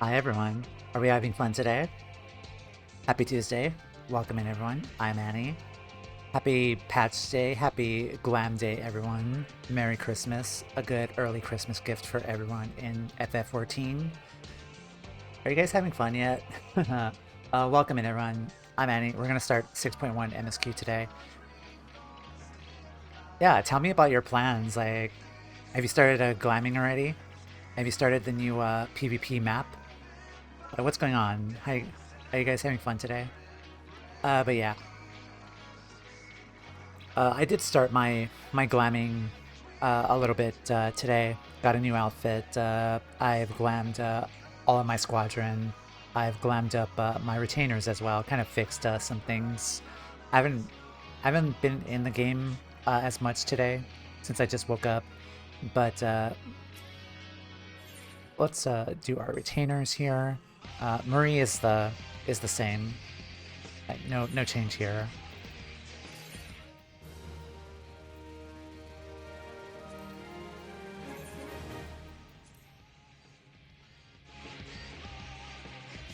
Hi everyone. Are we having fun today? Happy Tuesday. Welcome in everyone. I'm Annie. Happy Patch Day. Happy Glam Day everyone. Merry Christmas. A good early Christmas gift for everyone in FF14. Are you guys having fun yet? Welcome in everyone. I'm Annie. We're going to start 6.1 MSQ today. Yeah, tell me about your plans. Like, have you started glamming already? Have you started the new PvP map? What's going on? Hi, are you guys having fun today? But yeah. I did start my glamming a little bit today. Got a new outfit. I've glammed all of my squadron. I've glammed up my retainers as well. Kind of fixed some things. I haven't been in the game as much today since I just woke up. But let's do our retainers here. Marie is the same. No change here.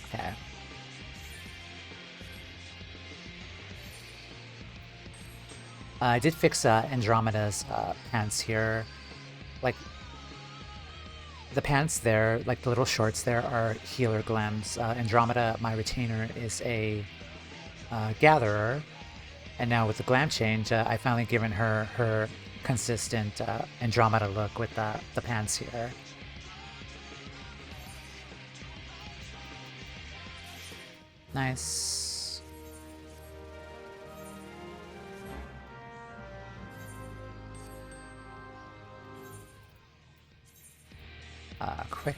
Okay. I did fix Andromeda's pants here. Like, the pants there, like the little shorts there, are healer glams. Andromeda, my retainer, is a gatherer. And now with the glam change, I finally given her her consistent Andromeda look with the pants here. Nice. Quick.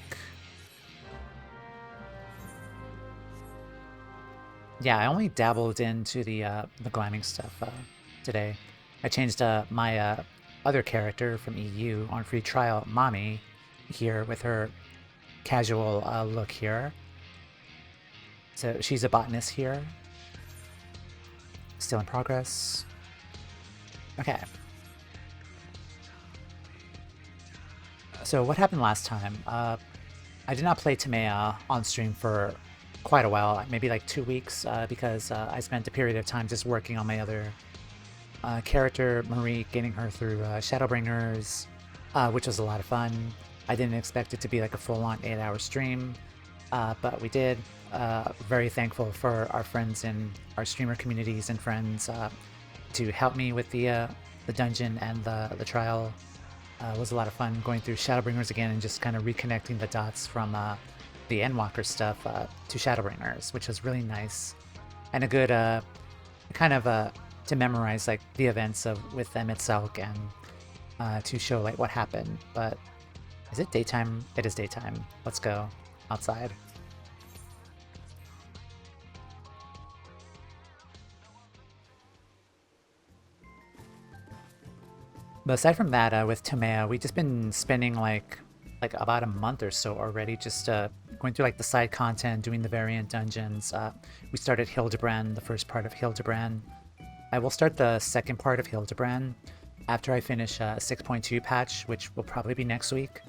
Yeah, I only dabbled into the glamming stuff today. I changed my other character from EU on free trial, Mommy, here with her casual look here. So she's a botanist here. Still in progress. Okay. So what happened last time? I did not play Toumeya on stream for quite a while, maybe like 2 weeks, because I spent a period of time just working on my other character, Marie, getting her through Shadowbringers, which was a lot of fun. I didn't expect it to be like a full-on 8-hour stream, but we did. Very thankful for our friends in our streamer communities and friends to help me with the dungeon and the trial. It was a lot of fun going through Shadowbringers again and just kind of reconnecting the dots from the Endwalker stuff to Shadowbringers, which was really nice. And a good kind of to memorize like the events of with them itself and to show like what happened. But is it daytime? It is daytime. Let's go outside. But aside from that, with Toumeya, we've just been spending like about a month or so already, just going through like the side content, doing the variant dungeons. We started Hildebrand, the first part of Hildebrand. I will start the second part of Hildebrand after I finish 6.2 patch, which will probably be next week.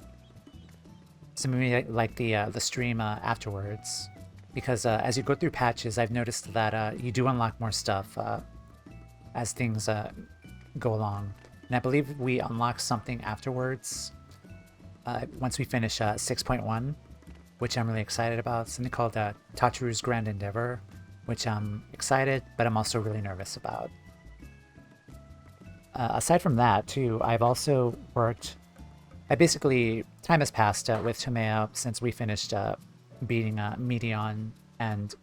So maybe like the stream afterwards, because as you go through patches, I've noticed that you do unlock more stuff as things go along. And I believe we unlock something afterwards once we finish 6.1, which I'm really excited about. Something called Tachuru's Grand Endeavor, which I'm excited, but I'm also really nervous about. Aside from that, too, I've also worked... time has passed with Toumeya since we finished beating Medion and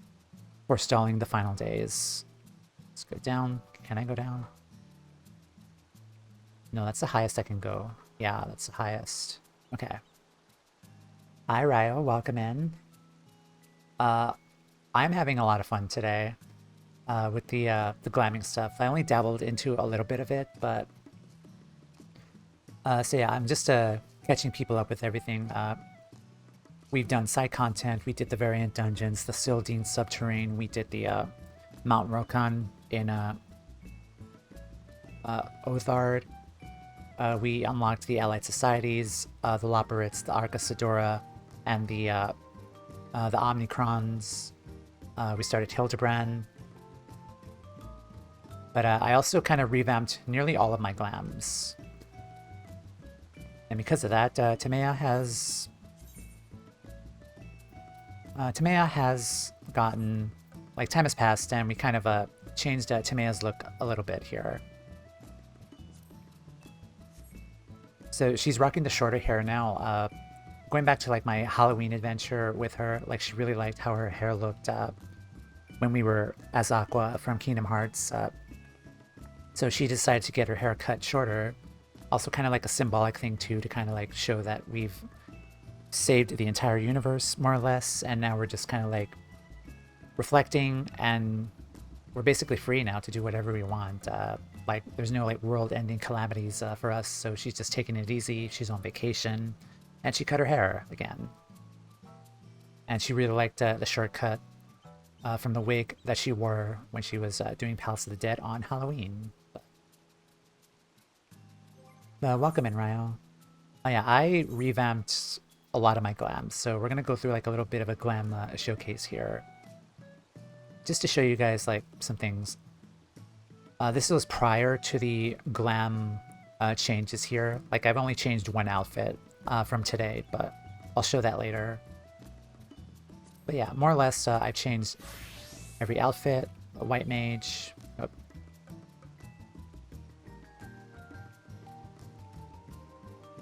forestalling the final days. Let's go down. Can I go down? No, that's the highest I can go. Yeah, that's the highest. Okay. Hi, Ryo. Welcome in. I'm having a lot of fun today with the glamming stuff. I only dabbled into a little bit of it, but... so yeah, I'm just catching people up with everything. We've done side content. We did the variant dungeons, the Sildine subterrane. We did the Mount Rokan in Othard. We unlocked the Allied Societies, the Loporits, the Arca Sidora, and the the Omnicrons. We started Hildebrand. But I also kind of revamped nearly all of my glams. And because of that, Toumeya has gotten, like, time has passed and we kind of changed Toumeya's look a little bit here. So she's rocking the shorter hair now. Going back to like my Halloween adventure with her, like she really liked how her hair looked when we were as Aqua from Kingdom Hearts. So she decided to get her hair cut shorter. Also kind of like a symbolic thing too, to kind of like show that we've saved the entire universe more or less, and now we're just kind of like reflecting, and we're basically free now to do whatever we want. Like there's no like world-ending calamities for us, so she's just taking it easy. She's on vacation, and she cut her hair again. And she really liked the shortcut from the wig that she wore when she was doing Palace of the Dead on Halloween. Welcome in, Ryo. Oh yeah, I revamped a lot of my glams, so we're gonna go through like a little bit of a glam showcase here, just to show you guys like some things. This was prior to the glam changes here. Like I've only changed one outfit from today, but I'll show that later. But yeah, more or less, I've changed every outfit. A white mage. Oh.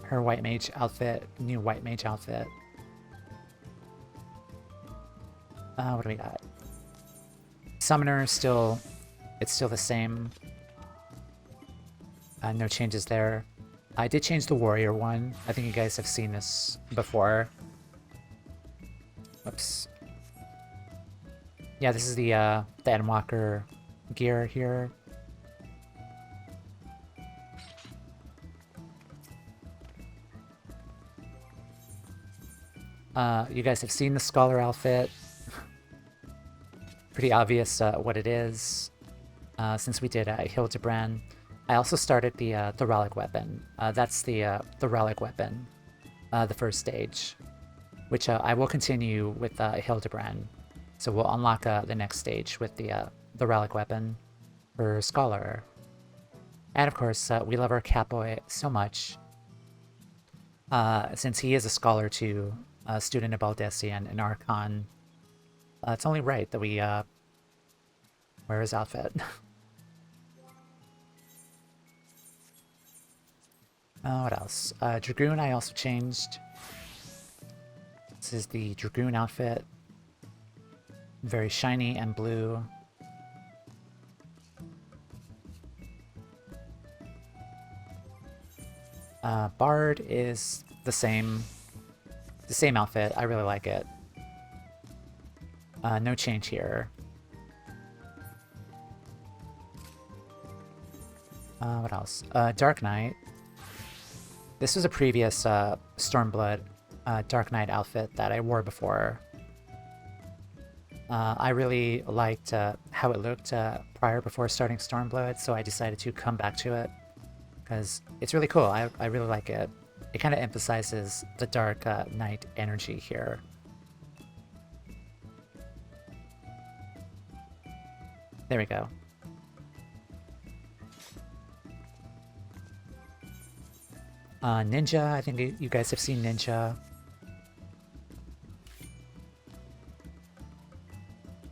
Her white mage outfit, new white mage outfit. What do we got? Summoner is still, it's still the same. No changes there. I did change the warrior one. I think you guys have seen this before. Whoops. Yeah, this is the Endwalker gear here. You guys have seen the Scholar outfit. Pretty obvious what it is. Since we did Hildebrand. I also started the relic weapon. That's the relic weapon, the first stage, which I will continue with Hildebrand. So we'll unlock the next stage with the relic weapon for Scholar. And of course, we love our Catboy so much. Since he is a Scholar too, a student of Baldessi and an Archon, it's only right that we wear his outfit. What else? Dragoon I also changed. This is the Dragoon outfit. Very shiny and blue. Bard is the same outfit. I really like it. No change here. What else? Dark Knight. This was a previous Stormblood Dark Knight outfit that I wore before. I really liked how it looked before starting Stormblood, so I decided to come back to it because it's really cool. I really like it. It kind of emphasizes the Dark Knight energy here. There we go. Ninja, I think you guys have seen Ninja.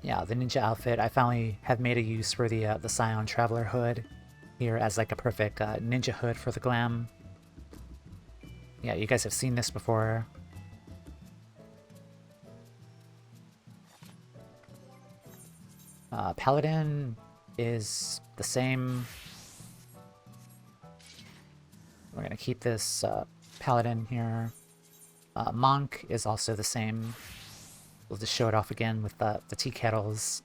Yeah, the Ninja outfit. I finally have made a use for the Scion Traveler hood here as like a perfect ninja hood for the glam. Yeah, you guys have seen this before. Paladin is the same. We're gonna keep this Paladin here. Monk is also the same. We'll just show it off again with the tea kettles.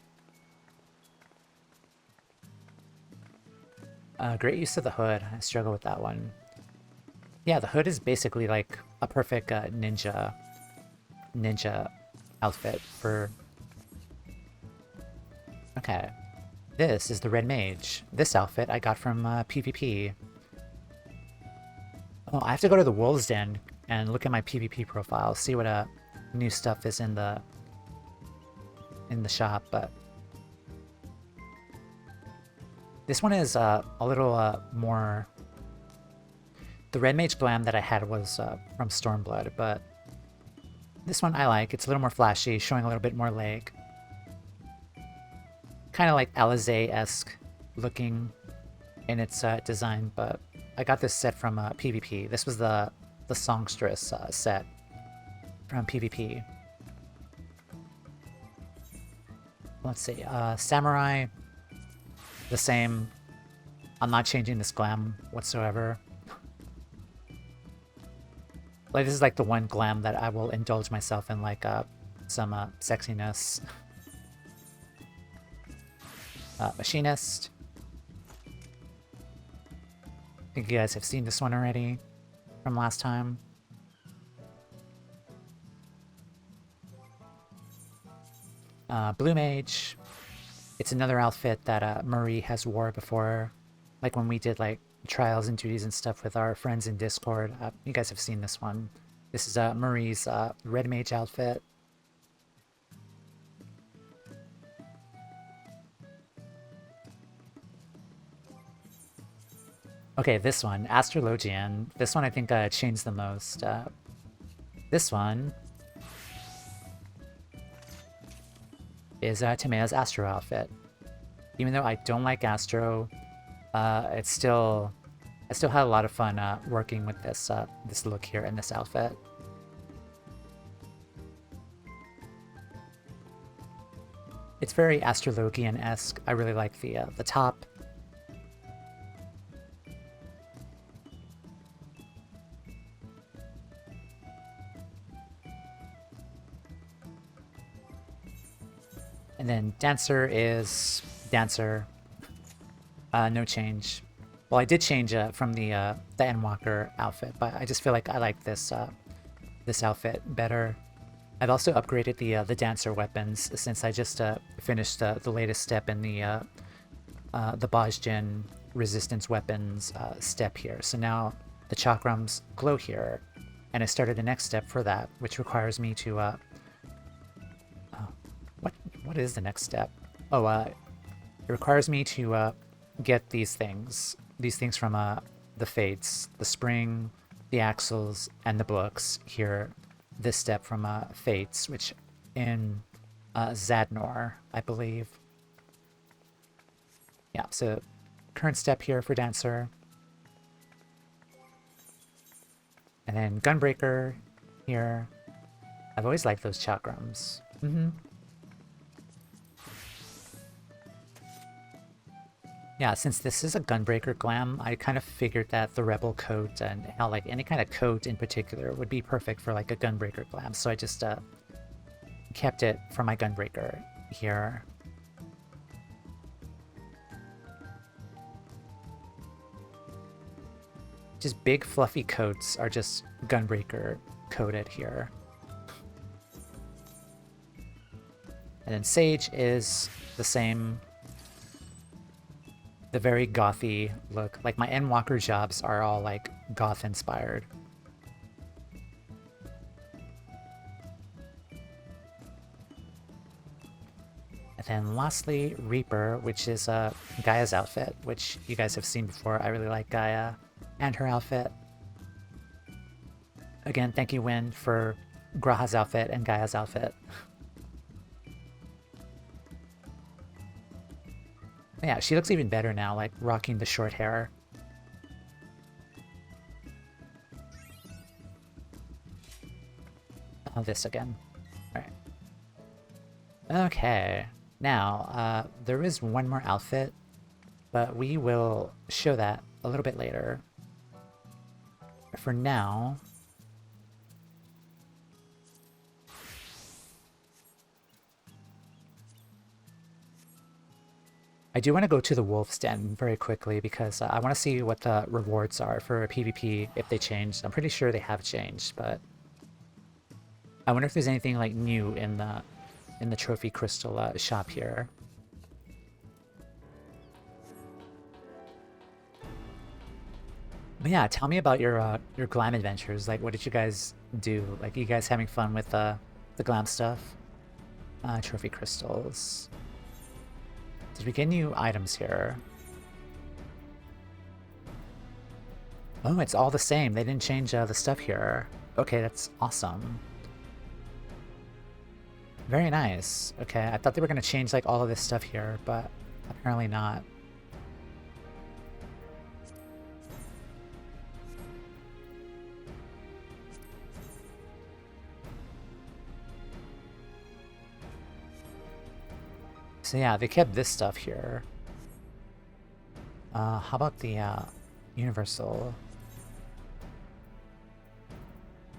Great use of the hood. I struggle with that one. Yeah, the hood is basically like a perfect ninja outfit for... Okay. This is the Red Mage. This outfit I got from PvP. Oh, I have to go to the Wolves Den and look at my PvP profile, see what new stuff is in the in the shop, but this one is a little more. The red mage glam that I had was from Stormblood, but this one I like. It's a little more flashy, showing a little bit more leg. Kind of like Alizé-esque looking in its design, but I got this set from PvP. This was the Songstress set from PvP. Let's see, Samurai, the same. I'm not changing this glam whatsoever. Like, this is like the one glam that I will indulge myself in, like some sexiness. Machinist. I think you guys have seen this one already from last time. Blue Mage. It's another outfit that Marie has wore before. Like when we did like trials and duties and stuff with our friends in Discord. You guys have seen this one. This is Marie's Red Mage outfit. Okay, this one, Astrologian. This one I think changed the most. This one is Toumeya's Astro outfit. Even though I don't like Astro, I still had a lot of fun working with this this look here and this outfit. It's very Astrologian-esque. I really like the top. And then Dancer is Dancer. No change. Well, I did change from the Endwalker outfit, but I just feel like I like this this outfit better. I've also upgraded the Dancer weapons since I just finished the latest step in the Bajjin resistance weapons step here. So now the chakrams glow here, and I started the next step for that, which requires me to what is the next step? Oh, it requires me to get these things from the Fates, the Spring, the Axles, and the books here. This step from Fates, which in Zadnor, I believe. Yeah, so current step here for Dancer. And then Gunbreaker here. I've always liked those chakrams. Yeah, since this is a Gunbreaker glam, I kind of figured that the Rebel coat and how like any kind of coat in particular would be perfect for like a Gunbreaker glam. So I just kept it for my Gunbreaker here. Just big fluffy coats are just Gunbreaker coated here. And then Sage is the same. The very gothy look. Like my Endwalker jobs are all like goth inspired. And then lastly, Reaper, which is Gaia's outfit, which you guys have seen before. I really like Gaia and her outfit. Again, thank you, Win, for Graha's outfit and Gaia's outfit. Yeah, she looks even better now, like rocking the short hair. Oh, this again. Alright. Okay. Now, there is one more outfit, but we will show that a little bit later. For now, I do want to go to the Wolf's Den very quickly because I want to see what the rewards are for PvP if they changed. I'm pretty sure they have changed, but I wonder if there's anything like new in the trophy crystal shop here. But yeah, tell me about your glam adventures. Like, what did you guys do? Like, you guys having fun with the glam stuff? Trophy crystals. Did we get new items here? Oh, it's all the same. They didn't change the stuff here. Okay, that's awesome. Very nice. Okay, I thought they were going to change like all of this stuff here, but apparently not. So yeah, they kept this stuff here. How about the universal?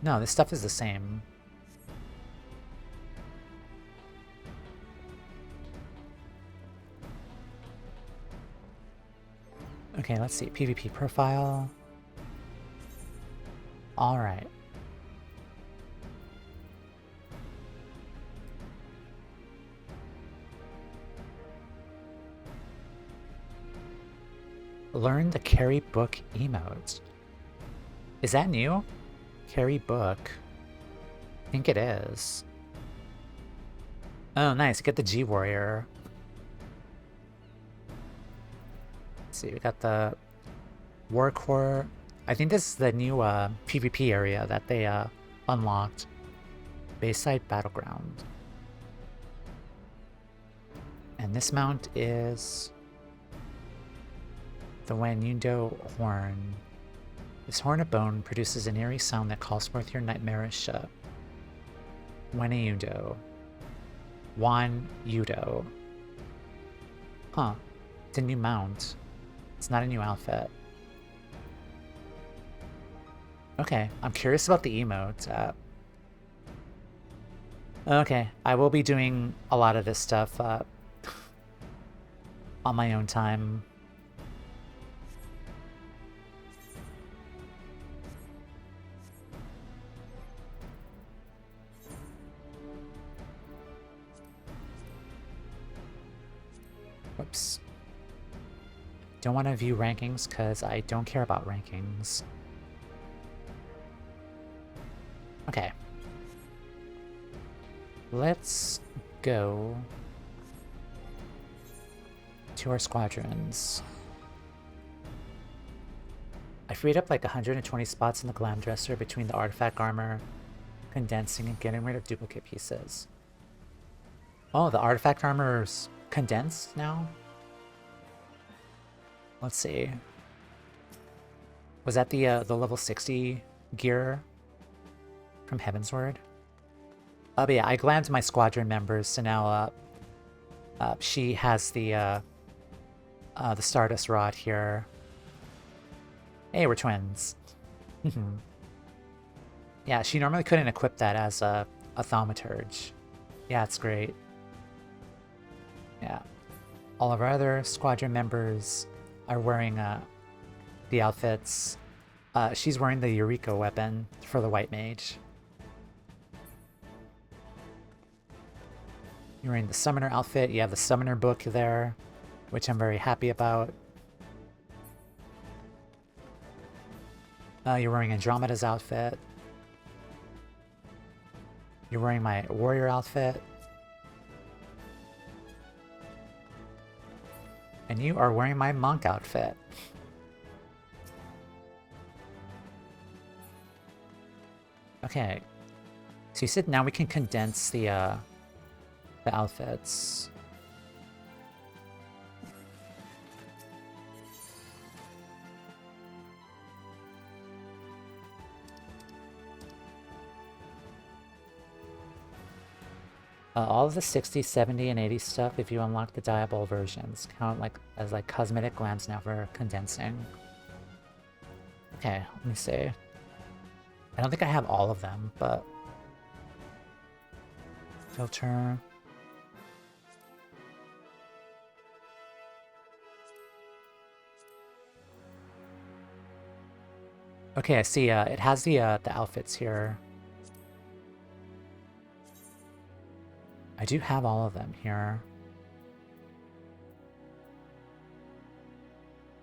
No, this stuff is the same. Okay, let's see. PvP profile. Alright. Learn the carry book emote. Is that new? Carry book. I think it is. Oh, nice. Get the G Warrior. Let's see, we got the War Core. I think this is the new PvP area that they unlocked. Bayside Battleground. And this mount is the Wanyundo Horn. This horn of bone produces an eerie sound that calls forth your nightmarish Wanyundo. Wanyudo. Huh. It's a new mount. It's not a new outfit. Okay, I'm curious about the emote. Okay, I will be doing a lot of this stuff on my own time. Whoops. Don't want to view rankings because I don't care about rankings. Okay. Let's go to our squadrons. I freed up like 120 spots in the glam dresser between the artifact armor, condensing, and getting rid of duplicate pieces. Oh, the artifact armor's condensed now? Let's see. Was that the level 60 gear from Heavensward? But yeah, I glammed my squadron members, so now she has the Stardust Rod here. Hey, we're twins. Yeah, she normally couldn't equip that as a thaumaturge. Yeah, it's great. Yeah. All of our other squadron members are wearing the outfits. She's wearing the Eureka weapon for the White Mage. You're wearing the Summoner outfit. You have the Summoner book there, which I'm very happy about. You're wearing Andromeda's outfit. You're wearing my Warrior outfit. And you are wearing my Monk outfit. Okay. So you said now we can condense the outfits. All of the 60, 70, and 80 stuff, if you unlock the Diabol versions, count like as like cosmetic glams now for condensing. Okay, let me see. I don't think I have all of them, but filter. Okay, I see. It has the outfits here. I do have all of them here.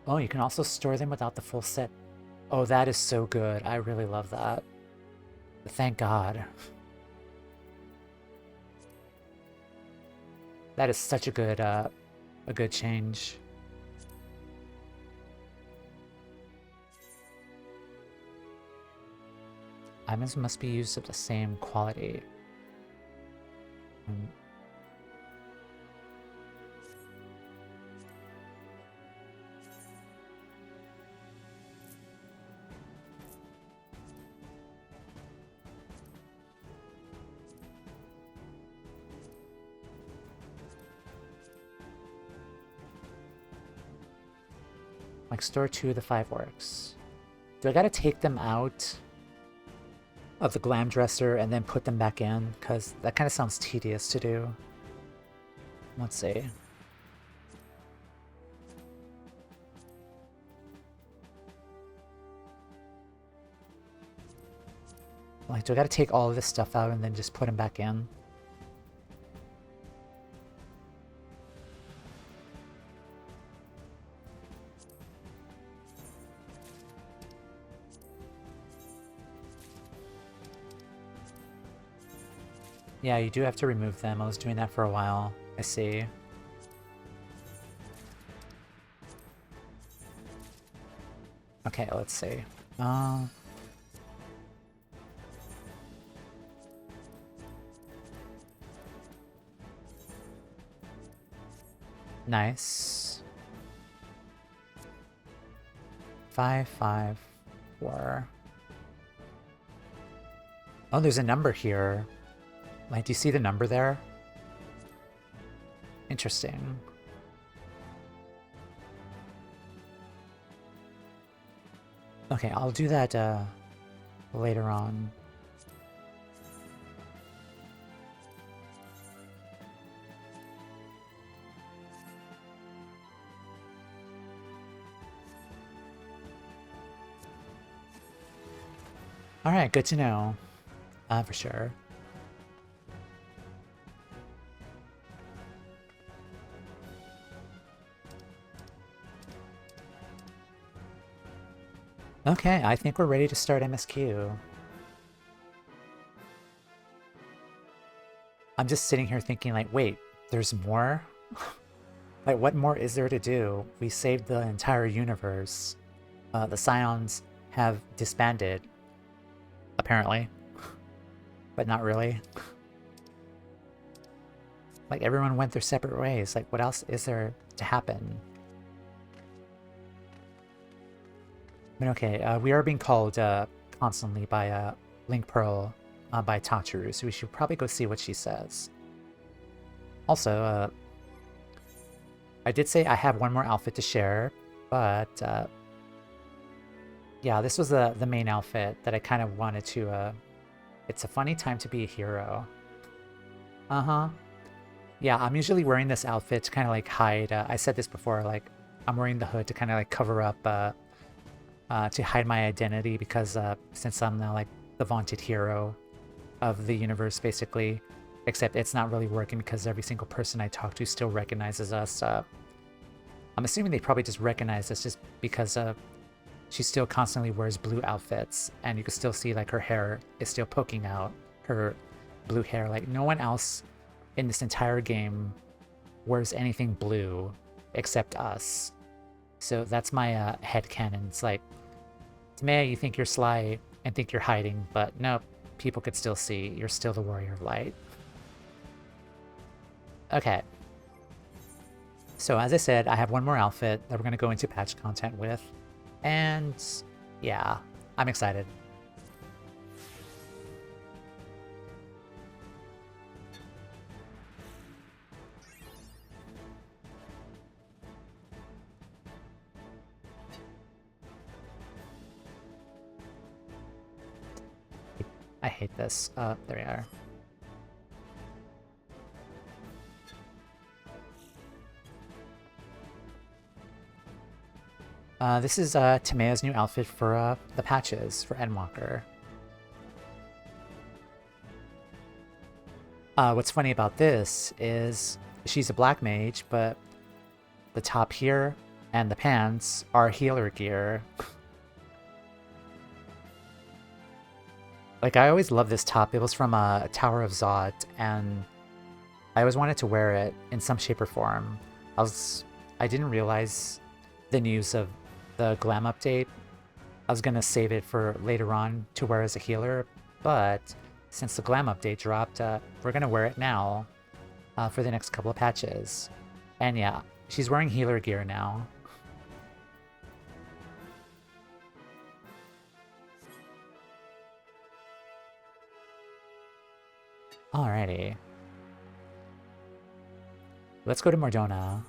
Oh, you can also store them without the full set. Oh, that is so good. I really love that. Thank God. That is such a good change. Items must be used of the same quality. Like store 2 of the 5 orcs. Do I gotta take them out of the glam dresser and then put them back in? Because that kind of sounds tedious to do. Let's see. Like, do I gotta take all of this stuff out and then just put them back in? Yeah, you do have to remove them. I was doing that for a while. I see. Okay, let's see. Nice. 5, 5, 4. Oh, there's a number here. Like, do you see the number there? Interesting. Okay, I'll do that later on. Alright, good to know. For sure. Okay, I think we're ready to start MSQ. I'm just sitting here thinking like, wait, there's more? Like, what more is there to do? We saved the entire universe. The Scions have disbanded. Apparently. But not really. Like, everyone went their separate ways. Like, what else is there to happen? But okay, we are being called constantly by Link Pearl by Tachiru, so we should probably go see what she says. Also, I did say I have one more outfit to share, but yeah, this was the main outfit that I kind of wanted to... It's a funny time to be a hero. Uh-huh. Yeah, I'm usually wearing this outfit to kind of like hide... I said this before, like, I'm wearing the hood to kind of like cover up... to hide my identity, because since I'm now like the vaunted hero of the universe, basically, except it's not really working because every single person I talk to still recognizes us. I'm assuming they probably just recognize us just because she still constantly wears blue outfits, and you can still see like her hair is still poking out, her blue hair. Like, no one else in this entire game wears anything blue except us. So that's my headcanon. It's like, Toumeya, you think you're sly and think you're hiding, but nope, people could still see. You're still the warrior of light. Okay. So as I said, I have one more outfit that we're going to go into patch content with. And yeah, I'm excited. I hate this. There we are. This is Toumeya's new outfit for the patches for Endwalker. What's funny about this is she's a black mage, but the top here and the pants are healer gear. Like, I always loved this top. It was from Tower of Zod, and I always wanted to wear it in some shape or form. I didn't realize the news of the Glam update. I was gonna save it for later on to wear as a healer, but since the Glam update dropped, we're gonna wear it now for the next couple of patches. And yeah, she's wearing healer gear now. Alrighty. Let's go to Mordona.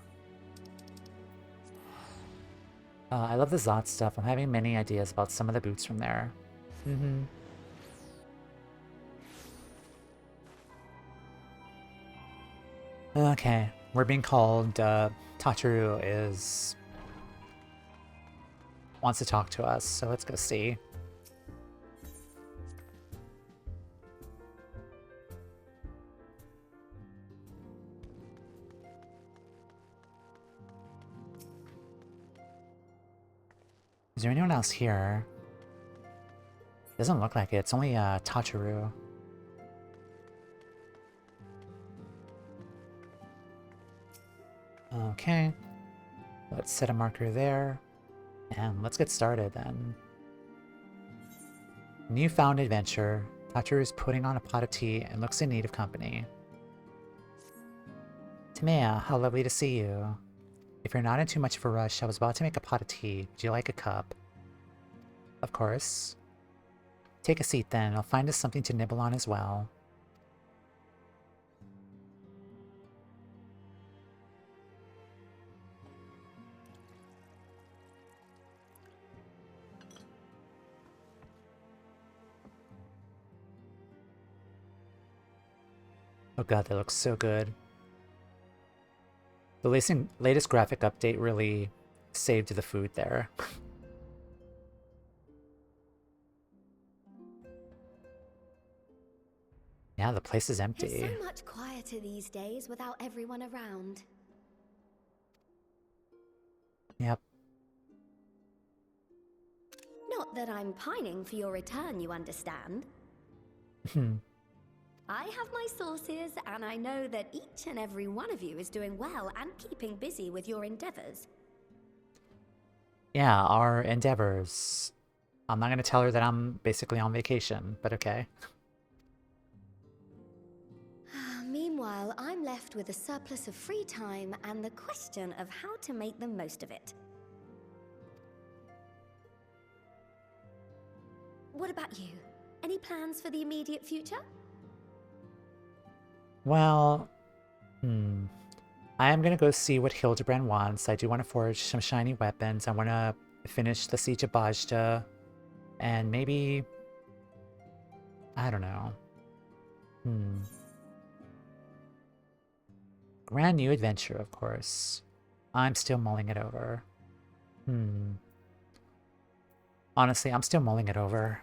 I love the Zot stuff. I'm having many ideas about some of the boots from there. Okay, we're being called. Tachiru wants to talk to us, so let's go see. Is there anyone else here? Doesn't look like it. It's only Tachiru. Okay. Let's set a marker there. And let's get started then. Newfound adventure. Tachiru is putting on a pot of tea and looks in need of company. Toumeya, how lovely to see you. If you're not in too much of a rush, I was about to make a pot of tea. Would you like a cup? Of course. Take a seat then. I'll find us something to nibble on as well. Oh god, that looks so good. The latest graphic update really saved the food there. Yeah, the place is empty. It's so much quieter these days without everyone around. Yep. Not that I'm pining for your return, you understand. I have my sources, and I know that each and every one of you is doing well and keeping busy with your endeavors. Yeah, our endeavors. I'm not going to tell her that I'm basically on vacation, but okay. Meanwhile, I'm left with a surplus of free time and the question of how to make the most of it. What about you? Any plans for the immediate future? Well, I am going to go see what Hildebrand wants. I do want to forge some shiny weapons. I want to finish the Siege of Bajda. And maybe... I don't know. Brand new adventure, of course. I'm still mulling it over. Honestly, I'm still mulling it over.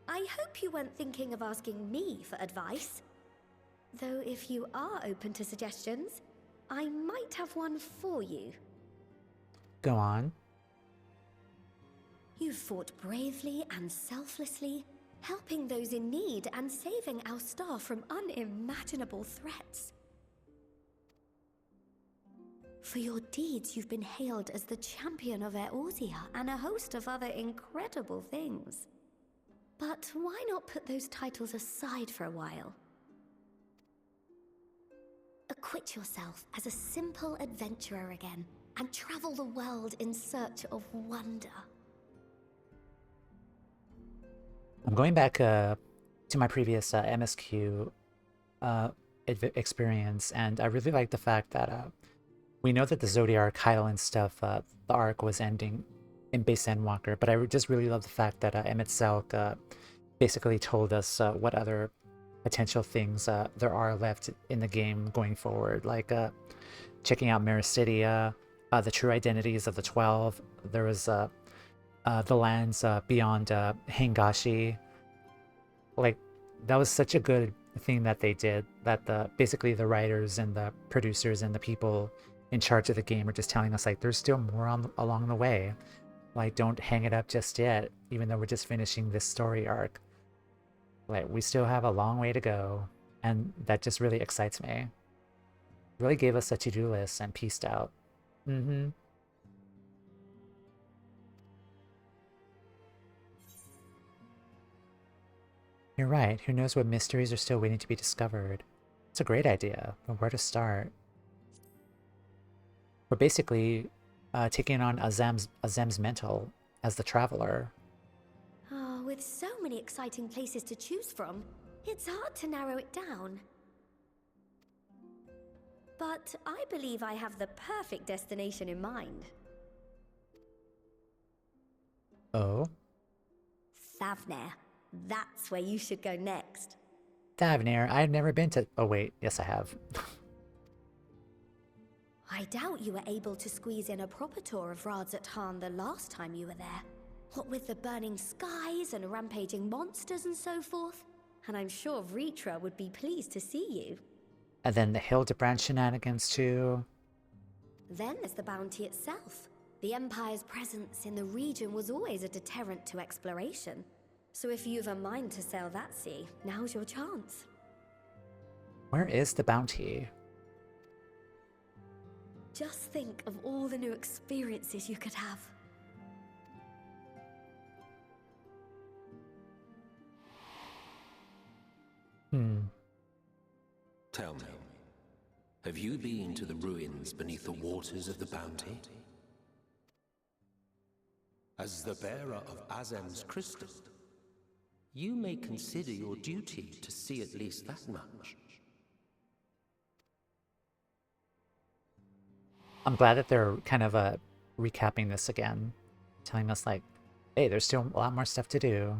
I hope you weren't thinking of asking me for advice. Though if you are open to suggestions, I might have one for you. Go on. You've fought bravely and selflessly, helping those in need and saving our star from unimaginable threats. For your deeds, you've been hailed as the champion of Eorzea and a host of other incredible things. But why not put those titles aside for a while? Acquit yourself as a simple adventurer again and travel the world in search of wonder. I'm going back to my previous MSQ experience, and I really like the fact that we know that the Zodiac Kyle stuff, the arc was ending in base Endwalker, but I just really love the fact that Emmett Selk basically told us what other potential things there are left in the game going forward, like checking out Meristidia, the true identities of the 12. There was the lands beyond Hangashi. Like, that was such a good thing that they did, that basically the writers and the producers and the people in charge of the game are just telling us, like, there's still more along the way. Like, don't hang it up just yet, even though we're just finishing this story arc. Like, we still have a long way to go, and that just really excites me. Really gave us a to-do list and pieced out. Mm-hmm. You're right. Who knows what mysteries are still waiting to be discovered? It's a great idea, but where to start? We're basically taking on Azem's mental as the traveler. Oh, with so many exciting places to choose from, it's hard to narrow it down. But I believe I have the perfect destination in mind. Oh? Thavnair. That's where you should go next. Thavnair, I've never been to... Oh wait, yes I have. I doubt you were able to squeeze in a proper tour of Radz-at-Han the last time you were there. What with the burning skies and rampaging monsters and so forth. And I'm sure Vvtra would be pleased to see you. And then the Hildebrand shenanigans too. Then there's the bounty itself. The Empire's presence in the region was always a deterrent to exploration. So if you've a mind to sail that sea, now's your chance. Where is the bounty? Just think of all the new experiences you could have. Tell me, have you been to the ruins beneath the waters of the bounty? As the bearer of Azem's crystal, you may consider your duty to see at least that much. I'm glad that they're kind of recapping this again. Telling us like, hey, there's still a lot more stuff to do.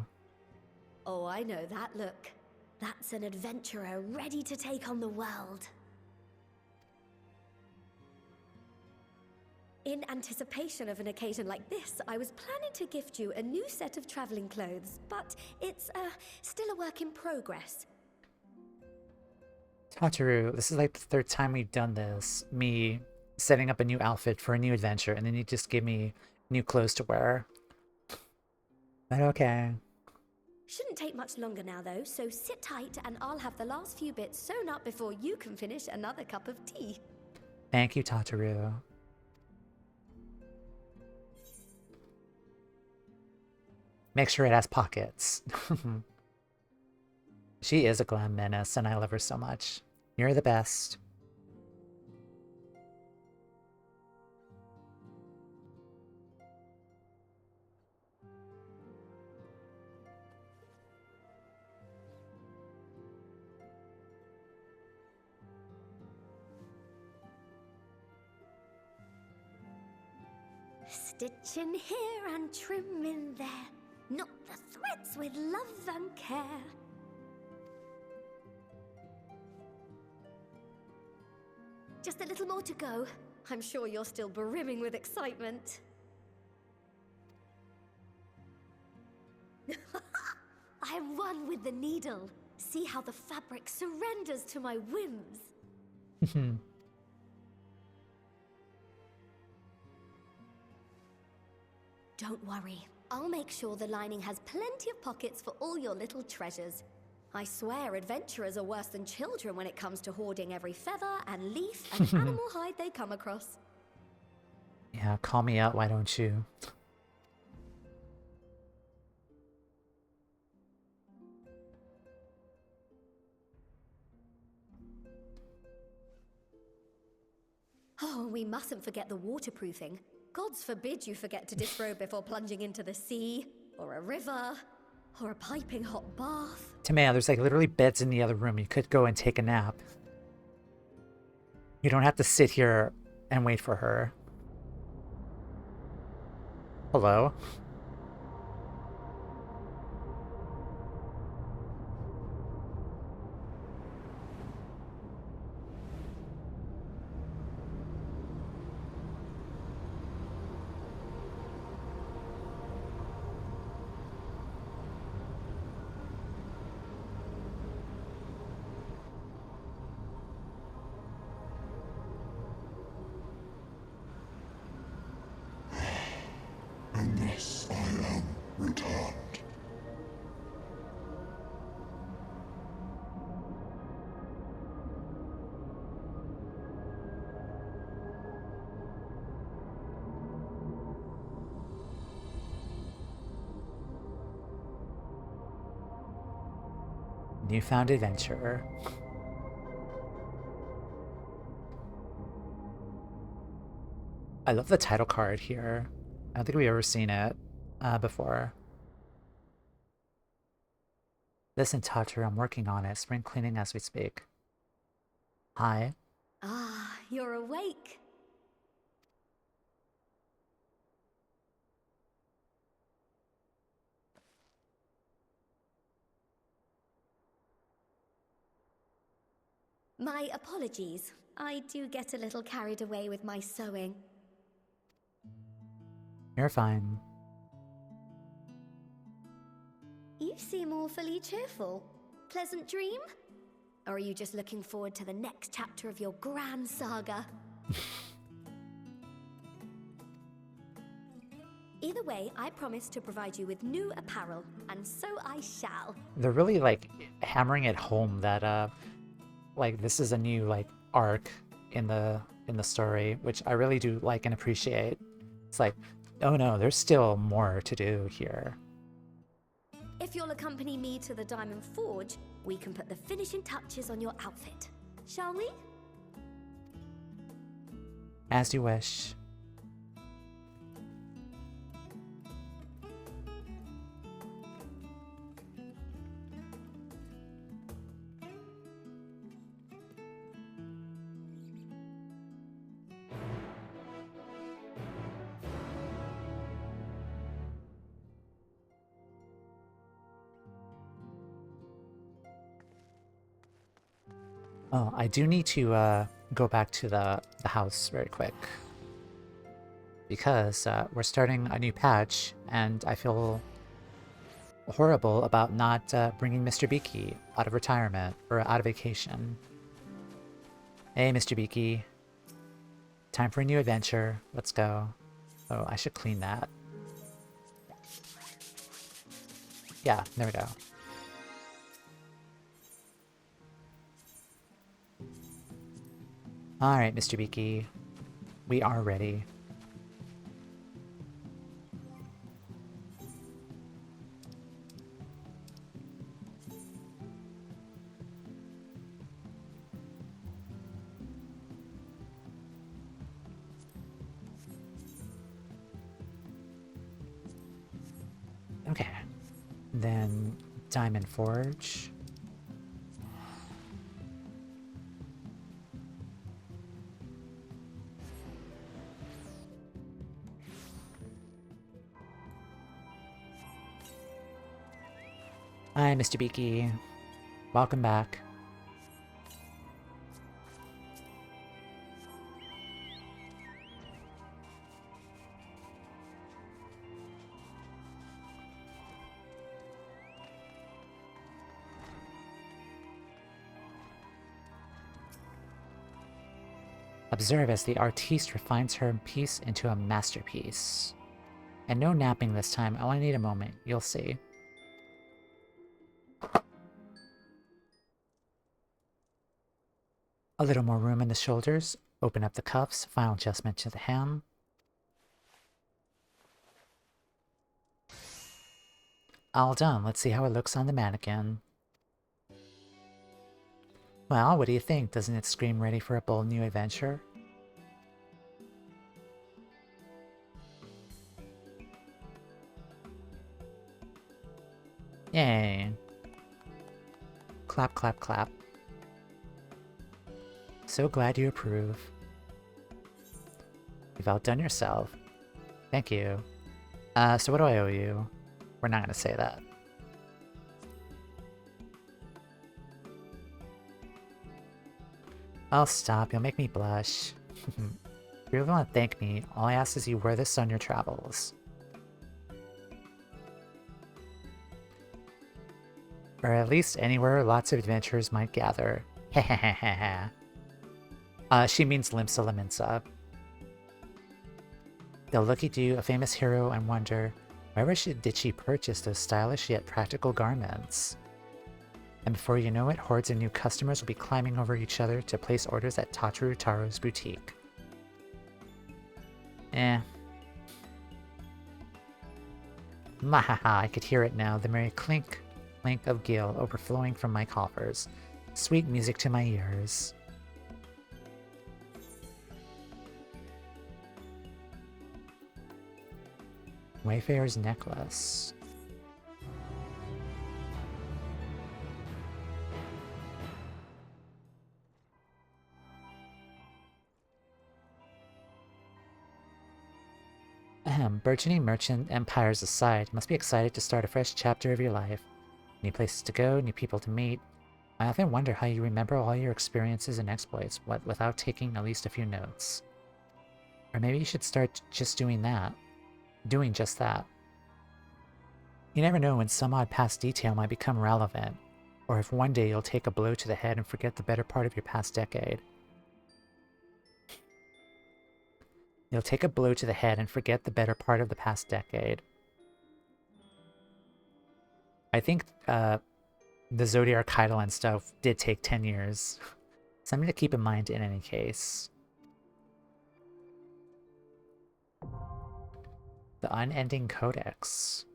Oh, I know that look. That's an adventurer ready to take on the world. In anticipation of an occasion like this, I was planning to gift you a new set of traveling clothes, but it's still a work in progress. Tataru, this is like the third time we've done this. Me setting up a new outfit for a new adventure, and then you just give me new clothes to wear. But okay. Shouldn't take much longer now, though, so sit tight and I'll have the last few bits sewn up before you can finish another cup of tea. Thank you, Tataru. Make sure it has pockets. She is a glam menace, and I love her so much. You're the best. Stitch in here and trim in there. Knot the threads with love and care. Just a little more to go. I'm sure you're still brimming with excitement. I am one with the needle. See how the fabric surrenders to my whims. Don't worry. I'll make sure the lining has plenty of pockets for all your little treasures. I swear adventurers are worse than children when it comes to hoarding every feather and leaf and animal hide they come across. Yeah, call me out, why don't you? Oh, we mustn't forget the waterproofing. Gods forbid you forget to disrobe before plunging into the sea, or a river, or a piping hot bath. Toumeya, there's like literally beds in the other room. You could go and take a nap. You don't have to sit here and wait for her. Hello? And the Newfound adventurer. I love the title card here. I don't think we've ever seen it before. Listen, Tatu, I'm working on it. Spring cleaning as we speak. Hi. Ah, you're awake. My apologies. I do get a little carried away with my sewing. You're fine. You seem awfully cheerful. Pleasant dream? Or are you just looking forward to the next chapter of your grand saga? Either way, I promise to provide you with new apparel, and so I shall. They're really like hammering it home that like this is a new like arc in the story, which I really do like and appreciate. It's like, oh no, there's still more to do here. If you'll accompany me to the Diamond Forge, we can put the finishing touches on your outfit. Shall we? As you wish. Oh, I do need to go back to the house very quick. Because we're starting a new patch, and I feel horrible about not bringing Mr. Beaky out of retirement, or out of vacation. Hey, Mr. Beaky. Time for a new adventure. Let's go. Oh, I should clean that. Yeah, there we go. Alright, Mr. Beaky. We are ready. Okay. Then Diamond Forge. Hi, Mr. Beaky. Welcome back. Observe as the artiste refines her piece into a masterpiece. And no napping this time. I only need a moment. You'll see. A little more room in the shoulders. Open up the cuffs. Final adjustment to the hem. All done. Let's see how it looks on the mannequin. Well, what do you think? Doesn't it scream ready for a bold new adventure? Yay. Clap, clap, clap. So glad you approve. You've outdone yourself. Thank you. So what do I owe you? We're not gonna say that. Oh, stop. You'll make me blush. If you really want to thank me, all I ask is you wear this on your travels. Or at least anywhere lots of adventurers might gather. Hehehehe. She means Limsa Laminsa. They'll look at you, a famous hero, and wonder, where did she purchase those stylish yet practical garments? And before you know it, hordes of new customers will be climbing over each other to place orders at Tataru Taro's boutique. Mahaha, I could hear it now, the merry clink, clink of gil overflowing from my coffers. Sweet music to my ears. Wayfarer's necklace. Burgeoning merchant empires aside, you must be excited to start a fresh chapter of your life. New places to go, new people to meet. I often wonder how you remember all your experiences and exploits without taking at least a few notes. Or maybe you should start just doing that. Doing just that. You never know when some odd past detail might become relevant, or if one day you'll take a blow to the head and forget the better part of your past decade. You'll take a blow to the head and forget the better part of the past decade. I think the Zodiac Eidolon stuff did take 10 years. Something to keep in mind in any case. The Unending Codex.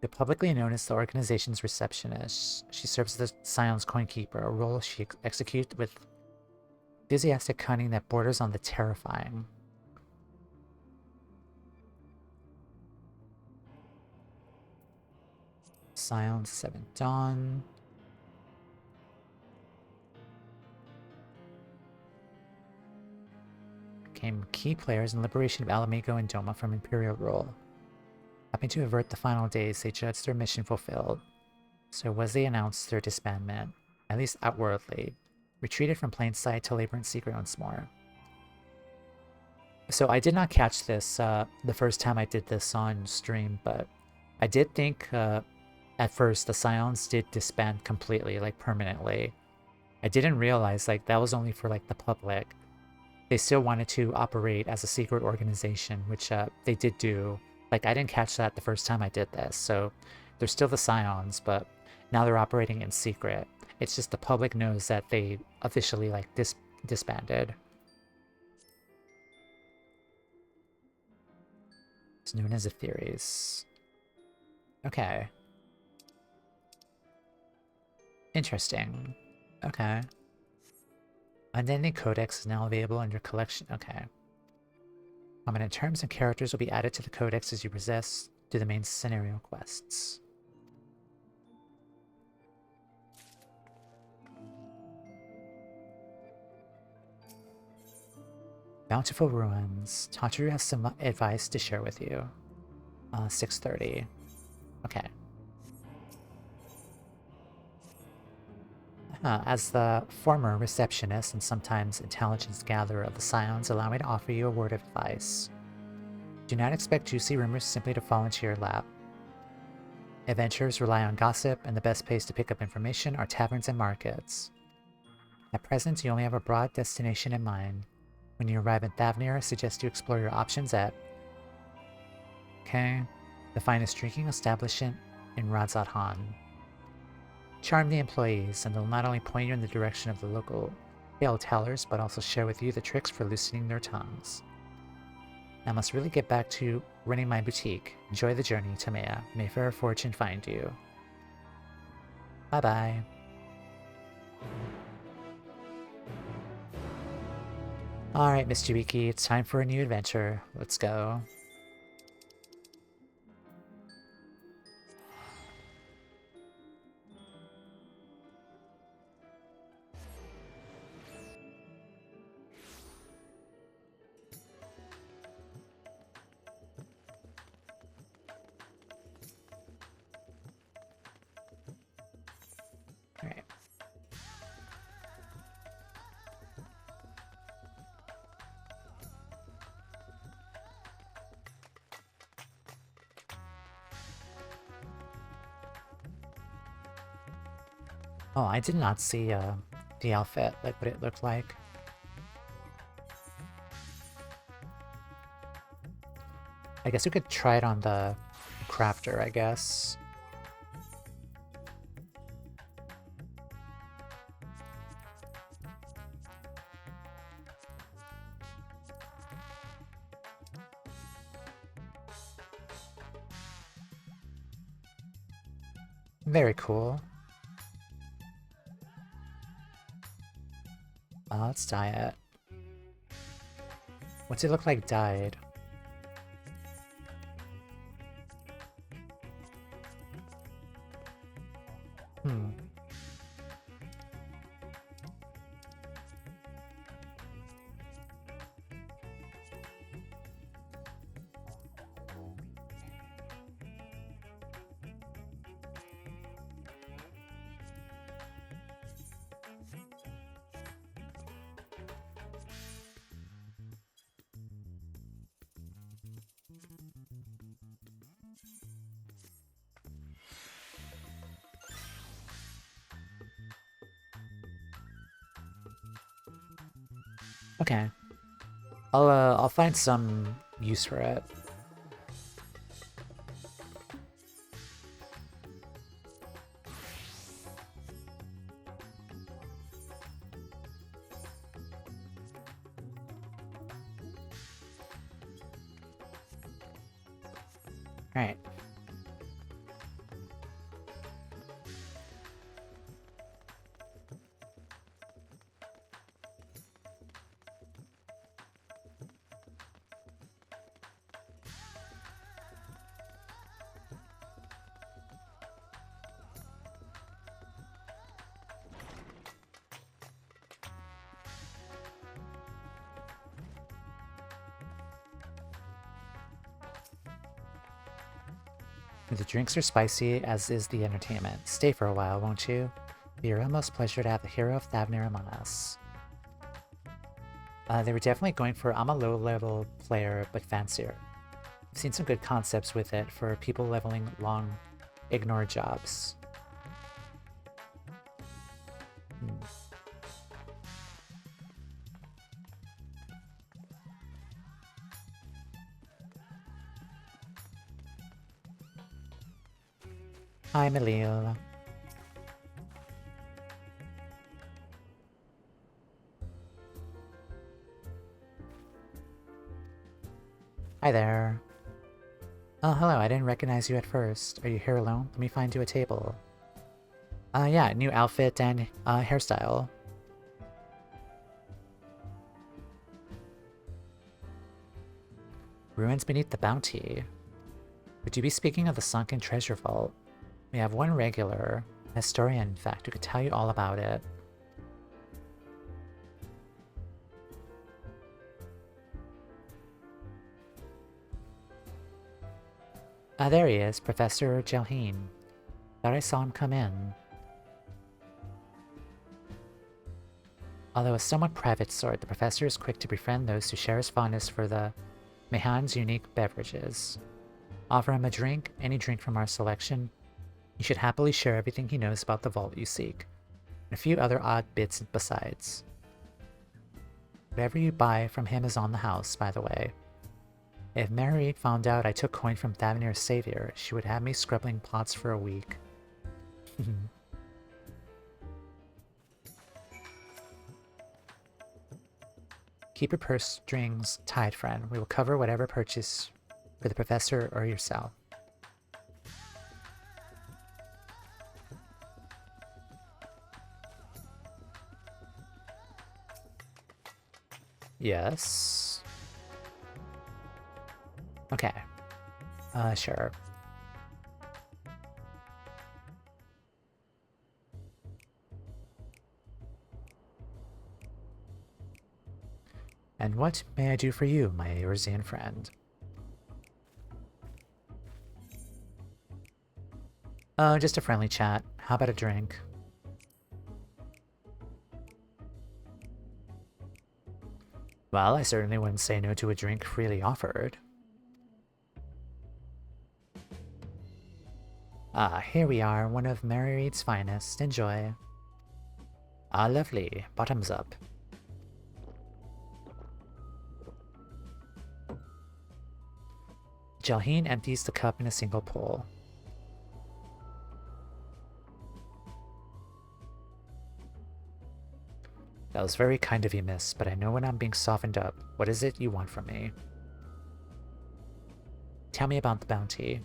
The publicly known as the organization's receptionist, she serves as the Scion's coinkeeper, a role she executes with enthusiastic cunning that borders on the terrifying. Scion's 7th Dawn. Became key players in liberation of Alamigo and Doma from Imperial rule. Hoping to avert the final days, they judged their mission fulfilled. So was they announced their disbandment, at least outwardly, retreated from plain sight to labor in secret once more. So I did not catch this the first time I did this on stream, but I did think at first the Scions did disband completely, like permanently. I didn't realize like that was only for like the public. They still wanted to operate as a secret organization, which they did do. Like I didn't catch that the first time I did this, so they're still the Scions, but now they're operating in secret. It's just the public knows that they officially like disbanded. It's known as the theories. Okay. Interesting. Okay. Unending Codex is now available in your collection. Okay. Prominent terms and characters will be added to the codex as you possess to the main scenario quests. Bountiful Ruins. Tachiru has some advice to share with you. 6:30. Okay. As the former receptionist and sometimes intelligence gatherer of the Scions, allow me to offer you a word of advice. Do not expect juicy rumors simply to fall into your lap. Adventurers rely on gossip, and the best place to pick up information are taverns and markets. At present, you only have a broad destination in mind. When you arrive at Thavnir, I suggest you explore your options at... Okay. The finest drinking establishment in Radz-at-Han. Charm the employees, and they'll not only point you in the direction of the local tale tellers, but also share with you the tricks for loosening their tongues. I must really get back to running my boutique. Enjoy the journey, Toumeya. May fair fortune find you. Bye-bye. Alright, Mr. Wiki, it's time for a new adventure. Let's go. Alright. Oh, I did not see the outfit, like what it looked like. I guess we could try it on the crafter, I guess. Very cool. Let's dye it. What's it look like dyed? Okay. I'll find some use for it. Alright. The drinks are spicy, as is the entertainment. Stay for a while, won't you? It'll be a real most pleasure to have the hero of Thavnir among us. They were definitely going for I'm a low-level player, but fancier. I've seen some good concepts with it for people leveling long ignored jobs. Hi, Melil. Hi there. Oh, hello, I didn't recognize you at first. Are you here alone? Let me find you a table. Yeah, new outfit and hairstyle. Ruins beneath the bounty. Would you be speaking of the sunken treasure vault? We have one regular, a historian in fact, who could tell you all about it. There he is, Professor Radz-at-Han. Thought I saw him come in. Although a somewhat private sort, the professor is quick to befriend those who share his fondness for the Mehan's unique beverages. Offer him a drink, any drink from our selection. He should happily share everything he knows about the vault you seek, and a few other odd bits besides. Whatever you buy from him is on the house, by the way. If Mary found out I took coin from Thavnir's savior, she would have me scrubbing pots for a week. Keep your purse strings tight, friend. We will cover whatever purchase for the professor or yourself. Yes. Okay. Sure. And what may I do for you, my Eorzean friend? Just a friendly chat. How about a drink? Well, I certainly wouldn't say no to a drink freely offered. Ah, here we are, one of Mary Reed's finest. Enjoy. Ah, lovely. Bottoms up. Radz-at-Han empties the cup in a single pull. That was very kind of you, miss, but I know when I'm being softened up. What is it you want from me? Tell me about the bounty.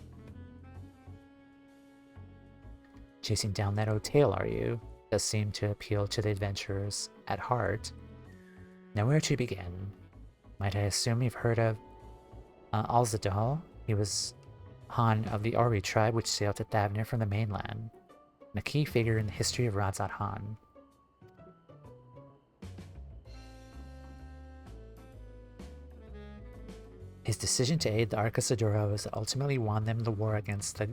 Chasing down that old tale, are you? Does seem to appeal to the adventurers at heart. Now where to begin? Might I assume you've heard of Alzadal? He was Han of the Ori tribe which sailed to Thavnir from the mainland, and a key figure in the history of Radz-at-Han. His decision to aid the Arcasadura was ultimately won them the war against the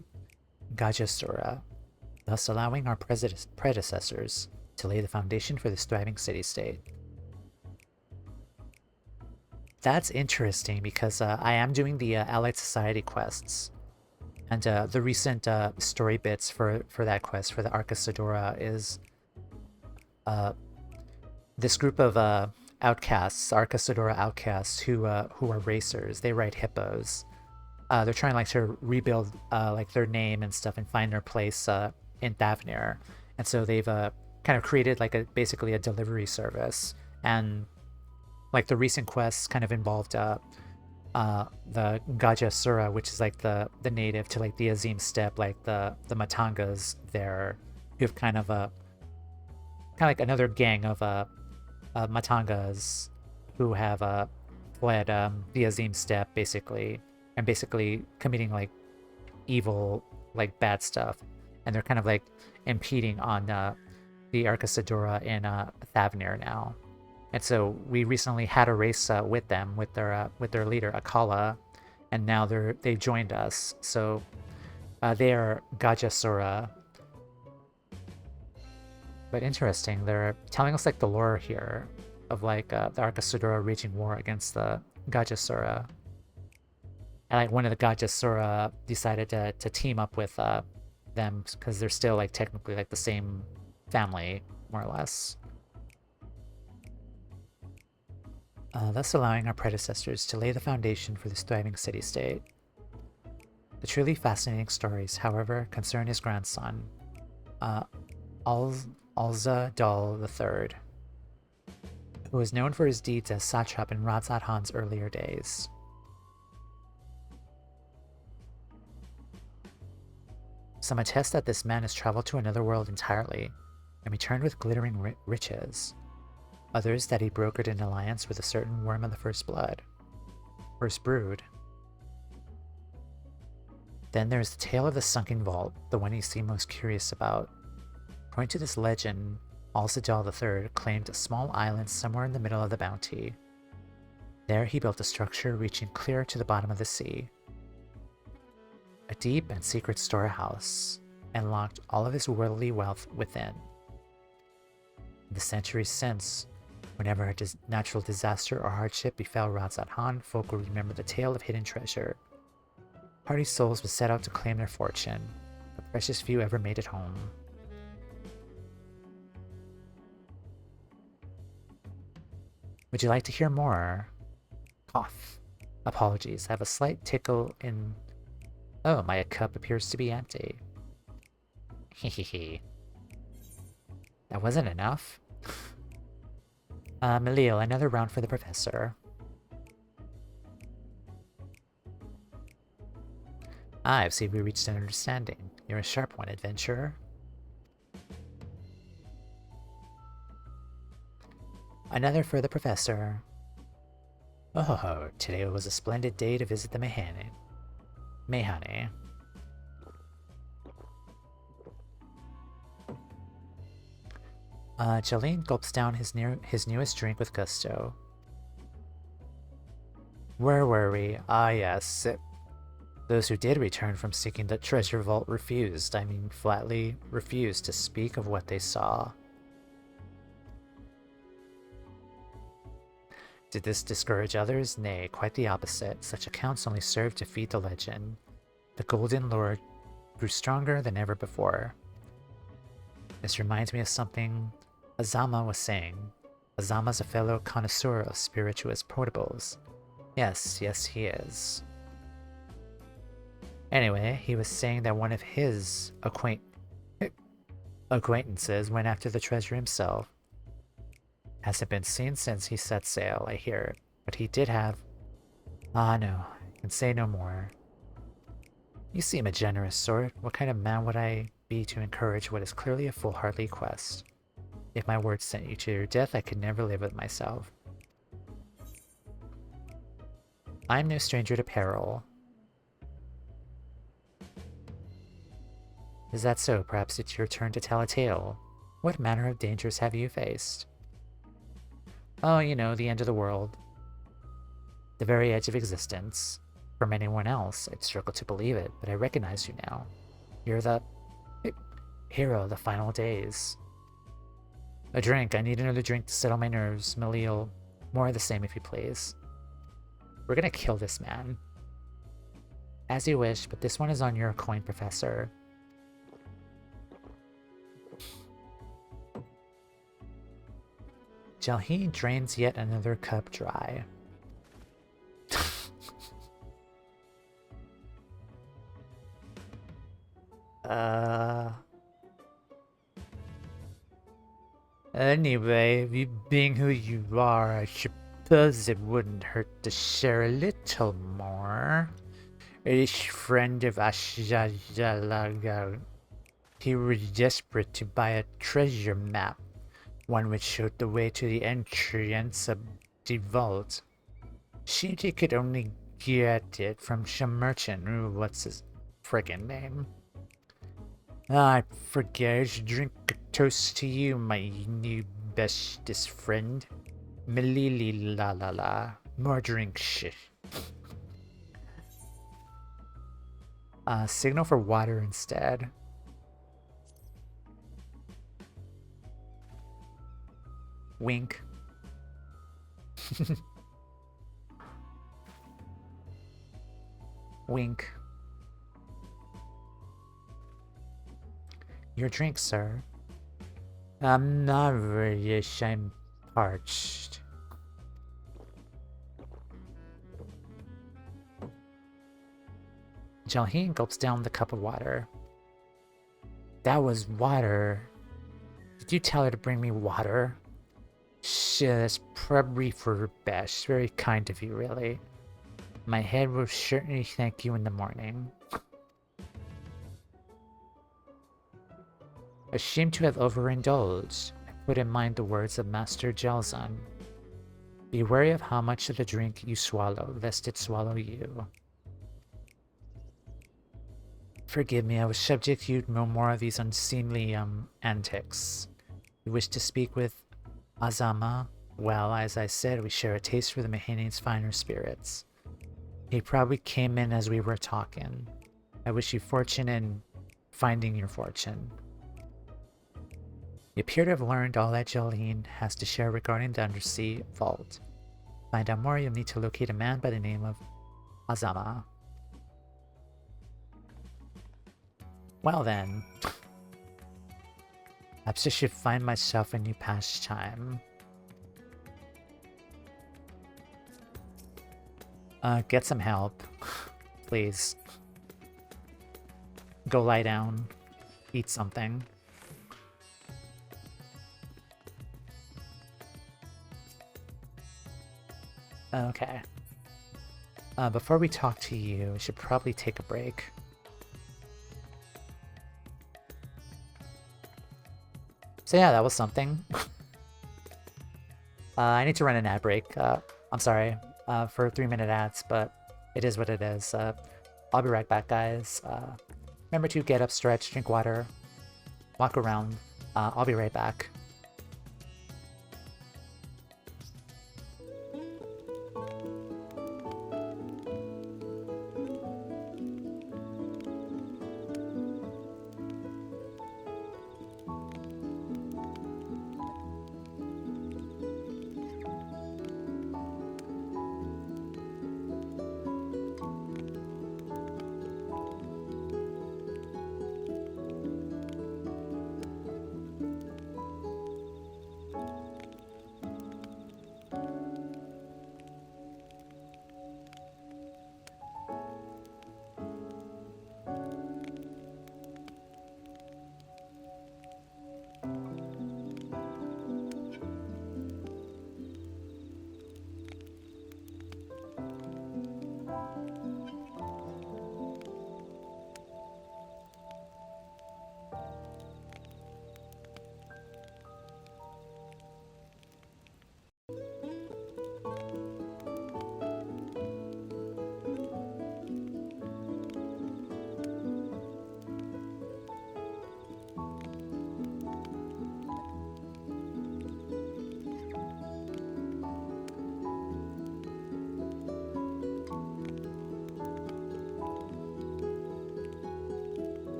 Gajasura, thus allowing our predecessors to lay the foundation for this thriving city-state. That's interesting because I am doing the Allied Society quests, and the recent story bits for that quest for the Arcasadura is this group of outcasts, Arcasadura outcasts, who are racers. They ride hippos. They're trying like to rebuild like their name and stuff and find their place in Thavnir, and so they've kind of created like basically a delivery service. And like the recent quests kind of involved the Gajasura, which is like the native to like the Azim steppe, like the Matangas there, who have kind of like another gang of Matangas who have fled the Azim steppe basically, and basically committing like evil, like bad stuff, and they're kind of like impeding on the Arcasadura in Thavnir now. And so we recently had a race with them, with their leader Akala, and now they joined us. So they are Gajasura. But interesting, they're telling us like the lore here of like the Arcasadura waging war against the Gajasura. And like one of the Gajasura decided to team up with them because they're still like technically like the same family, more or less. Thus allowing our predecessors to lay the foundation for this thriving city-state. The truly fascinating stories, however, concern his grandson, Alzadal III, who was known for his deeds as satrap in Radz-at-Han's earlier days. Some attest that this man has traveled to another world entirely and returned with glittering riches. Others that he brokered an alliance with a certain worm of the first brood. Then there is the tale of the sunken vault, the one you seem most curious about. According to this legend, Alzadal III claimed a small island somewhere in the middle of the bounty. There he built a structure reaching clear to the bottom of the sea. A deep and secret storehouse, and locked all of his worldly wealth within. In the centuries since, whenever a natural disaster or hardship befell Radz-at-Han, folk would remember the tale of hidden treasure. Hardy souls would set out to claim their fortune, but precious few ever made it home. Would you like to hear more? Cough. Apologies, I have a slight tickle in... Oh, my cup appears to be empty. Hehehe. That wasn't enough. Malil, another round for the professor. I see we reached an understanding. You're a sharp one, adventurer. Another for the professor. Oh, today was a splendid day to visit the Mehane. Jolene gulps down his newest drink with gusto. Where were we? Ah, yes. Those who did return from seeking the treasure vault flatly refused to speak of what they saw. Did this discourage others? Nay, quite the opposite. Such accounts only served to feed the legend. The Golden Lord grew stronger than ever before. This reminds me of something Azama was saying. Azama's a fellow connoisseur of spirituous portables. Yes, he is. Anyway, he was saying that one of his acquaintances went after the treasure himself. Hasn't been seen since he set sail, I hear, but he did have... Ah, no, I can say no more. You seem a generous sort. What kind of man would I be to encourage what is clearly a foolhardy quest. If my words sent you to your death, I could never live with myself. I am no stranger to peril. Is that so? Perhaps it's your turn to tell a tale. What manner of dangers have you faced? Oh, you know, the end of the world. The very edge of existence. From anyone else, I'd struggle to believe it, but I recognize you now. You're the hero of the final days. A drink. I need another drink to settle my nerves. Malil. More of the same if you please. We're gonna kill this man. As you wish, but this one is on your coin, Professor. Jalheen drains yet another cup dry. Anyway, you being who you are, I suppose it wouldn't hurt to share a little more. Each friend of Ashjalaga, he was desperate to buy a treasure map, one which showed the way to the entrance of the vault. She could only get it from some merchant. Ooh, what's his friggin' name? I forget. I should drink a toast to you, my new bestest friend. Malili la la la. More drink shit. Signal for water instead. Wink. Wink. Your drink, sir. I'm not very ashamed. Parched. Jalheen gulps down the cup of water. That was water. Did you tell her to bring me water? Shit, that's probably for her best. Very kind of you, really. My head will certainly thank you in the morning. Ashamed to have overindulged, I put in mind the words of Master Jalzan. Be wary of how much of the drink you swallow, lest it swallow you. Forgive me, I was subject to no more of these unseemly, antics. You wish to speak with Azama? Well, as I said, we share a taste for the Mahane's finer spirits. He probably came in as we were talking. I wish you fortune in finding your fortune. You appear to have learned all that Jalheen has to share regarding the undersea vault. Find out more, you'll need to locate a man by the name of Azama. Well then. Perhaps I should find myself a new pastime. Get some help. Please. Go lie down. Eat something. Okay. Before we talk to you, we should probably take a break. So yeah, that was something. I need to run an ad break. I'm sorry for 3-minute ads, but it is what it is. I'll be right back, guys. Remember to get up, stretch, drink water, walk around. I'll be right back.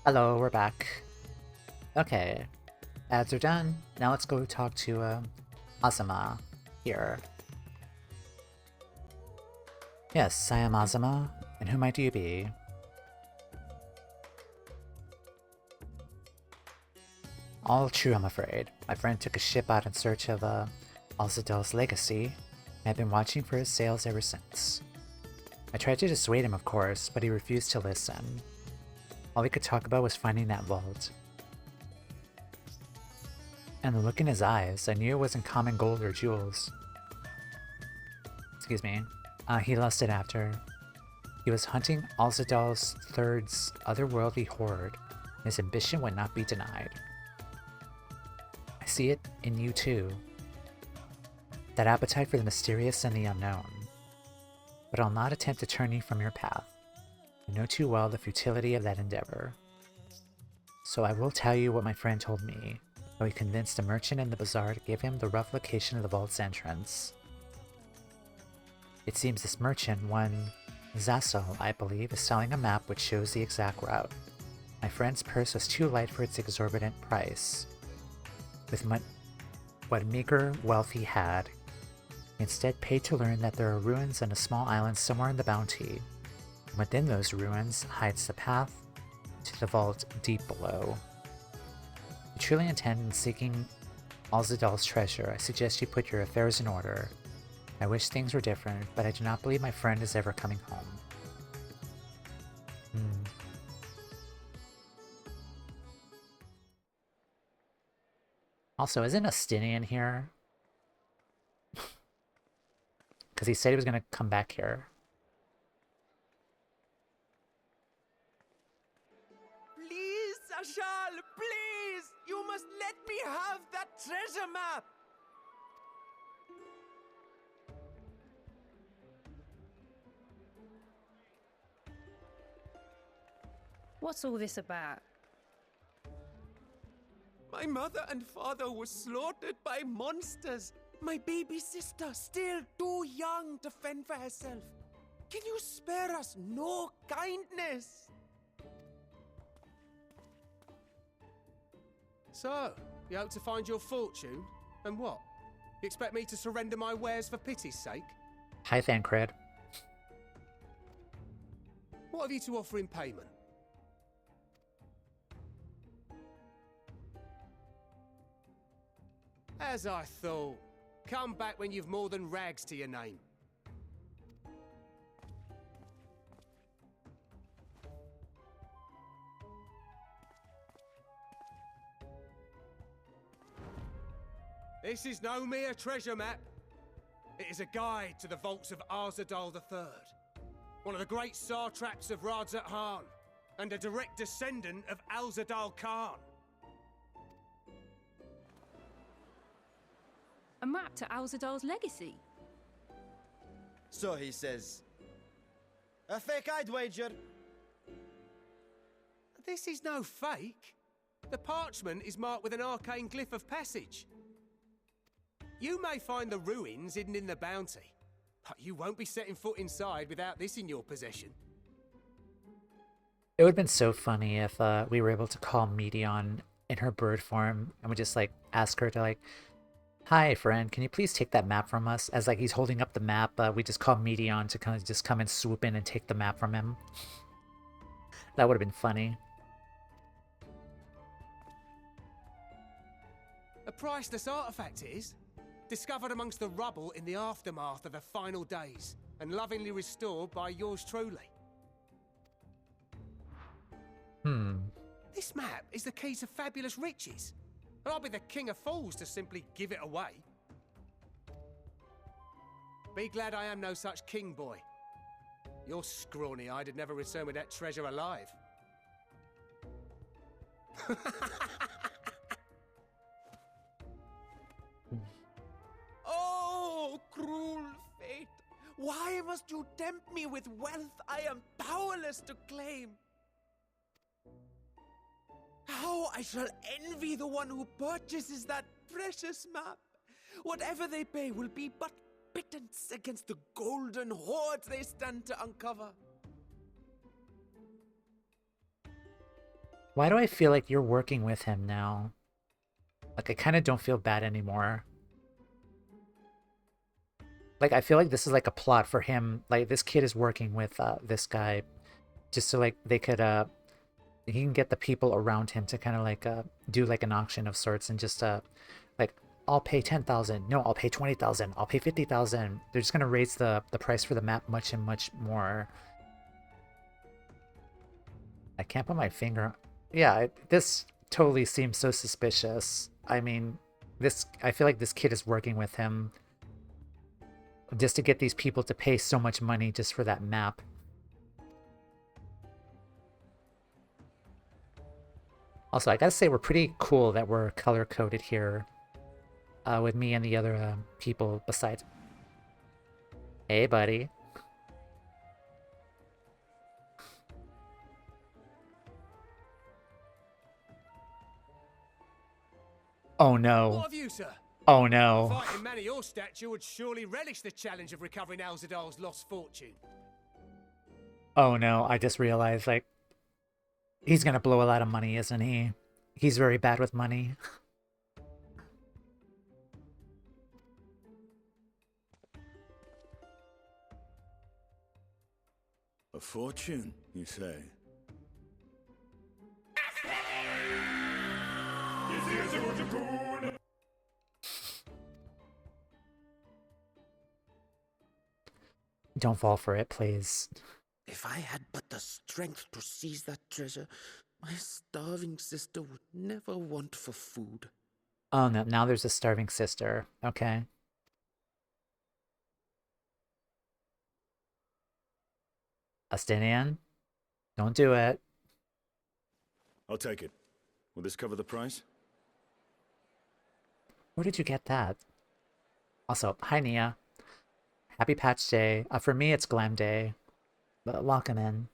Hello, we're back. Okay, ads are done. Now let's go talk to Azuma here. Yes, I am Azuma, and who might you be? All true, I'm afraid. My friend took a ship out in search of Alzadal's legacy, and I've been watching for his sails ever since. I tried to dissuade him, of course, but he refused to listen. All he could talk about was finding that vault. And the look in his eyes, I knew it wasn't common gold or jewels. Excuse me. He lusted after. He was hunting Alzadal's third's otherworldly hoard, and his ambition would not be denied. I see it in you too. That appetite for the mysterious and the unknown. But I'll not attempt to turn you from your path. I know too well the futility of that endeavor. So I will tell you what my friend told me, how he convinced a merchant in the bazaar to give him the rough location of the vault's entrance. It seems this merchant, one Zasso, I believe, is selling a map which shows the exact route. My friend's purse was too light for its exorbitant price. With what meager wealth he had, he instead paid to learn that there are ruins on a small island somewhere in the Bounty. And within those ruins hides the path to the vault deep below. If you truly intend in seeking Alzadal's treasure, I suggest you put your affairs in order. I wish things were different, but I do not believe my friend is ever coming home. Also, isn't Astinian here? Because he said he was going to come back here. Please, Ashal, please! You must let me have that treasure map! What's all this about? My mother and father were slaughtered by monsters. My baby sister, still too young to fend for herself. Can you spare us no kindness? So, you hope to find your fortune? And what? You expect me to surrender my wares for pity's sake? Hi, Thancred. What have you to offer in payment? As I thought. Come back when you've more than rags to your name. This is no mere treasure map. It is a guide to the vaults of Arzadal III, one of the great satraps of Radz-at-Han, and a direct descendant of Alzadal Khan. A map to Alzadal's legacy? So he says. A fake, I'd wager. This is no fake. The parchment is marked with an arcane glyph of passage. You may find the ruins hidden in the Bounty, but you won't be setting foot inside without this in your possession. It would have been so funny if we were able to call Medion in her bird form and we just like ask her to like, hi friend, can you please take that map from us? As like he's holding up the map, we just call Medion to kind of just come and swoop in and take the map from him. That would have been funny. A priceless artifact it is, discovered amongst the rubble in the aftermath of the final days, and lovingly restored by yours truly. This map is the key to fabulous riches. And I'll be the king of fools to simply give it away. Be glad I am no such king, boy. Your scrawny-eyed had never returned with that treasure alive. Oh, cruel fate! Why must you tempt me with wealth I am powerless to claim? How I shall envy the one who purchases that precious map. Whatever they pay will be but pittance against the golden hoards they stand to uncover. Why do I feel like you're working with him now? Like, I kind of don't feel bad anymore. Like, I feel like this is like a plot for him. Like, this kid is working with this guy just so like they could he can get the people around him to kind of like do like an auction of sorts and just like, I'll pay 10,000. No, I'll pay 20,000. I'll pay 50,000. They're just gonna raise the price for the map much and much more. I can't put my finger. Yeah, this totally seems so suspicious. I mean, I feel like this kid is working with him just to get these people to pay so much money just for that map. Also, I gotta say, we're pretty cool that we're color-coded here with me and the other people besides. Hey, buddy. Oh no. What of you, sir? Oh no. A fighting man of your stature would surely relish the challenge of recovering Alzadal's lost fortune. Oh no, I just realized, like, he's gonna blow a lot of money, isn't he? He's very bad with money. A fortune, you say? Don't fall for it, please. If I had but the strength to seize that treasure, my starving sister would never want for food. Oh no, now there's a starving sister. Okay. Astinian? Don't do it. I'll take it. Will this cover the price? Where did you get that? Also, hi Nia. Happy Patch Day. For me, it's Glam Day. But lock him in.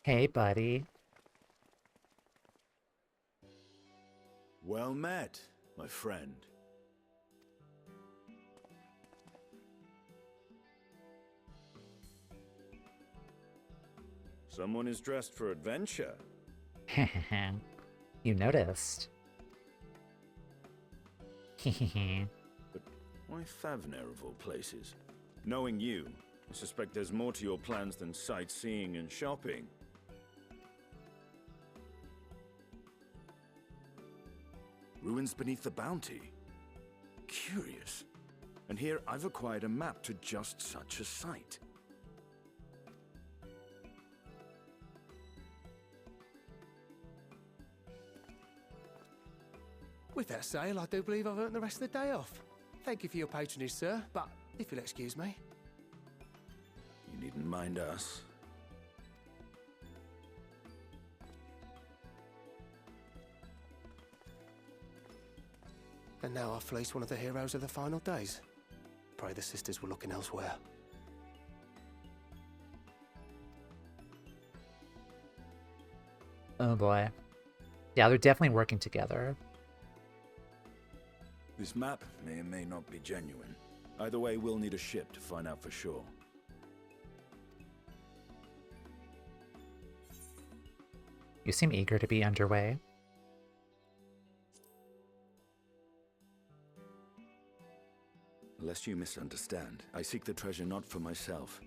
Hey, buddy. Well met, my friend. Someone is dressed for adventure. You noticed. But why Favner of all places? Knowing you, I suspect there's more to your plans than sightseeing and shopping. Ruins beneath the Bounty. Curious. And here I've acquired a map to just such a site. With that sale, I do believe I've earned the rest of the day off. Thank you for your patronage, sir, but if you'll excuse me. You needn't mind us. And now I've fleeced one of the heroes of the final days. Pray the sisters were looking elsewhere. Oh boy. Yeah, they're definitely working together. This map may or may not be genuine. Either way, we'll need a ship to find out for sure. You seem eager to be underway. Lest you misunderstand, I seek the treasure not for myself.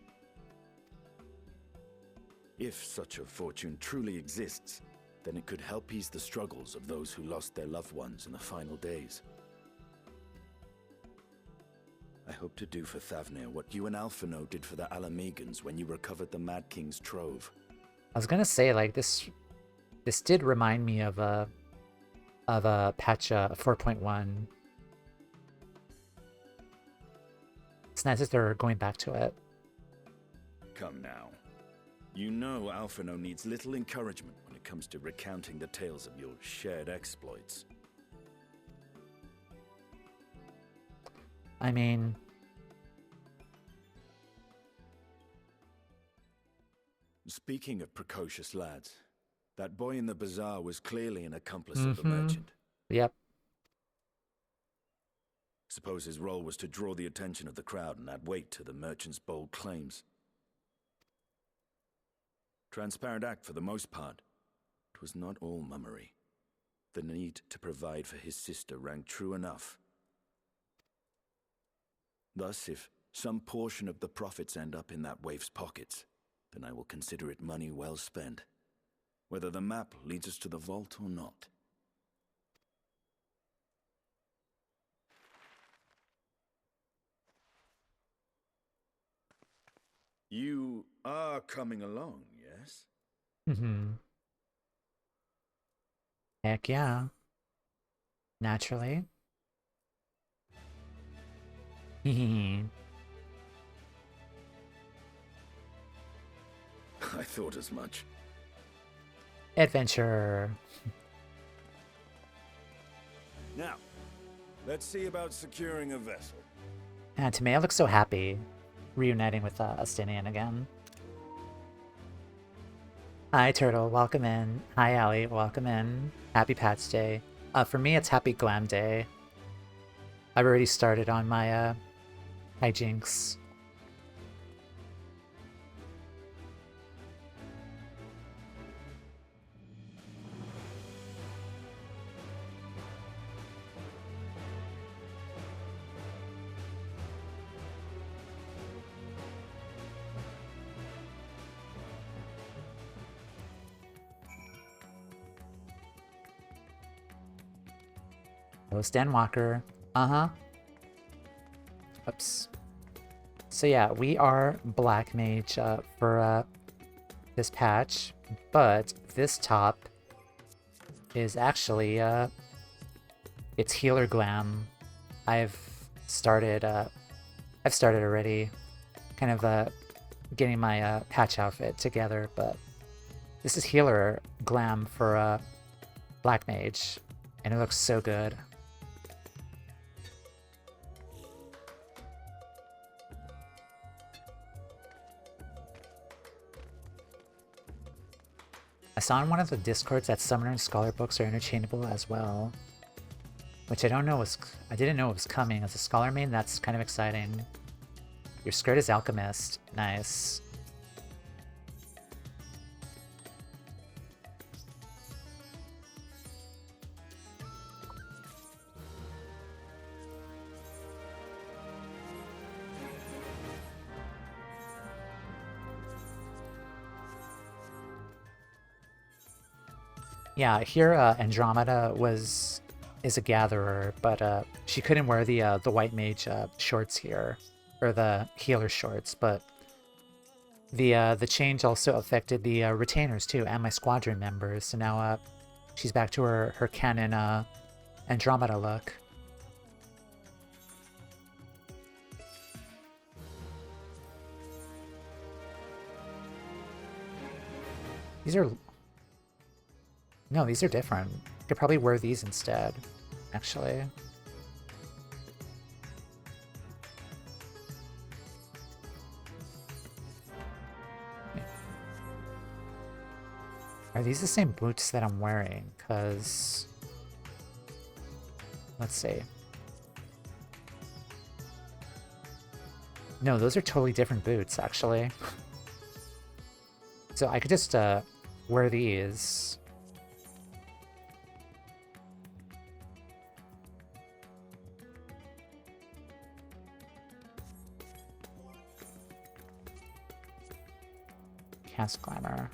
If such a fortune truly exists, then it could help ease the struggles of those who lost their loved ones in the final days. I hope to do for Thavnir what you and Alphino did for the Alamegans when you recovered the Mad King's trove. I was gonna say, like, this did remind me of a patch 4.1. It's nice that they're going back to it. Come now. You know Alphino needs little encouragement when it comes to recounting the tales of your shared exploits. I mean... Speaking of precocious lads, that boy in the bazaar was clearly an accomplice of the merchant. Yep. Suppose his role was to draw the attention of the crowd and add weight to the merchant's bold claims. Transparent act for the most part. It was not all mummery. The need to provide for his sister rang true enough. Thus, if some portion of the profits end up in that waif's pockets, then I will consider it money well spent, whether the map leads us to the vault or not. You are coming along, yes? Mm-hmm. Heck yeah. Naturally. I thought as much. Adventure. Now, let's see about securing a vessel. And Toumeya looks so happy, reuniting with Astinian again. Hi, Turtle. Welcome in. Hi, Allie. Welcome in. Happy Patch Day. For me, it's Happy Glam Day. I've already started on my hijinks. Host Endwalker. Uh-huh. Oops. So yeah, we are Black Mage for this patch, but this top is actually it's Healer Glam. I've started already, kind of getting my patch outfit together, but this is Healer Glam for Black Mage, and it looks so good. I saw in one of the discords that Summoner and Scholar books are interchangeable as well, which I didn't know it was coming. As a Scholar main, that's kind of exciting. Your skirt is Alchemist. Nice. Yeah, here Andromeda is a gatherer, but she couldn't wear the white mage shorts here, or the healer shorts. But the change also affected the retainers too, and my squadron members. So now she's back to her canon Andromeda look. These are... No, these are different. I could probably wear these instead, actually. Are these the same boots that I'm wearing? Because... Let's see. No, those are totally different boots, actually. So I could just wear these. Cast Glamour.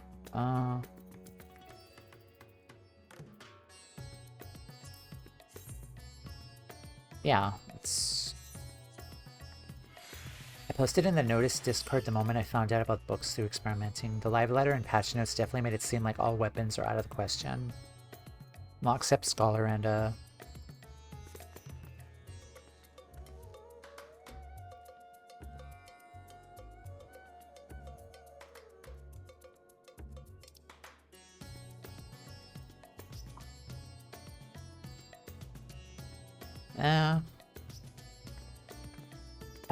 Yeah, it's... I posted in the Notice Discord the moment I found out about books through experimenting. The live letter and patch notes definitely made it seem like all weapons are out of the question. Well, except Scholar and,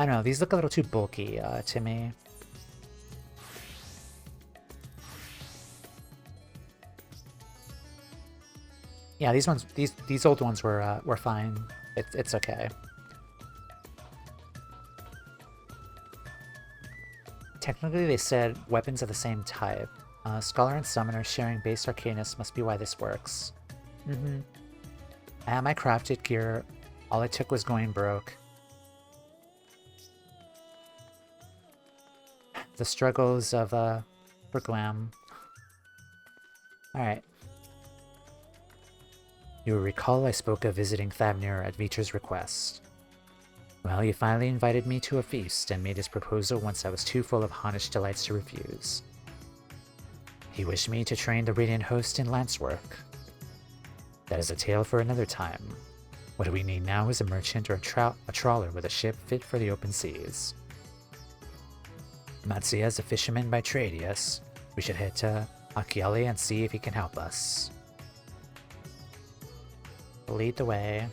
I don't know, these look a little too bulky to me. Yeah, these old ones were fine. It's okay. Technically, they said weapons of the same type. Scholar and Summoner sharing base arcanus must be why this works. I had my crafted gear. All it took was going broke. The struggles of, for glam. Alright. You will recall I spoke of visiting Thavnir at Vvtra's request. Well, he finally invited me to a feast and made his proposal once I was too full of Honish delights to refuse. He wished me to train the Radiant Host in lance work. That is a tale for another time. What we need now is a merchant or a trawler with a ship fit for the open seas. Matsuya is a fisherman by trade, yes? We should head to Akiale and see if he can help us. Lead the way.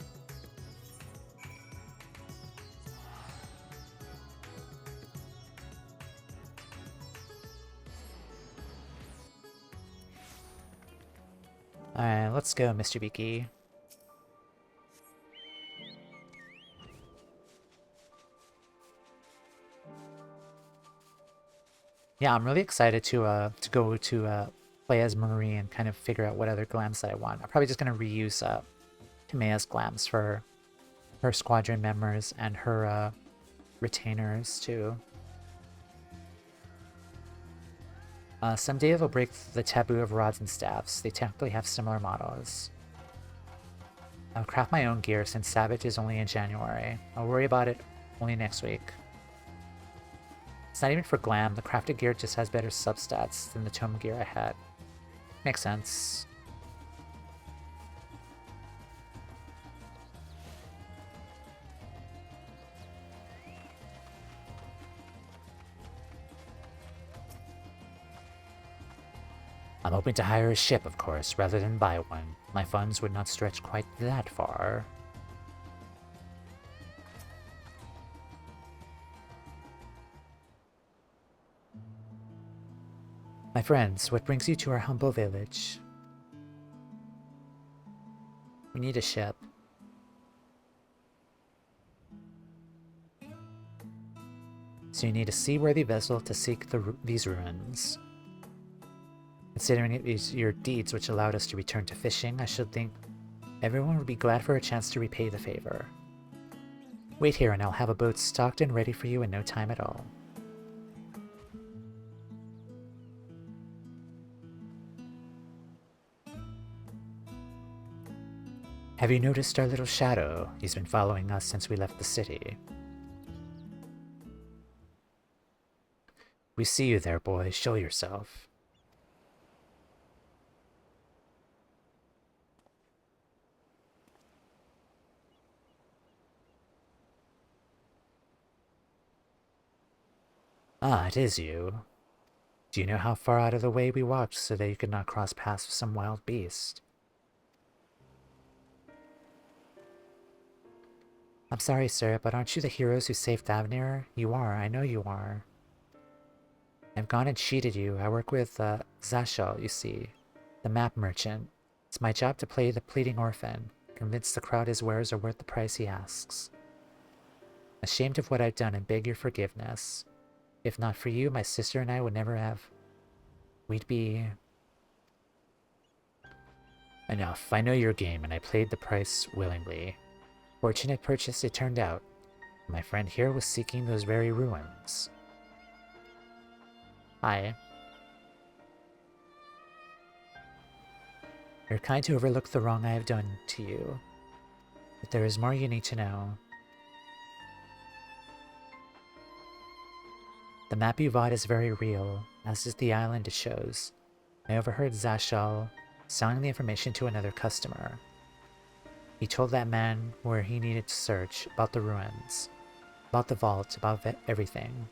Alright, let's go, Mr. Beaky. Yeah, I'm really excited to go to play as Marie and kind of figure out what other glams that I want. I'm probably just gonna reuse Toumeya's glams for her squadron members and her retainers too. Someday they'll break the taboo of rods and staffs. They technically have similar models. I'll craft my own gear since Savage is only in January. I'll worry about it only next week. It's not even for glam, the crafted gear just has better substats than the tome gear I had. Makes sense. I'm hoping to hire a ship, of course, rather than buy one. My funds would not stretch quite that far. My friends, what brings you to our humble village? We need a ship. So you need a seaworthy vessel to seek these ruins. Considering it is your deeds which allowed us to return to fishing, I should think everyone would be glad for a chance to repay the favor. Wait here and I'll have a boat stocked and ready for you in no time at all. Have you noticed our little shadow? He's been following us since we left the city. We see you there, boy. Show yourself. Ah, it is you. Do you know how far out of the way we walked so that you could not cross paths with some wild beast? I'm sorry, sir, but aren't you the heroes who saved Thavnir? You are, I know you are. I've gone and cheated you. I work with Zashal, you see, the map merchant. It's my job to play the pleading orphan, convince the crowd his wares are worth the price he asks. Ashamed of what I've done and beg your forgiveness. If not for you, my sister and I would never have... We'd be... Enough, I know your game and I played the price willingly. Fortunate purchase it turned out. My friend here was seeking those very ruins. Hi. You're kind to overlook the wrong I have done to you. But there is more you need to know. The map you bought is very real, as is the island it shows. I overheard Zashal selling the information to another customer. He told that man where he needed to search, about the ruins, about the vault, about everything.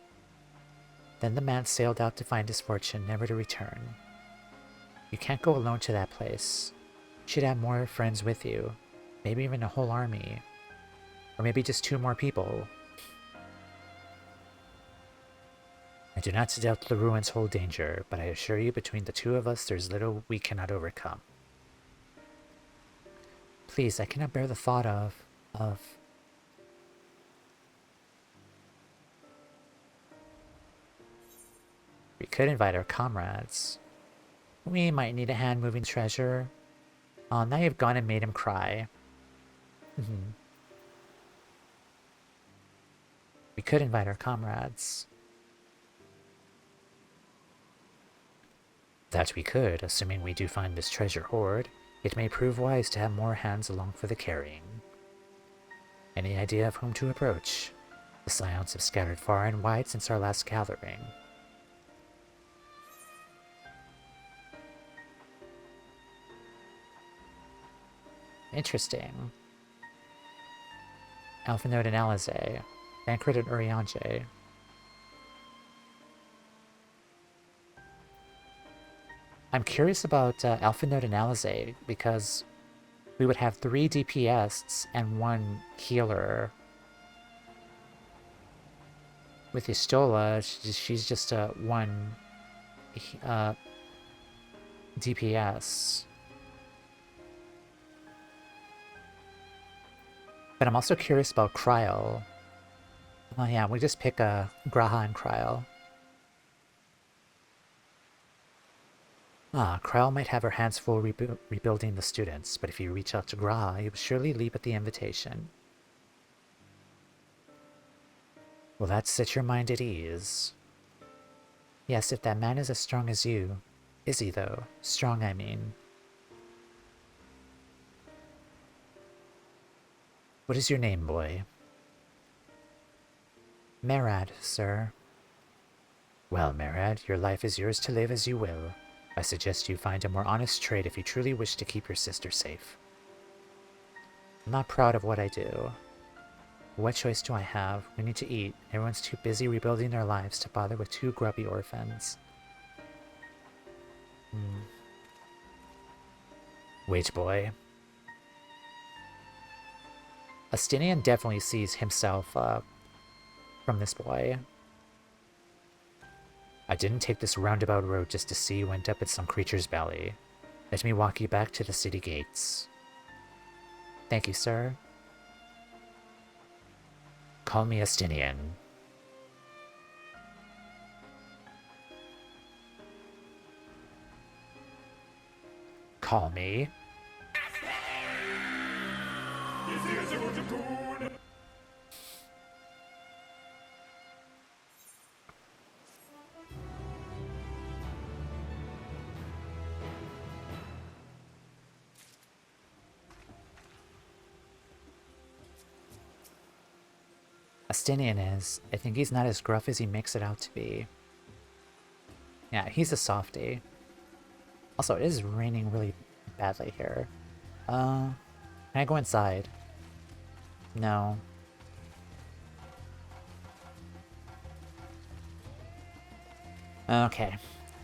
Then the man sailed out to find his fortune, never to return. You can't go alone to that place. You should have more friends with you, maybe even a whole army. Or maybe just 2 more people. I do not doubt the ruins hold danger, but I assure you between the two of us there's little we cannot overcome. Please, I cannot bear the thought of... We could invite our comrades. We might need a hand moving treasure. Oh, now you've gone and made him cry. We could invite our comrades. That we could, assuming we do find this treasure hoard. It may prove wise to have more hands along for the carrying. Any idea of whom to approach? The Scions have scattered far and wide since our last gathering. Interesting. Alphanode and Alizé. Bankrit and Urianger. I'm curious about Alphanode and Alizé because we would have 3 DPS and 1 healer. With Istola, she's just 1 DPS. But I'm also curious about Cryo. Oh yeah, we just pick Graha and Cryo. Krell might have her hands full rebuilding the students, but if you reach out to Graha, he will surely leap at the invitation. Will that set your mind at ease? Yes, if that man is as strong as you. Is he, though? Strong, I mean. What is your name, boy? Merad, sir. Well, Merad, your life is yours to live as you will. I suggest you find a more honest trade if you truly wish to keep your sister safe. I'm not proud of what I do. What choice do I have? We need to eat. Everyone's too busy rebuilding their lives to bother with 2 grubby orphans. Wait, boy. Astinian definitely sees himself from this boy. I didn't take this roundabout road just to see you end up in some creature's belly. Let me walk you back to the city gates. Thank you, sir. Call me Astinian. Call me. Astinian is. I think he's not as gruff as he makes it out to be. Yeah, he's a softie. Also, it is raining really badly here. Can I go inside? No. Okay.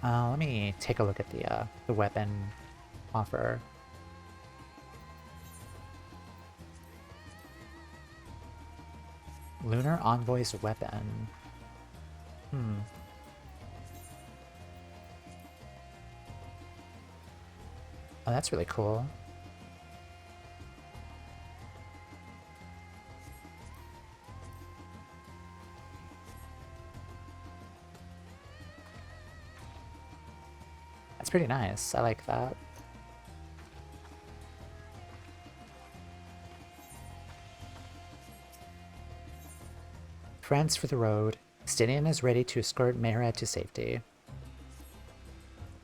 Let me take a look at the weapon offer. Lunar Envoy's weapon. Oh, that's really cool. That's pretty nice. I like that. Friends for the road. Astinian is ready to escort Merad to safety.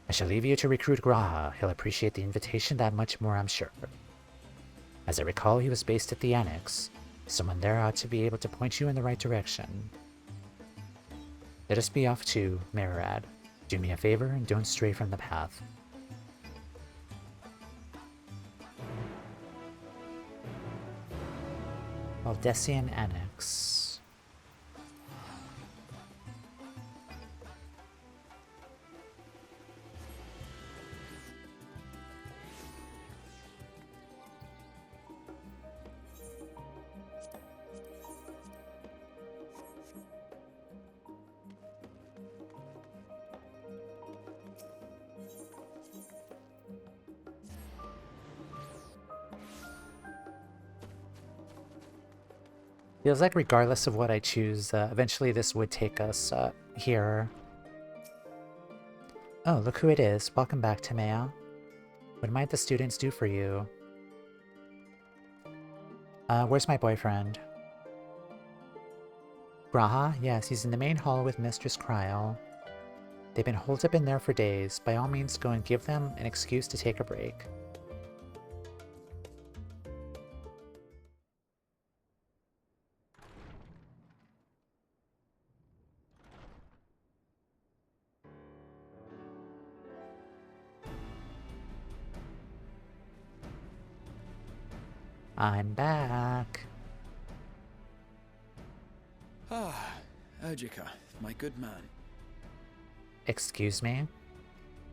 I shall leave you to recruit Graha. He'll appreciate the invitation that much more, I'm sure. As I recall, he was based at the Annex. Someone there ought to be able to point you in the right direction. Let us be off too, Merad. Do me a favor and don't stray from the path. Valdesian Annex. Feels like regardless of what I choose, eventually this would take us here. Oh, look who it is. Welcome back, Toumeya. What might the students do for you? Where's my boyfriend? Graha? Yes, he's in the main hall with Mistress Kryl. They've been holed up in there for days. By all means, go and give them an excuse to take a break. I'm back. Ah, Urgika, my good man. Excuse me?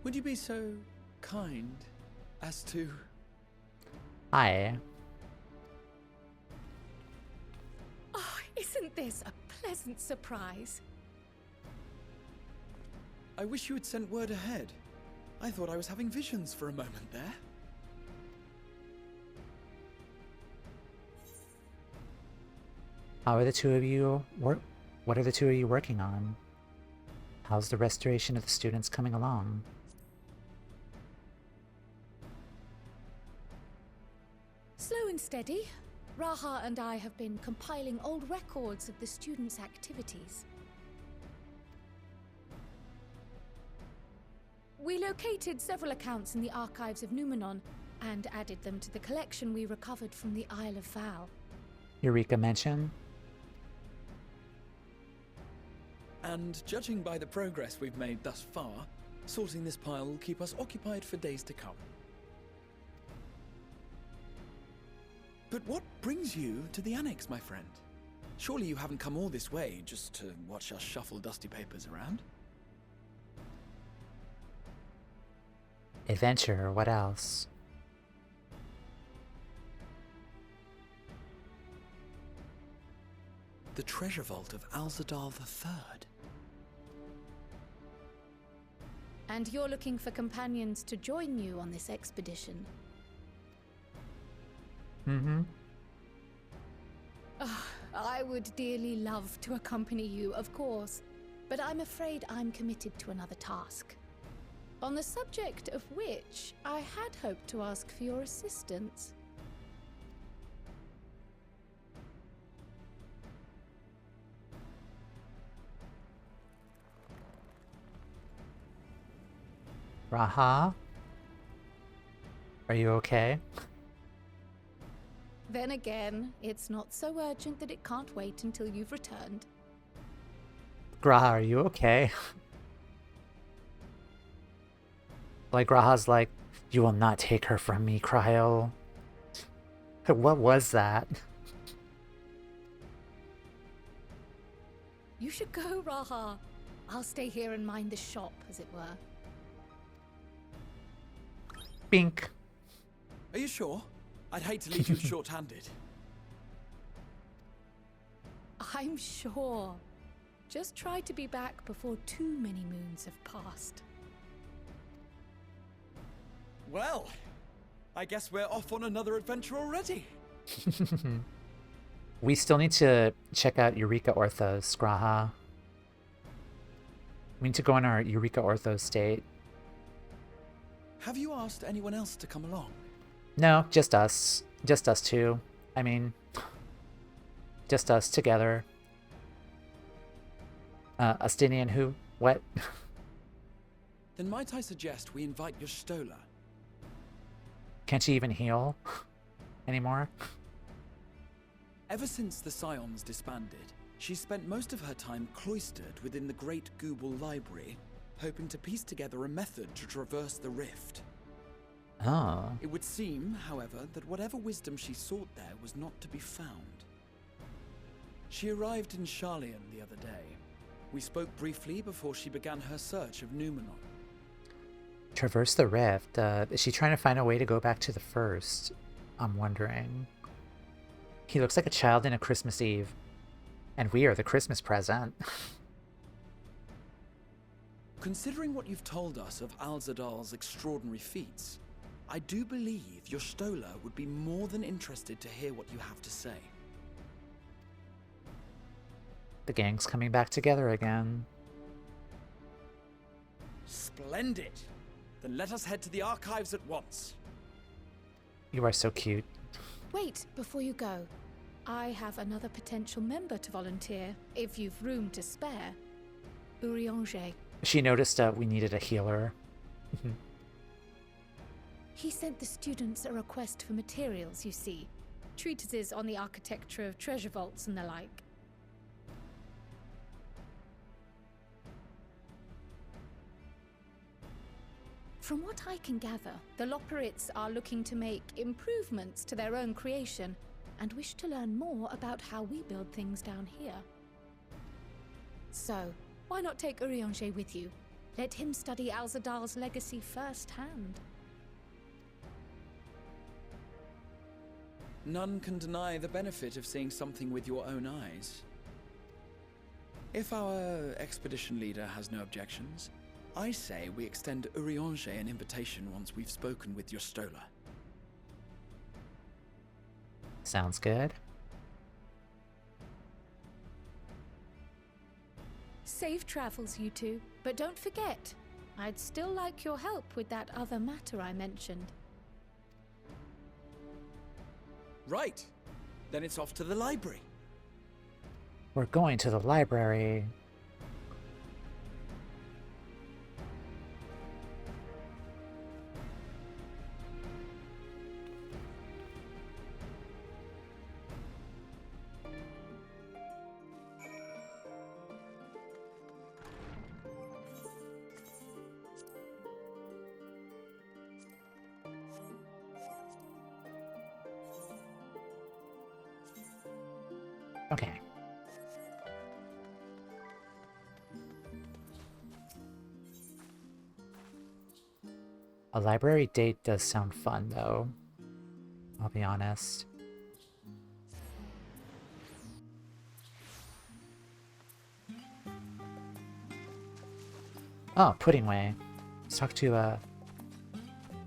Would you be so kind as to... Hi. Oh, isn't this a pleasant surprise? I wish you had sent word ahead. I thought I was having visions for a moment there. How are the two of you what are the two of you working on? How's the restoration of the students coming along? Slow and steady. Raha and I have been compiling old records of the students' activities. We located several accounts in the archives of Numenon and added them to the collection we recovered from the Isle of Val. Eureka mention? And judging by the progress we've made thus far, sorting this pile will keep us occupied for days to come. But what brings you to the Annex, my friend? Surely you haven't come all this way just to watch us shuffle dusty papers around? Adventure, what else? The treasure vault of Alzadal III. And you're looking for companions to join you on this expedition. Mm-hmm. I would dearly love to accompany you, of course, but I'm afraid I'm committed to another task. On the subject of which I had hoped to ask for your assistance. Raha? Are you okay? Then again, it's not so urgent that it can't wait until you've returned. Graha, are you okay? Like, Graha's like, you will not take her from me, Kryl. What was that? You should go, Raha. I'll stay here and mind the shop, as it were. Bink. Are you sure? I'd hate to leave you short-handed. I'm sure. Just try to be back before too many moons have passed. Well, I guess we're off on another adventure already. We still need to check out Eureka Orthos, Graha. We need to go on our Eureka Orthos state. Have you asked anyone else to come along? No, just us. Just us two. I mean, just us together. Astinian who? What? Then might I suggest we invite your Stola? Can't she even heal anymore? Ever since the Scions disbanded, she's spent most of her time cloistered within the Great Gooble Library, hoping to piece together a method to traverse the rift. Oh. It would seem, however, that whatever wisdom she sought there was not to be found. She arrived in Charlian the other day. We spoke briefly before she began her search of Numenon. Traverse the rift. Is she trying to find a way to go back to the first? I'm wondering. He looks like a child in a Christmas Eve. And we are the Christmas present. Considering what you've told us of Alzadal's extraordinary feats, I do believe your Stola would be more than interested to hear what you have to say. The gang's coming back together again. Splendid! Then let us head to the archives at once. You are so cute. Wait, before you go. I have another potential member to volunteer, if you've room to spare. Urianger. She noticed we needed a healer. He sent the students a request for materials, you see. Treatises on the architecture of treasure vaults and the like. From what I can gather, the Loporrits are looking to make improvements to their own creation and wish to learn more about how we build things down here. So, why not take Urianger with you? Let him study Alzadal's legacy firsthand. None can deny the benefit of seeing something with your own eyes. If our expedition leader has no objections, I say we extend Urianger an invitation once we've spoken with your Stola. Sounds good. Safe travels, you two. But don't forget, I'd still like your help with that other matter I mentioned. Right. Then it's off to the library. We're going to the library. Okay. A library date does sound fun, though. I'll be honest. Oh, Pudding Way. Let's talk to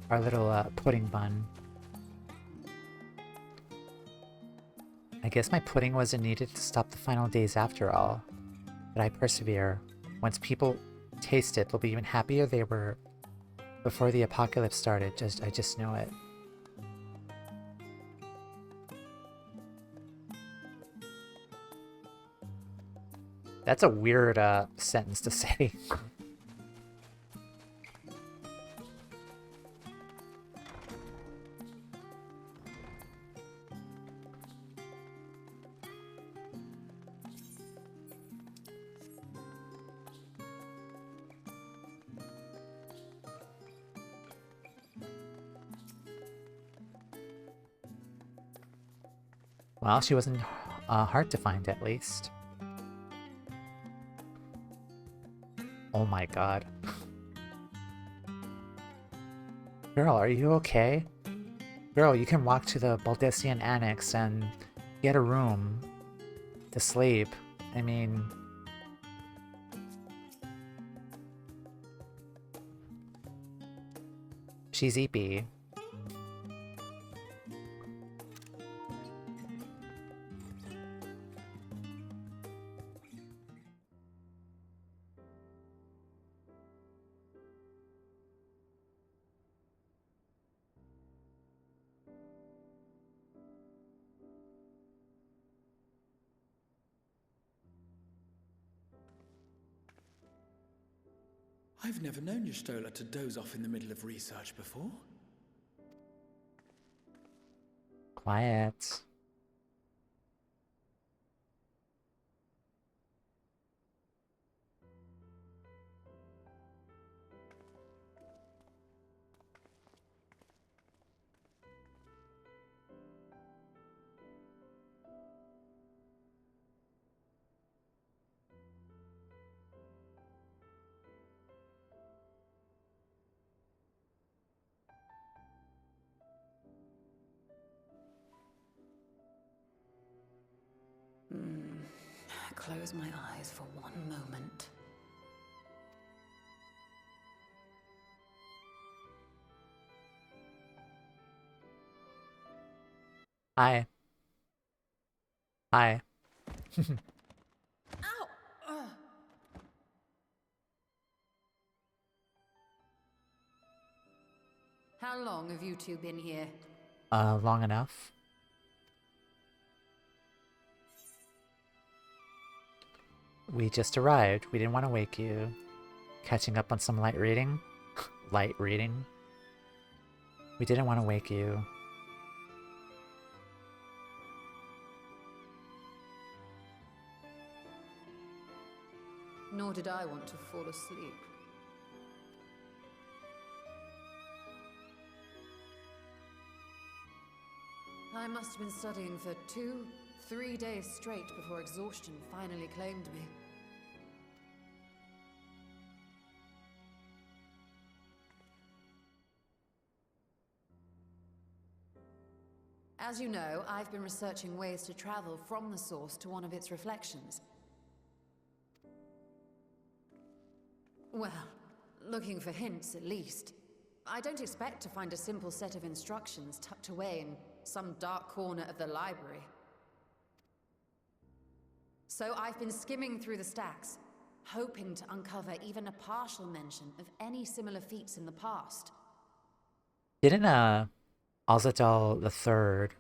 our little pudding bun. I guess my pudding wasn't needed to stop the final days after all. But I persevere. Once people taste it, they'll be even happier they were before the apocalypse started. I just know it. That's a weird sentence to say. Well, she wasn't hard to find, at least. Oh my god. Girl, are you okay? Girl, you can walk to the Baldessian Annex and get a room to sleep. I mean... she's eepy. I've never known your Stola to doze off in the middle of research before. Quiet. Close my eyes for one moment. Hi. Hi. long have you two been here? Long enough. We just arrived. We didn't want to wake you. Catching up on some light reading. Light reading. We didn't want to wake you. Nor did I want to fall asleep. I must have been studying for 2-3 days straight before exhaustion finally claimed me. As you know, I've been researching ways to travel from the source to one of its reflections. Well, looking for hints at least. I don't expect to find a simple set of instructions tucked away in some dark corner of the library. So I've been skimming through the stacks, hoping to uncover even a partial mention of any similar feats in the past. Didn't Azadal III,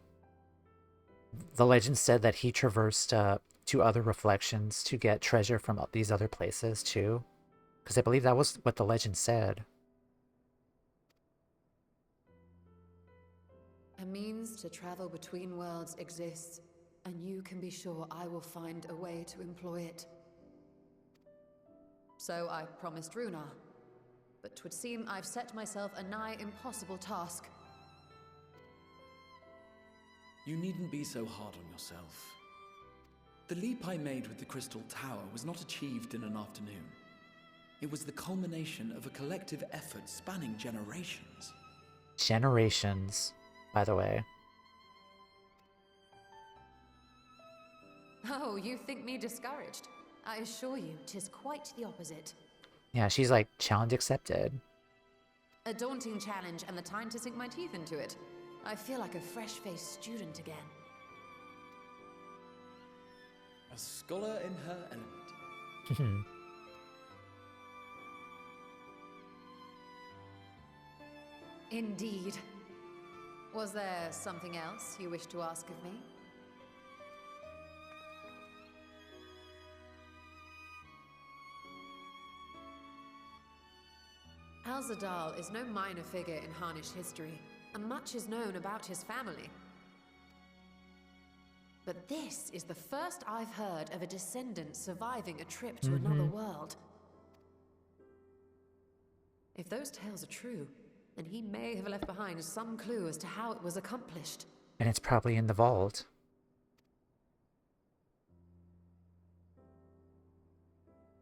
the legend said that he traversed to other reflections to get treasure from these other places too? Because I believe that was what the legend said. A means to travel between worlds exists, and you can be sure I will find a way to employ it. So I promised Runar, but 'twould seem I've set myself a nigh impossible task. You needn't be so hard on yourself. The leap I made with the Crystal Tower was not achieved in an afternoon. It was the culmination of a collective effort spanning generations. Generations, by the way. Oh, you think me discouraged? I assure you, 'tis quite the opposite. Yeah, she's like, challenge accepted. A daunting challenge and the time to sink my teeth into it. I feel like a fresh-faced student again. A scholar in her element. Indeed. Was there something else you wish to ask of me? Al-Zadal is no minor figure in Harnish history, and much is known about his family. But this is the first I've heard of a descendant surviving a trip to another world. If those tales are true, then he may have left behind some clue as to how it was accomplished. And it's probably in the vault.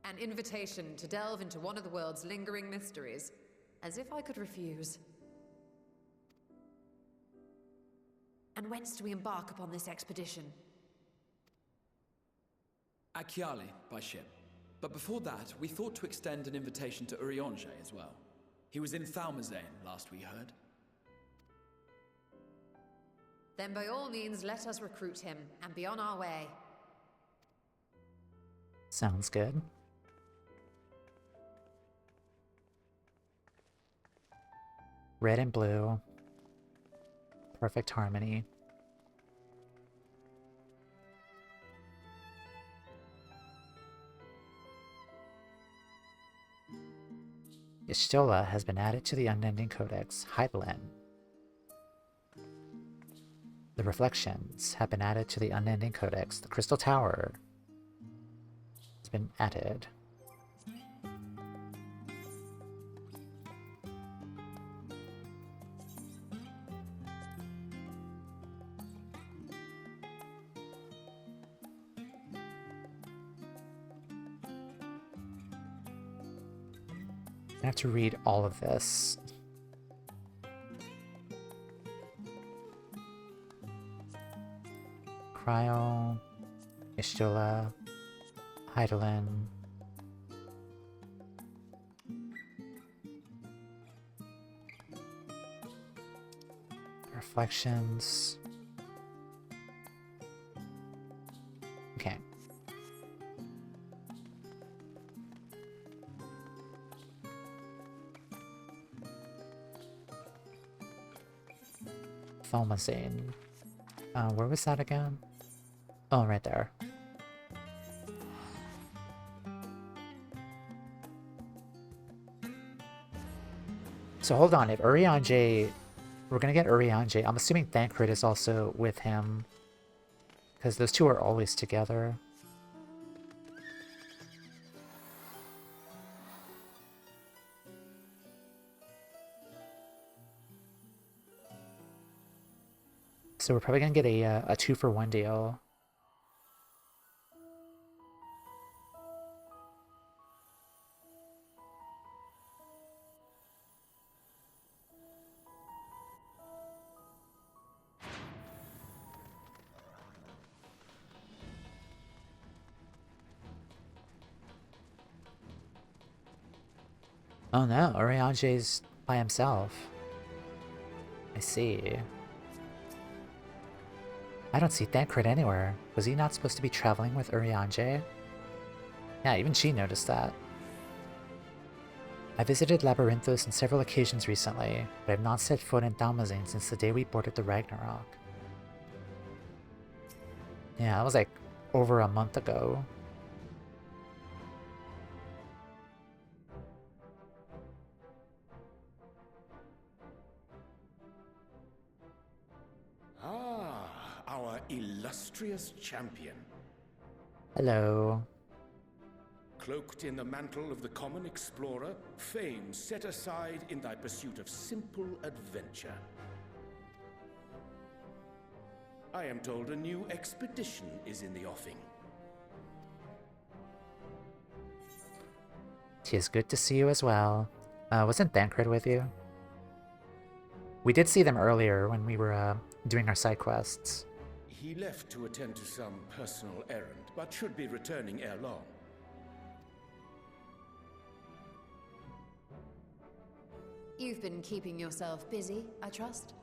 An invitation to delve into one of the world's lingering mysteries. As if I could refuse. And whence do we embark upon this expedition? Akiali, by ship. But before that, we thought to extend an invitation to Urianger as well. He was in Thalmazane last we heard. Then by all means, let us recruit him and be on our way. Sounds good. Red and blue. Perfect harmony. Y'shtola has been added to the Unending Codex, Hydaelyn. The Reflections have been added to the Unending Codex. The Crystal Tower has been added. I have to read all of this. Cryo, Y'shtola, Hydaelyn. Reflections. Okay. Thaumasane. Where was that again? Oh, right there. So hold on, if Urianger... We're gonna get Urianger. I'm assuming Thancred is also with him. Because those two are always together. So we're probably gonna get a 2-for-1 deal. Oh no, Urianger's by himself. I see. I don't see Thancred anywhere. Was he not supposed to be traveling with Urianger? Yeah, even she noticed that. I visited Labyrinthos on several occasions recently, but I have not set foot in Thaumasane since the day we boarded the Ragnarok. Yeah, that was like over a month ago. Our illustrious champion. Hello. Cloaked in the mantle of the common explorer, fame set aside in thy pursuit of simple adventure. I am told a new expedition is in the offing. 'Tis good to see you as well. Wasn't Thancred with you? We did see them earlier when we were doing our side quests. He left to attend to some personal errand, but should be returning ere long. You've been keeping yourself busy, I trust?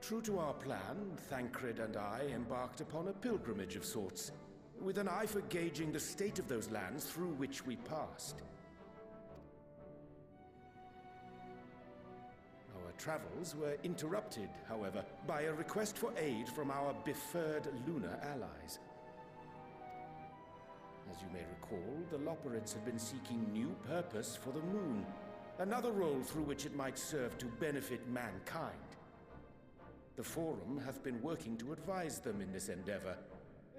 True to our plan, Thancred and I embarked upon a pilgrimage of sorts, with an eye for gauging the state of those lands through which we passed. Our travels were interrupted, however, by a request for aid from our befurred lunar allies. As you may recall, the Loperids had been seeking new purpose for the moon, another role through which it might serve to benefit mankind. The Forum hath been working to advise them in this endeavor,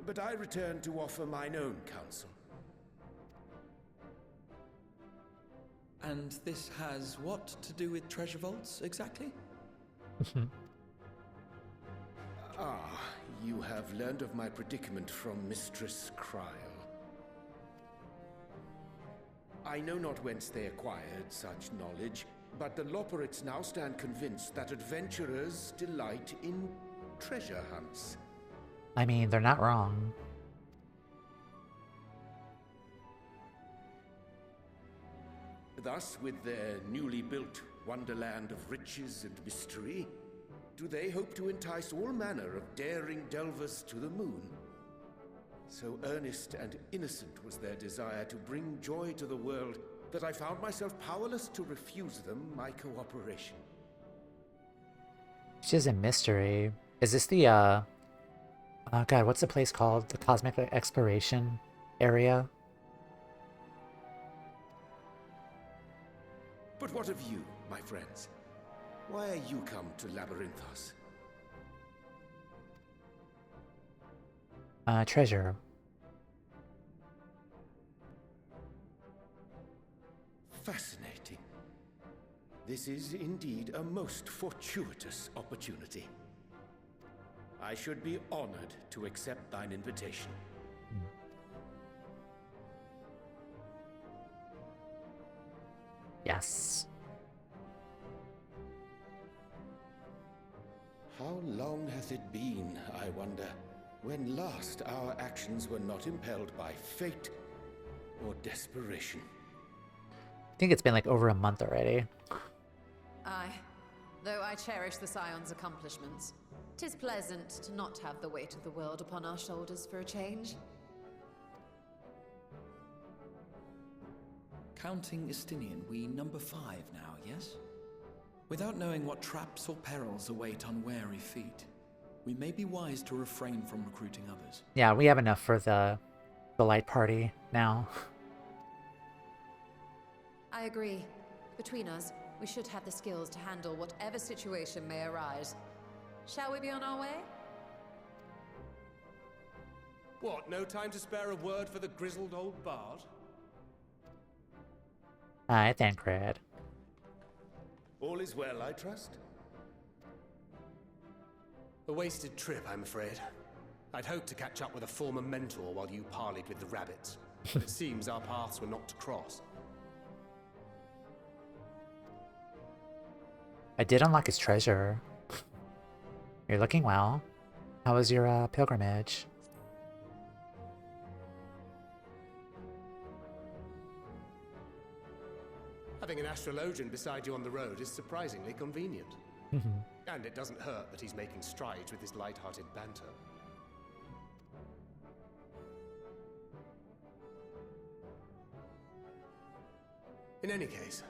but I return to offer mine own counsel. And this has what to do with treasure vaults, exactly? You have learned of my predicament from Mistress Kryl. I know not whence they acquired such knowledge, but the Loperids now stand convinced that adventurers delight in treasure hunts. I mean, they're not wrong. Thus, with their newly built wonderland of riches and mystery, do they hope to entice all manner of daring delvers to the moon? So earnest and innocent was their desire to bring joy to the world that I found myself powerless to refuse them my cooperation. It's just a mystery. Is this the, oh god, what's the place called? The Cosmic Exploration area? But what of you, my friends? Why are you come to Labyrinthos? Treasure. Fascinating. This is indeed a most fortuitous opportunity. I should be honored to accept thine invitation. Yes. How long hath it been, I wonder, when last our actions were not impelled by fate or desperation? I think it's been like over a month already. Aye. Though I cherish the Scion's accomplishments, 'tis pleasant to not have the weight of the world upon our shoulders for a change. Counting Istinian, we number 5 now, yes? Without knowing what traps or perils await unwary feet, we may be wise to refrain from recruiting others. Yeah, we have enough for the light party now. I agree. Between us, we should have the skills to handle whatever situation may arise. Shall we be on our way? What, no time to spare a word for the grizzled old bard? I thank Red. All is well, I trust? A wasted trip, I'm afraid. I'd hoped to catch up with a former mentor while you parleyed with the rabbits, but it seems our paths were not to cross. I did unlock his treasure. You're looking well. How was your pilgrimage? Having an astrologian beside you on the road is surprisingly convenient. And it doesn't hurt that he's making strides with his light-hearted banter. In any case,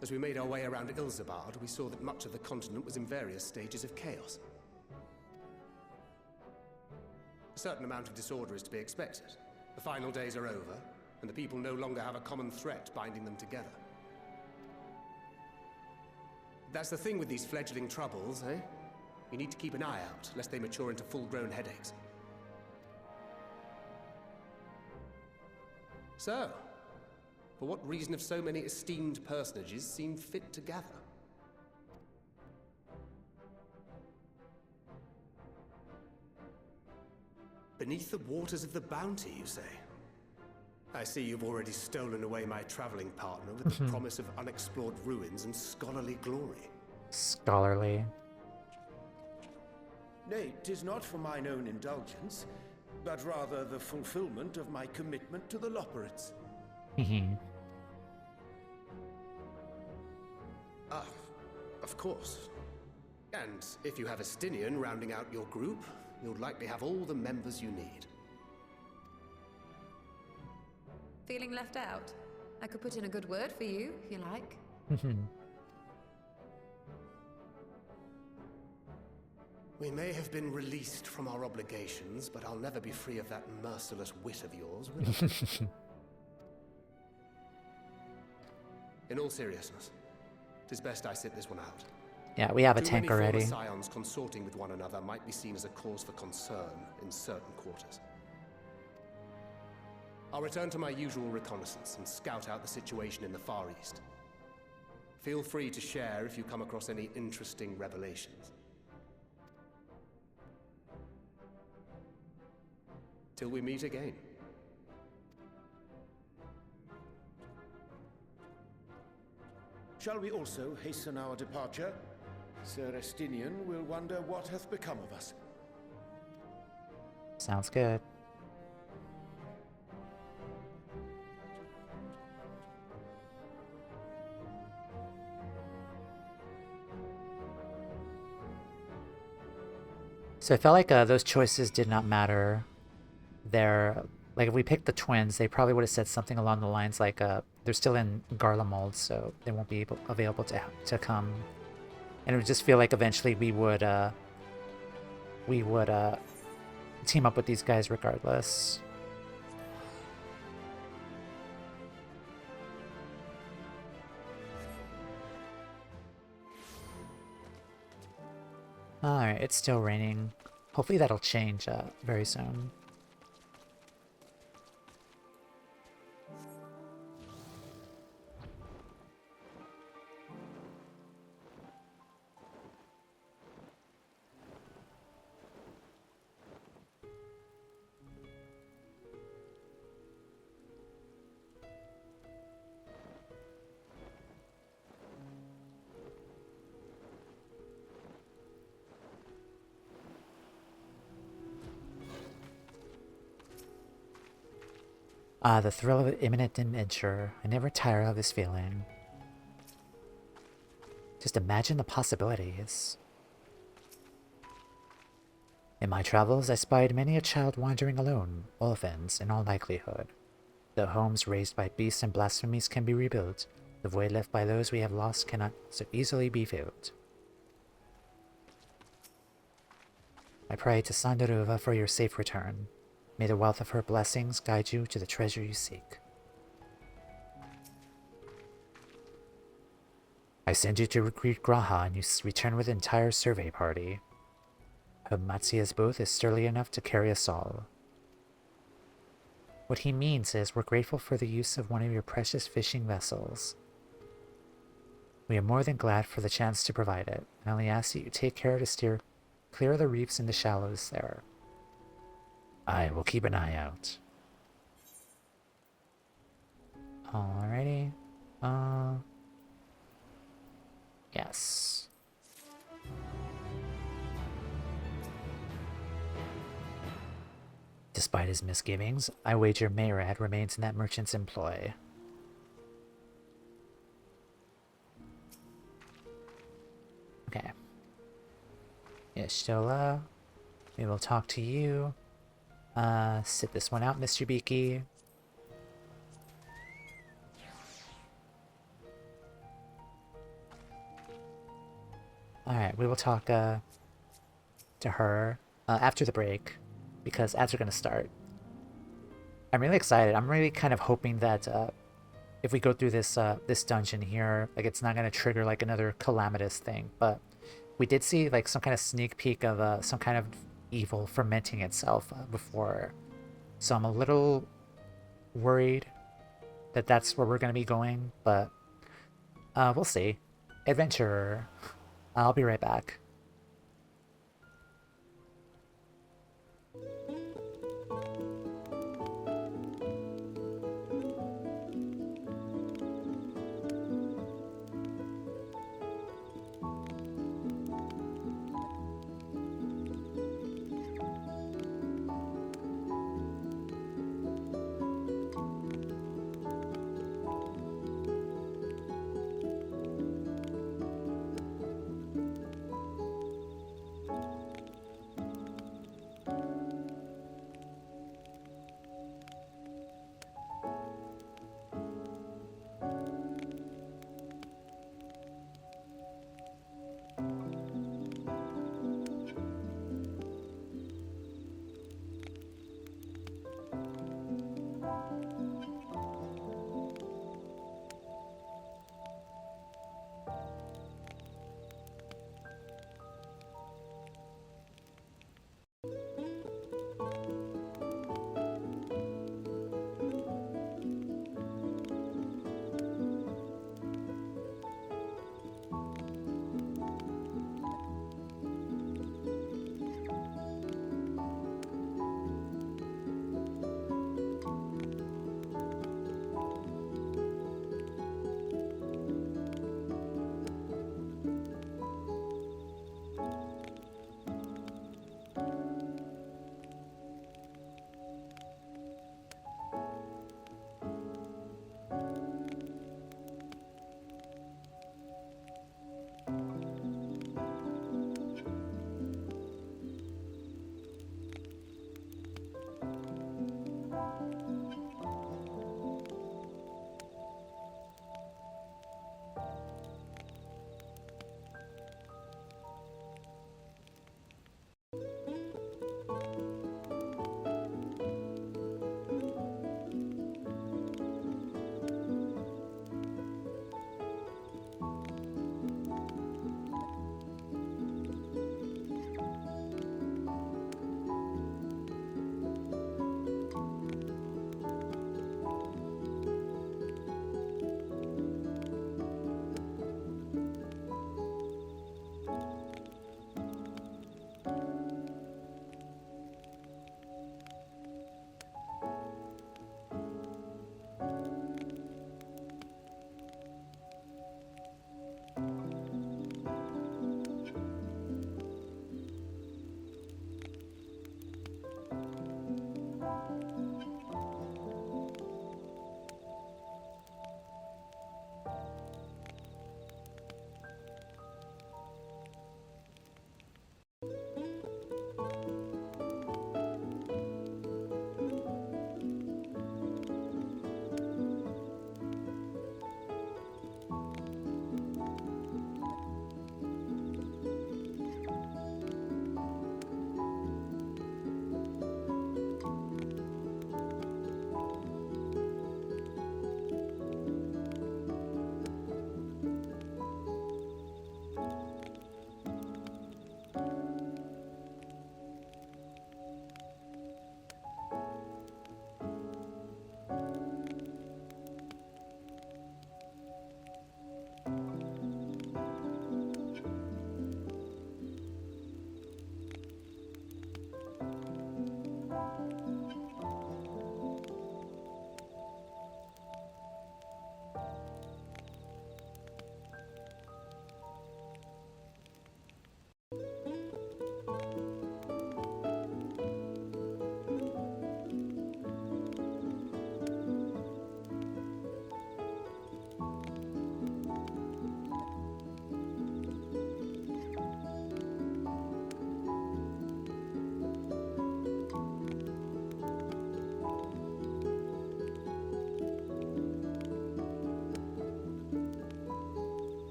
as we made our way around Ilzabard, we saw that much of the continent was in various stages of chaos. A certain amount of disorder is to be expected. The final days are over, and the people no longer have a common threat binding them together. That's the thing with these fledgling troubles, eh? You need to keep an eye out, lest they mature into full-grown headaches. So, for what reason have so many esteemed personages seen fit to gather? Beneath the waters of the Bounty, you say? I see you've already stolen away my traveling partner with the promise of unexplored ruins and scholarly glory. Scholarly. Nay, 'tis not for mine own indulgence, but rather the fulfillment of my commitment to the Loperates. Ah, of course. And if you have a Stinian rounding out your group, you'll likely have all the members you need. Feeling left out? I could put in a good word for you, if you like. We may have been released from our obligations, but I'll never be free of that merciless wit of yours, will I? In all seriousness, it is best I sit this one out. Yeah, we have a Too tank many former already. scions consorting with one another might be seen as a cause for concern in certain quarters. I'll return to my usual reconnaissance and scout out the situation in the Far East. Feel free to share if you come across any interesting revelations. Till we meet again. Shall we also hasten our departure? Sir Estinian will wonder what hath become of us. Sounds good. So I felt like those choices did not matter. Like if we picked the twins, they probably would have said something along the lines like they're still in Garlemald, so they won't be available to come. And it would just feel like eventually we would team up with these guys regardless. Alright, it's still raining. Hopefully that'll change very soon. The thrill of imminent adventure. I never tire of this feeling. Just imagine the possibilities. In my travels, I spied many a child wandering alone, orphans in all likelihood. Though homes raised by beasts and blasphemies can be rebuilt, The void left by those we have lost cannot so easily be filled. I pray to Sandaruva for your safe return. May the wealth of her blessings guide you to the treasure you seek. I send you to recruit Graha and you return with the entire survey party. I hope Matsuya's boat is sturdy enough to carry us all. What he means is we're grateful for the use of one of your precious fishing vessels. We are more than glad for the chance to provide it. I only ask that you take care to steer clear of the reefs and the shallows there. I will keep an eye out. Alrighty. Yes. Despite his misgivings, I wager Mayrad remains in that merchant's employ. Okay. Ishtola, we will talk to you. Sit this one out, Mr. Beaky. Alright, we will talk to her after the break, because ads are going to start. I'm really excited. I'm really kind of hoping that if we go through this this dungeon here, like it's not going to trigger like another calamitous thing, but we did see like some kind of sneak peek of some kind of evil fermenting itself before. So I'm a little worried that that's where we're going to be going, but we'll see. Adventurer. I'll be right back.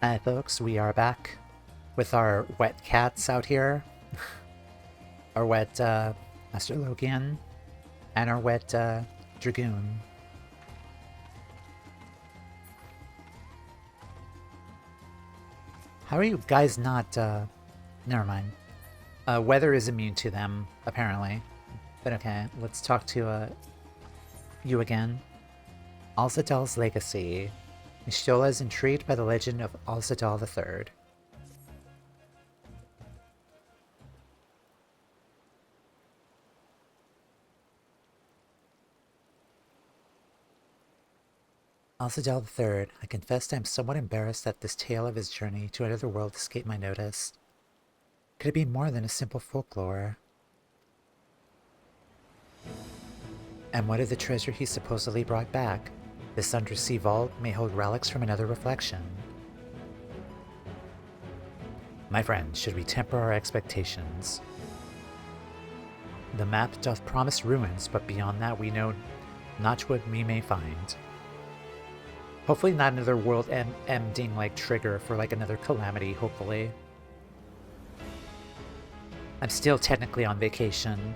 Hi folks, we are back with our wet cats out here. Our wet Master Logan and our wet Dragoon. How are you guys not, never mind. Weather is immune to them, apparently. But okay, let's talk to, you again. Alzadal's legacy. Mishtola is intrigued by the legend of Alzadal III. Alzadal III, I confess I am somewhat embarrassed that this tale of his journey to another world escaped my notice. Could it be more than a simple folklore? And what of the treasure he supposedly brought back? This undersea vault may hold relics from another reflection. My friend, should we temper our expectations? The map doth promise ruins, but beyond that we know not what we may find. Hopefully not another world ending like trigger for like another calamity, hopefully. I'm still technically on vacation.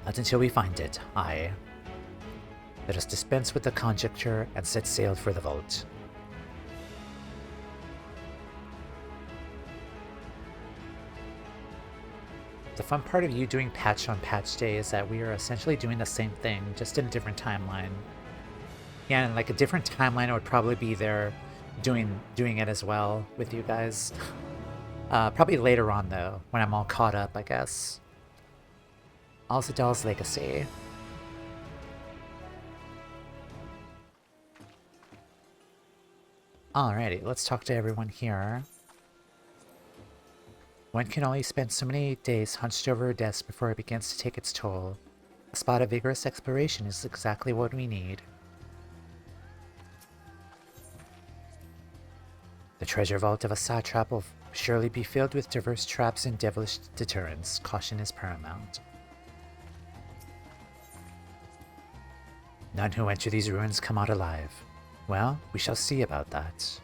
Not until we find it, aye. Let us dispense with the conjecture and set sail for the vault. The fun part of you doing patch on patch day is that we are essentially doing the same thing, just in a different timeline. Yeah, and like a different timeline, I would probably be there doing it as well with you guys. Probably later on though, when I'm all caught up, I guess. Alzadal's legacy. Alrighty, let's talk to everyone here. One can only spend so many days hunched over a desk before it begins to take its toll. A spot of vigorous exploration is exactly what we need. The treasure vault of a satrap will surely be filled with diverse traps and devilish deterrents. Caution is paramount. None who enter these ruins come out alive. Well, we shall see about that.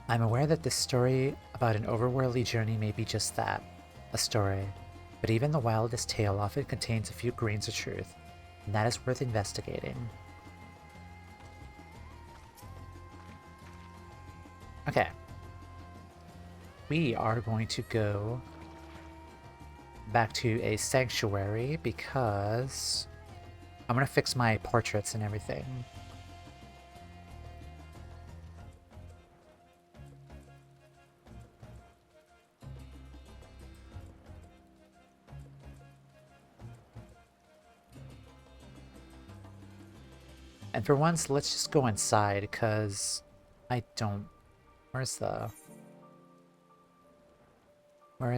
I'm aware that this story about an overworldly journey may be just that, a story, but even the wildest tale often contains a few grains of truth, and that is worth investigating. Okay. We are going to go back to a sanctuary because I'm going to fix my portraits and everything. And for once, let's just go inside because I don't... Where is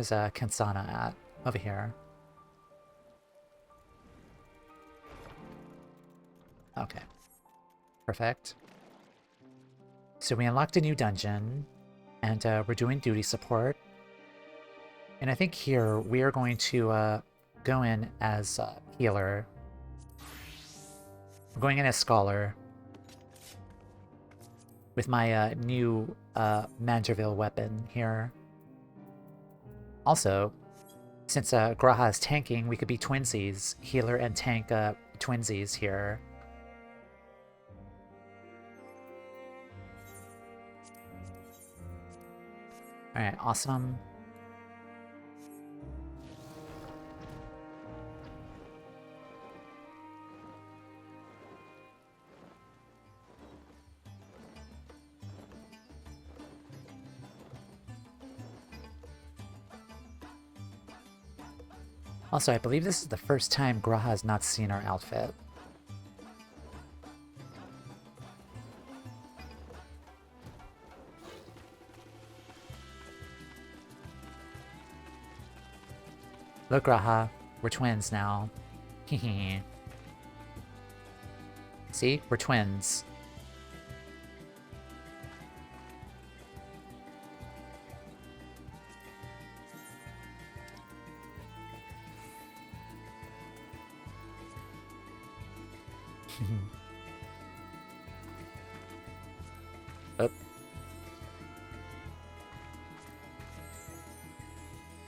Kansana at? Over here. Okay. Perfect. So we unlocked a new dungeon, and we're doing duty support. And I think here we are going to go in as healer. I'm going in as scholar. With my new Manderville weapon here. Also, since Graha is tanking, we could be twinsies. Healer and tank twinsies here. Alright, awesome. Also, I believe this is the first time Graha has not seen our outfit. Look, Graha, we're twins now. Hehe. See? We're twins.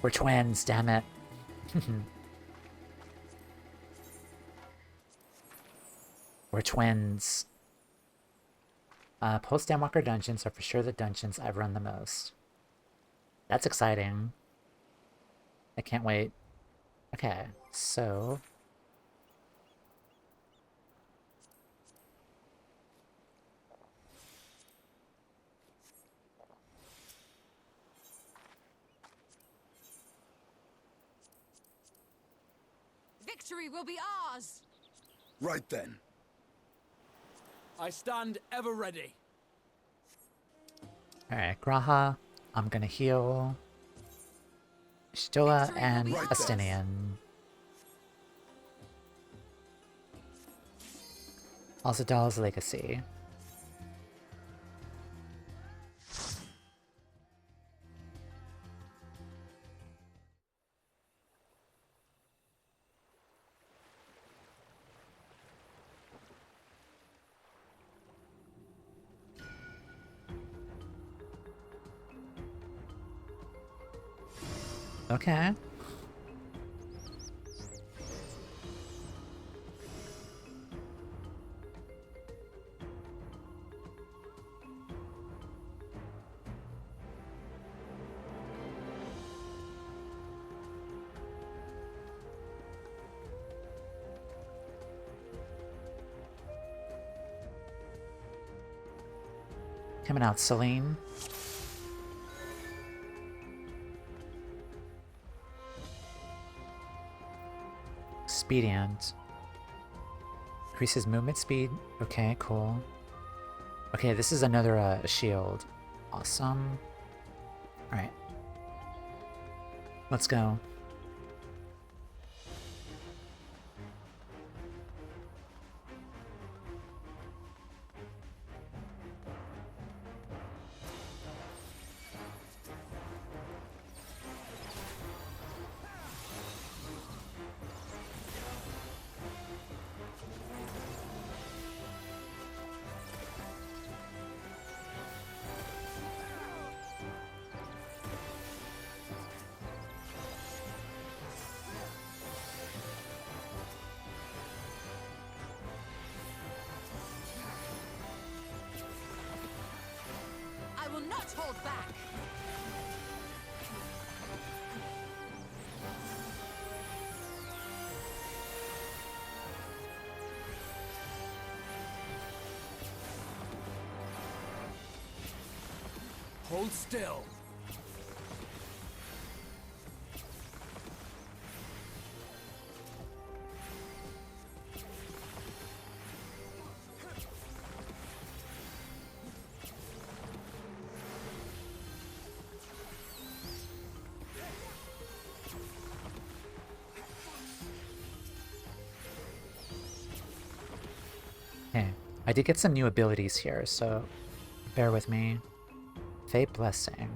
We're twins, damn it. We're twins. Post Endwalker dungeons are for sure the dungeons I've run the most. That's exciting. I can't wait. Okay, so... Victory will be ours! Right then. I stand ever ready. Alright, Graha. I'm gonna heal Stola and Astinian. Alzadal's Legacy. Okay. Coming out, Celine. Expedient. Increases movement speed. Okay, cool. Okay, this is another shield. Awesome. Alright. Let's go. I will not hold back! Hold still. Okay. I did get some new abilities here, so bear with me. Fate Blessing.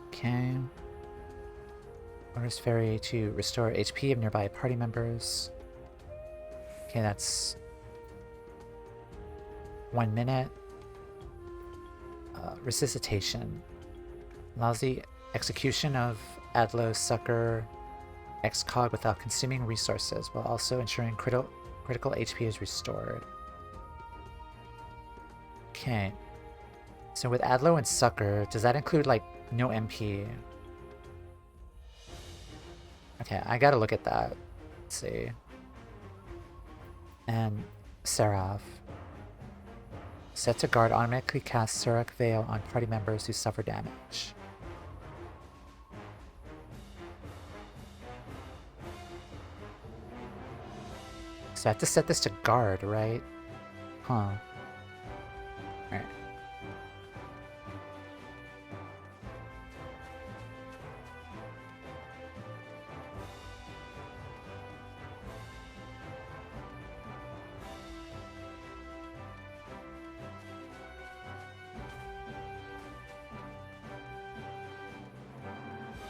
Okay. Orders Fairy to restore HP of nearby party members. Okay, that's 1 minute. Resuscitation. Allows the execution of Adlo's Sucker Excog without consuming resources, while also ensuring critical HP is restored. Okay. So with Adlo and Sucker, does that include, like, no MP? Okay, I gotta look at that. Let's see. And Seraph. Set to guard automatically cast Surak Veil on party members who suffer damage. So I have to set this to guard, right? Huh. Alright.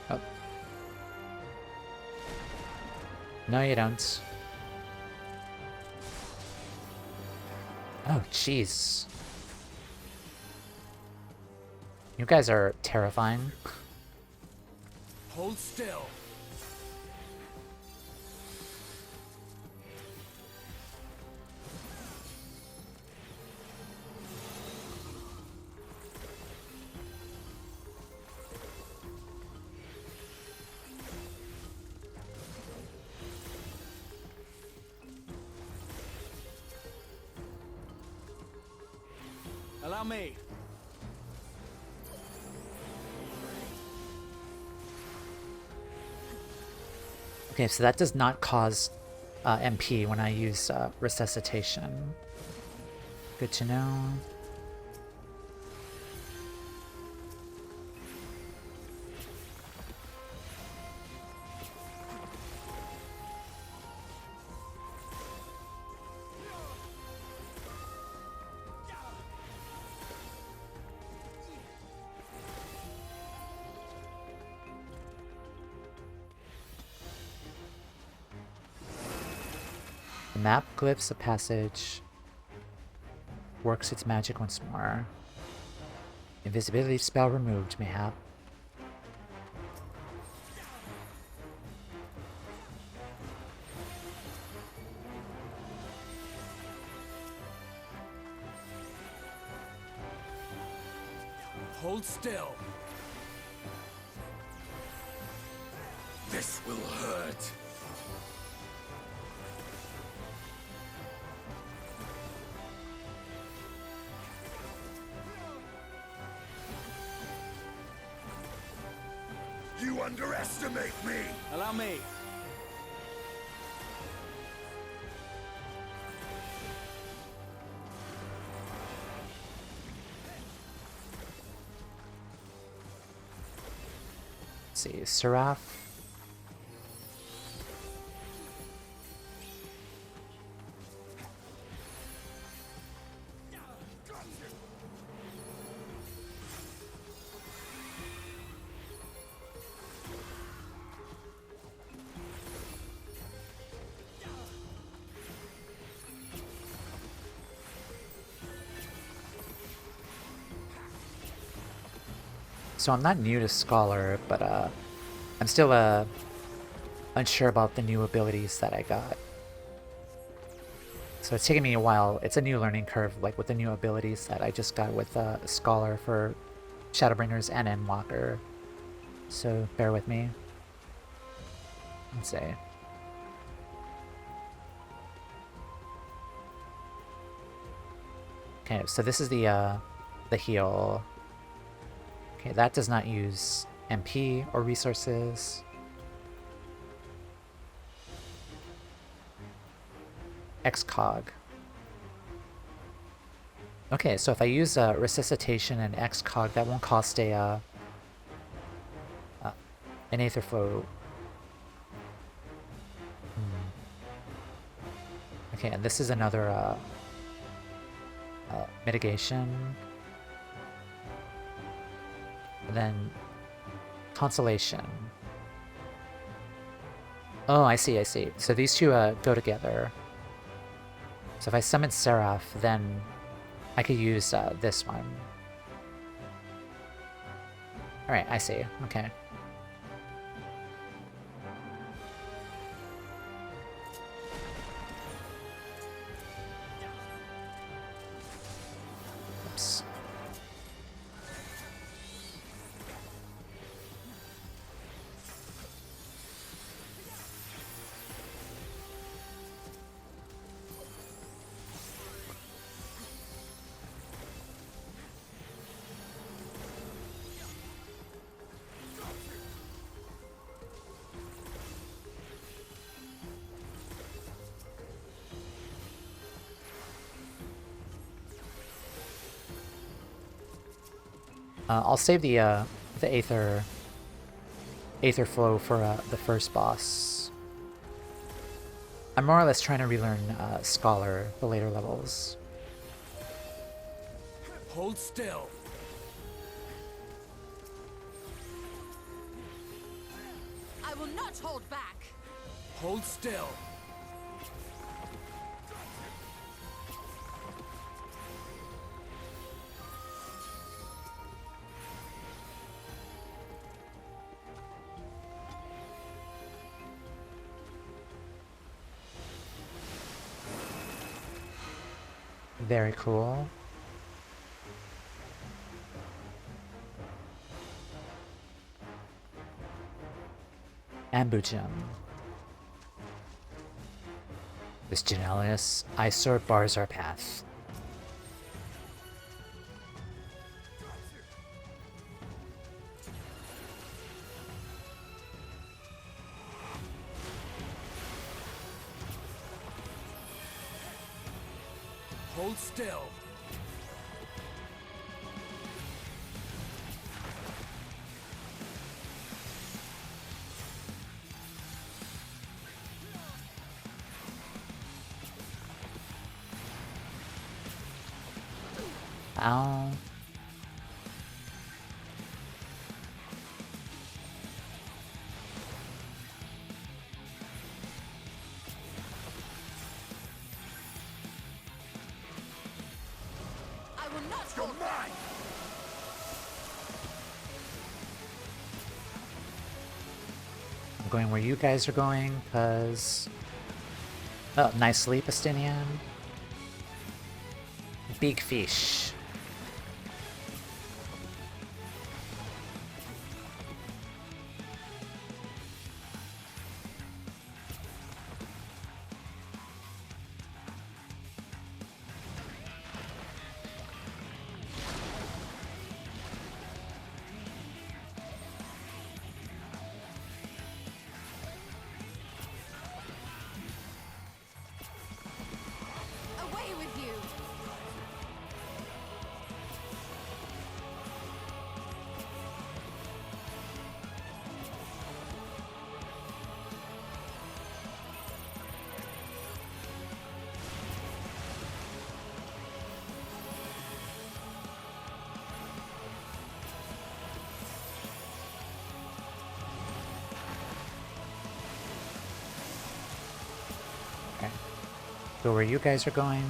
Oh. No, you don't. Oh, jeez. You guys are terrifying. Hold still. Allow me. Okay, so that does not cause MP when I use resuscitation. Good to know. The map glyphs a passage. Works its magic once more. Invisibility spell removed, mayhap. Hold still. This will hurt. You underestimate me! Allow me. Let's see, Seraph. So I'm not new to Scholar, but I'm still unsure about the new abilities that I got. So it's taking me a while. It's a new learning curve, like with the new abilities that I just got with Scholar for Shadowbringers and Endwalker. So bear with me. Let's see. Okay, so this is the heal. Okay, that does not use MP or resources. XCOG. Okay, so if I use Resuscitation and XCOG, that won't cost an Aetherflow. Okay, and this is another mitigation. And then Consolation. Oh, I see, I see. So these two go together. So if I summon Seraph, then I could use this one. Alright, I see. Okay. Oops. I'll save the Aether Flow for the first boss. I'm more or less trying to relearn Scholar, the later levels. Hold still. I will not hold back. Hold still. Very cool. Ambujum. This Genelius eyesore bars our path. Hold still. Ow. I will not You're mine! I'm going where you guys are going, because... Oh, nice sleep, Astinian. Big fish. away with you. Okay. Go where you guys are going.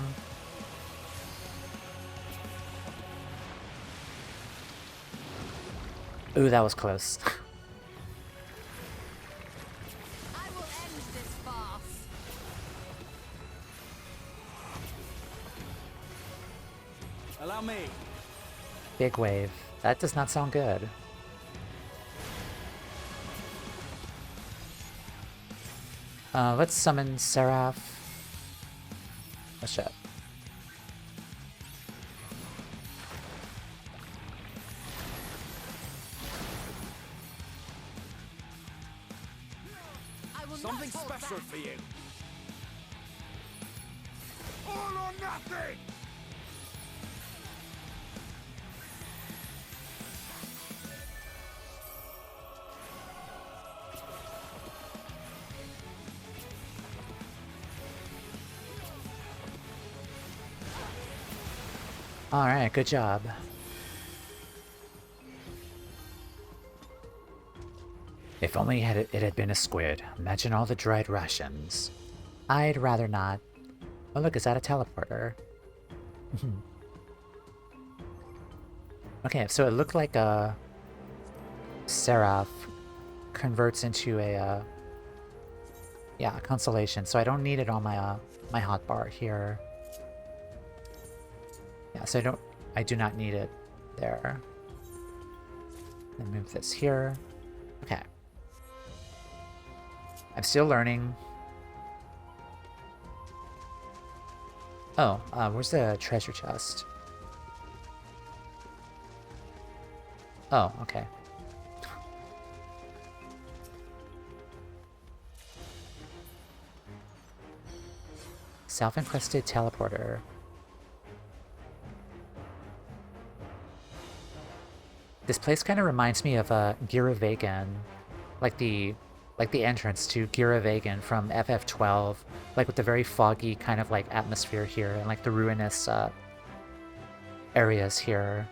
Ooh, that was close. I will end this farce. Allow me. Big wave. That does not sound good. Let's summon Seraph. Oh shit. I will Something not hold special back. for you. All or nothing! Alright, good job. If only it had been a squid. Imagine all the dried rations. I'd rather not. Oh look, is that a teleporter? Okay, so it looked like a Seraph converts into a yeah, a constellation. So I don't need it on my my hotbar here. Yeah, so I do not need it there. And move this here. Okay. I'm still learning. Oh, where's the treasure chest? Oh, okay. Self-encrusted teleporter. This place kind of reminds me of Giravegan, like the entrance to Giravegan from FF12, like with the very foggy kind of like atmosphere here and like the ruinous areas here.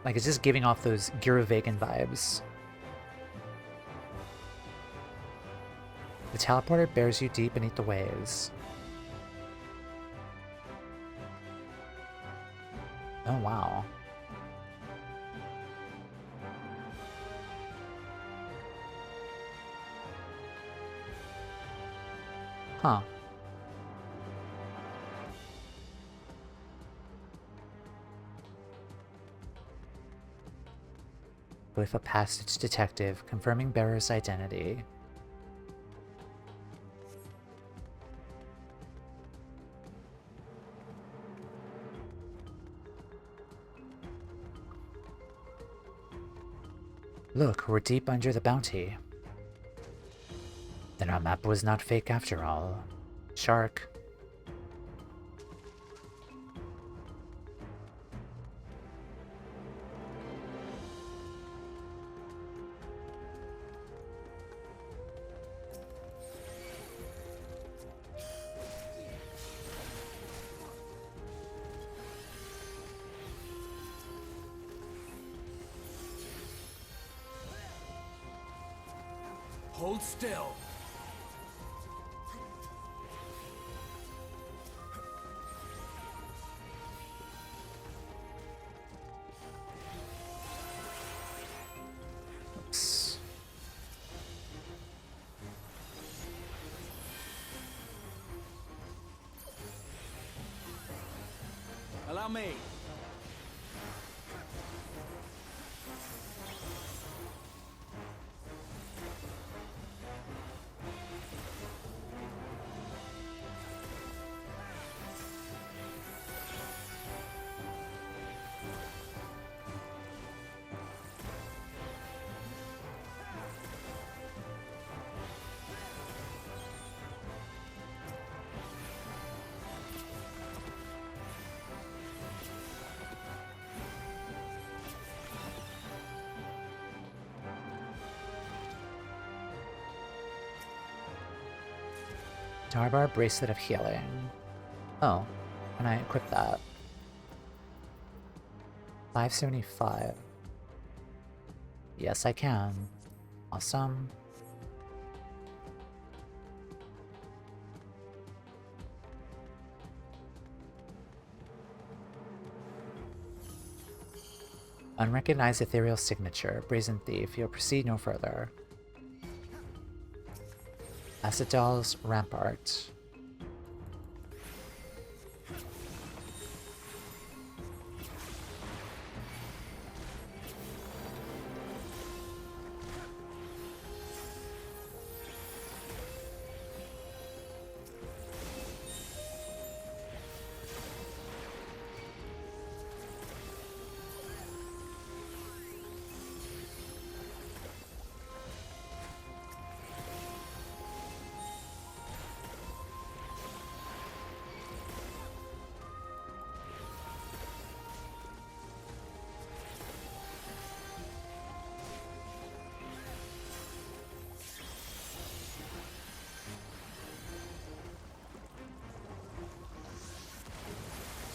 Like it's just giving off those Giravegan vibes. The teleporter bears you deep beneath the waves. Oh, wow. Huh. with a passage detective confirming bearer's identity. Look, we're deep under the bounty. Then our map was not fake after all. Shark. Hold still. Oops. Allow me. Darbar Bracelet of Healing. Oh, can I equip that? 575. Yes, I can. Awesome. Unrecognized ethereal signature. Brazen Thief. You'll proceed no further. Acidal's Rampart.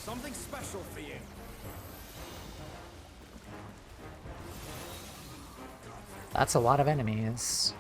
Something special for you. That's a lot of enemies.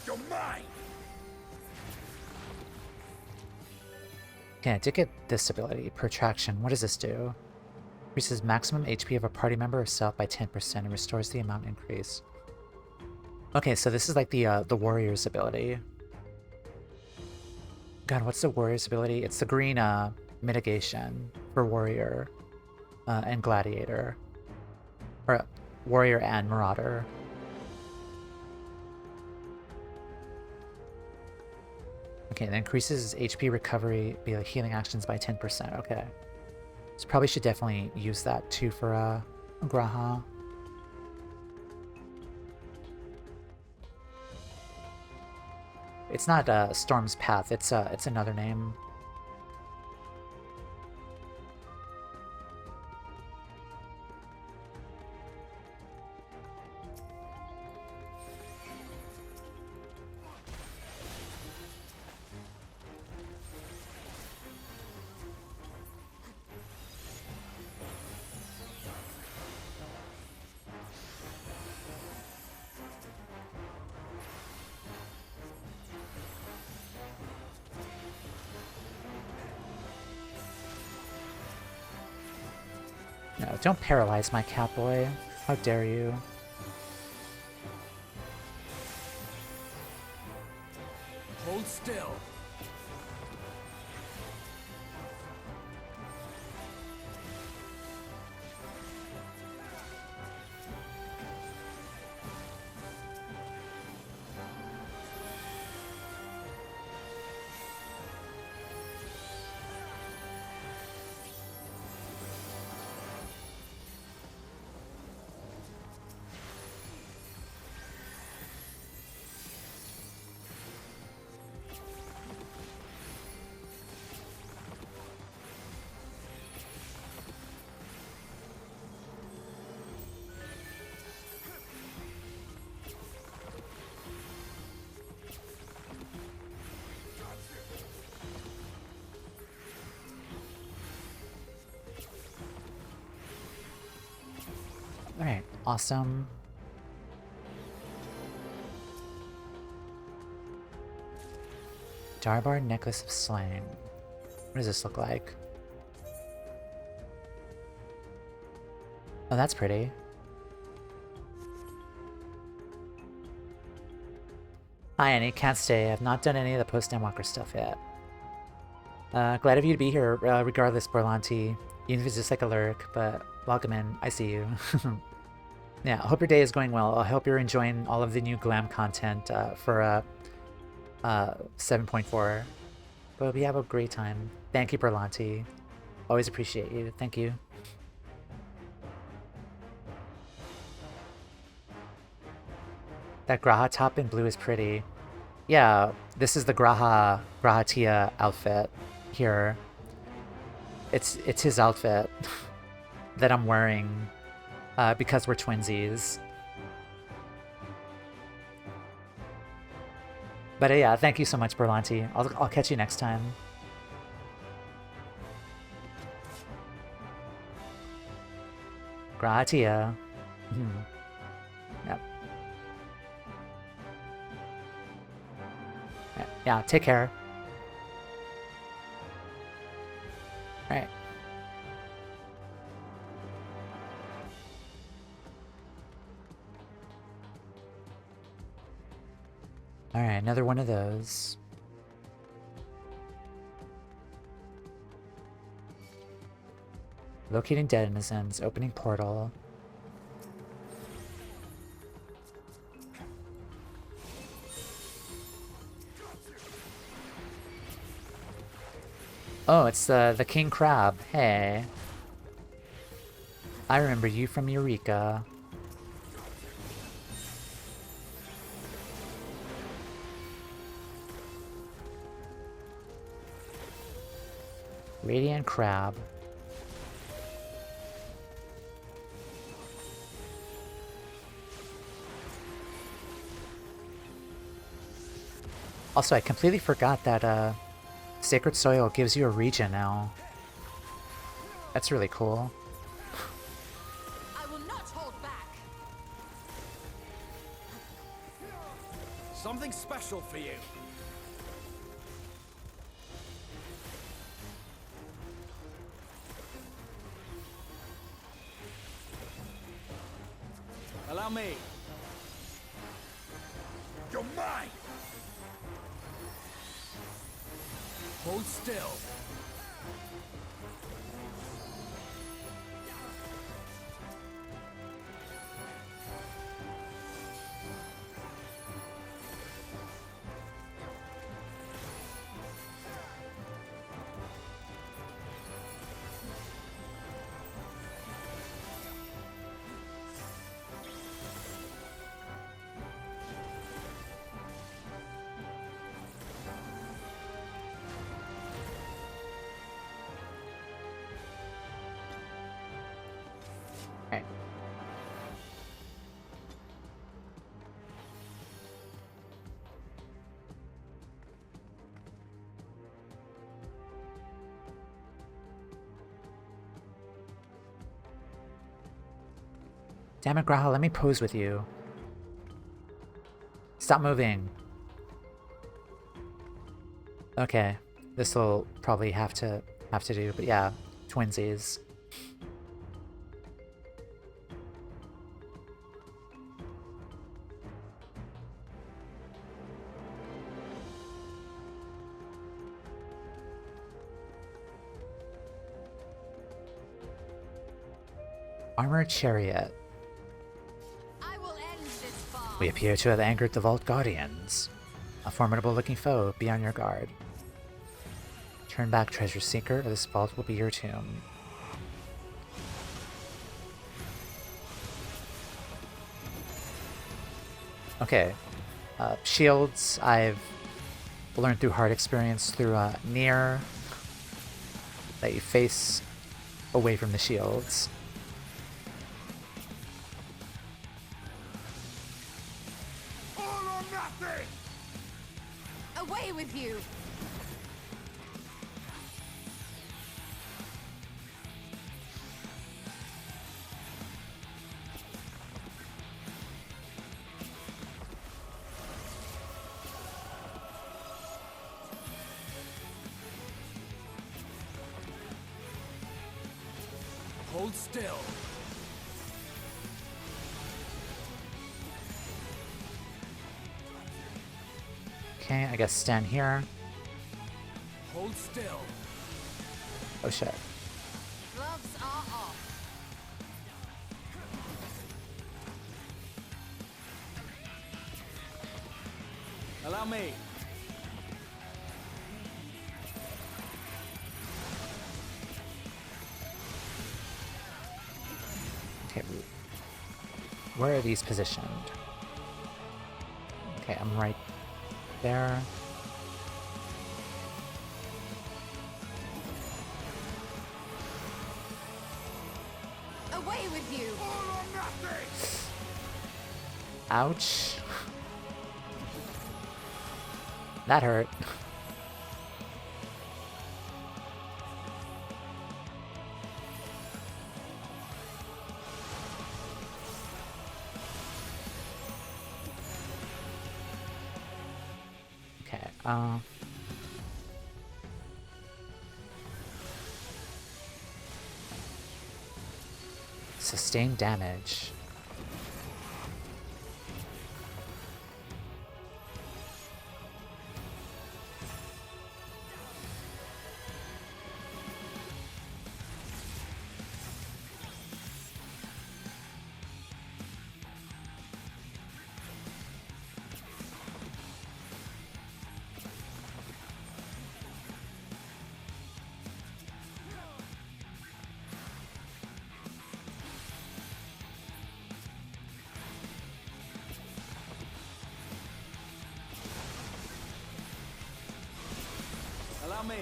You're mine! Okay, I did get this ability, Protraction. What does this do? Increases maximum HP of a party member or self by 10% and restores the amount increase. Okay, so this is like the warrior's ability. God, what's the warrior's ability? It's the green mitigation for warrior and gladiator. Or warrior and marauder. Okay, that increases HP recovery via healing actions by 10%. Okay. So probably should definitely use that too for Graha. It's not Storm's Path, it's another name. No, don't paralyze my Catboy. How dare you? Hold still. Alright, awesome. Darbar Necklace of Slain. What does this look like? Oh, that's pretty. Hi, Annie. Can't stay. I've not done any of the post-Endwalker stuff yet. Glad of you to be here, regardless, Borlanti. Even if it's just like a lurk, but welcome in. I see you. Yeah, I hope your day is going well. I hope you're enjoying all of the new glam content for 7.4. But we have a great time. Thank you, Berlanti. Always appreciate you. Thank you. That Graha top in blue is pretty. Yeah, this is the Grahatia outfit here. It's his outfit that I'm wearing because we're twinsies. But yeah, thank you so much, Berlanti. I'll catch you next time. Gratia. Yep. Yeah, take care. Alright. Alright, another one of those. Locating denizens, opening portal. Oh, it's the King Crab. Hey. I remember you from Eureka. Radiant Crab. Also, I completely forgot that Sacred Soil gives you a region now. That's really cool. I will not hold back. Something special for you. Allow me. You're mine. Hold still. Damn it, Graha, let me pose with you. Stop moving. Okay, this will probably have to do, but yeah, twinsies. Armored chariot. I will end this farce. We appear to have angered the Vault Guardians. A formidable looking foe, be on your guard. Turn back, Treasure Seeker, or this vault will be your tomb. Okay. Shields, I've learned through hard experience through near that you face away from the shields. All or nothing! Away with you! Hold still. Okay, I guess stand here. Hold still. Oh shit. Gloves are off. Allow me. Okay, where are these positioned? Okay, I'm right there. Away with you! All or nothing! Ouch. That hurt. Okay, sustained damage. Allow me.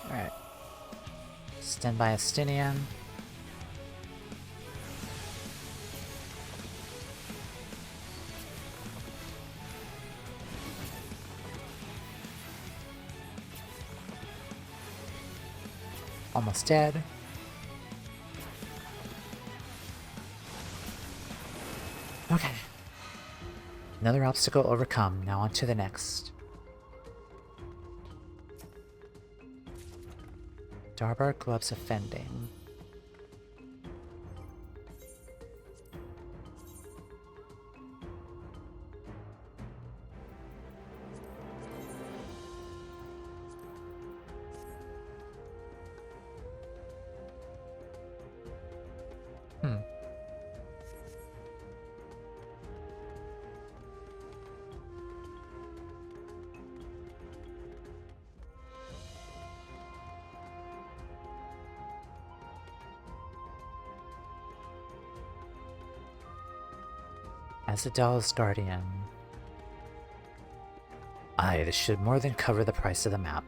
Alright. Stand by Astinian. Almost dead. Okay. Another obstacle overcome. Now on to the next. Darbar gloves offending. Azadal's Guardian. Aye, this should more than cover the price of the map.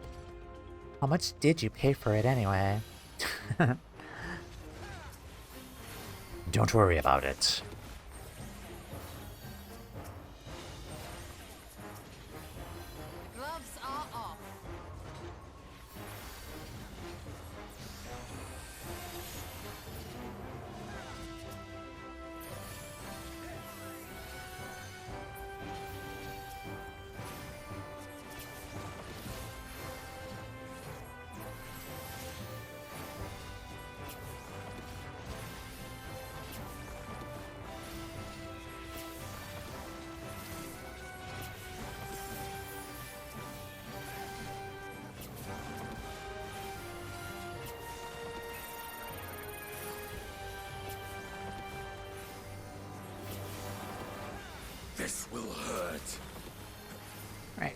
How much did you pay for it anyway? Don't worry about it. Gloves are off. This will hurt. Right.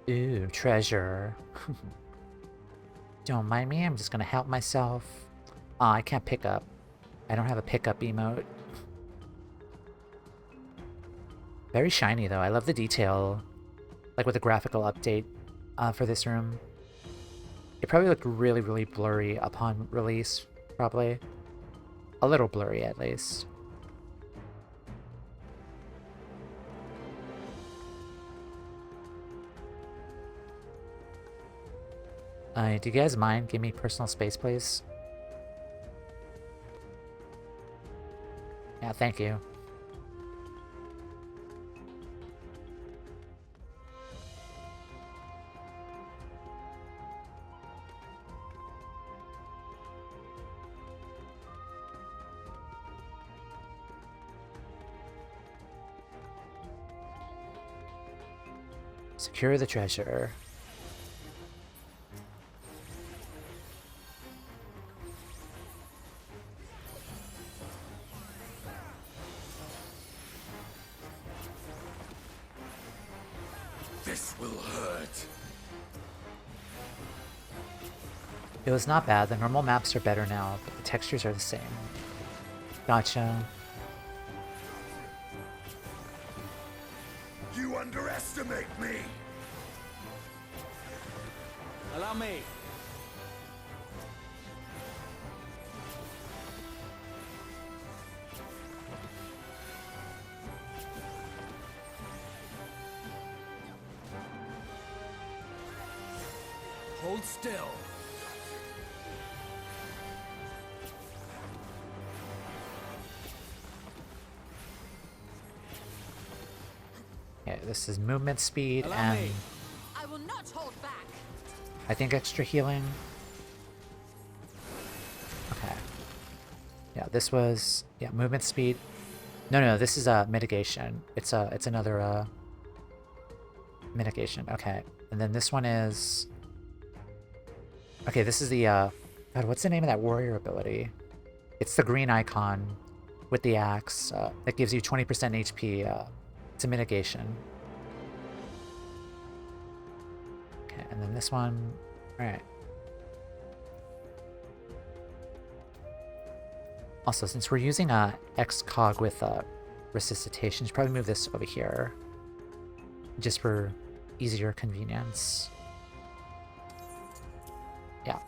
Ooh, treasure. Don't mind me, I'm just gonna help myself. I can't pick up. I don't have a pickup emote. Very shiny though, I love the detail. Like with the graphical update for this room. It probably looked really, really blurry upon release, probably. A little blurry at least. Do you guys mind? Give me personal space, please. Yeah, thank you. Secure the treasure. This will hurt. It was not bad. The normal maps are better now, but the textures are the same. Gotcha. You underestimate me. Allow me. Hold still. Yeah, this is movement speed Allow and me. I will not hold back. I think extra healing. Okay. Yeah, this was movement speed. No, this is a mitigation. It's another mitigation. Okay. And then this one is okay, this is the God, what's the name of that warrior ability? It's the green icon with the axe that gives you 20% HP. It's a mitigation. Okay, and then this one. Alright. Also, since we're using X-Cog with resuscitation, should probably move this over here. Just for easier convenience. Yeah.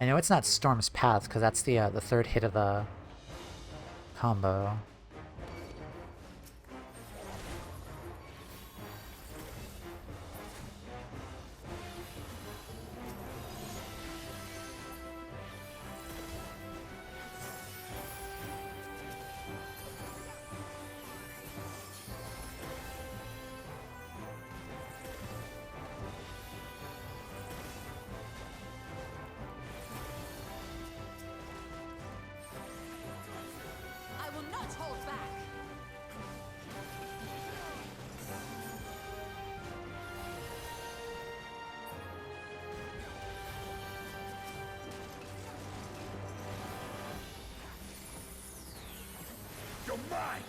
I know it's not Storm's Path, because that's the third hit of the combo. You're mine.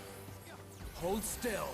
Hold still.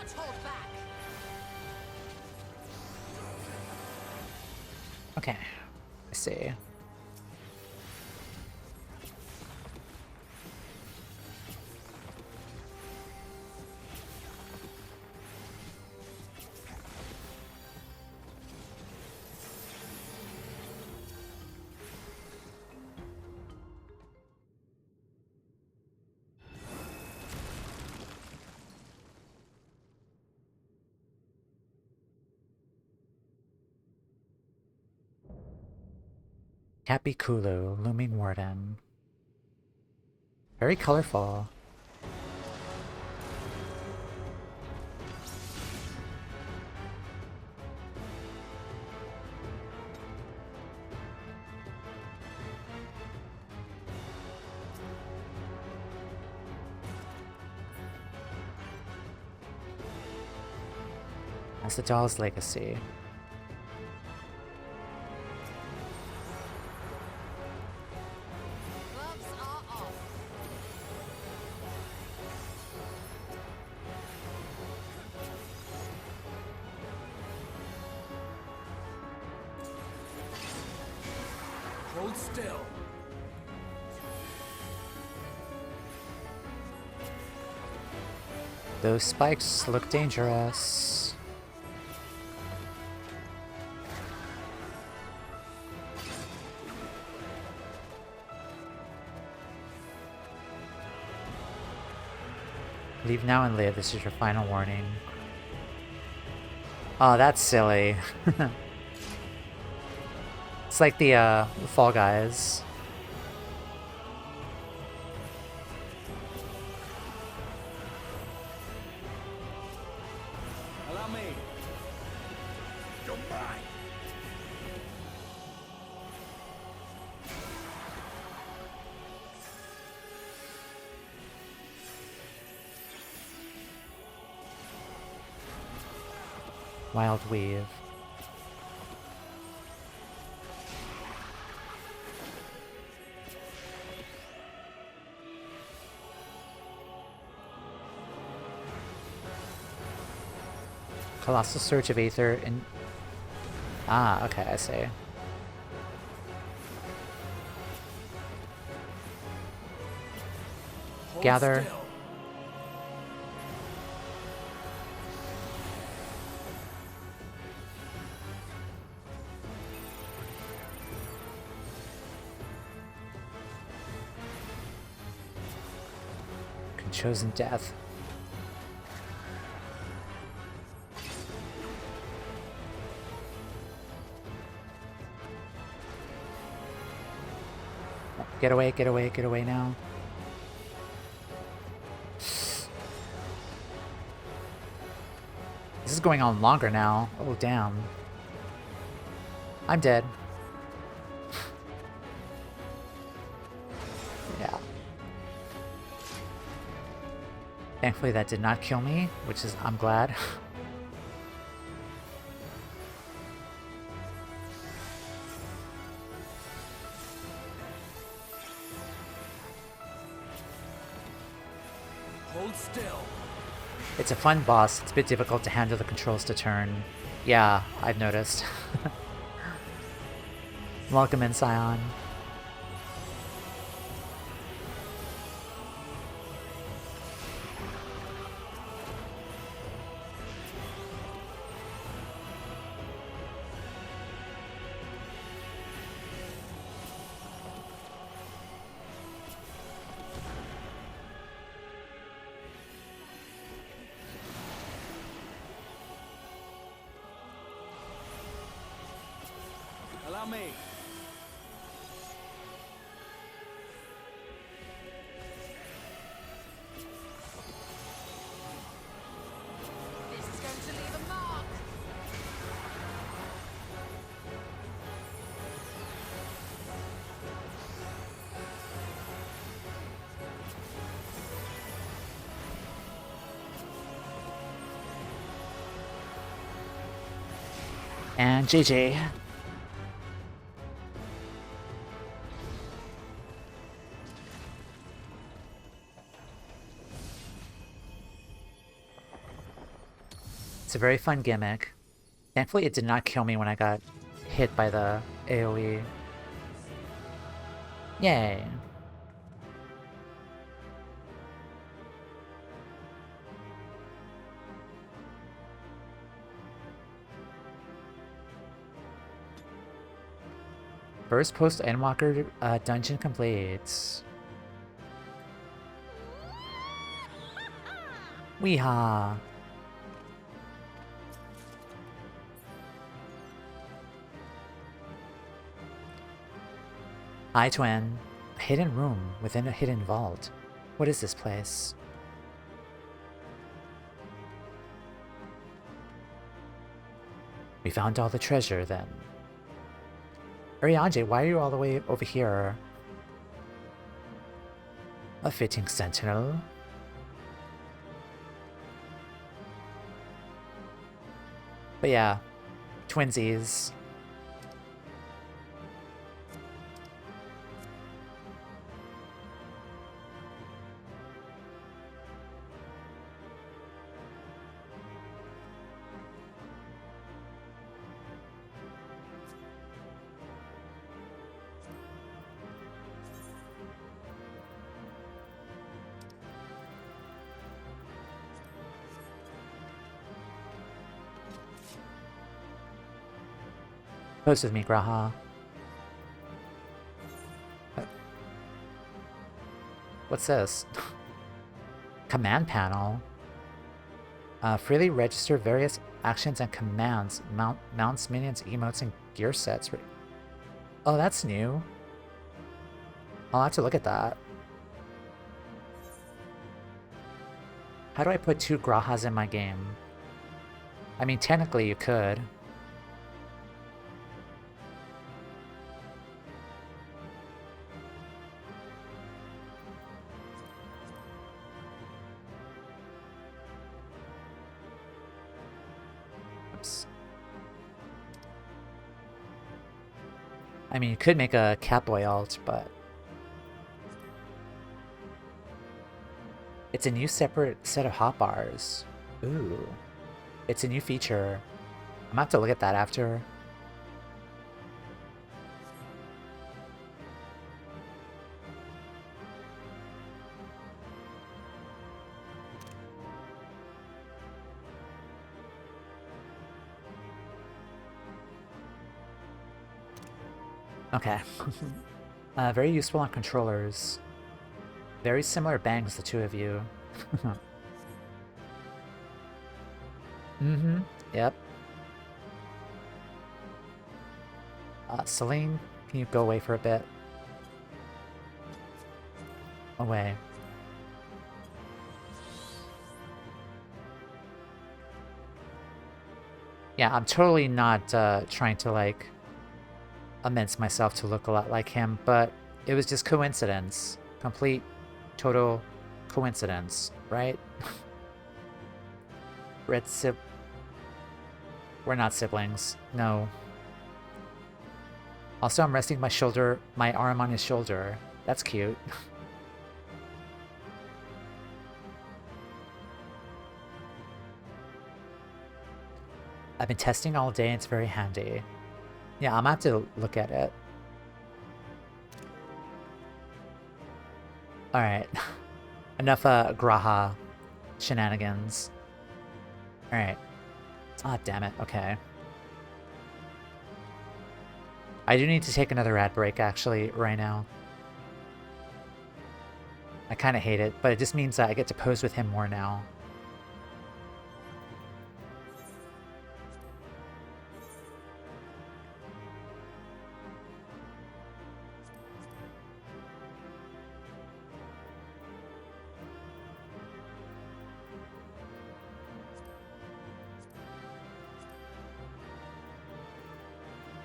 not hold back. Okay, I see. Happy Kulu, Looming Warden. Very colorful. That's the doll's legacy. Gloves are off. Hold still. Those spikes look dangerous. Leave now and live. This is your final warning. Oh, that's silly. It's like the Fall Guys. Allow me. You're mine. Wild Weave. Colossal Surge of Aether and... Ah, okay, I see. Hold Gather. still. Chosen Death. Get away, get away, get away now. This is going on longer now. Oh, damn. I'm dead. Yeah. Thankfully that did not kill me, which is, I'm glad. Hold still. It's a fun boss. It's a bit difficult to handle the controls to turn. Yeah, I've noticed. Welcome in, Scion. Allow me. This is going to leave a mark. And GG. It's a very fun gimmick. Thankfully, it did not kill me when I got hit by the AoE. Yay. First post Endwalker dungeon complete. Weehaw. Hi, Twin. A hidden room within a hidden vault. What is this place? We found all the treasure, then. Urianger, why are you all the way over here? A fitting sentinel. But yeah, twinsies. Post with me, Graha. What's this? Command panel. Freely register various actions and commands. Mounts, minions, emotes, and gear sets. Oh, that's new. I'll have to look at that. How do I put 2 Grahas in my game? I mean, technically you could. I mean, you could make a Catboy alt, but... It's a new separate set of hotbars. Ooh. It's a new feature. I'm gonna have to look at that after. Okay. Very useful on controllers. Very similar bangs, the two of you. Mm-hmm. Yep. Celine, can you go away for a bit? Away. Yeah, I'm totally not trying to, like, immense myself to look a lot like him, but it was just coincidence. Complete, total coincidence, right? We're not siblings. No. Also, I'm resting my arm on his shoulder. That's cute. I've been testing all day and it's very handy. Yeah, I'm gonna have to look at it. Alright. Enough Graha shenanigans. Alright. Ah, damn it. Okay. I do need to take another ad break, actually, right now. I kind of hate it, but it just means that I get to pose with him more now.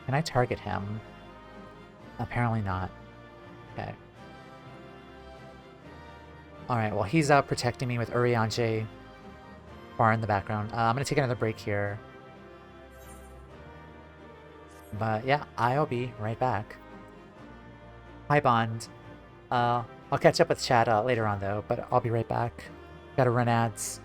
Can I target him? Apparently not. Okay. Alright, well he's out protecting me with Urianger far in the background. I'm gonna take another break here. But yeah, I'll be right back. Hi Bond. I'll catch up with chat later on though, but I'll be right back. Gotta run ads.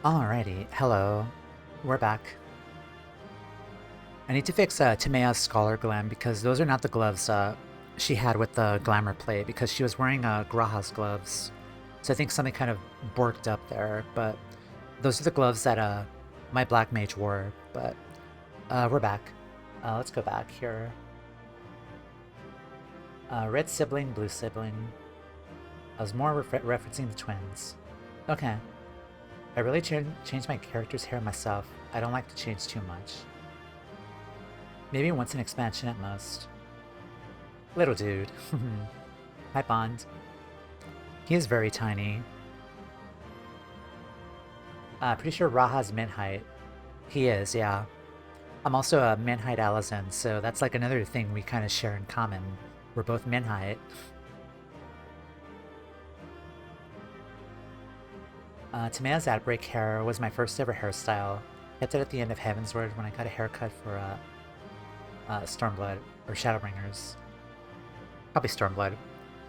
Alrighty, hello. We're back. I need to fix Toumeya's Scholar Glam because those are not the gloves she had with the Glamour plate because she was wearing Graha's gloves. So I think something kind of borked up there, but those are the gloves that my Black Mage wore, but we're back. Let's go back here. Red sibling, blue sibling. I was more referencing the twins. Okay. I really changed my character's hair myself. I don't like to change too much. Maybe once an expansion at most. Little dude. Hi, Bond. He is very tiny. Pretty sure Raha's min-height. He is, yeah. I'm also a min-height Alizan, so that's like another thing we kind of share in common. We're both min-height. Toumeya's Outbreak hair was my first ever hairstyle. Kept it at the end of Heavensward when I got a haircut for Stormblood, or Shadowbringers. Probably Stormblood.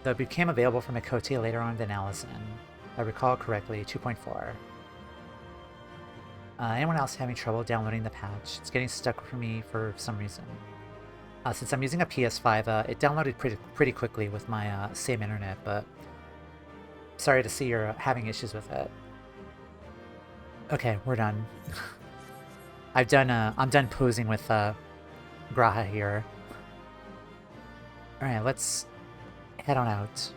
Though it became available for Miqo'te later on than Alizan. If I recall correctly, 2.4. Anyone else having trouble downloading the patch? It's getting stuck for me for some reason. Since I'm using a PS5, it downloaded pretty quickly with my same internet, but sorry to see you're having issues with it. Okay, we're done. I'm done posing with Graha here. Alright, let's head on out.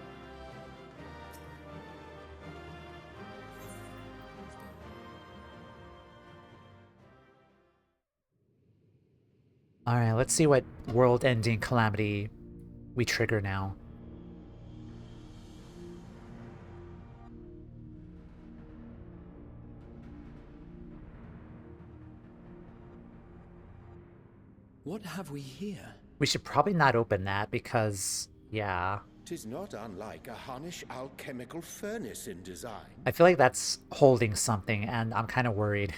Alright, let's see what world-ending calamity we trigger now. What have we here? We should probably not open that because, yeah. 'Tis not unlike a Hunnish alchemical furnace in design. I feel like that's holding something, and I'm kind of worried.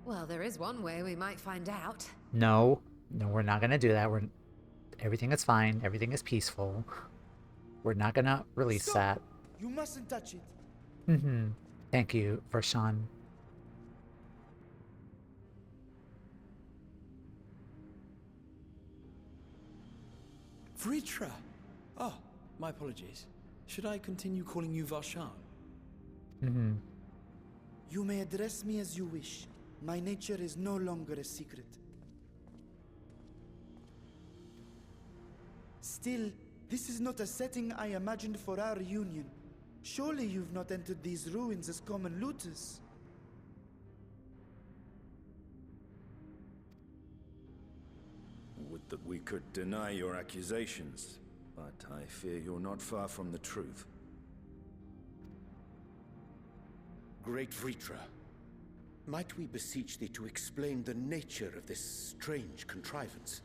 Well, there is one way we might find out. No, we're not gonna do that. Everything is fine. Everything is peaceful. We're not gonna release that. You mustn't touch it. Thank you, Vershawn. Vvtra! Oh, my apologies. Should I continue calling you Varshan? You may address me as you wish. My nature is no longer a secret. Still, this is not a setting I imagined for our reunion. Surely you've not entered these ruins as common looters. Would that we could deny your accusations, but I fear you're not far from the truth. Great Vvtra, might we beseech thee to explain the nature of this strange contrivance?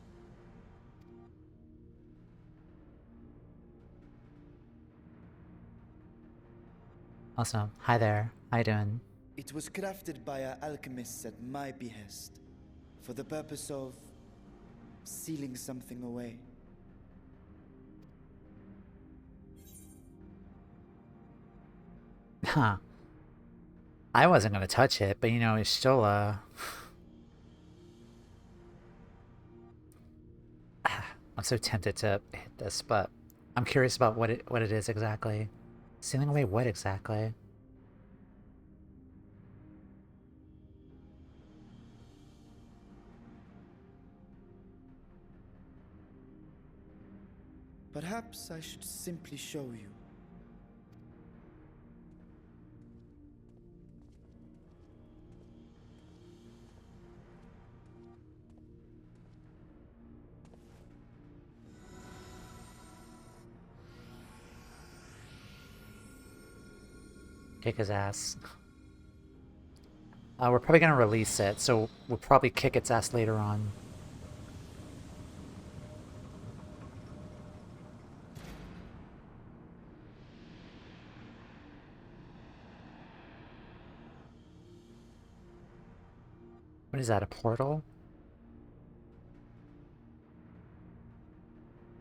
Awesome. Hi there. How you doing? It was crafted by our alchemists at my behest, for the purpose of sealing something away. Huh. I wasn't gonna touch it, but you know, it's still I'm so tempted to hit this, but I'm curious about what it is exactly. Sealing away what exactly? Perhaps I should simply show you. Kick his ass. We're probably gonna release it, so we'll probably kick its ass later on. What is that, a portal?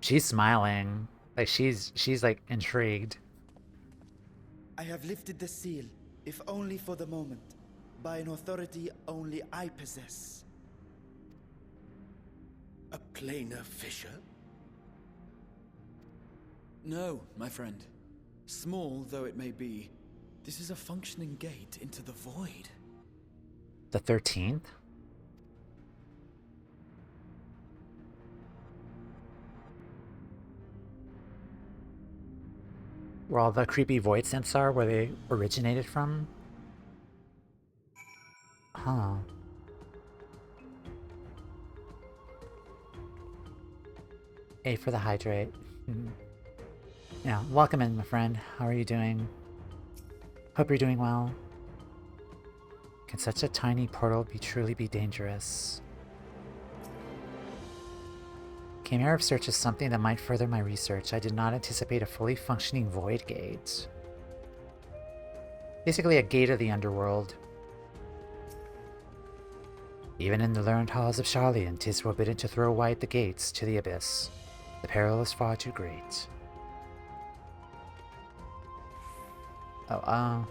She's smiling. Like she's like intrigued. I have lifted the seal, if only for the moment, by an authority only I possess. A planar fissure? No, my friend. Small though it may be, this is a functioning gate into the void. The 13th? Where all the creepy void synths are, where they originated from? Huh. A for the hydrate. Yeah, welcome in, my friend. How are you doing? Hope you're doing well. Can such a tiny portal truly be dangerous? Came here of search is something that might further my research. I did not anticipate a fully functioning void gate. Basically a gate of the underworld. Even in the learned halls of Charlian, 'tis forbidden to throw wide the gates to the abyss. The peril is far too great. Oh,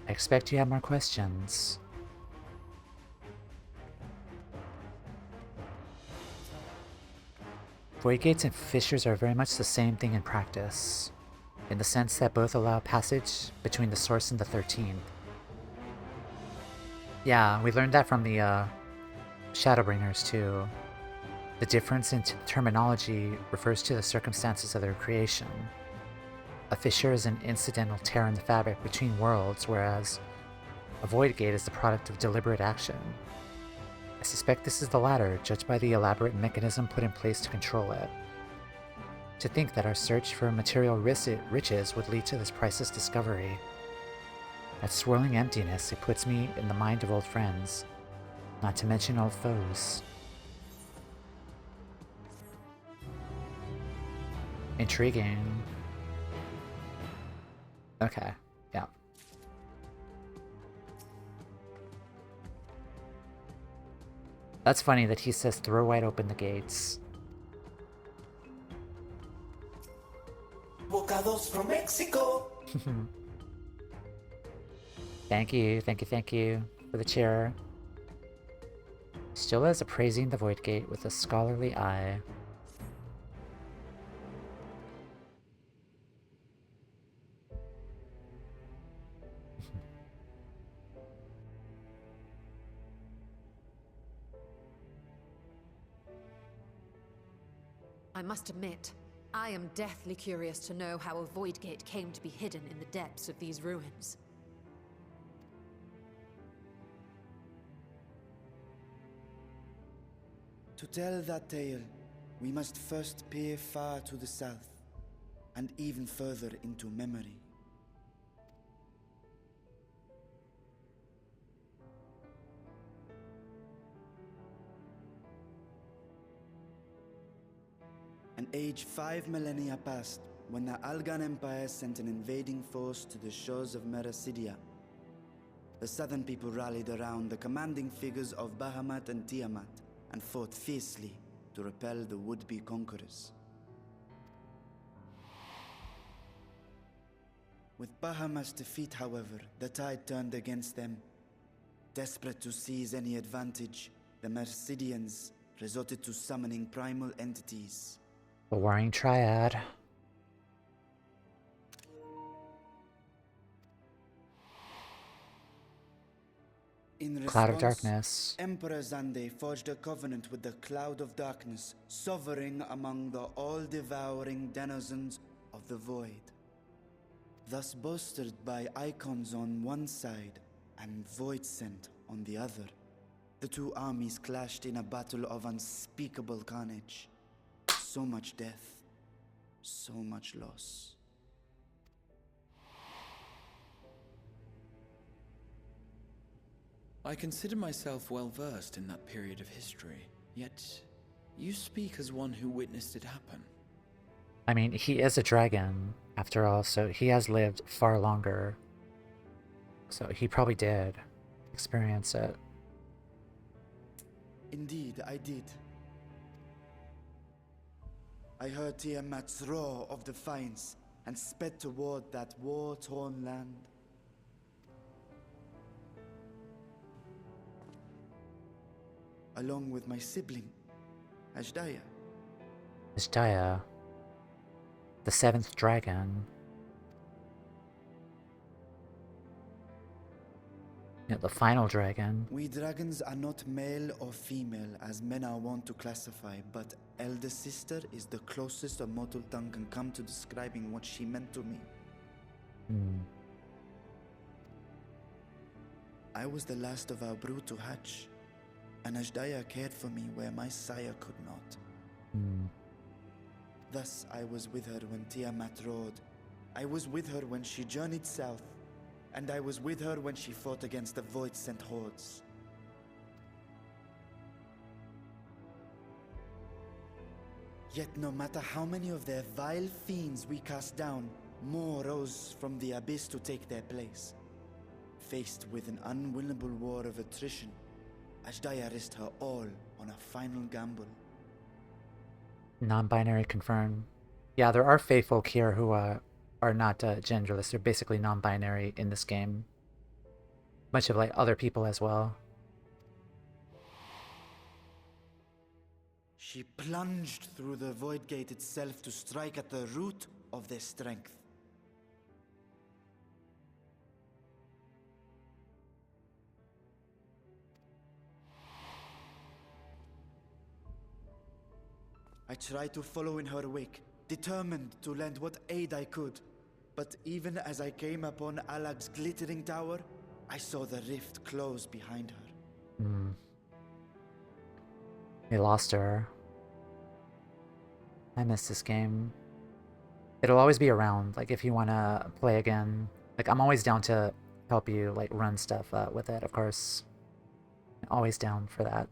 I expect you have more questions. Void gates and fissures are very much the same thing in practice. in the sense that both allow passage between the Source and the 13th. Yeah, we learned that from the Shadowbringers too. The difference in terminology refers to the circumstances of their creation. A fissure is an incidental tear in the fabric between worlds, whereas a void gate is the product of deliberate action. I suspect this is the latter, judged by the elaborate mechanism put in place to control it. To think that our search for material riches would lead to this priceless discovery. That swirling emptiness, it puts me in the mind of old friends, not to mention old foes. Intriguing. Okay, yeah. That's funny that he says throw wide open the gates. Bocados from Mexico! Thank you for the chair. Still is appraising the void gate with a scholarly eye. I must admit, I am deathly curious to know how a void gate came to be hidden in the depths of these ruins. To tell that tale, we must first peer far to the south, and even further into memory. An age 5 millennia passed when the Algan Empire sent an invading force to the shores of Mericidia. The southern people rallied around the commanding figures of Bahamut and Tiamat, and fought fiercely to repel the would-be conquerors. With Bahamut's defeat, however, the tide turned against them. Desperate to seize any advantage, the Mercidians resorted to summoning primal entities. The Warring Triad. In response, Cloud of Darkness. Emperor Zande forged a covenant with the Cloud of Darkness, sovereign among the all-devouring denizens of the Void. Thus bolstered by icons on one side and Void Scent on the other, the two armies clashed in a battle of unspeakable carnage. So much death, so much loss. I consider myself well versed in that period of history, yet you speak as one who witnessed it happen. I mean, he is a dragon, after all, so he has lived far longer. So he probably did experience it. Indeed, I did. I heard Tiamat's roar of defiance and sped toward that war-torn land. Along with my sibling, Ashdaya. Ashdaya, the seventh dragon. Yeah, the final dragon. We dragons are not male or female as men are wont to classify, but elder sister is the closest a mortal tongue can come to describing what she meant to me. I was the last of our brood to hatch, and Ashdaya cared for me where my sire could not. Thus I was with her when Tiamat roared. I was with her when she journeyed south, and I was with her when she fought against the Void-sent hordes. Yet no matter how many of their vile fiends we cast down, more rose from the abyss to take their place. Faced with an unwinnable war of attrition, Ashdaya risked her all on a final gamble. Non-binary confirmed. Yeah, there are fae folk here who are not genderless. They're basically non-binary in this game. Much of like other people as well. She plunged through the Void Gate itself to strike at the root of their strength. I tried to follow in her wake, determined to lend what aid I could. But even as I came upon Alag's glittering tower, I saw the rift close behind her. We lost her. I miss this game. It'll always be around, like, if you want to play again. Like, I'm always down to help you, like, run stuff with it, of course. Always down for that.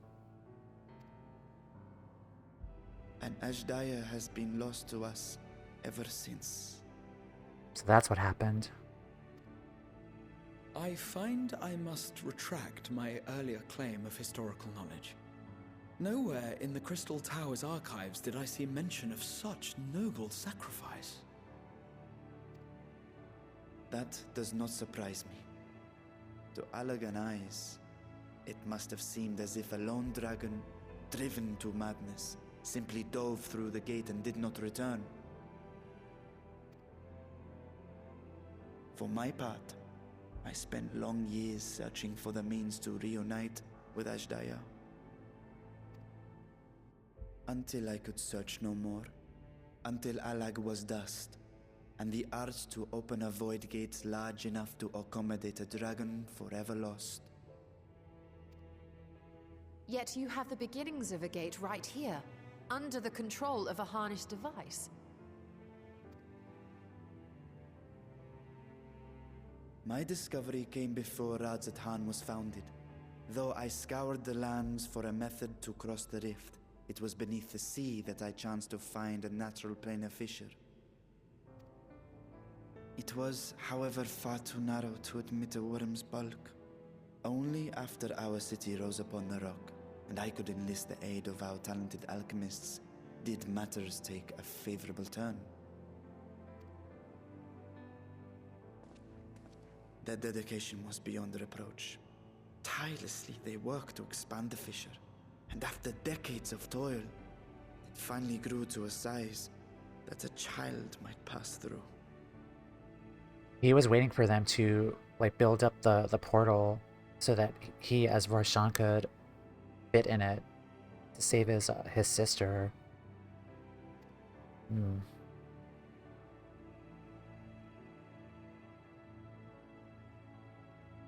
And Azhdaya has been lost to us ever since. So that's what happened. I find I must retract my earlier claim of historical knowledge. Nowhere in the Crystal Tower's archives did I see mention of such noble sacrifice. That does not surprise me. To Allagan eyes, it must have seemed as if a lone dragon, driven to madness, simply dove through the gate and did not return. For my part, I spent long years searching for the means to reunite with Azhdaya. Until I could search no more. Until Allag was dust, and the art to open a void gate large enough to accommodate a dragon forever lost. Yet you have the beginnings of a gate right here, under the control of a harnessed device. My discovery came before Radz-at-Han was founded. Though I scoured the lands for a method to cross the rift, it was beneath the sea that I chanced to find a natural planar fissure. It was, however, far too narrow to admit a worm's bulk. Only after our city rose upon the rock, and I could enlist the aid of our talented alchemists, did matters take a favorable turn. Their dedication was beyond reproach. Tirelessly they worked to expand the fissure, and after decades of toil, it finally grew to a size that a child might pass through. He was waiting for them to, like, build up the portal so that he, as Roshan, could fit in it to save his sister.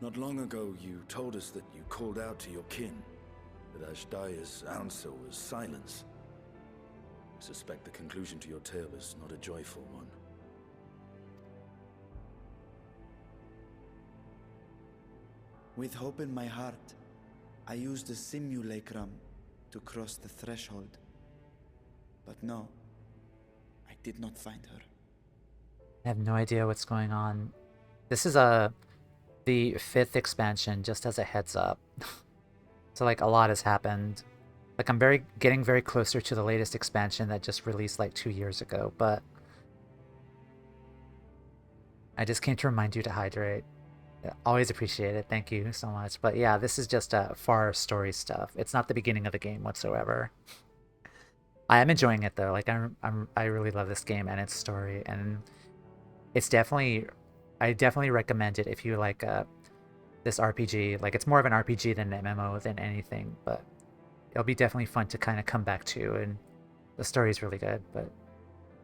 Not long ago, you told us that you called out to your kin, but Azhdaya's answer was silence. I suspect the conclusion to your tale is not a joyful one. With hope in my heart, I used the simulacrum to cross the threshold. But no, I did not find her. I have no idea what's going on. This is the 5th expansion, just as a heads up. So, like, a lot has happened. Like, I'm getting very closer to the latest expansion that just released like 2 years ago, but I just came to remind you to hydrate. Always appreciate it. Thank you so much. But yeah, this is just far story stuff. It's not the beginning of the game whatsoever. I am enjoying it though. Like, I really love this game and its story, and it's definitely, I definitely recommend it if you like this RPG. Like, it's more of an RPG than an MMO than anything, but it'll be definitely fun to kind of come back to, and the story's really good. But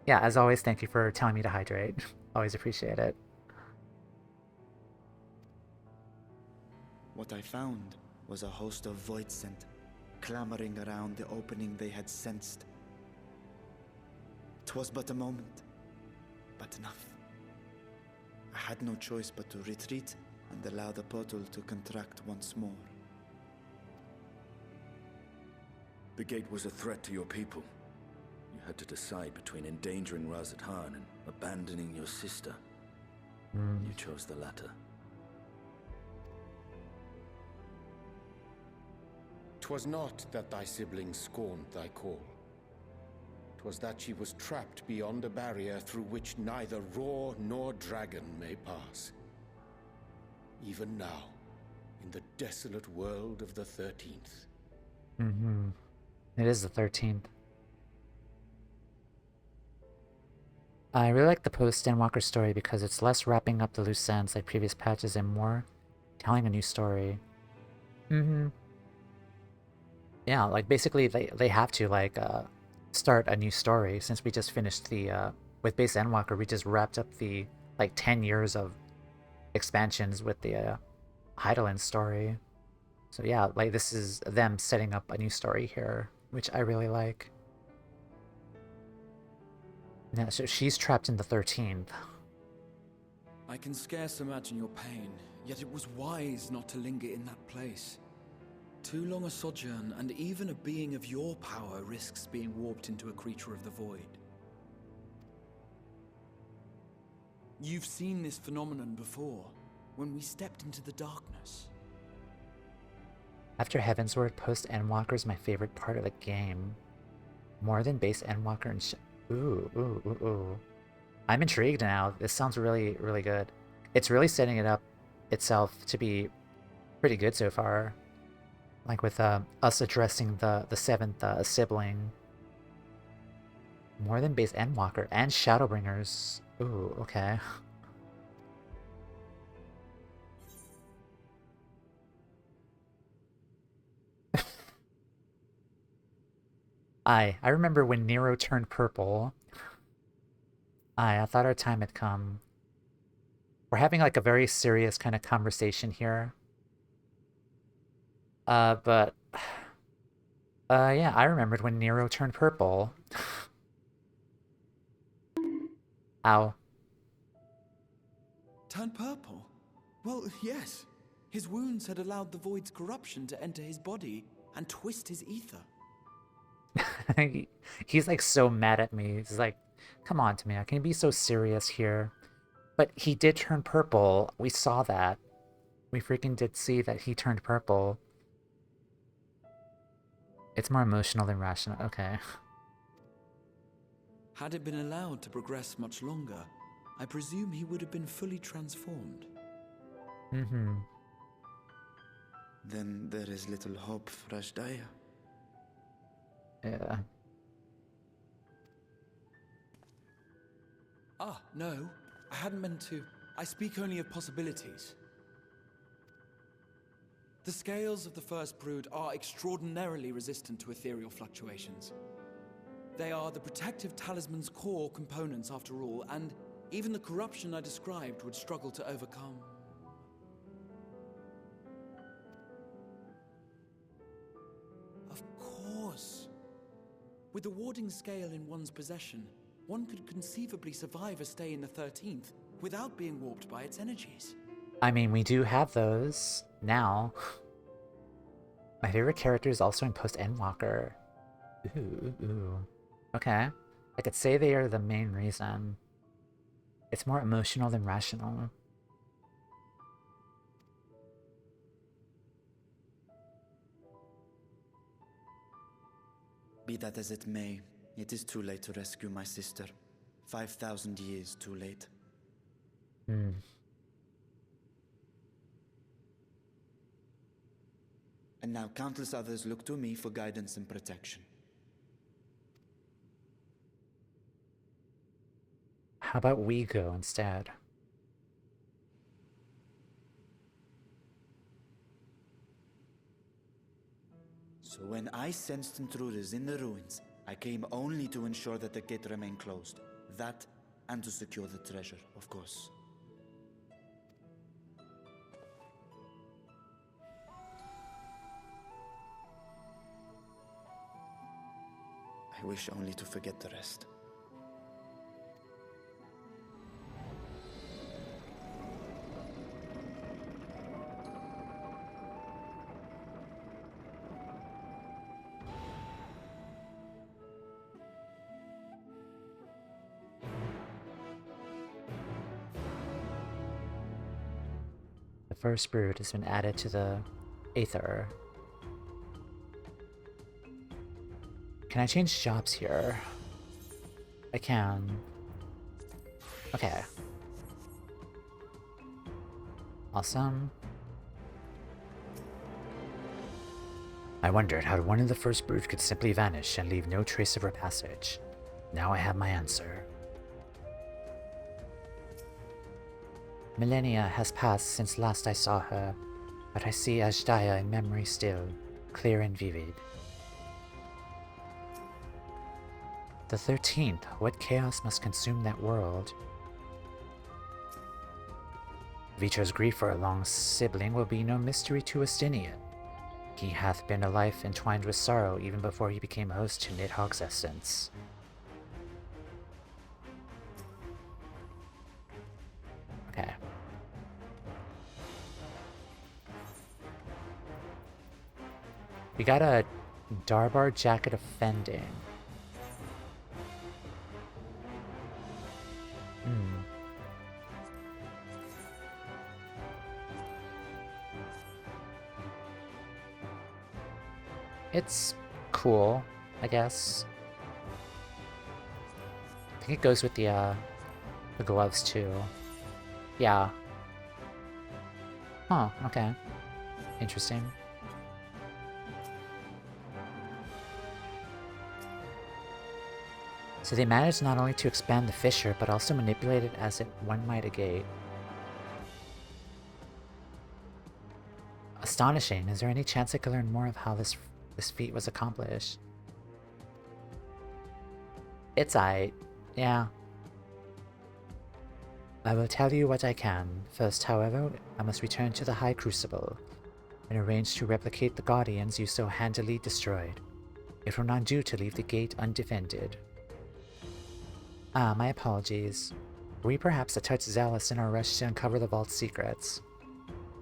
yeah, as always, thank you for telling me to hydrate. Always appreciate it. What I found was a host of void scent, clamoring around the opening they had sensed. 'Twas but a moment, but enough. I had no choice but to retreat and allow the portal to contract once more. The gate was a threat to your people. You had to decide between endangering Radz-at-Han and abandoning your sister. You chose the latter. 'Twas not that thy sibling scorned thy call. 'Twas that she was trapped beyond a barrier through which neither roar nor dragon may pass. Even now, in the desolate world of the 13th. It is the 13th. I really like the post-Endwalker story because it's less wrapping up the loose ends like previous patches and more telling a new story. Yeah, like basically they have to like start a new story since we just finished the, with base Endwalker, we just wrapped up the, like, 10 years of expansions with the Heidelin story. So yeah, like, this is them setting up a new story here, which I really like. Yeah, so she's trapped in the 13th. I can scarce imagine your pain, yet it was wise not to linger in that place. Too long a sojourn, and even a being of your power risks being warped into a creature of the void. You've seen this phenomenon before, when we stepped into the darkness. After Heavensward, post Endwalker is my favorite part of the game. More than base Endwalker and ooh. I'm intrigued now. This sounds really, really good. It's really setting it up itself to be pretty good so far. Like with us addressing the 7th sibling. More than base Endwalker and Shadowbringers. Ooh, okay. I remember when Nero turned purple. I thought our time had come. We're having like a very serious kind of conversation here. But yeah, I remembered when Nero turned purple. Ow. Turned purple? Well, yes. His wounds had allowed the void's corruption to enter his body and twist his ether. He's like so mad at me. He's like, come on, Toumeya, can you be so serious here? But he did turn purple. We saw that. We freaking did see that he turned purple. It's more emotional than rational. Okay. Had it been allowed to progress much longer, I presume he would have been fully transformed. Mm-hmm. Then there is little hope for Ashdaya. Yeah. Ah, no. I hadn't meant to. I speak only of possibilities. The scales of the first brood are extraordinarily resistant to ethereal fluctuations. They are the protective talisman's core components after all, and even the corruption I described would struggle to overcome. Of course. With the warding scale in one's possession, one could conceivably survive a stay in the 13th without being warped by its energies. I mean, we do have those now. My favorite character is also in post Endwalker. Ooh. Okay. I could say they are the main reason. It's more emotional than rational. Be that as it may, it is too late to rescue my sister. 5,000 years too late. Hmm. And now countless others look to me for guidance and protection. How about we go instead? So when I sensed intruders in the ruins, I came only to ensure that the gate remained closed. That, and to secure the treasure, of course. I wish only to forget the rest. The first brood has been added to the Aether. Can I change jobs here? I can. Okay. Awesome. I wondered how one of the first brood could simply vanish and leave no trace of her passage. Now I have my answer. Millennia has passed since last I saw her, but I see Ashdaya in memory still, clear and vivid. The 13th. What chaos must consume that world? Vvitra's grief for a long sibling will be no mystery to Estinian. He hath been a life entwined with sorrow even before he became host to Nidhogg's essence. Okay. We got a Darbar Jacket of Fending. It's cool, I guess. I think it goes with the gloves too. Yeah. Huh, okay. Interesting. So they managed not only to expand the fissure, but also manipulate it as one might a gate. Astonishing. Is there any chance I could learn more of how this feat was accomplished? It's aight. Yeah. I will tell you what I can. First, however, I must return to the High Crucible and arrange to replicate the Guardians you so handily destroyed. It will not do to leave the gate undefended. Ah, my apologies. Were we perhaps a touch zealous in our rush to uncover the vault's secrets?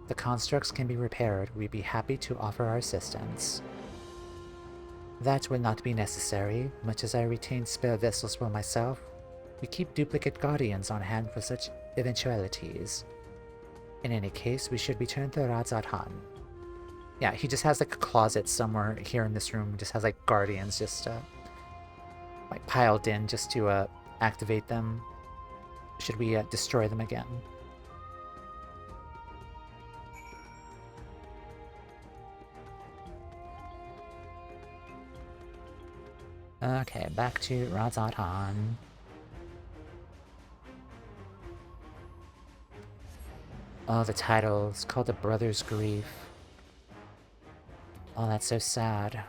The constructs can be repaired. We'd be happy to offer our assistance. That will not be necessary. Much as I retain spare vessels for myself, we keep duplicate Guardians on hand for such eventualities. In any case, we should return to Radz-at-Han. Yeah, he just has like a closet somewhere here in this room. Just has like Guardians just like piled in just to activate them. Should we destroy them again? Okay, back to Radz-at-Han. Oh, the title. It's called The Brother's Grief. Oh, that's so sad.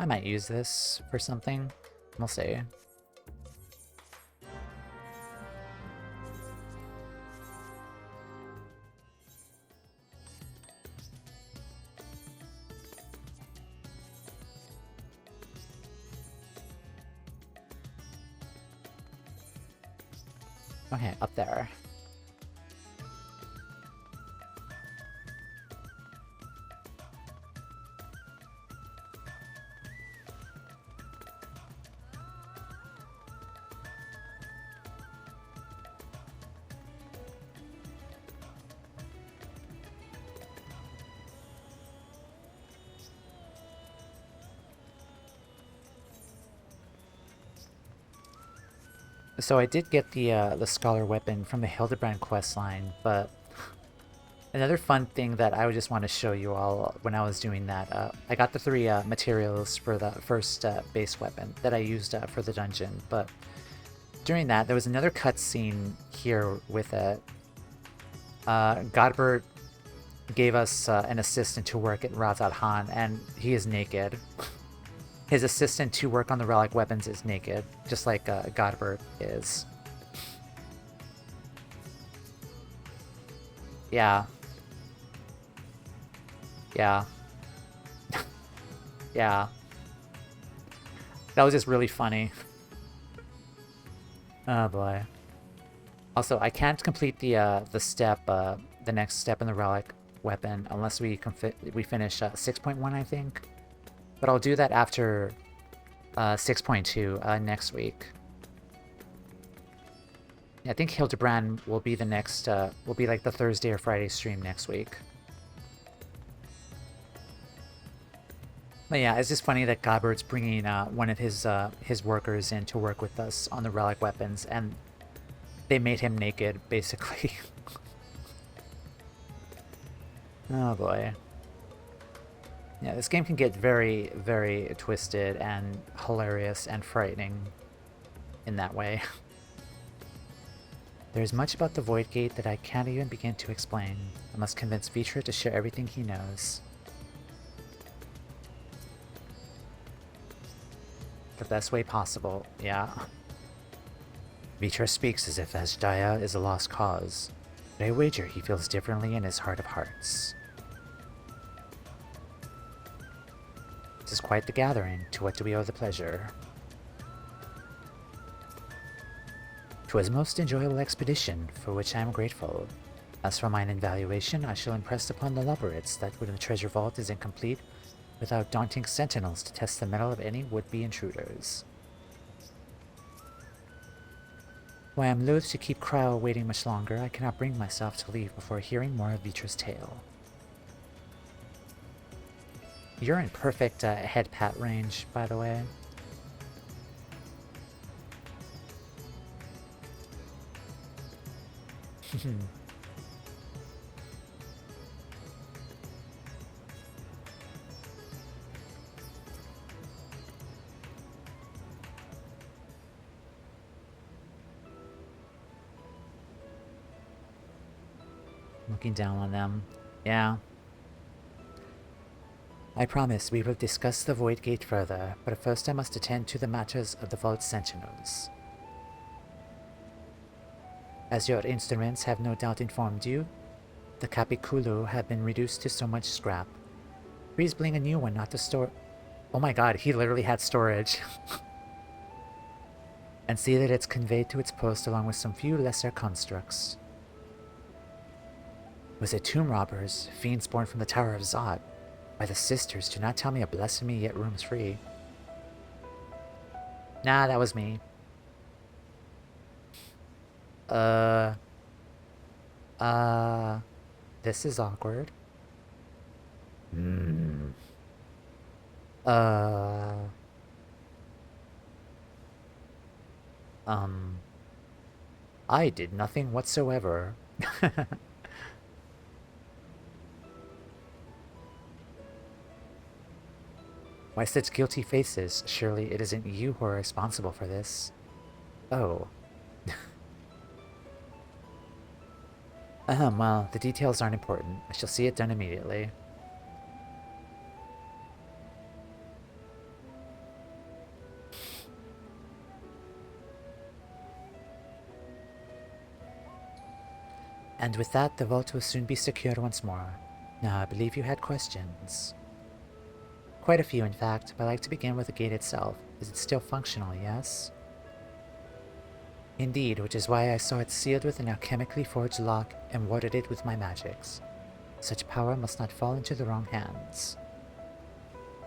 I might use this for something. We'll see. Okay, up there. So I did get the Scholar weapon from the Hildebrand questline, but another fun thing that I would just want to show you all when I was doing that, I got the 3 materials for the first base weapon that I used for the dungeon, but during that there was another cutscene here with it. Godbert gave us an assistant to work at Radz-at-Han, and he is naked. His assistant to work on the relic weapons is naked, just like Godbert is. Yeah. Yeah. Yeah. That was just really funny. Oh boy. Also, I can't complete the step, the next step in the relic weapon unless we finish 6.1, I think. But I'll do that after 6.2 next week. I think Hildebrand will be the next, will be like the Thursday or Friday stream next week. But yeah, it's just funny that Godbert's bringing one of his workers in to work with us on the relic weapons, and they made him naked, basically. Oh boy. Yeah, this game can get very, very twisted and hilarious and frightening in that way. There's much about the Void Gate that I can't even begin to explain. I must convince Vvtra to share everything he knows. The best way possible, yeah. Vvtra speaks as if Azhdaya is a lost cause, but I wager he feels differently in his heart of hearts. This is quite the gathering. To what do we owe the pleasure? 'Twas a most enjoyable expedition, for which I am grateful. As for mine evaluation, I shall impress upon the Lubberites that when the treasure vault is incomplete, without daunting sentinels to test the mettle of any would-be intruders. While I am loath to keep Cryo waiting much longer, I cannot bring myself to leave before hearing more of Vvitra's tale. You're in perfect head pat range, by the way. Looking down on them. Yeah. I promise we will discuss the Void Gate further, but first I must attend to the matters of the Vault Sentinels. As your instruments have no doubt informed you, the Capiculu have been reduced to so much scrap. Please bring a new one not to store— Oh my god, he literally had storage. And see that it's conveyed to its post along with some few lesser constructs. Was it tomb robbers, fiends born from the Tower of Zod? By the sisters, do not tell me a blasphemy yet room's free. Nah, that was me. This is awkward. I did nothing whatsoever. Why such guilty faces? Surely it isn't you who are responsible for this. Oh. Well, the details aren't important. I shall see it done immediately. And with that, the vault will soon be secured once more. Now, I believe you had questions. Quite a few, in fact, but I'd like to begin with the gate itself. Is it still functional, yes? Indeed, which is why I saw it sealed with an alchemically forged lock and warded it with my magics. Such power must not fall into the wrong hands.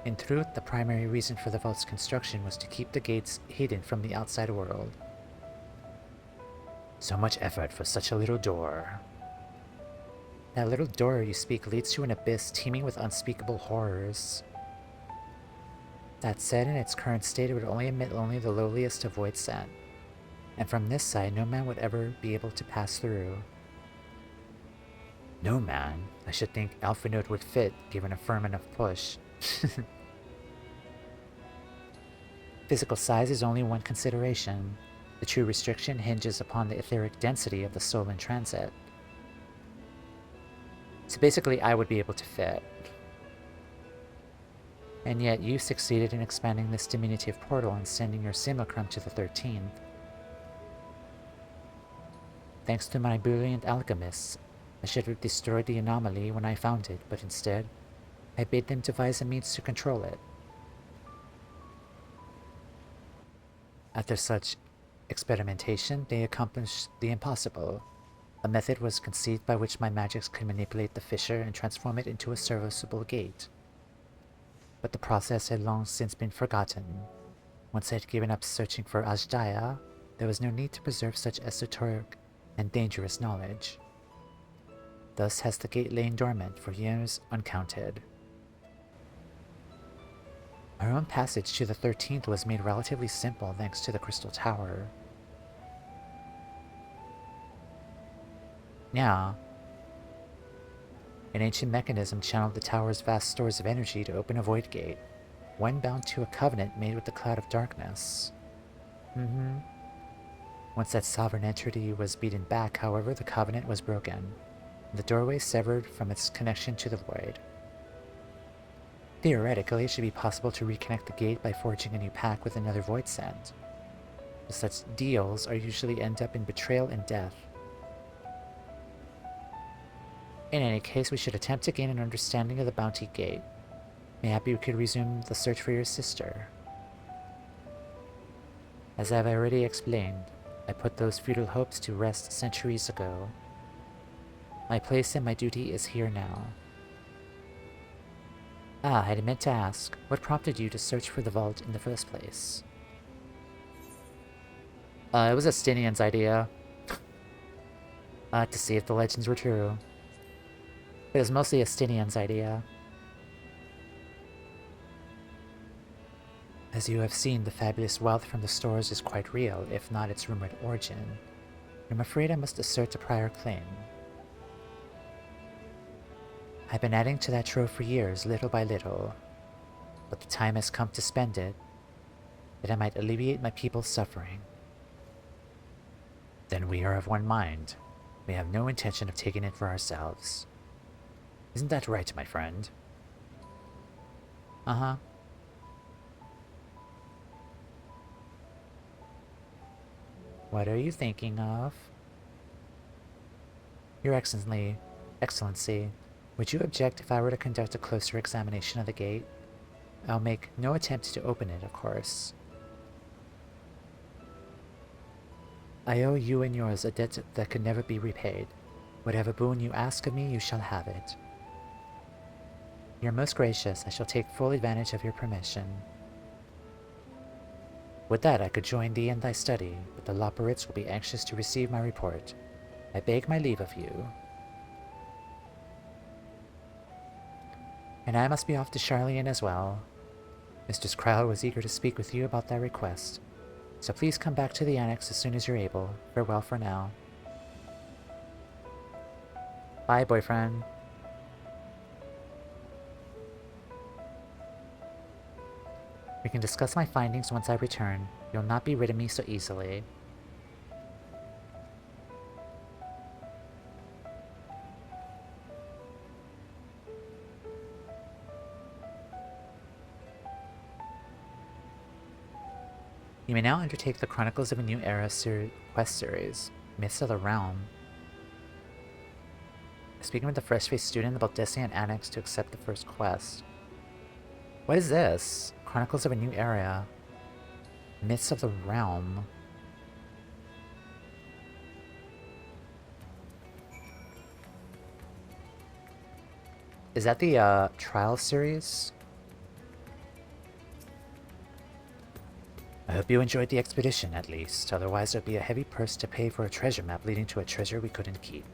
In truth, the primary reason for the vault's construction was to keep the gates hidden from the outside world. So much effort for such a little door. That little door you speak leads to an abyss teeming with unspeakable horrors. That said, in its current state, it would only admit only the lowliest of void sent. And from this side, no man would ever be able to pass through. No man? I should think Alphanode would fit, given a firm enough push. Physical size is only one consideration. The true restriction hinges upon the etheric density of the soul in transit. So basically, I would be able to fit. And yet, you succeeded in expanding this diminutive portal and sending your simulacrum to the 13th. Thanks to my brilliant alchemists, I should have destroyed the anomaly when I found it, but instead, I bade them devise a means to control it. After such experimentation, they accomplished the impossible. A method was conceived by which my magics could manipulate the fissure and transform it into a serviceable gate. But the process had long since been forgotten. Once I had given up searching for Azhdaya, there was no need to preserve such esoteric and dangerous knowledge. Thus has the gate lain dormant for years uncounted. Our own passage to the 13th was made relatively simple thanks to the Crystal Tower. Yeah. An ancient mechanism channeled the tower's vast stores of energy to open a void gate, one bound to a covenant made with the Cloud of Darkness. Once that sovereign entity was beaten back, however, the covenant was broken, and the doorway severed from its connection to the void. Theoretically, it should be possible to reconnect the gate by forging a new pact with another void sent. But such deals are usually end up in betrayal and death. In any case, we should attempt to gain an understanding of the Bounty Gate. Maybe we could resume the search for your sister. As I've already explained, I put those futile hopes to rest centuries ago. My place and my duty is here now. Ah, I had meant to ask, what prompted you to search for the vault in the first place? It was Estinian's idea. To see if the legends were true. It was mostly Estinian's idea. As you have seen, the fabulous wealth from the stores is quite real, if not its rumored origin. I'm afraid I must assert a prior claim. I've been adding to that trove for years, little by little, but the time has come to spend it, that I might alleviate my people's suffering. Then we are of one mind. We have no intention of taking it for ourselves. Isn't that right, my friend? Uh-huh. What are you thinking of? Your Excellency, would you object if I were to conduct a closer examination of the gate? I'll make no attempt to open it, of course. I owe you and yours a debt that could never be repaid. Whatever boon you ask of me, you shall have it. You're most gracious. I shall take full advantage of your permission. With that, I could join thee in thy study, but the Loporrits will be anxious to receive my report. I beg my leave of you. And I must be off to Charlian as well. Mistress Kryle was eager to speak with you about thy request, so please come back to the annex as soon as you're able. Farewell for now. Bye, boyfriend. We can discuss my findings once I return. You'll not be rid of me so easily. You may now undertake the Chronicles of a New Era quest series, Myths of the Realm. Speaking with the fresh-faced student about Baldesion Annex to accept the first quest. What is this? Chronicles of a New Era. Myths of the Realm. Is that the trial series? I hope you enjoyed the expedition, at least. Otherwise, there'd be a heavy purse to pay for a treasure map leading to a treasure we couldn't keep.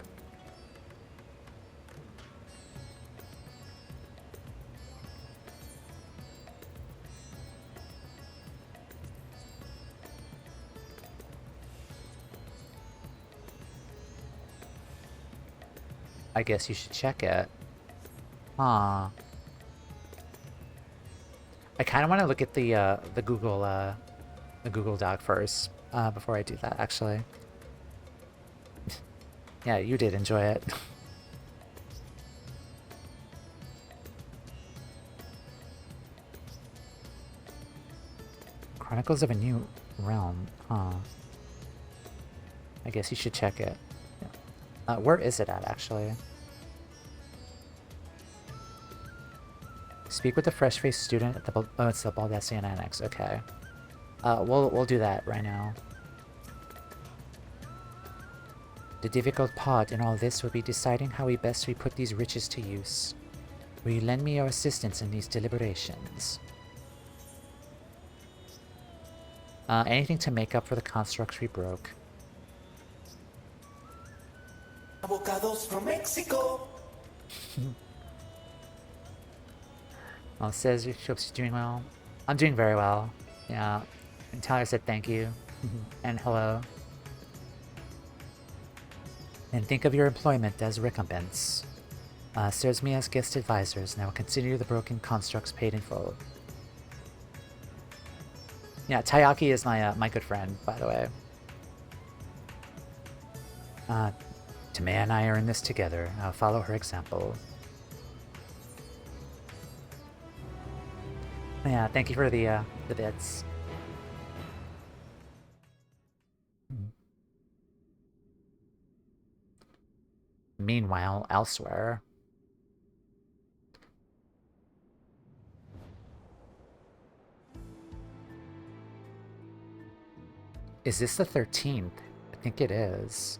I guess you should check it. Huh. I kind of want to look at the Google Doc first before I do that. Actually, yeah, you did enjoy it. Chronicles of a New Realm. Huh. I guess you should check it. Yeah. Where is it at, actually? Speak with the fresh-faced student at the oh, it's the Baldesion Annex. Okay. We'll do that right now. The difficult part in all this will be deciding how we best put these riches to use. Will you lend me your assistance in these deliberations? Anything to make up for the constructs we broke. Avocados from Mexico. Well, says you hope she's doing well. I'm doing very well. Yeah. And Tyler said thank you. And hello. And think of your employment as recompense. Serves me as guest advisors, and I will consider the broken constructs paid in full. Yeah, Tayaki is my my good friend, by the way. Toumeya and I are in this together. I'll follow her example. Yeah, thank you for the bits. Meanwhile, elsewhere. Is this the 13th? I think it is.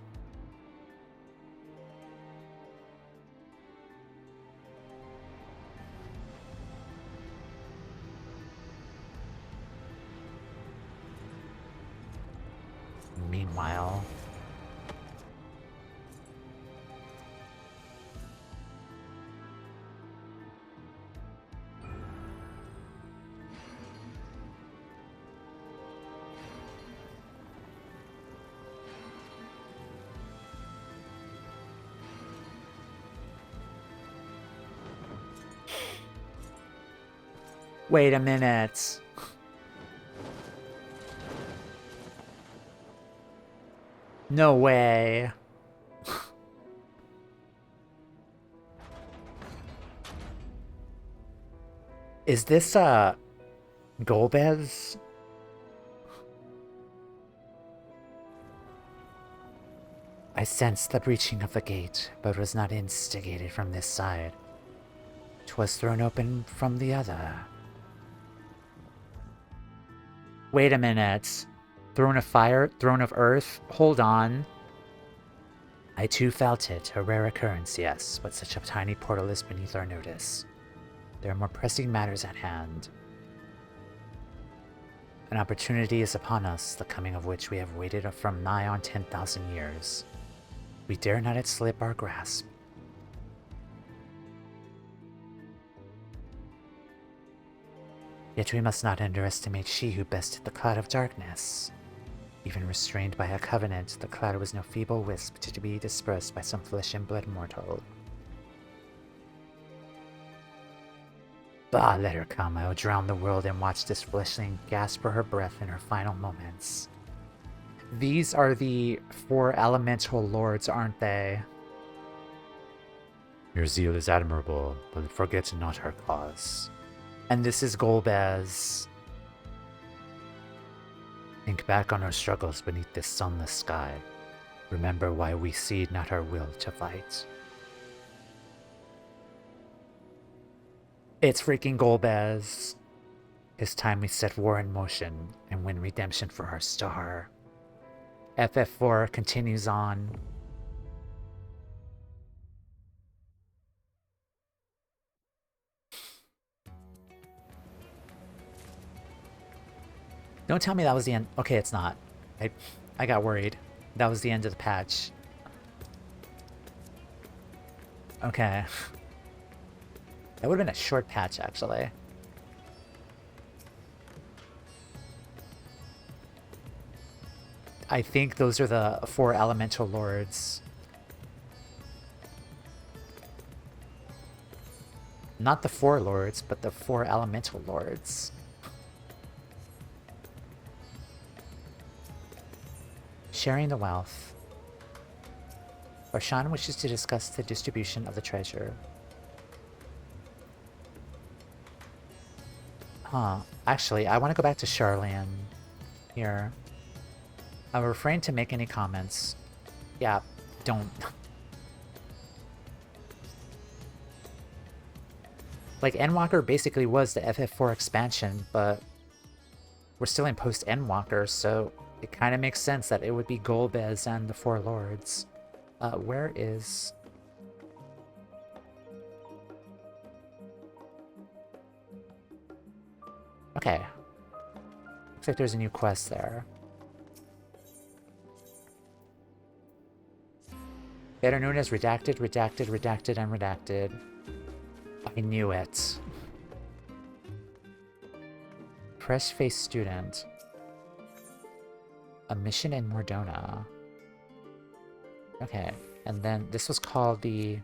Meanwhile... Wait a minute. No way. Is this Golbez? I sensed the breaching of the gate, but was not instigated from this side. 'Twas thrown open from the other. Wait a minute. Throne of Fire? Throne of Earth? Hold on. I too felt it. A rare occurrence, yes, but such a tiny portal is beneath our notice. There are more pressing matters at hand. An opportunity is upon us, the coming of which we have waited from nigh on 10,000 years. We dare not slip our grasp. Yet we must not underestimate she who bested the cloud of darkness. Even restrained by a covenant, the cloud was no feeble wisp to be dispersed by some flesh and blood mortal. Bah, let her come. I will drown the world and watch this fleshling gasp for her breath in her final moments. These are the 4 elemental lords, aren't they? Your zeal is admirable, but forget not her cause. And this is Golbez. Think back on our struggles beneath this sunless sky. Remember why we cede not our will to fight. It's freaking Golbez. It's time we set war in motion and win redemption for our star. FF4 continues on. Don't tell me that was the end. Okay, it's not. I got worried. That was the end of the patch. Okay. That would have been a short patch, actually. I think those are the 4 elemental lords. Not the 4 lords, but the 4 elemental lords. Sharing the wealth. Barshan wishes to discuss the distribution of the treasure. Huh. Actually, I want to go back to Charlian here. I will refrain to make any comments. Yeah, don't. Like, Endwalker basically was the FF4 expansion, but we're still in post-Endwalker, so it kind of makes sense that it would be Golbez and the 4 lords. Where is... Okay. Looks like there's a new quest there. Better known as Redacted, Redacted, Redacted, and Redacted. I knew it. Fresh-faced student. A mission in Mordona. Okay, and then this was called the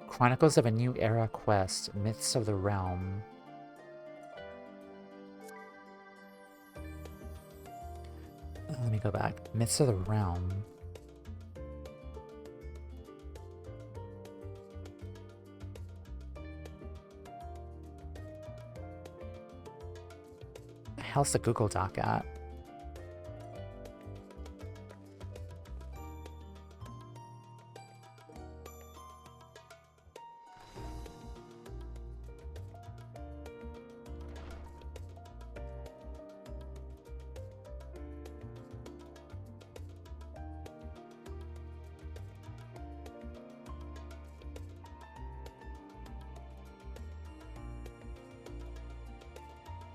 Chronicles of a New Era quest, Myths of the Realm. Let me go back. Myths of the Realm. The hell's the Google Doc at?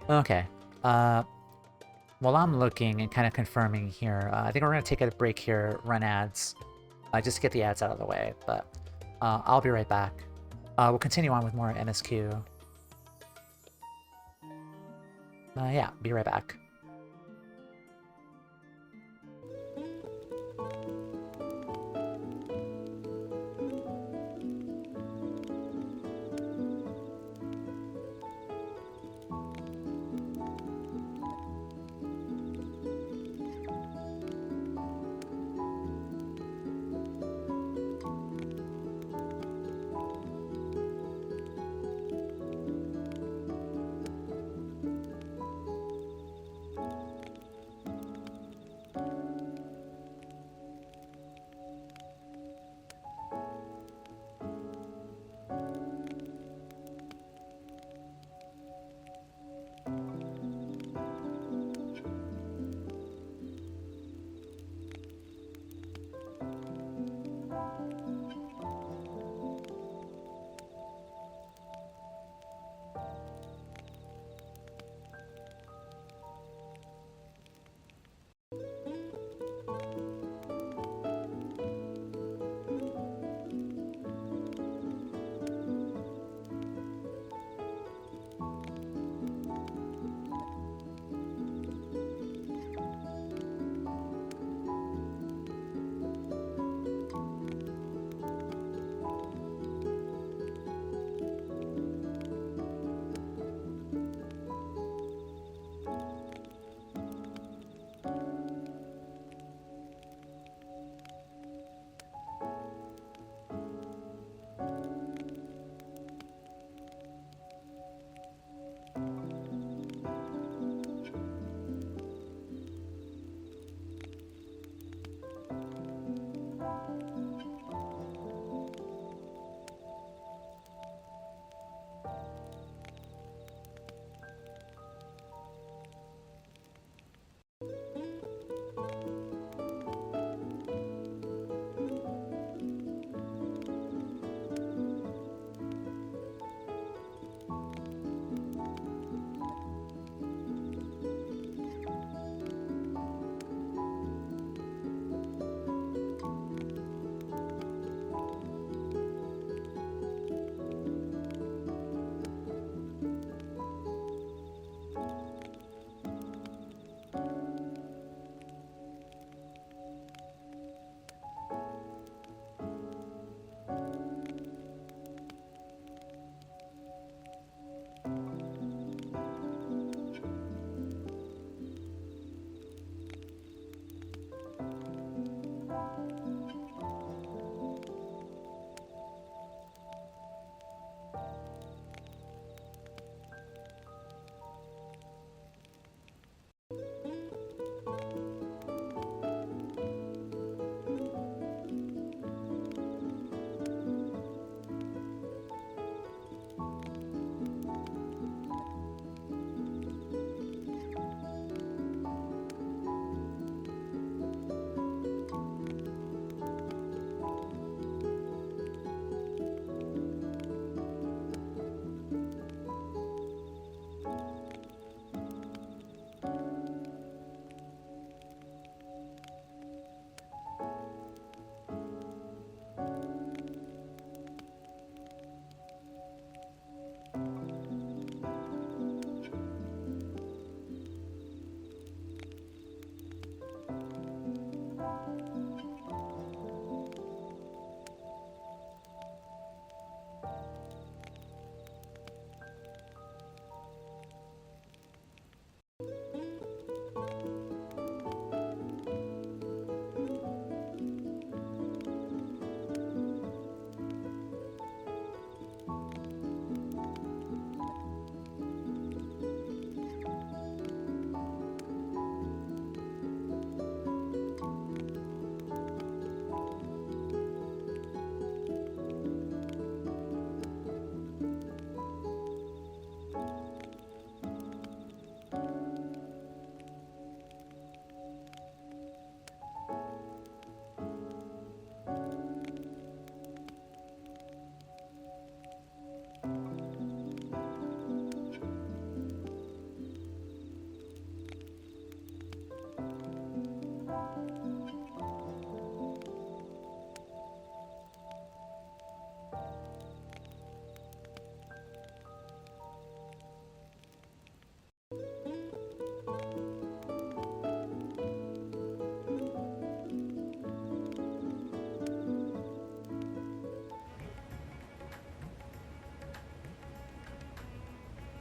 Okay. While I'm looking and kind of confirming here, I think we're going to take a break here, run ads, just to get the ads out of the way, but I'll be right back. We'll continue on with more MSQ. Yeah, be right back.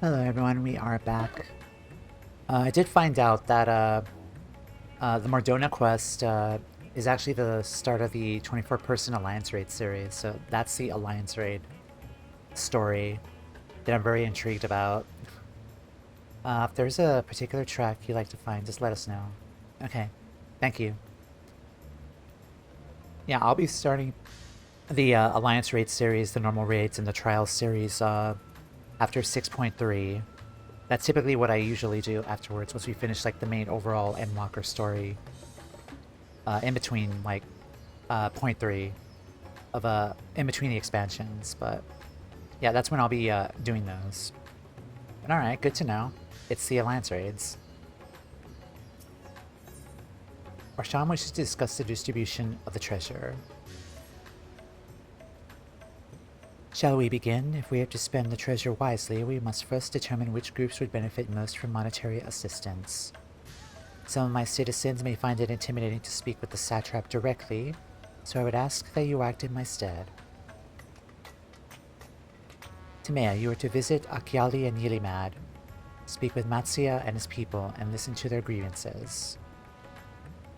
Hello everyone, we are back. I did find out that the Mordona quest is actually the start of the 24-person Alliance Raid series, so that's the Alliance Raid story that I'm very intrigued about. If there's a particular track you'd like to find, just let us know. Okay, thank you. Yeah, I'll be starting the Alliance Raid series, the normal raids, and the Trials series after 6.3. That's typically what I usually do afterwards, once we finish like the main overall Endwalker story. In between like 0.3 of in between the expansions, but yeah, that's when I'll be doing those. But alright, good to know. It's the Alliance Raids. Arshan wishes to discuss the distribution of the treasure. Shall we begin? If we are to spend the treasure wisely, we must first determine which groups would benefit most from monetary assistance. Some of my citizens may find it intimidating to speak with the satrap directly, so I would ask that you act in my stead. Toumeya, you are to visit Akyali and Yilimad, speak with Matsuya and his people, and listen to their grievances.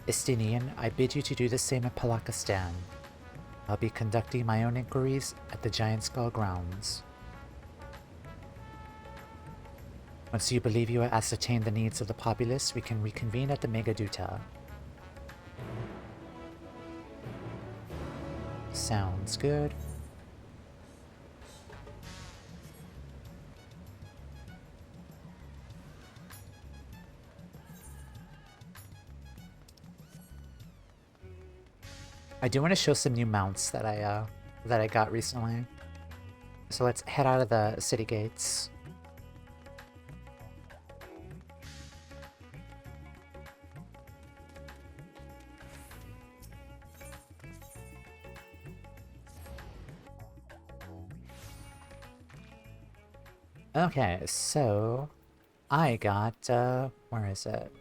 Estinian, I bid you to do the same in Palakistan. I'll be conducting my own inquiries at the Giant Skull grounds. Once you believe you have ascertained the needs of the populace, we can reconvene at the Megaduta. Sounds good. I do want to show some new mounts that I got recently. So let's head out of the city gates. Okay, so I got where is it?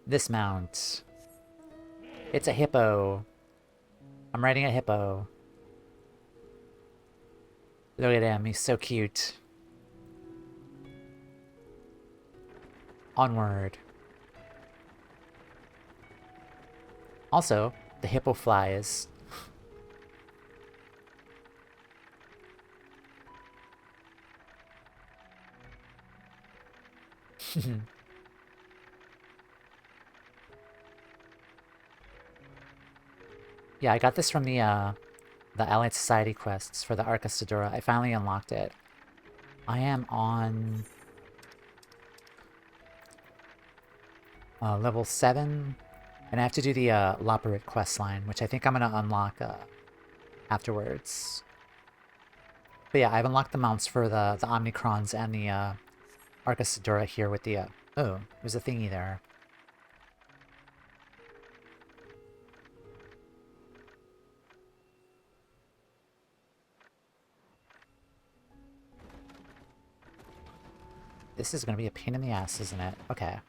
This mount. It's a hippo. I'm riding a hippo. Look at him, he's so cute. Onward. Also, the hippo flies. Yeah, I got this from the Allied Society quests for the Arca Sedura. I finally unlocked it. I am on level 7, and I have to do the Loperit quest line, which I think I'm going to unlock afterwards. But yeah, I've unlocked the mounts for the Omnicrons and the Arca Sedura here with the... oh, there's a thingy there. This is going to be a pain in the ass, isn't it? Okay.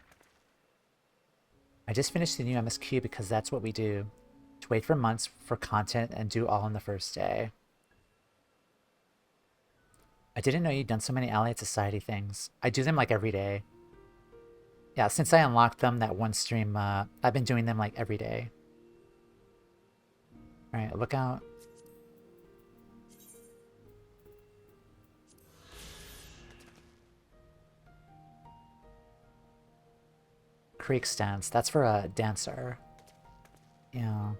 I just finished the new MSQ because that's what we do. To wait for months for content and do all on the first day. I didn't know you'd done so many Allied Society things. I do them like every day. Yeah, since I unlocked them that one stream, I've been doing them like every day. Alright, look out. Creek stance. That's for a dancer. Yeah.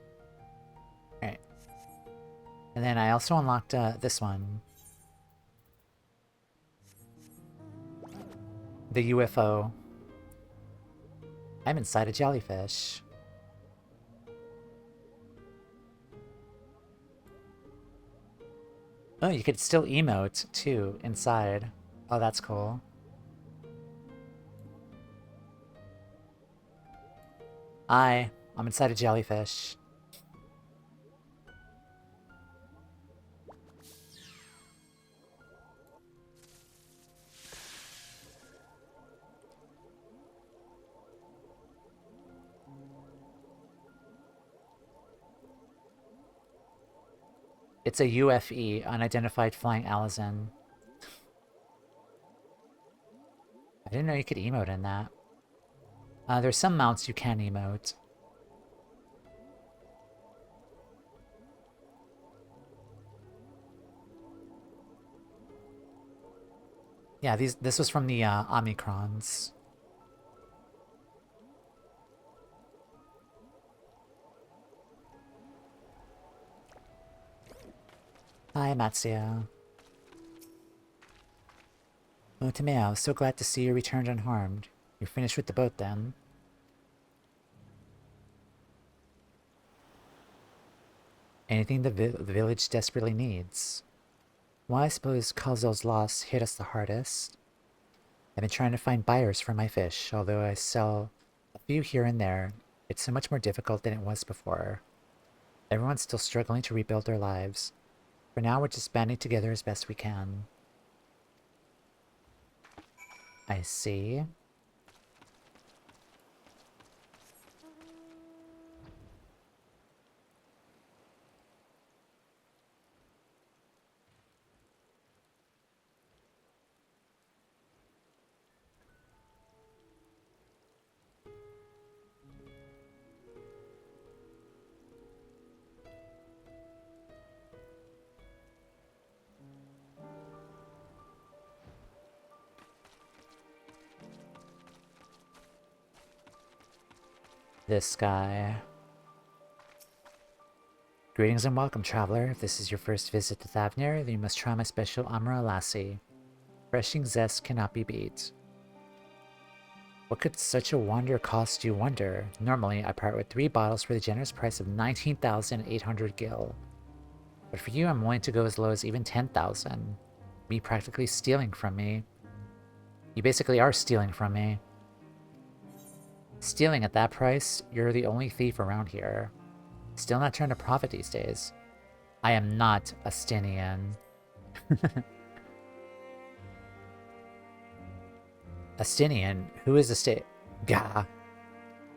Alright. And then I also unlocked this one. The UFO. I'm inside a jellyfish. Oh, you could still emote, too, inside. Oh, that's cool. I'm inside a jellyfish. It's a UFE, unidentified flying Alizan. I didn't know you could emote in that. There's some mounts you can emote. Yeah, this was from the Omicrons. Hi, Matsuya. Oh, Toumeya, I was so glad to see you returned unharmed. You're finished with the boat, then? Anything the village desperately needs. Well, I suppose Kalzel's loss hit us the hardest. I've been trying to find buyers for my fish, although I sell a few here and there. It's so much more difficult than it was before. Everyone's still struggling to rebuild their lives. For now, we're just banding together as best we can. I see. This guy. Greetings and welcome, traveler. If this is your first visit to Thavnir, then you must try my special Amra Lassi. Refreshing zest cannot be beat. What could such a wonder cost you wonder? Normally, I part with 3 bottles for the generous price of 19,800 gil. But for you, I'm willing to go as low as even 10,000. Me practically stealing from me. You basically are stealing from me. Stealing at that price, you're the only thief around here. Still not turned a profit these days. I am not a Stinian. A Stinian? Who is a Gah!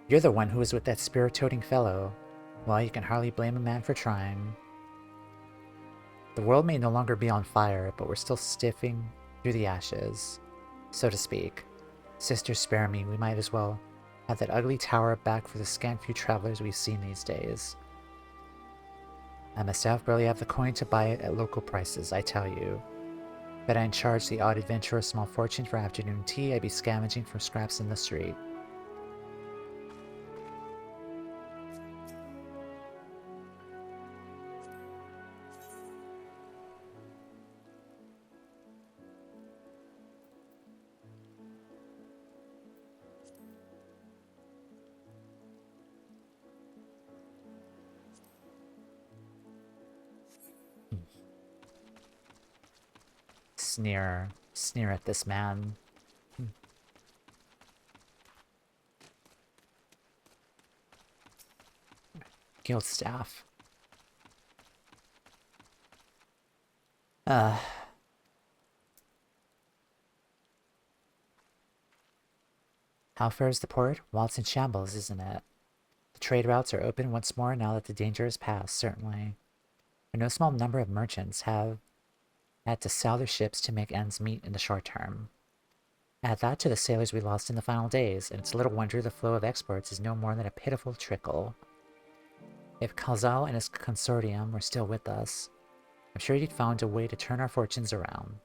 You're the one who was with that spirit-toting fellow. Well, you can hardly blame a man for trying. The world may no longer be on fire, but we're still stiffing through the ashes, so to speak. Sister, spare me, we might as well have that ugly tower back for the scant few travelers we've seen these days. I myself barely have the coin to buy it at local prices, I tell you. Bet I'd charge the odd adventurer a small fortune for afternoon tea, I'd be scavenging for scraps in the street. Sneer at this man. Guild staff. How fares the port? Well, it's in shambles, isn't it? The trade routes are open once more now that the danger is past, certainly. But no small number of merchants have had to sell their ships to make ends meet in the short term. Add that to the sailors we lost in the final days, and it's little wonder the flow of exports is no more than a pitiful trickle. If Kalzel and his consortium were still with us, I'm sure he'd found a way to turn our fortunes around.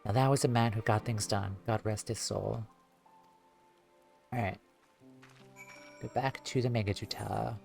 Now that was a man who got things done, God rest his soul. Alright. Go back to the Megajuta.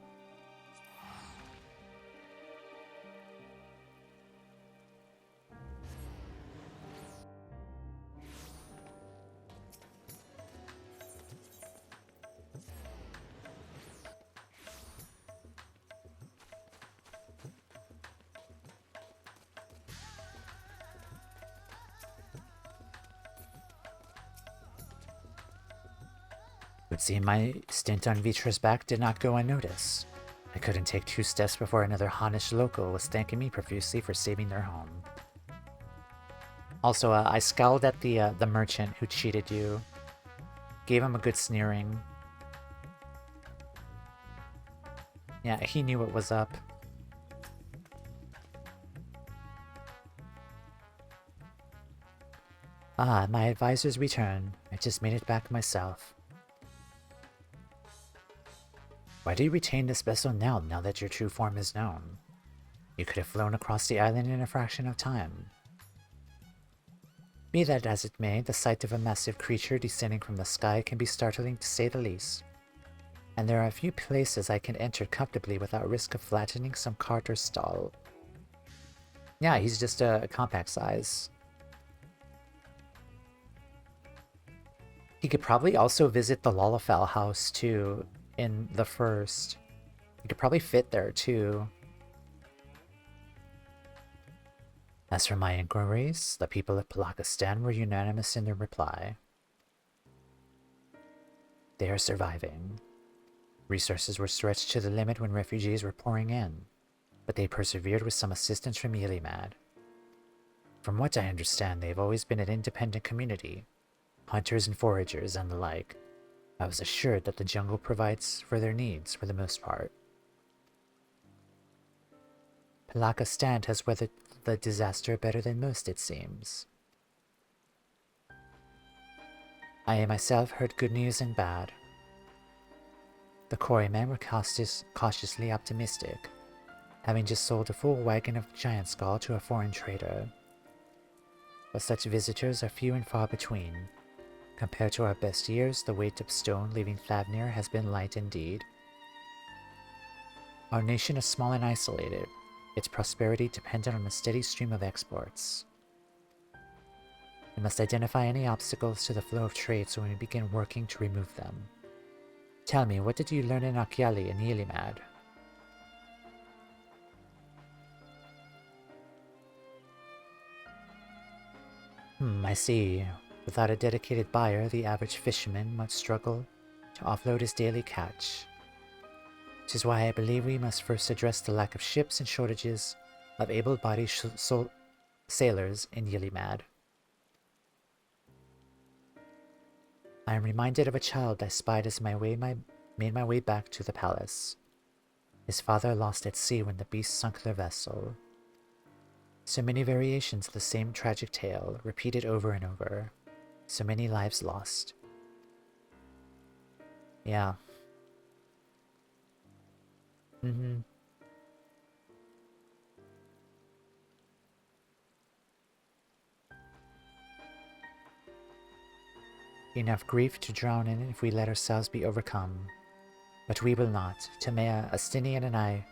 Would seem my stint on Vvitra's back did not go unnoticed. I couldn't take 2 steps before another Hanish local was thanking me profusely for saving their home. Also, I scowled at the merchant who cheated you. Gave him a good sneering. Yeah, he knew what was up. Ah, my advisor's return. I just made it back myself. Why do you retain this vessel now that your true form is known? You could have flown across the island in a fraction of time. Be that as it may, the sight of a massive creature descending from the sky can be startling to say the least. And there are a few places I can enter comfortably without risk of flattening some cart or stall. Yeah, he's just a compact size. He could probably also visit the Lalafell house too in the first. He could probably fit there too. As for my inquiries, the people of Palakistan were unanimous in their reply. They are surviving. Resources were stretched to the limit when refugees were pouring in, but they persevered with some assistance from Ilimad. From what I understand, they've always been an independent community, hunters and foragers and the like. I was assured that the jungle provides for their needs for the most part. Palakistan has weathered the disaster better than most, it seems. I myself heard good news and bad. The quarrymen were cautiously optimistic, having just sold a full wagon of giant skull to a foreign trader. But such visitors are few and far between. Compared to our best years, the weight of stone leaving Thavnir has been light indeed. Our nation is small and isolated, its prosperity dependent on a steady stream of exports. We must identify any obstacles to the flow of trade so we begin working to remove them. Tell me, what did you learn in Akyali and Ilimad? I see. Without a dedicated buyer, the average fisherman must struggle to offload his daily catch. Which is why I believe we must first address the lack of ships and shortages of able-bodied sailors in Ilimad. I am reminded of a child I spied as made my way back to the palace. His father lost at sea when the beast sunk their vessel. So many variations of the same tragic tale, repeated over and over. So many lives lost. Yeah. Enough grief to drown in if we let ourselves be overcome. But we will not. Toumeya, Astinian, and I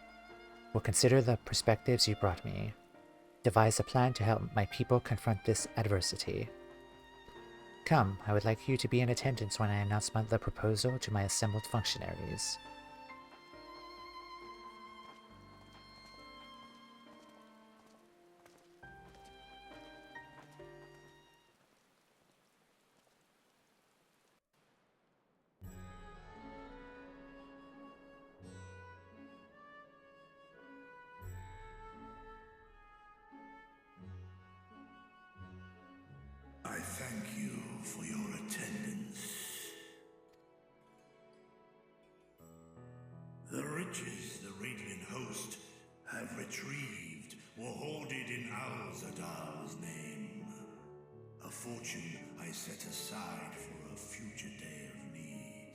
will consider the perspectives you brought me. Devise a plan to help my people confront this adversity. Come, I would like you to be in attendance when I announce the proposal to my assembled functionaries. I thank you for your attendance. The riches the Radiant Host have retrieved were hoarded in Radz-at-Han's name. A fortune I set aside for a future day of need.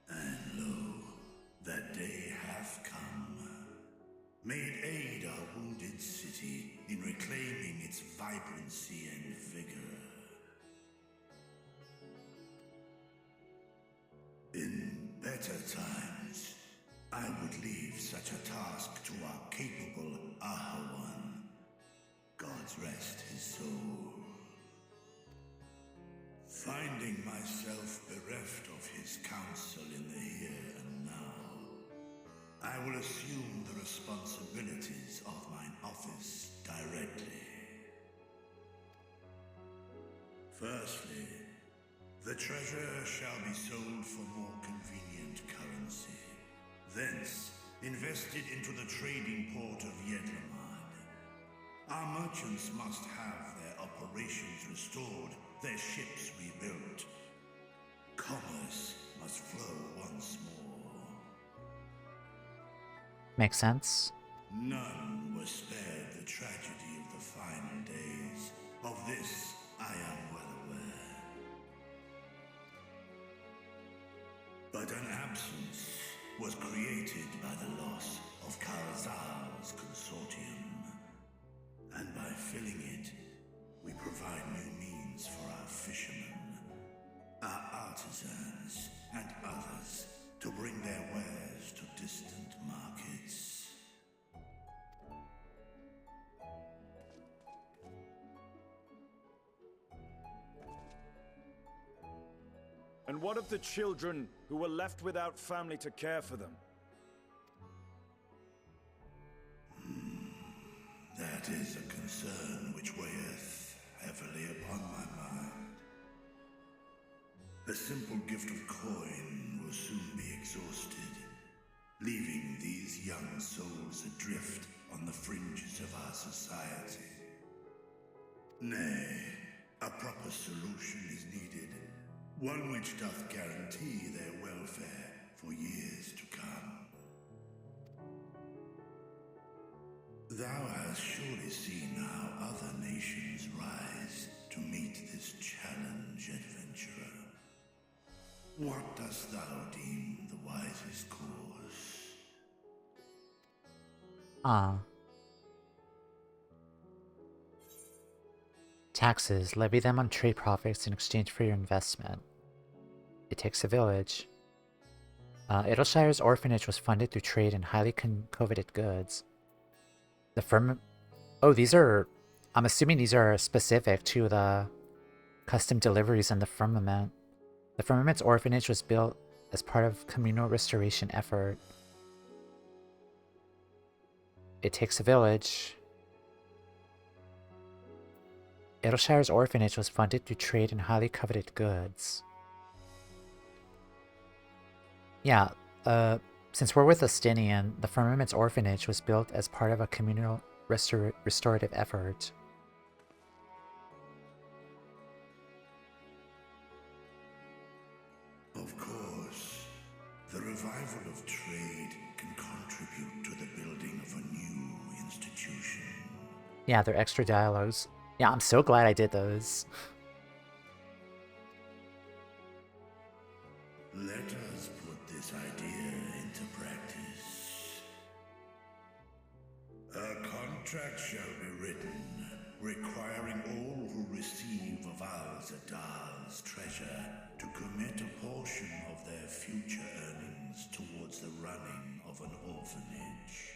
And lo, that day hath come. Made aid our wounded city in reclaiming its vibrancy and vigor. In better times, I would leave such a task to our capable Ahawan. God's rest his soul. Finding myself bereft of his counsel in the here and now, I will assume the responsibilities of mine office directly. Firstly, the treasure shall be sold for more convenient currency. Thence, invested into the trading port of Yedlamad. Our merchants must have their operations restored, their ships rebuilt. Commerce must flow once more. Makes sense. None were spared the tragedy of the final days. Of this, I am well aware. But an absence was created by the loss of Kalzal's consortium. And by filling it, we provide new means for our fishermen, our artisans, and others to bring their wares to distant markets. And what of the children who were left without family to care for them? That is a concern which weigheth heavily upon my mind. A simple gift of coin will soon be exhausted, leaving these young souls adrift on the fringes of our society. Nay, a proper solution is needed, one which doth guarantee their welfare for years to come. Thou hast surely seen how other nations rise to meet this challenge, adventurer. What dost thou deem the wisest course? Taxes. Levy them on trade profits in exchange for your investment. It takes a village. Idleshire's orphanage was funded through trade in highly coveted goods. The firm... Oh, these are... I'm assuming these are specific to the custom deliveries in the Firmament. The Firmament's orphanage was built as part of communal restoration effort. It takes a village. Idleshire's orphanage was funded through trade in highly coveted goods. Yeah, since we're with Estinian, the Firmament's orphanage was built as part of a communal restorative effort. Of course, the revival of trade can contribute to the building of a new institution. Yeah, they're extra dialogues. Yeah, I'm so glad I did those. Let us put this idea into practice. A contract shall be written, requiring all who receive of Radz-at-Han's treasure to commit a portion of their future earnings towards the running of an orphanage.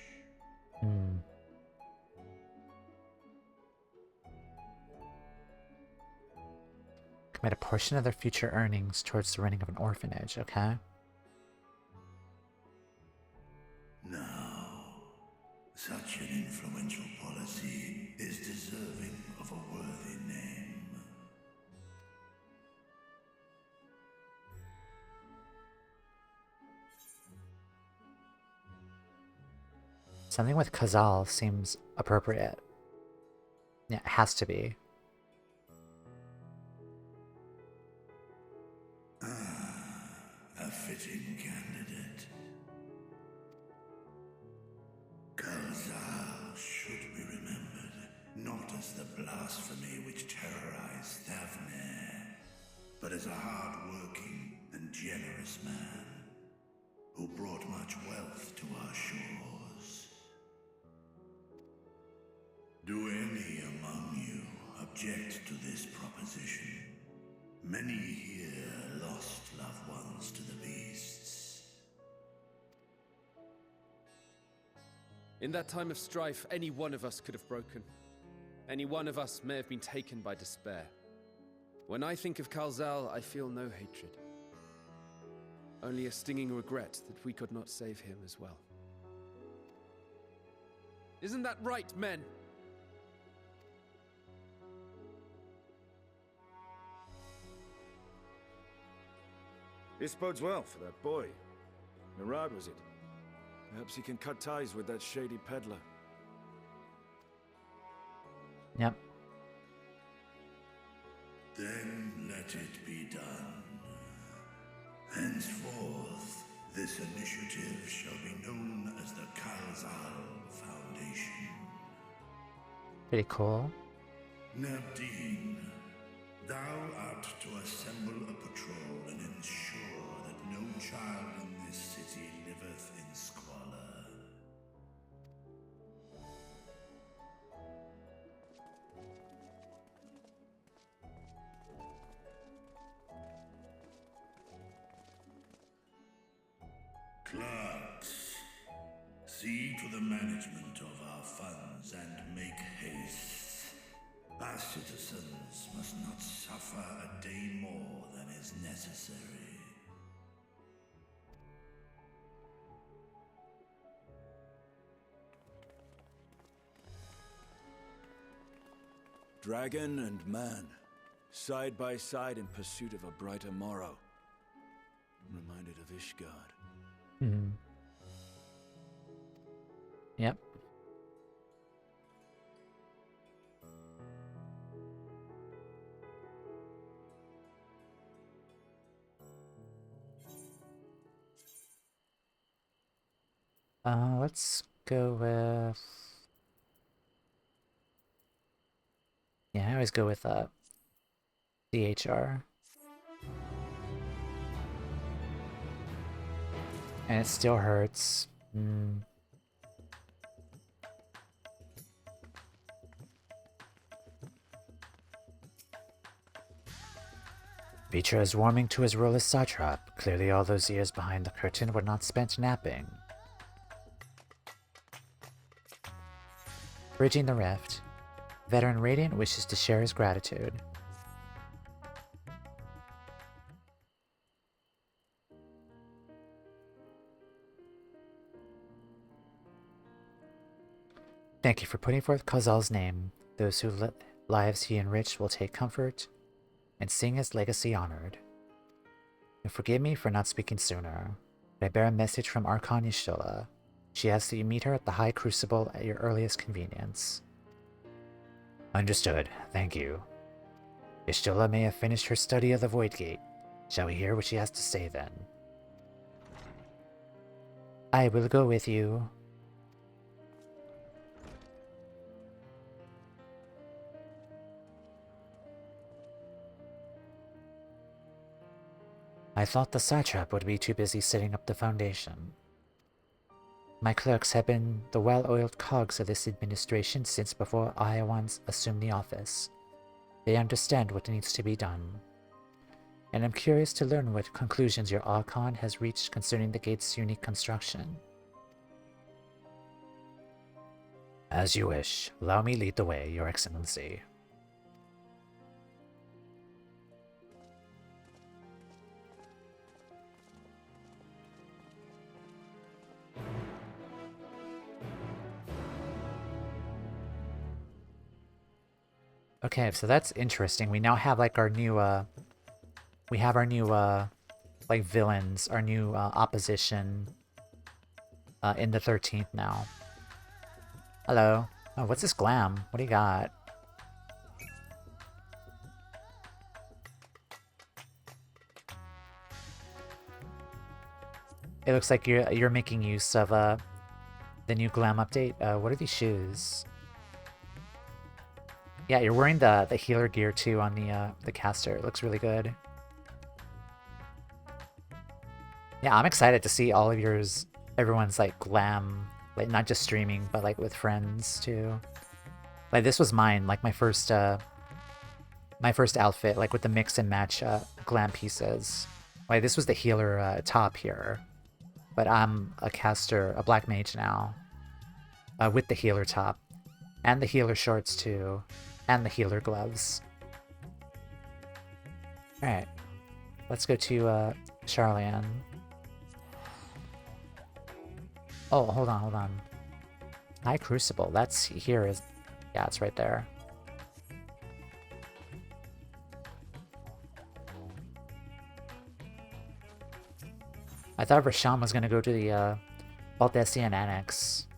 Commit a portion of their future earnings towards the running of an orphanage, okay? Now, such an influential policy is deserving of a worthy name. Something with Khazal seems appropriate. Yeah, it has to be. A fitting candidate. Khazal should be remembered, not as the blasphemy which terrorized Thavne, but as a hard-working and generous man who brought much wealth to our shores. Do any among you object to this proposition? Many here lost loved ones to the beasts. In that time of strife, any one of us could have broken. Any one of us may have been taken by despair. When I think of Kalzal, I feel no hatred. Only a stinging regret that we could not save him as well. Isn't that right, men? This bodes well for that boy. Narad, was it? Perhaps he can cut ties with that shady peddler. Yep. Then let it be done. Henceforth, this initiative shall be known as the Kalzal Foundation. Pretty cool. Nabdeen, thou art to assemble a patrol and ensure that no child in this city liveth in squalor. Clerks, see to the management of our funds and make haste. Our citizens must not suffer a day more than is necessary. Dragon and man, side by side in pursuit of a brighter morrow. I'm reminded of Ishgard. Hmm. Yep. Let's go with... Yeah, I always go with CHR. And it still hurts. Vvtra is warming to his role as satrap. Clearly all those years behind the curtain were not spent napping. Bridging the rift. Veteran Radiant wishes to share his gratitude. Thank you for putting forth Khazal's name. Those whose lives he enriched will take comfort and seeing his legacy honored. And forgive me for not speaking sooner, but I bear a message from Archon Y'shtola. She asks that you meet her at the High Crucible at your earliest convenience. Understood. Thank you. Y'shtola may have finished her study of the Void Gate. Shall we hear what she has to say then? I will go with you. I thought the satrap would be too busy setting up the foundation. My clerks have been the well-oiled cogs of this administration since before I once assumed the office. They understand what needs to be done. And I'm curious to learn what conclusions your Archon has reached concerning the gate's unique construction. As you wish. Allow me lead the way, Your Excellency. Okay, so that's interesting. We now have like our new like villains, our new opposition in the 13th now. Hello. Oh, what's this glam? What do you got? It looks like you're making use of the new glam update. What are these shoes? Yeah, you're wearing the healer gear too on the caster. It looks really good. Yeah, I'm excited to see all of yours. Everyone's like glam, like not just streaming, but like with friends too. Like this was mine, like my first outfit, like with the mix and match glam pieces. Like this was the healer top here, but I'm a caster, a black mage now, with the healer top, and the healer shorts too. And the healer gloves. Alright. Let's go to Charlian. Oh, hold on. High Crucible. That's here is... Yeah, it's right there. I thought Rasham was gonna go to the Baltesian Annex.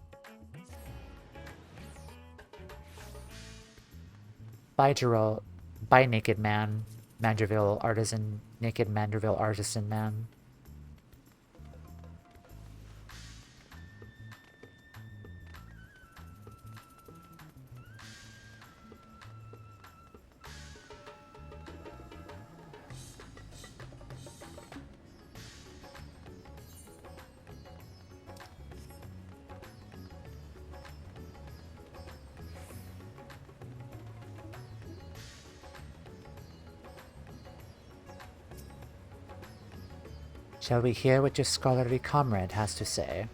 By Naked Man, Manderville Artisan, Naked Manderville Artisan Man. Shall we hear what your scholarly comrade has to say?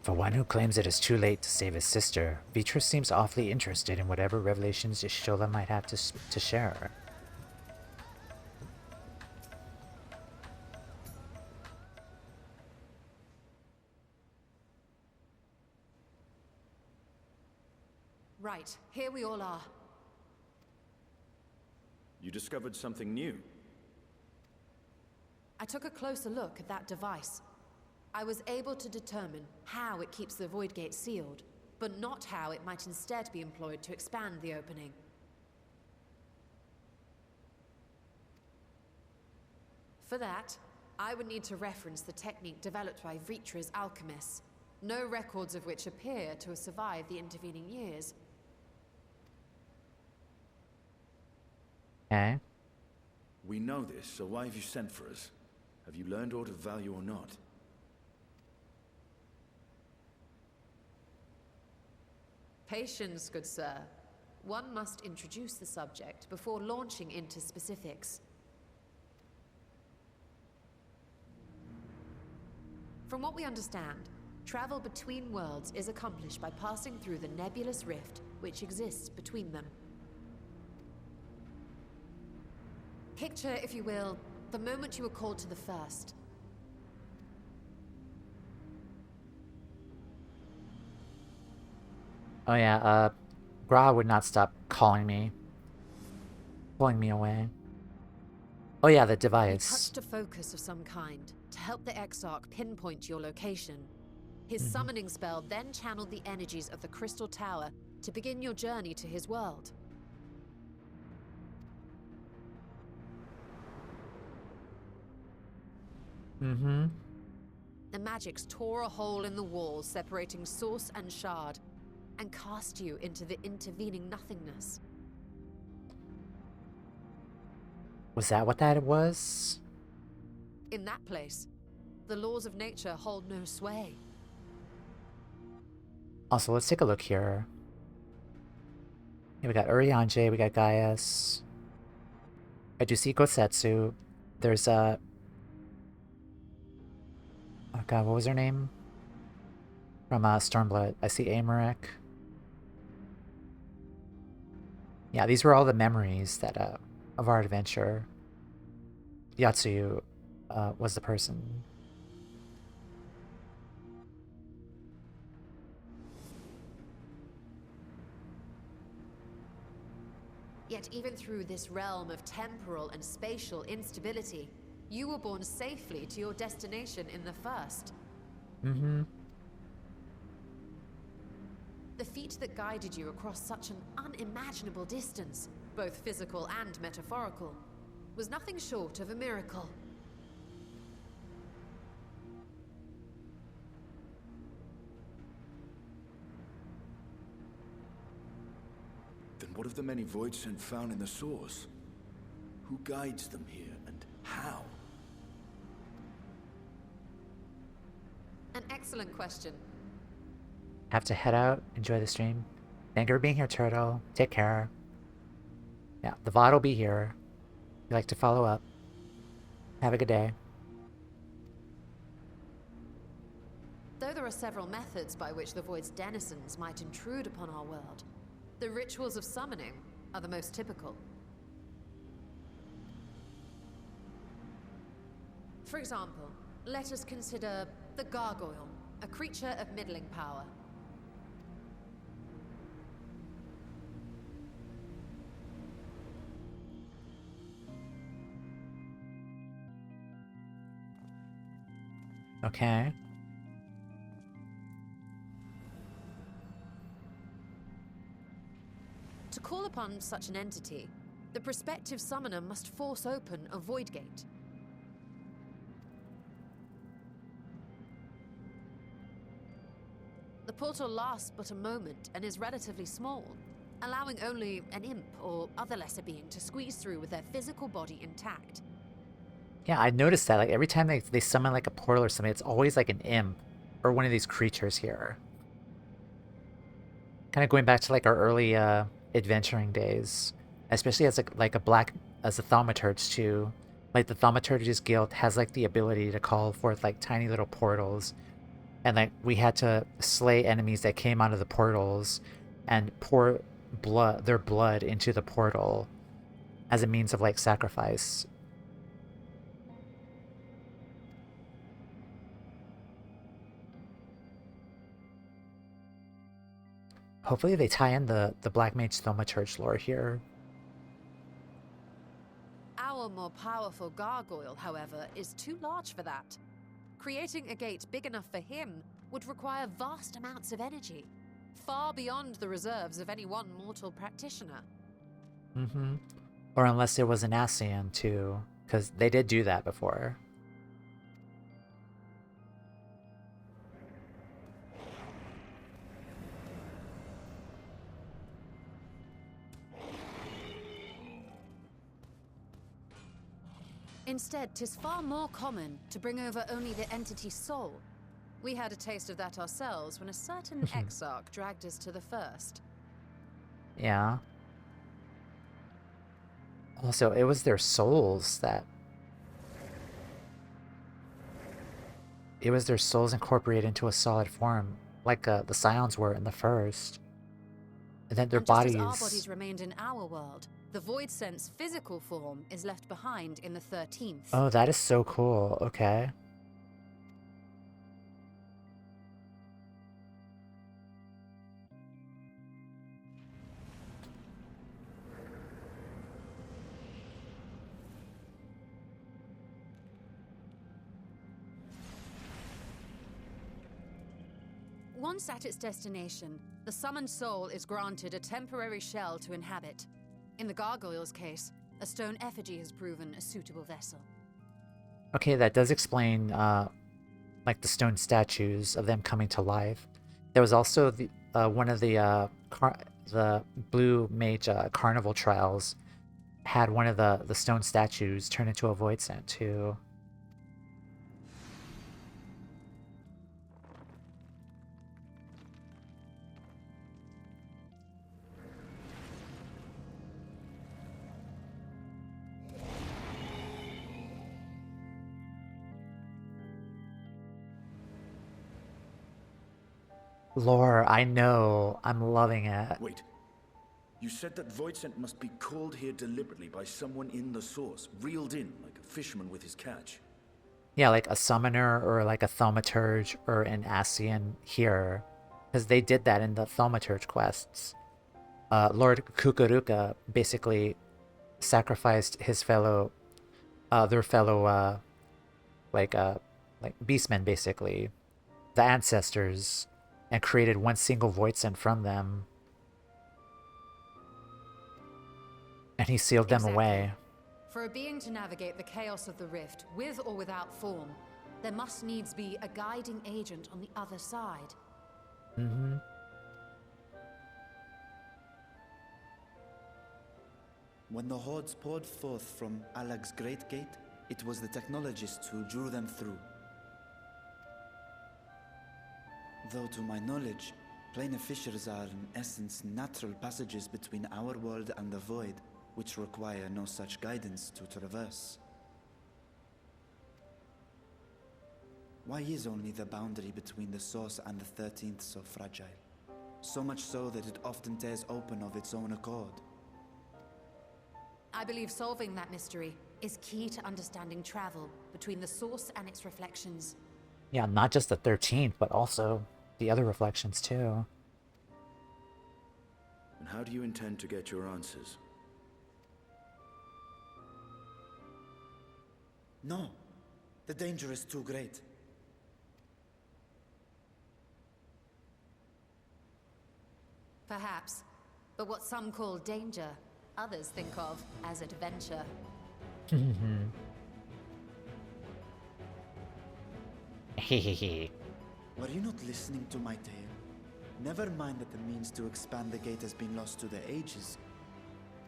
For one who claims it is too late to save his sister, Vvtra seems awfully interested in whatever revelations Y'shtola might have to share. Right, here we all are. You discovered something new. I took a closer look at that device. I was able to determine how it keeps the Void Gate sealed, but not how it might instead be employed to expand the opening. For that, I would need to reference the technique developed by Vvitra's alchemists, no records of which appear to have survived the intervening years. Okay. We know this, so why have you sent for us? Have you learned aught of value or not? Patience, good sir. One must introduce the subject before launching into specifics. From what we understand, travel between worlds is accomplished by passing through the nebulous rift which exists between them. Picture, if you will, the moment you were called to the first. Oh yeah, Gra would not stop calling me. Pulling me away. Oh yeah, the You device. touched a focus of some kind to help the Exarch pinpoint your location. His summoning spell then channeled the energies of the Crystal Tower to begin your journey to his world. The magics tore a hole in the wall separating source and shard, and cast you into the intervening nothingness. Was that what that was? In that place, the laws of nature hold no sway. Also, let's take a look here. Yeah, we got Urianger, we got Gaius. I do see Gosetsu. There's a... Oh god, what was her name? From Stormblood. I see Aymeric. Yeah, these were all the memories that of our adventure. Yatsuyu was the person. Yet even through this realm of temporal and spatial instability, you were borne safely to your destination in the first. The feat that guided you across such an unimaginable distance, both physical and metaphorical, was nothing short of a miracle. Then what of the many voids sent found in the source? Who guides them here, and how? An excellent question. Have to head out. Enjoy the stream. Thank you for being here, Turtle. Take care. Yeah, the VOD will be here. If you'd like to follow up. Have a good day. Though there are several methods by which the Void's denizens might intrude upon our world, the rituals of summoning are the most typical. For example, let us consider the Gargoyle, a creature of middling power. Okay. To call upon such an entity, the prospective summoner must force open a void gate. The portal lasts but a moment and is relatively small, allowing only an imp or other lesser being to squeeze through with their physical body intact. Yeah, I noticed that. Like every time they summon like a portal or something, it's always like an imp or one of these creatures here. Kind of going back to like our early adventuring days, especially as a thaumaturge too. Like the Thaumaturge's Guild has like the ability to call forth like tiny little portals, and like we had to slay enemies that came out of the portals and pour their blood into the portal as a means of like sacrifice. Hopefully they tie in the Black Mage Thaumaturge lore here. Our more powerful gargoyle, however, is too large for that. Creating a gate big enough for him would require vast amounts of energy, far beyond the reserves of any one mortal practitioner. Mm-hmm. Or unless it was an Ascian too, because they did do that before. Instead, 'tis far more common to bring over only the entity's soul. We had a taste of that ourselves when a certain exarch dragged us to the first. Yeah. Also, it was their souls that... It was their souls incorporated into a solid form, like the Scions were in the first. And then their bodies... Just as our bodies remained in our world, the Void Sense physical form is left behind in the 13th. Oh, that is so cool. Okay. Once at its destination, the summoned soul is granted a temporary shell to inhabit. In the gargoyle's case, a stone effigy has proven a suitable vessel. Okay, that does explain, like, the stone statues of them coming to life. There was also the one of the Blue Mage Carnival trials had one of the stone statues turn into a Void Scent, too. Lore, I know. I'm loving it. Wait. You said that Void Scent must be called here deliberately by someone in the source, reeled in like a fisherman with his catch. Yeah, like a summoner or like a thaumaturge or an Ascian here. Because they did that in the thaumaturge quests. Lord Kukuruka basically sacrificed his fellow, their fellow, like beastmen basically, the ancestors, and created one single Void Scent from them. And he sealed them away. For a being to navigate the chaos of the rift, with or without form, there must needs be a guiding agent on the other side. Mm-hmm. When the hordes poured forth from Alag's Great Gate, it was the technologists who drew them through. Though to my knowledge, planar fissures are in essence natural passages between our world and the void, which require no such guidance to traverse. Why is only the boundary between the source and the 13th so fragile? So much so that it often tears open of its own accord. I believe solving that mystery is key to understanding travel between the source and its reflections. Yeah, not just the 13th, but also the other reflections too. And how do you intend to get your answers? No, the danger is too great. Perhaps, but what some call danger, others think of as adventure. Hehehe. Were you not listening to my tale? Never mind that the means to expand the gate has been lost to the ages.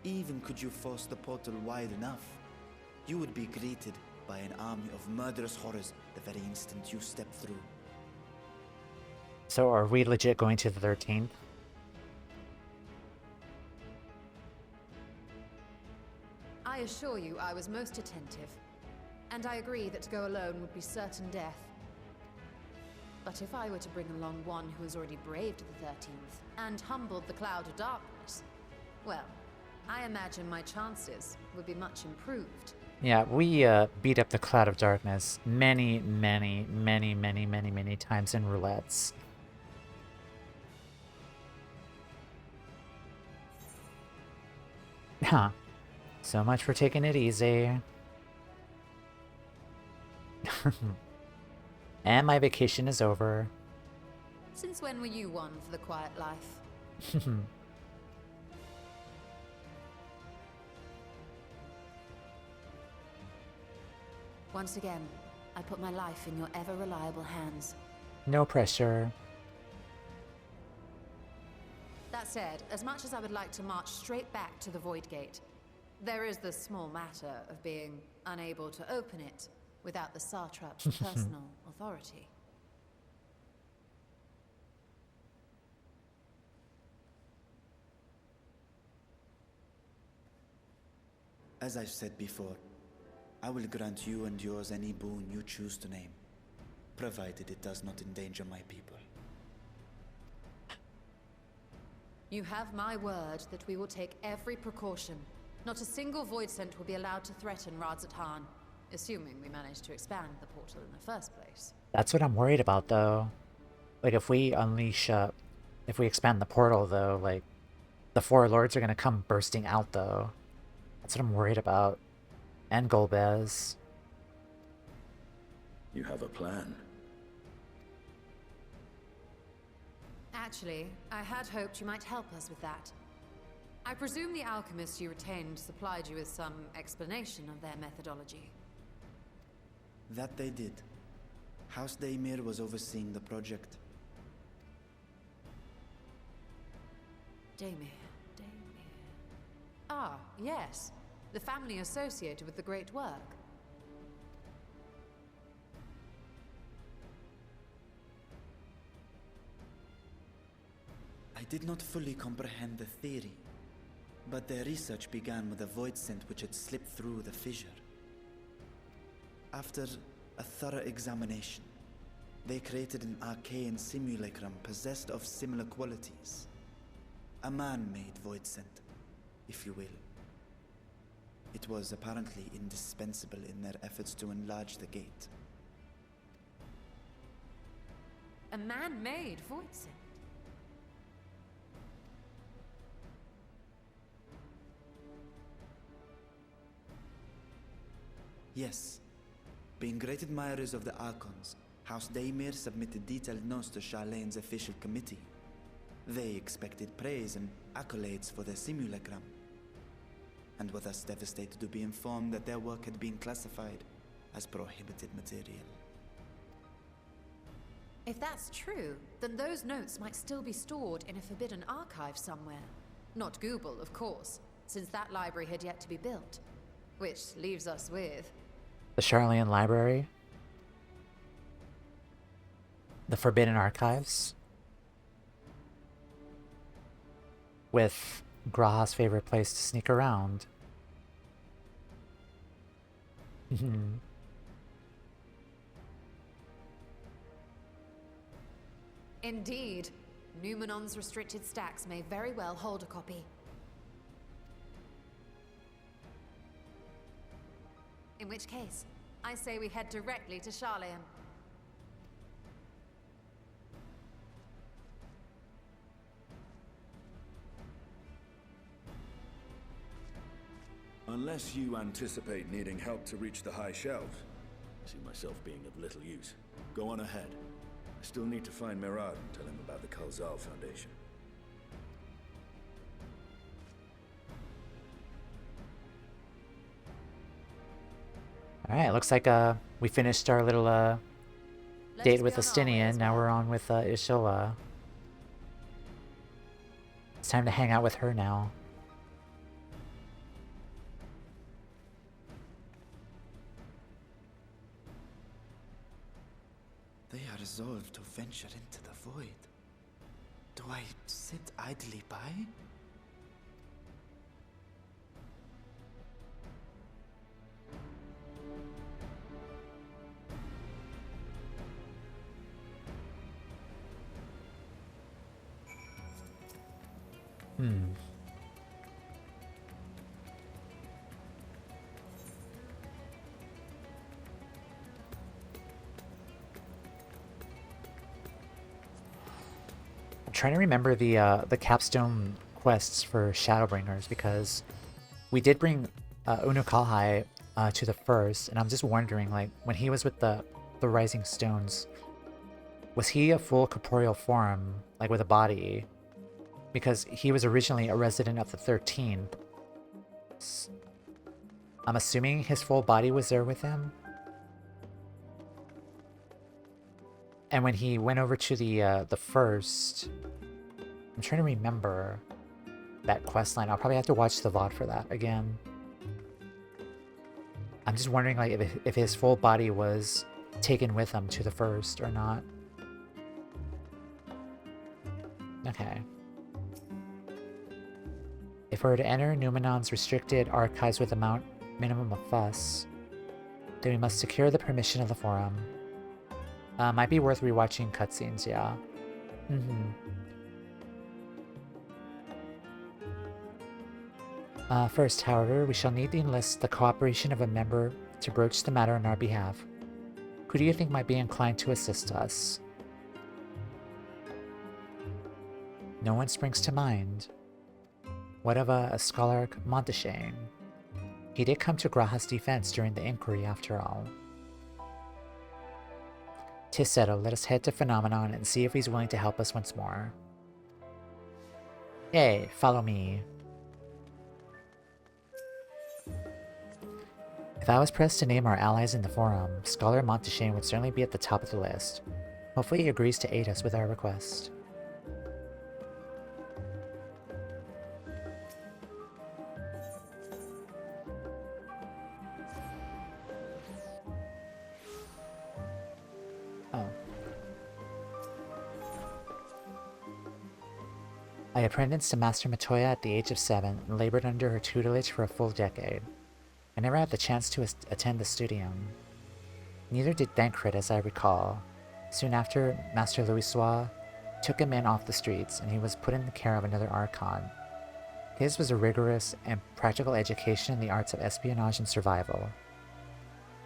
Even could you force the portal wide enough, you would be greeted by an army of murderous horrors the very instant you step through. So are we legit going to the 13th? I assure you I was most attentive. And I agree that to go alone would be certain death. But if I were to bring along one who has already braved the 13th and humbled the Cloud of Darkness, well, I imagine my chances would be much improved. Yeah, we beat up the Cloud of Darkness many times in roulettes. Huh. So much for taking it easy. And my vacation is over. Since when were you one for the quiet life? Once again, I put my life in your ever-reliable hands. No pressure. That said, as much as I would like to march straight back to the Void Gate, there is the small matter of being unable to open it without the Satrap's personal authority. As I've said before, I will grant you and yours any boon you choose to name, provided it does not endanger my people. You have my word that we will take every precaution. Not a single void scent will be allowed to threaten Radz-at-Han, assuming we manage to expand the portal in the first place. That's what I'm worried about, though. Like, if we unleash, if we expand the portal, though, like, the Four Lords are gonna come bursting out, though. That's what I'm worried about. And Golbez. You have a plan. Actually, I had hoped you might help us with that. I presume the alchemists you retained supplied you with some explanation of their methodology. That they did. House Daimir was overseeing the project. Daimir. Ah, yes. The family associated with the great work. I did not fully comprehend the theory, but their research began with a void scent which had slipped through the fissure. After a thorough examination, they created an arcane simulacrum possessed of similar qualities. A man-made void scent, if you will. It was apparently indispensable in their efforts to enlarge the gate. A man-made void scent? Yes. Being great admirers of the Archons, House Daimir submitted detailed notes to Charlene's official committee. They expected praise and accolades for their simulacrum, and were thus devastated to be informed that their work had been classified as prohibited material. If that's true, then those notes might still be stored in a forbidden archive somewhere. Not Google, of course, since that library had yet to be built. Which leaves us with... The Charlene Library? The Forbidden Archives? With Graha's favorite place to sneak around. Indeed. Numenon's restricted stacks may very well hold a copy. In which case, I say we head directly to Charleon. Unless you anticipate needing help to reach the high shelves, I see myself being of little use. Go on ahead. I still need to find Mirad and tell him about the Kalzal Foundation. Alright, looks like we finished our little date with Estinian. Now we're on with Ishola. It's time to hang out with her now. They are resolved to venture into the void. Do I sit idly by? Hmm. I'm trying to remember the capstone quests for Shadowbringers, because we did bring Unukalhai to the first, and I'm just wondering, like, when he was with the Rising Stones, was he a full corporeal form, like with a body? Because he was originally a resident of the 13th. I'm assuming his full body was there with him. And when he went over to the first, I'm trying to remember that quest line. I'll probably have to watch the VOD for that again. I'm just wondering, like, if his full body was taken with him to the first or not. Okay. If we were to enter Numenon's restricted archives with a minimum of fuss, then we must secure the permission of the forum. Might be worth rewatching cutscenes, yeah. First, however, we shall need to enlist the cooperation of a member to broach the matter on our behalf. Who do you think might be inclined to assist us? No one springs to mind. What of a scholar Monteshane? He did come to Graha's defense during the inquiry, after all. 'Tis settled. Let us head to Phenomenon and see if he's willing to help us once more. Hey, follow me. If I was pressed to name our allies in the forum, Scholar Monteshane would certainly be at the top of the list. Hopefully he agrees to aid us with our request. Oh. I apprenticed to Master Matoya at the age of 7 and labored under her tutelage for a full decade. I never had the chance to attend the studium. Neither did Thancred, as I recall. Soon after, Master Louisoix took him in off the streets, and he was put in the care of another Archon. His was a rigorous and practical education in the arts of espionage and survival.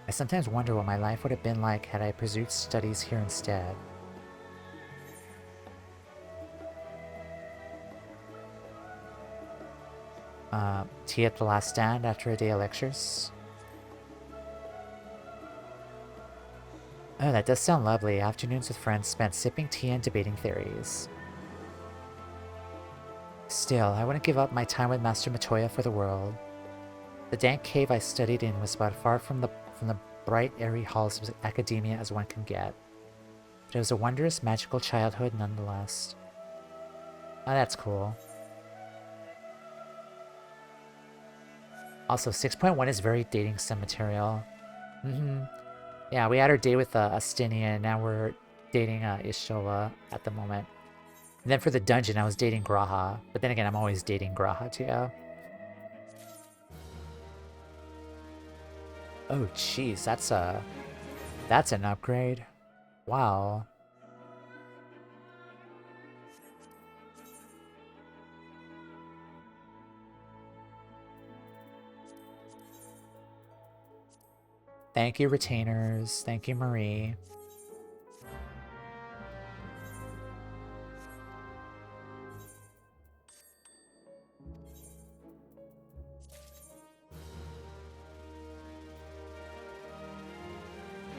I sometimes wonder what my life would have been like had I pursued studies here instead. Tea at the last stand after a day of lectures. Oh, that does sound lovely. Afternoons with friends spent sipping tea and debating theories. Still, I wouldn't give up my time with Master Matoya for the world. The dank cave I studied in was about far from the bright, airy halls of academia as one can get. But it was a wondrous, magical childhood nonetheless. Oh, that's cool. Also, 6.1 is very dating sim material. Yeah, we had our date with Astinia, and now we're dating Ishola at the moment. And then for the dungeon, I was dating Graha. But then again, I'm always dating Graha too. Oh, jeez, that's an upgrade. Wow. Thank you, retainers. Thank you, Marie.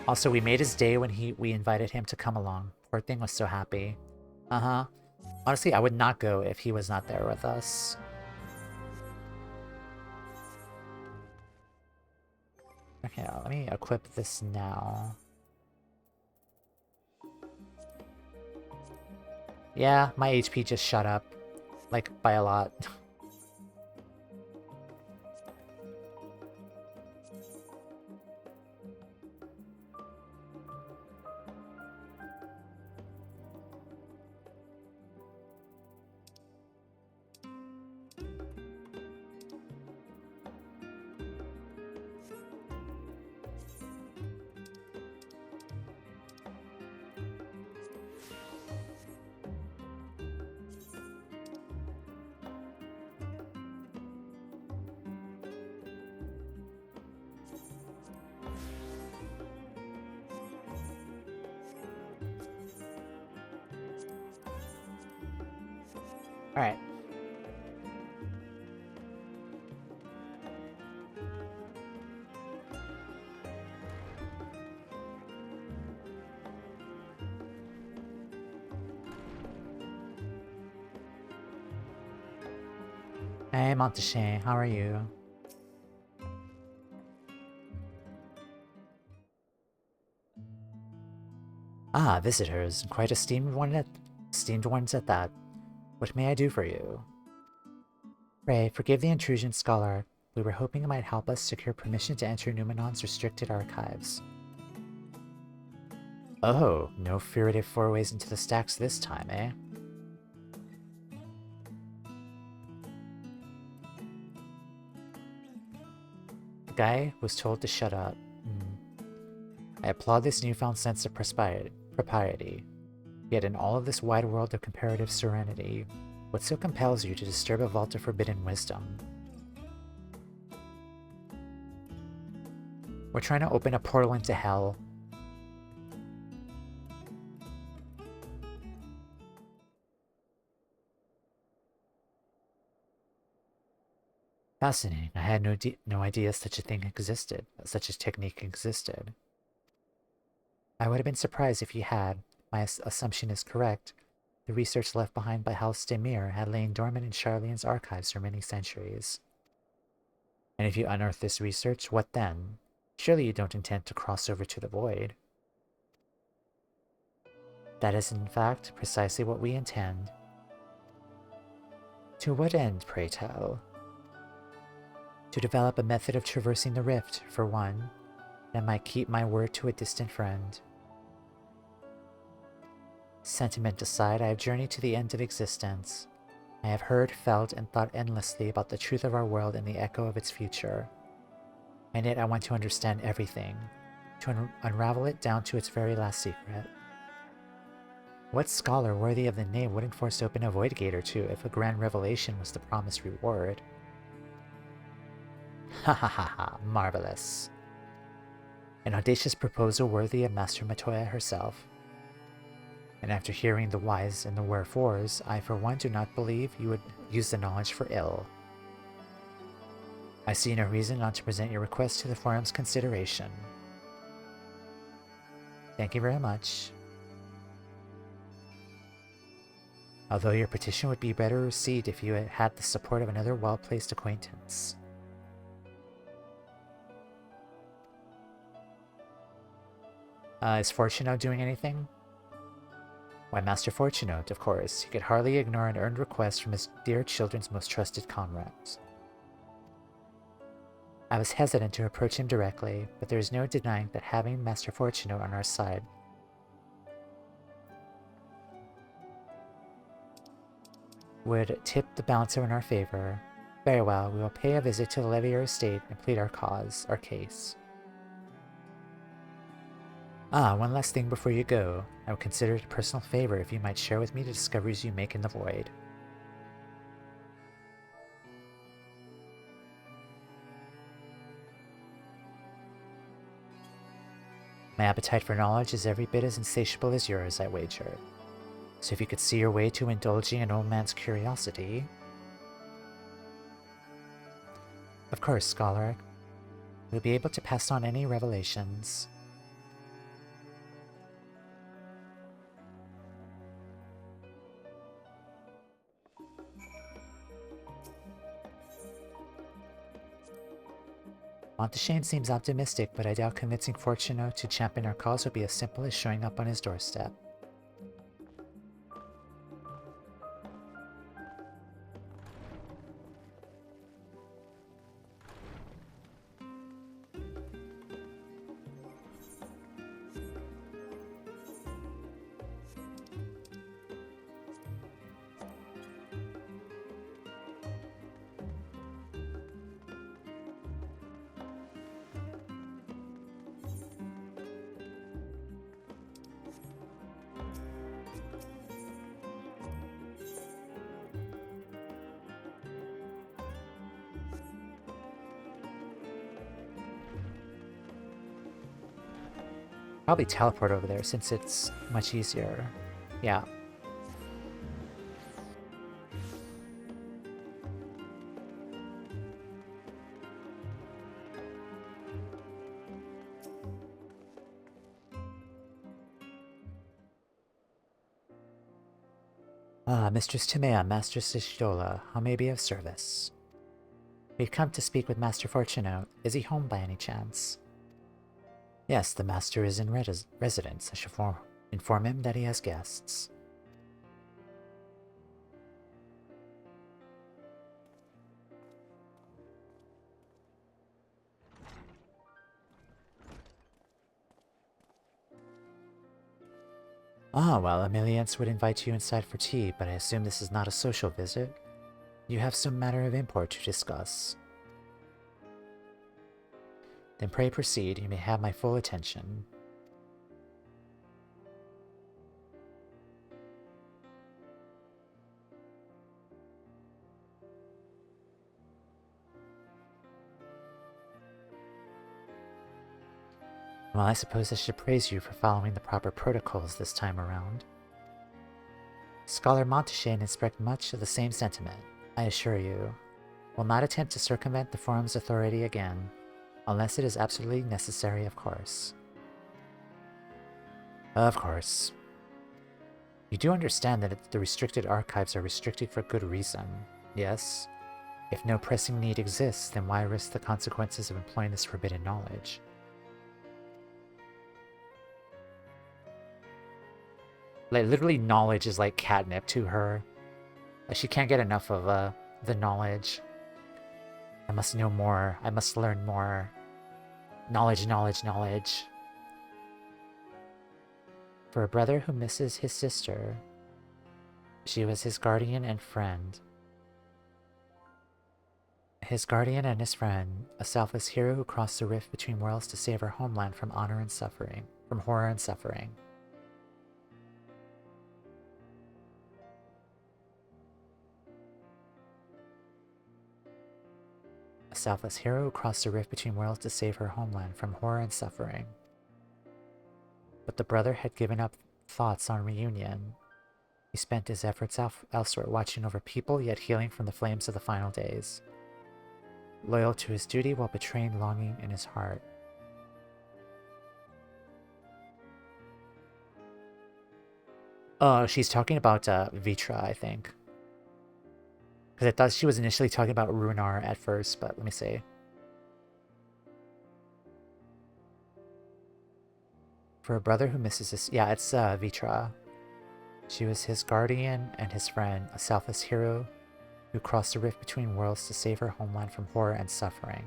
Also, we made his day when we invited him to come along. Poor thing was so happy. Honestly, I would not go if he was not there with us. Okay, let me equip this now. Yeah, my HP just shot up. Like, by a lot. Alright. Hey, Montache, how are you? Ah, visitors. Quite esteemed ones at that. What may I do for you? Pray, forgive the intrusion, Scholar. We were hoping it might help us secure permission to enter Numenon's restricted archives. Oh, no furtive forays into the stacks this time, eh? The guy was told to shut up. I applaud this newfound sense of propriety. Yet in all of this wide world of comparative serenity, what so compels you to disturb a vault of forbidden wisdom? We're trying to open a portal into hell. Fascinating. I had no idea such a thing existed, such a technique existed. I would have been surprised if you had. My assumption is correct. The research left behind by House Demir had lain dormant in Charlene's archives for many centuries. And if you unearth this research, what then? Surely you don't intend to cross over to the void. That is, in fact, precisely what we intend. To what end, pray tell? To develop a method of traversing the rift, for one, that might keep my word to a distant friend. Sentiment aside, I have journeyed to the end of existence. I have heard, felt, and thought endlessly about the truth of our world and the echo of its future. And yet I want to understand everything, to unravel it down to its very last secret. What scholar worthy of the name wouldn't force open a void gate or two if a grand revelation was the promised reward? Ha ha ha ha, marvelous. An audacious proposal worthy of Master Matoya herself. And after hearing the whys and the wherefores, I for one do not believe you would use the knowledge for ill. I see no reason not to present your request to the forum's consideration. Thank you very much. Although your petition would be better received if you had the support of another well-placed acquaintance. Is Fortunato doing anything? Why, Master Fortunato, of course. He could hardly ignore an earned request from his dear children's most trusted comrades. I was hesitant to approach him directly, but there is no denying that having Master Fortunato on our side would tip the balance in our favor. Very well, we will pay a visit to the Levier estate and plead our case. Ah, one last thing before you go. I would consider it a personal favor if you might share with me the discoveries you make in the void. My appetite for knowledge is every bit as insatiable as yours, I wager. So if you could see your way to indulging an old man's curiosity... Of course, Scholar. You'll be able to pass on any revelations. Montaigne seems optimistic, but I doubt convincing Fortunato to champion our cause would be as simple as showing up on his doorstep. Probably teleport over there since it's much easier. Yeah. Ah, Mistress Toumeya, Master Sishdola, how may I be of service? We've come to speak with Master Fortunato. Is he home by any chance? Yes, the Master is in residence. I shall inform him that he has guests. Ah, well, Emilience would invite you inside for tea, but I assume this is not a social visit. You have some matter of import to discuss. Then pray proceed. You may have my full attention. Well, I suppose I should praise you for following the proper protocols this time around. Scholar Montechain expressed much of the same sentiment, I assure you. Will not attempt to circumvent the forum's authority again, unless it is absolutely necessary, of course. Of course. You do understand that the restricted archives are restricted for good reason, yes? If no pressing need exists, then why risk the consequences of employing this forbidden knowledge? Like, literally, knowledge is like catnip to her. She can't get enough of the knowledge. I must know more. I must learn more. Knowledge, knowledge, knowledge. For a brother who misses his sister, she was his guardian and friend. His guardian and his friend, a selfless hero who crossed the rift between worlds to save her homeland from horror and suffering. A selfless hero who crossed the rift between worlds to save her homeland from horror and suffering. But the brother had given up thoughts on reunion. He spent his efforts elsewhere, watching over people, yet healing from the flames of the final days. Loyal to his duty while betraying longing in his heart. Oh, she's talking about Vvtra, I think. Because I thought she was initially talking about Runar at first, but let me see. For a brother who misses his... Yeah, it's Vvtra. She was his guardian and his friend, a selfless hero who crossed the rift between worlds to save her homeland from horror and suffering.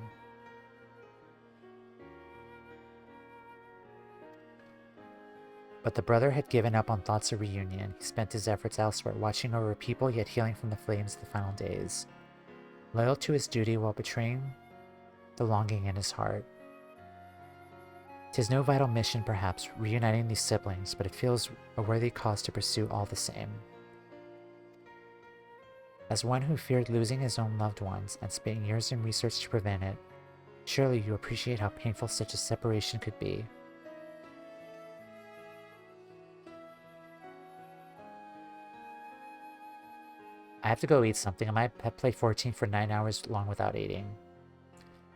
But the brother had given up on thoughts of reunion. He spent his efforts elsewhere, watching over people yet healing from the flames of the final days. Loyal to his duty while betraying the longing in his heart. 'Tis no vital mission, perhaps, reuniting these siblings, but it feels a worthy cause to pursue all the same. As one who feared losing his own loved ones and spent years in research to prevent it, surely you appreciate how painful such a separation could be. I have to go eat something. I might have played 14 for 9 hours long without eating.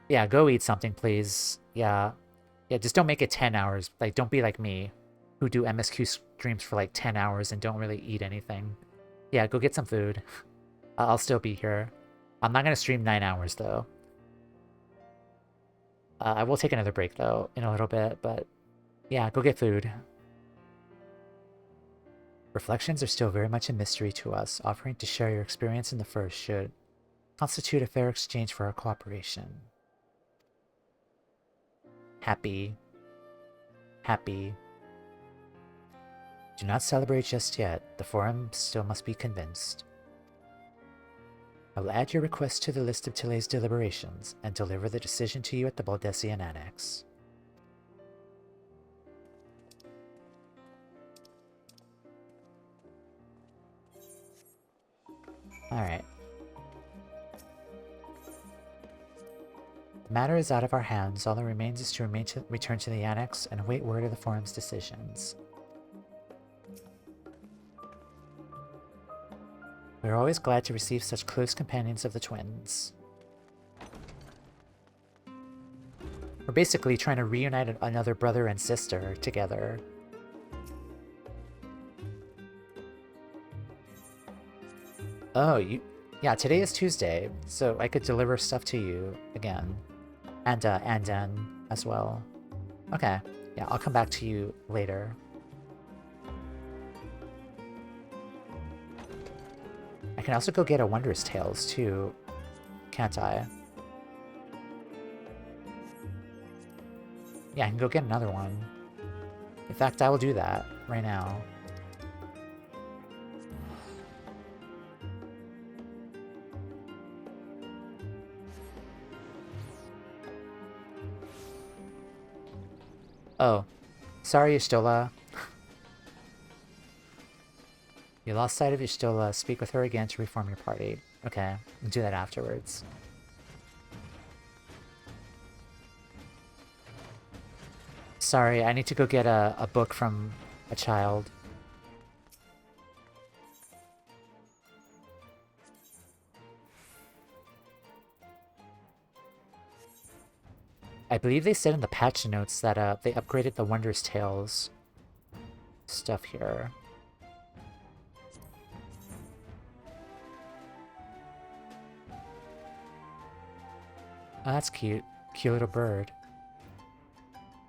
Yeah, go eat something, please. Yeah, just don't make it 10 hours. Like, don't be like me, who do MSQ streams for like 10 hours and don't really eat anything. Yeah, go get some food. I'll still be here. I'm not going to stream 9 hours, though. I will take another break, though, in a little bit, but yeah, go get food. Reflections are still very much a mystery to us. Offering to share your experience in the first should constitute a fair exchange for our cooperation. Happy. Happy. Do not celebrate just yet. The forum still must be convinced. I will add your request to the list of today's deliberations and deliver the decision to you at the Baldessian Annex. Alright. The matter is out of our hands. All that remains is to return to the Annex and await word of the forum's decisions. We are always glad to receive such close companions of the twins. We're basically trying to reunite another brother and sister together. Oh, yeah, today is Tuesday, so I could deliver stuff to you again. And then as well. Okay, yeah, I'll come back to you later. I can also go get a Wondrous Tales too, can't I? Yeah, I can go get another one. In fact, I will do that right now. Oh, sorry, Y'shtola. You lost sight of Y'shtola. Speak with her again to reform your party. Okay, I'll do that afterwards. Sorry, I need to go get a book from a child. I believe they said in the patch notes that they upgraded the Wondrous Tales stuff here. Oh, that's cute. Cute little bird.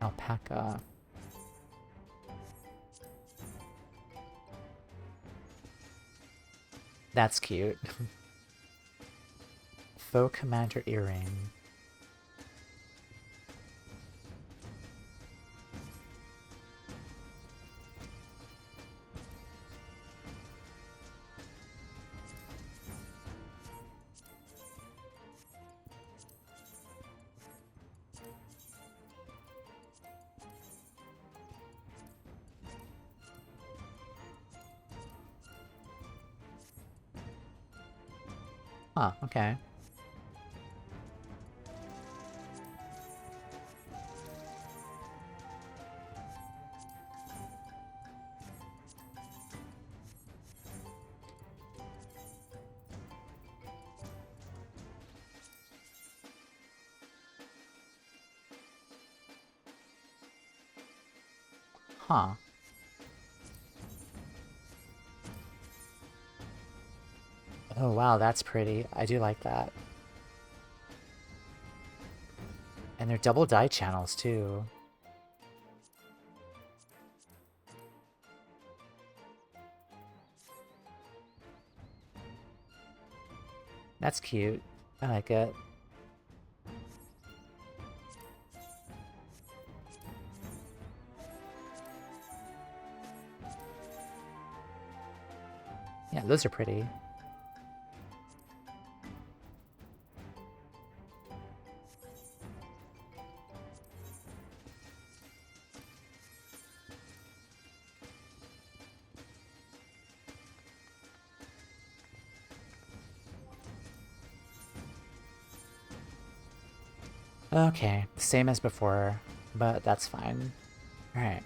Alpaca. That's cute. Foe Commander Earring. Huh, okay. Huh. Oh wow, that's pretty. I do like that. And they're double dye channels too. That's cute. I like it. Yeah, those are pretty. Okay, same as before, but that's fine. Alright.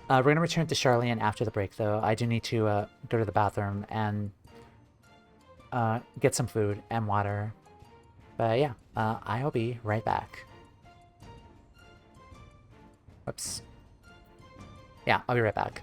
We're gonna return to Charlian after the break, though. I do need to go to the bathroom and get some food and water. But yeah, I'll be right back. Whoops. Yeah, I'll be right back.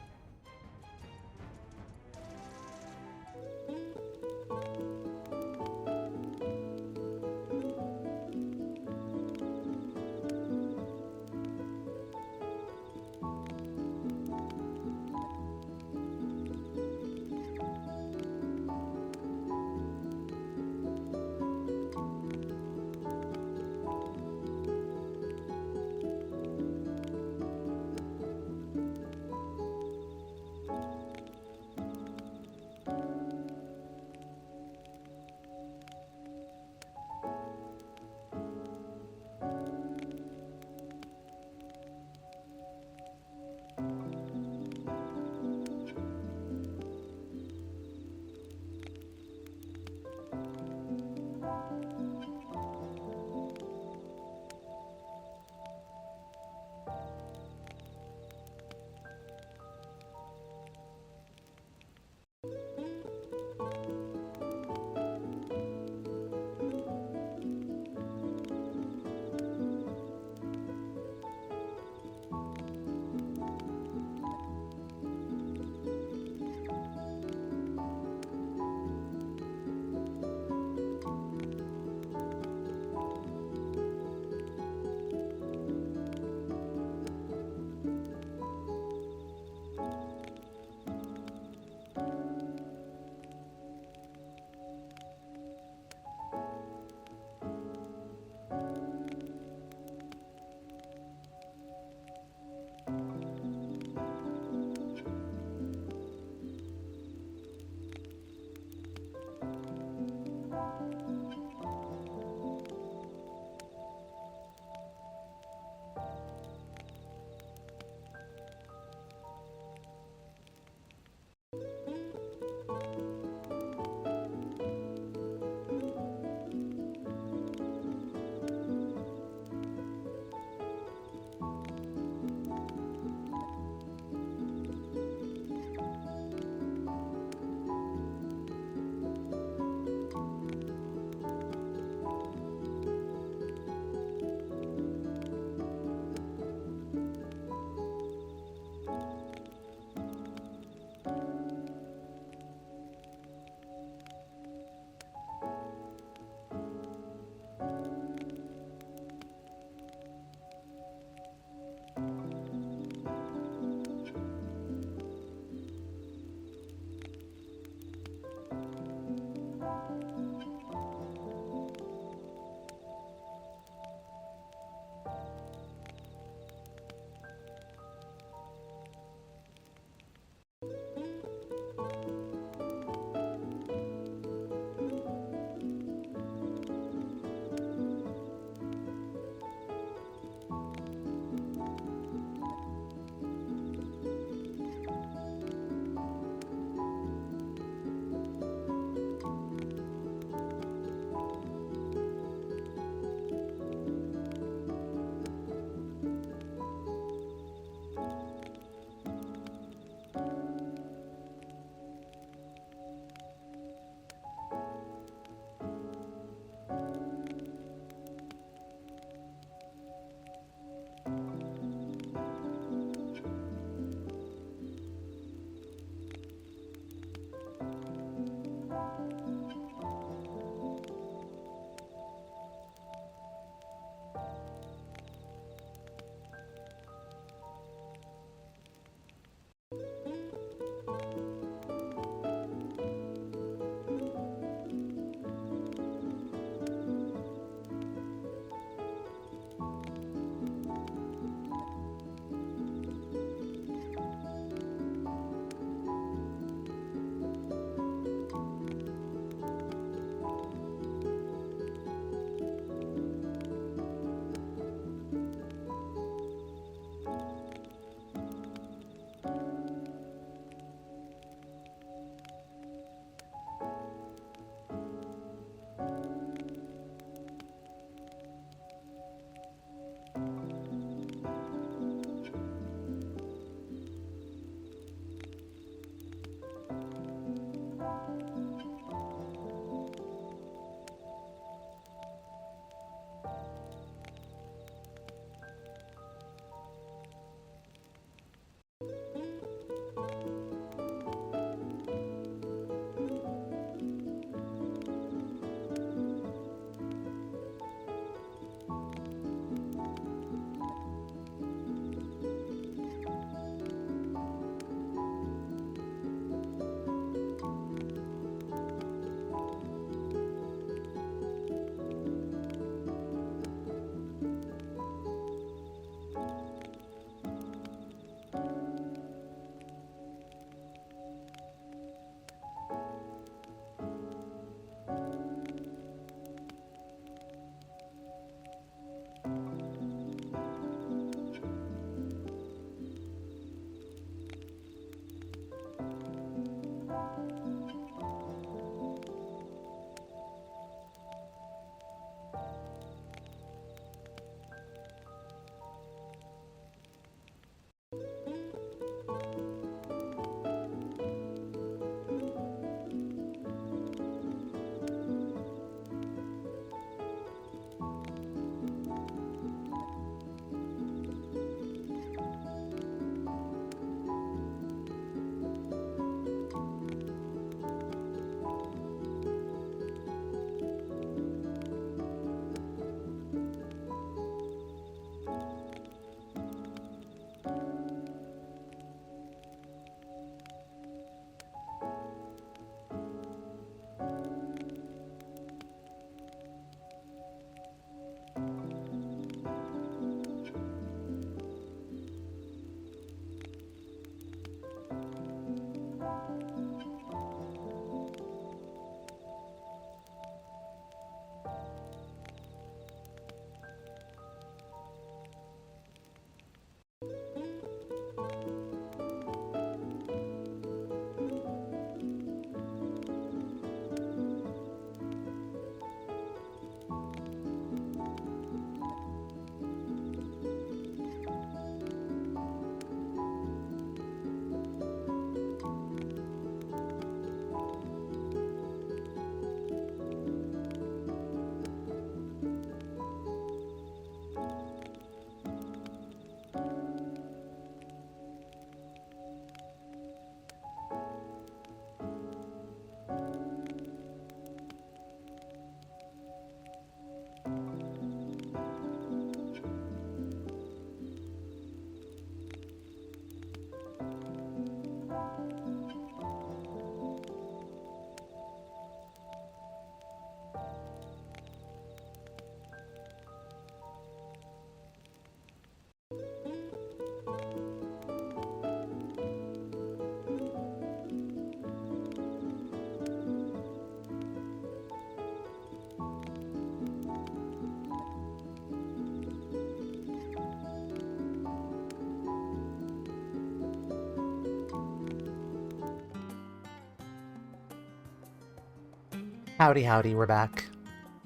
Howdy, howdy, we're back.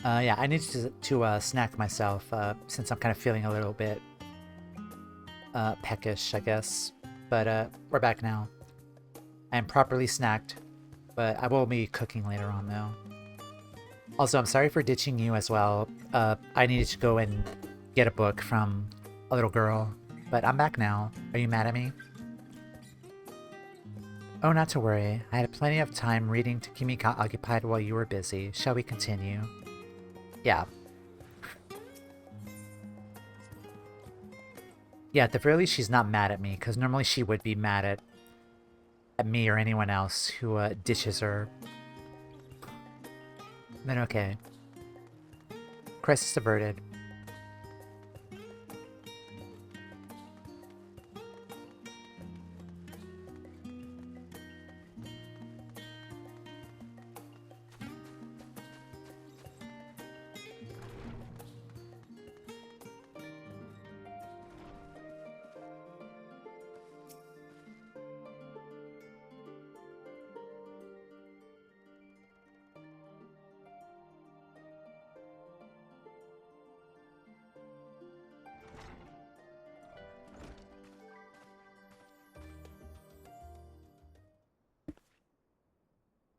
Yeah, I need to snack myself, since I'm kind of feeling a little bit, peckish, I guess. But, we're back now. I am properly snacked, but I will be cooking later on, though. Also, I'm sorry for ditching you as well. I needed to go and get a book from a little girl, but I'm back now. Are you mad at me? Oh, not to worry. I had plenty of time reading to keep me occupied while you were busy. Shall we continue? Yeah. Yeah, at the very least, she's not mad at me, because normally she would be mad at me or anyone else who ditches her. Then okay. Crisis averted.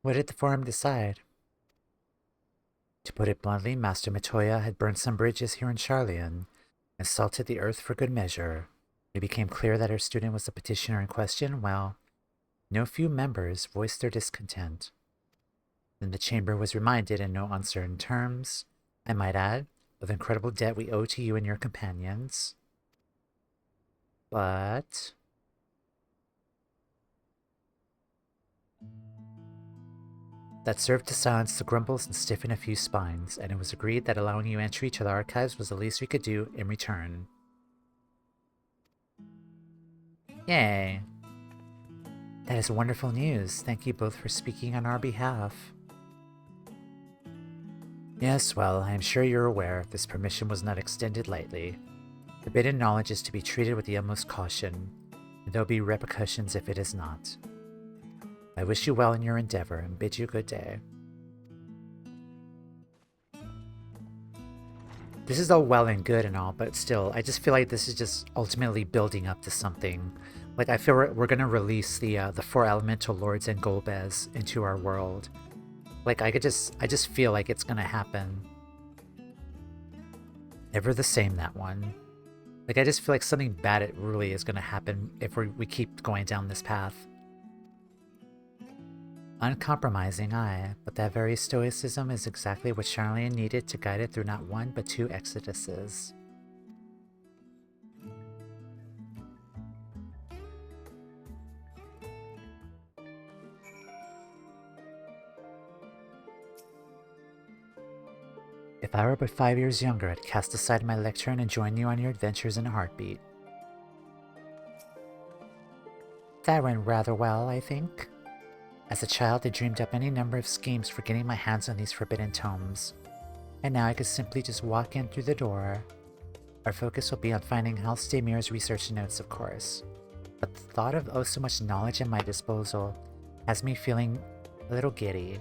What did the forum decide? To put it bluntly, Master Mitoya had burned some bridges here in Charlian and salted the earth for good measure. It became clear that her student was the petitioner in question. Well, no few members voiced their discontent. Then the chamber was reminded in no uncertain terms, I might add, of the incredible debt we owe to you and your companions. But that served to silence the grumbles and stiffen a few spines, and it was agreed that allowing you entry to the archives was the least we could do in return. Yay. That is wonderful news. Thank you both for speaking on our behalf. Yes, well, I am sure you're aware this permission was not extended lightly. Forbidden knowledge is to be treated with the utmost caution, and there will be repercussions if it is not. I wish you well in your endeavor and bid you good day. This is all well and good and all, but still, I just feel like this is just ultimately building up to something. Like, I feel we're gonna release the 4 elemental lords and Golbez into our world. Like, I just feel like it's gonna happen. Ever the same, that one. Like, I just feel like something bad really is gonna happen if we keep going down this path. Uncompromising, aye, but that very stoicism is exactly what Charlian needed to guide it through not 1 but 2 exoduses. If I were but 5 years younger, I'd cast aside my lectern and join you on your adventures in a heartbeat. That went rather well, I think. As a child, I dreamed up any number of schemes for getting my hands on these forbidden tomes, and now I could simply just walk in through the door. Our focus will be on finding Halstemir's research notes, of course, but the thought of oh so much knowledge at my disposal has me feeling a little giddy.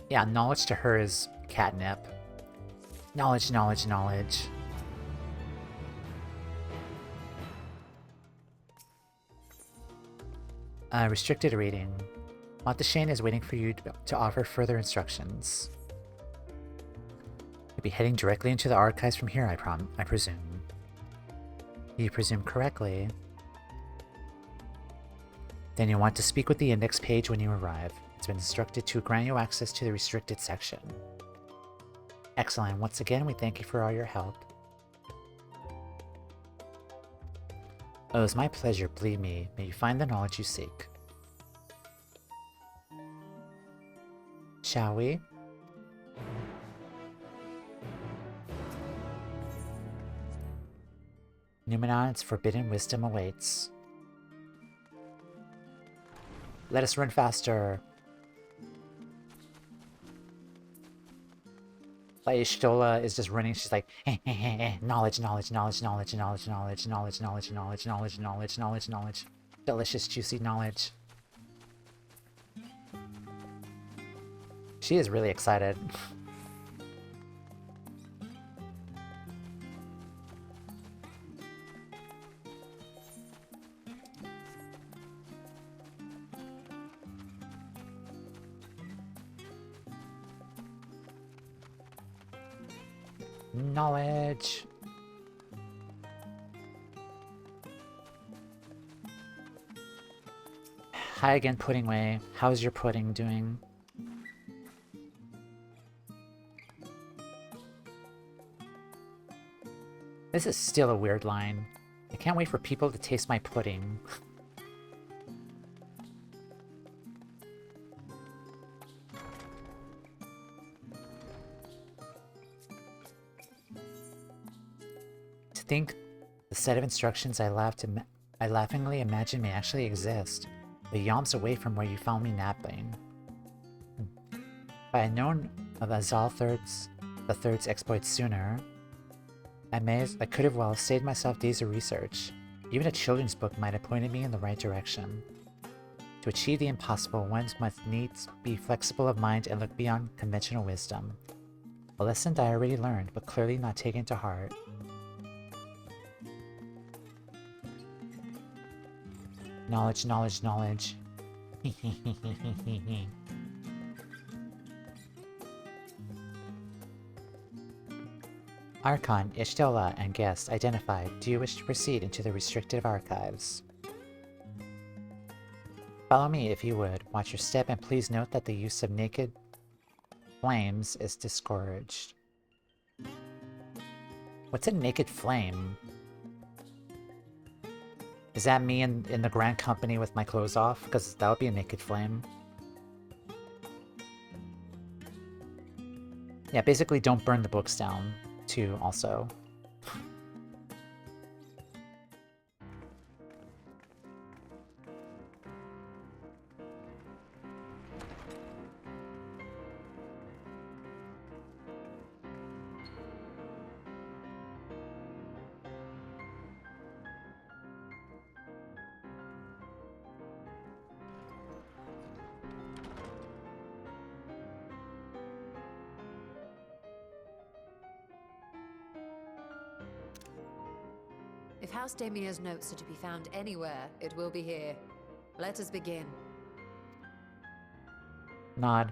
Yeah, knowledge to her is catnip. Knowledge, knowledge, knowledge. Restricted reading. Monteshane is waiting for you to offer further instructions. You'll be heading directly into the archives from here, I presume. You presume correctly. Then you'll want to speak with the index page when you arrive. It's been instructed to grant you access to the restricted section. Excellent. Once again, we thank you for all your help. Oh, it's my pleasure, believe me. May you find the knowledge you seek. Shall we? Numenon's forbidden wisdom awaits. Let us run faster. Like Shtola is just running, she's like, knowledge, knowledge, knowledge, knowledge, knowledge, knowledge, knowledge, knowledge, knowledge, knowledge, knowledge, knowledge, knowledge. Delicious, juicy knowledge. She is really excited. Knowledge. Hi again, Pudding Way. How's your pudding doing? This is still a weird line. I can't wait for people to taste my pudding. To think the set of instructions I laughingly imagine may actually exist. The yomps away from where you found me napping. If I had known of Azal the Third's exploits sooner, I could have well saved myself days of research. Even a children's book might have pointed me in the right direction. To achieve the impossible, one must needs be flexible of mind and look beyond conventional wisdom. A lesson that I already learned, but clearly not taken to heart. Knowledge, knowledge, knowledge. Archon, Ishtela, and guest identified. Do you wish to proceed into the restrictive archives? Follow me if you would. Watch your step and please note that the use of naked flames is discouraged. What's a naked flame? Is that me in the Grand Company with my clothes off? Because that would be a naked flame. Yeah, basically don't burn the books down, too, also. If House Damia's notes are to be found anywhere, it will be here. Let us begin. Nod.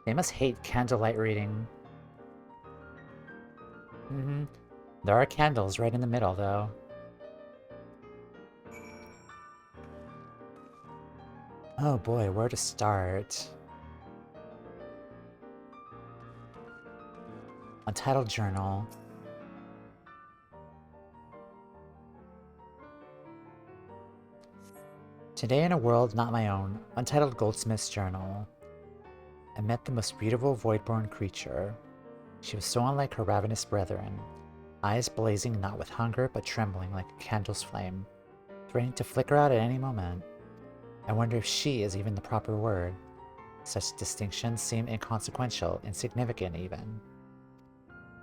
They must hate candlelight reading. There are candles right in the middle, though. Oh boy, where to start? Untitled Journal. Today in a world not my own, Untitled Goldsmith's Journal. I met the most beautiful void-born creature. She was so unlike her ravenous brethren, eyes blazing not with hunger but trembling like a candle's flame, threatening to flicker out at any moment. I wonder if she is even the proper word. Such distinctions seem inconsequential, insignificant even.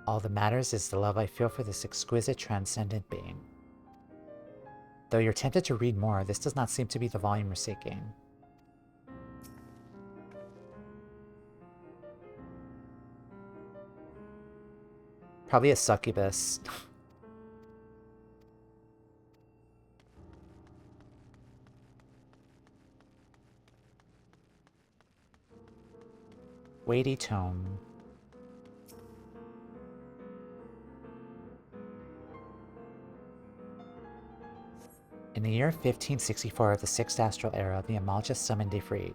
All that matters is the love I feel for this exquisite, transcendent being. Though you're tempted to read more, this does not seem to be the volume you're seeking. Probably a succubus. Weighty tome. In the year 1564 of the Sixth Astral Era, the Amalja summoned Ifrit.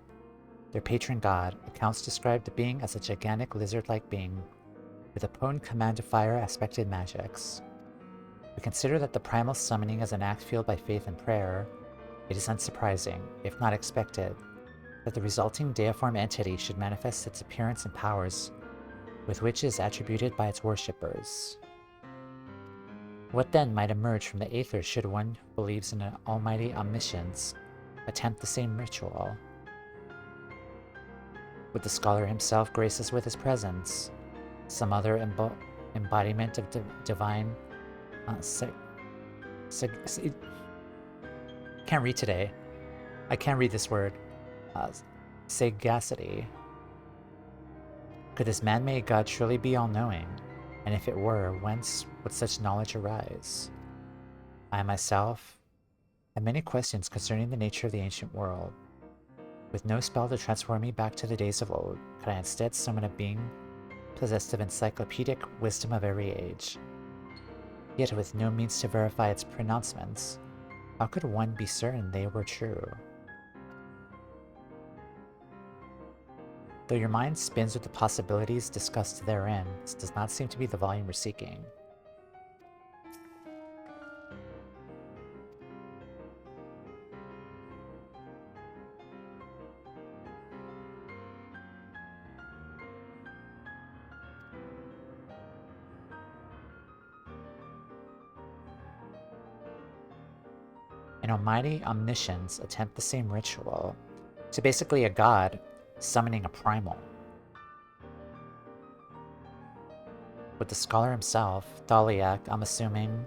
Their patron god. Accounts described the being as a gigantic lizard-like being, with a potent command of fire-aspected magics. We consider that the primal summoning is an act fueled by faith and prayer. It is unsurprising, if not expected, that the resulting deiform entity should manifest its appearance and powers, with which it is attributed by its worshippers. What then might emerge from the Aether should one who believes in an almighty omniscience attempt the same ritual? Would the scholar himself grace us with his presence? Some other embodiment of divine... can't read today. I can't read this word. Sagacity. Could this man-made god truly be all-knowing? And if it were, whence would such knowledge arise? I myself have many questions concerning the nature of the ancient world. With no spell to transform me back to the days of old, could I instead summon a being possessed of encyclopedic wisdom of every age? Yet with no means to verify its pronouncements, how could one be certain they were true? Though your mind spins with the possibilities discussed therein, this does not seem to be the volume we're seeking. An almighty omniscience attempt the same ritual. So basically a god summoning a primal. With the scholar himself, Thaliak, I'm assuming.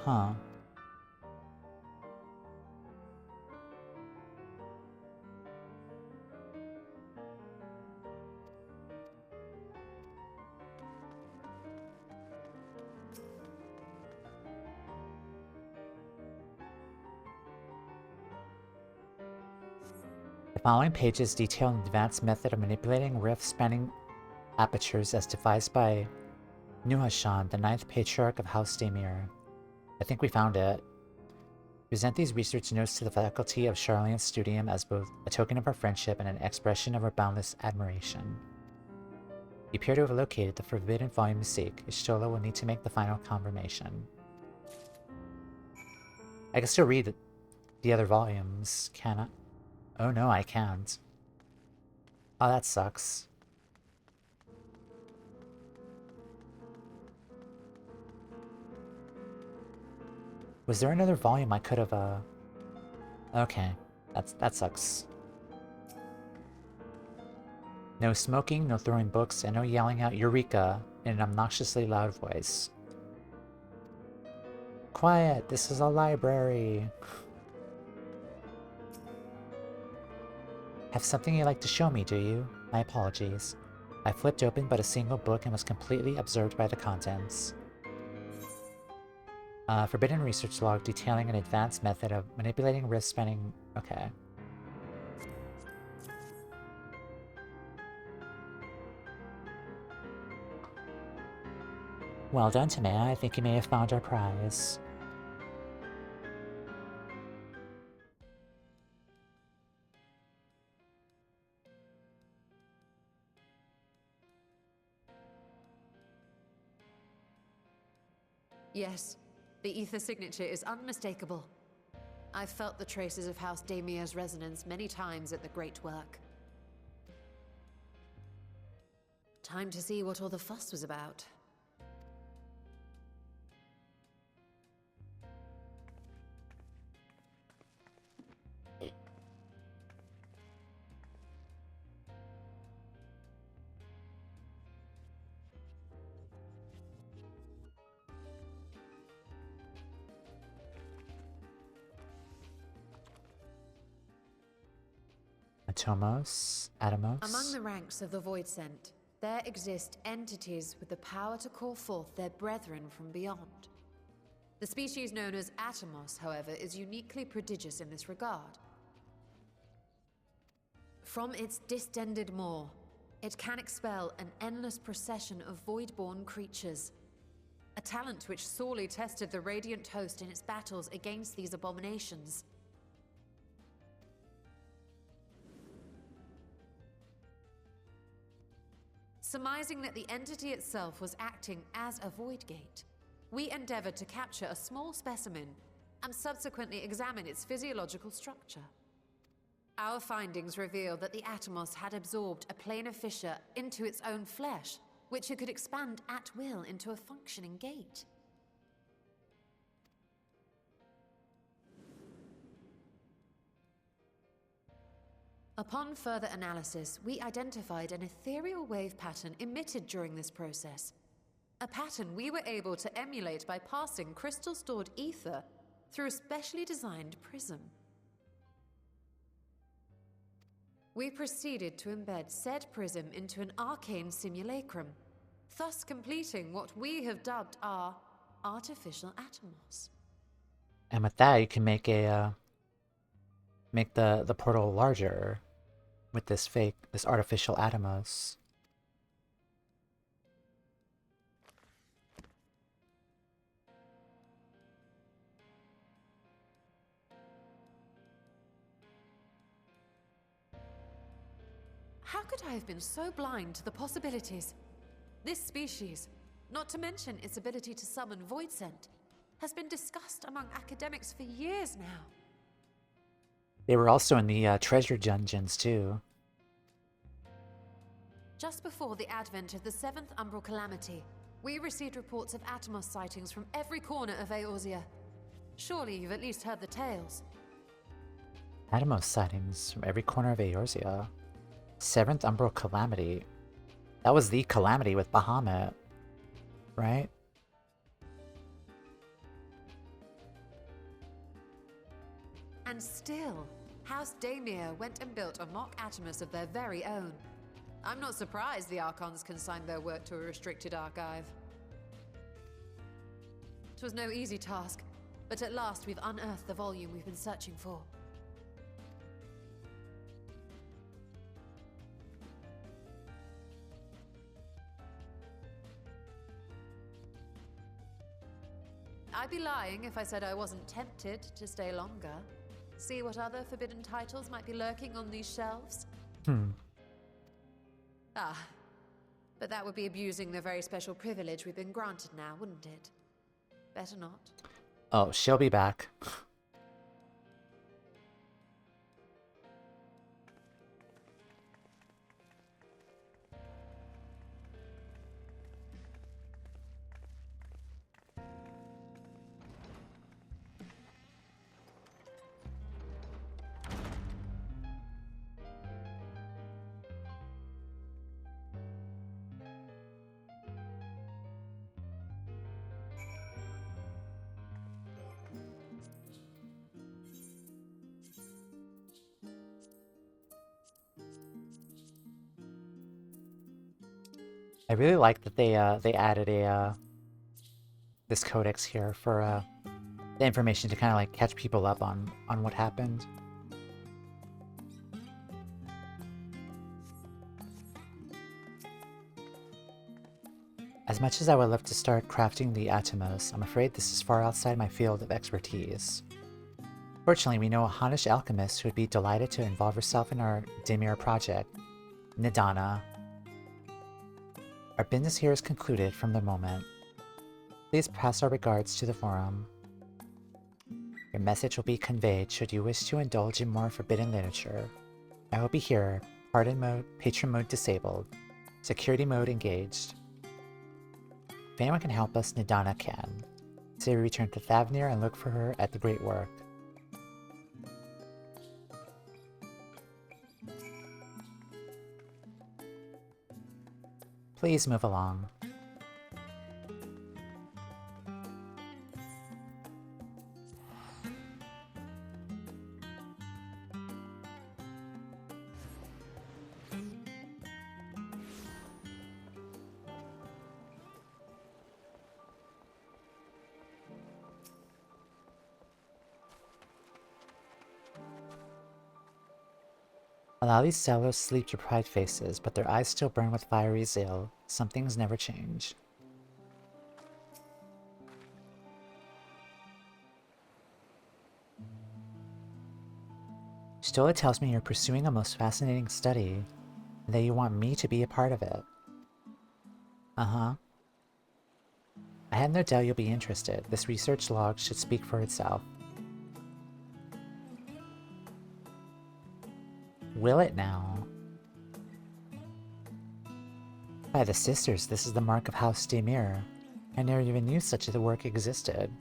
Huh. The following pages detail an advanced method of manipulating rift-spanning apertures as devised by Newfound, the 9th patriarch of House Daemir. I think we found it. Present these research notes to the faculty of Charlene's studium as both a token of our friendship and an expression of our boundless admiration. You appear to have located the forbidden volume you seek. Ishtola will need to make the final confirmation. I can still read the other volumes, can I? Oh no, I can't. Oh, that sucks. Was there another volume I could have, Okay, that sucks. No smoking, no throwing books, and no yelling out Eureka in an obnoxiously loud voice. Quiet, this is a library. Have something you'd like to show me, do you? My apologies. I flipped open but a single book and was completely absorbed by the contents. Forbidden research log detailing an advanced method of manipulating rift-spanning... Okay. Well done, Toumeya. I think you may have found our prize. Yes, the ether signature is unmistakable. I've felt the traces of House Daemir's resonance many times at the Great Work. Time to see what all the fuss was about. Atomos? Atomos? Among the ranks of the Void Sent, there exist entities with the power to call forth their brethren from beyond. The species known as Atomos, however, is uniquely prodigious in this regard. From its distended maw, it can expel an endless procession of void-born creatures. A talent which sorely tested the Radiant host in its battles against these abominations. Surmising that the entity itself was acting as a void gate, we endeavored to capture a small specimen and subsequently examine its physiological structure. Our findings reveal that the Atomos had absorbed a planar fissure into its own flesh, which it could expand at will into a functioning gate. Upon further analysis, we identified an ethereal wave pattern emitted during this process. A pattern we were able to emulate by passing crystal-stored ether through a specially designed prism. We proceeded to embed said prism into an arcane simulacrum, thus completing what we have dubbed our artificial atomos. And with that, you can make a make the portal larger with this artificial atomos. How could I have been so blind to the possibilities? This species, not to mention its ability to summon void scent, has been discussed among academics for years now. They were also in the treasure dungeons too. Just before the advent of the 7th Umbral Calamity, we received reports of Atomos sightings from every corner of Eorzea. Surely you've at least heard the tales. Atomos sightings from every corner of Eorzea. 7th Umbral Calamity. That was the calamity with Bahamut, right? And still, House Toumeya went and built a mock Atomos of their very own. I'm not surprised the Archons consigned their work to a restricted archive. It was no easy task, but at last we've unearthed the volume we've been searching for. I'd be lying if I said I wasn't tempted to stay longer. See what other forbidden titles might be lurking on these shelves? Ah, but that would be abusing the very special privilege we've been granted now, wouldn't it? Better not. Oh, she'll be back. I really like that they added this codex here for the information to kind of like catch people up on what happened. As much as I would love to start crafting the Atomos, I'm afraid this is far outside my field of expertise. Fortunately, we know a Hanish alchemist who would be delighted to involve herself in our Dimir project, Nidana. Our business here is concluded from the moment. Please pass our regards to the forum. Your message will be conveyed should you wish to indulge in more forbidden literature. I will be here, pardon mode, patron mode disabled, security mode engaged. If anyone can help us, Nidana can. Say we return to Thavnir and look for her at the Great Work. Please move along. Allow these sallow, sleep-deprived faces, but their eyes still burn with fiery zeal. Some things never change. Stola tells me you're pursuing a most fascinating study, and that you want me to be a part of it. Uh-huh. I had no doubt you'll be interested. This research log should speak for itself. Will it now? By the sisters, this is the mark of House Dimir. I never even knew such a work existed.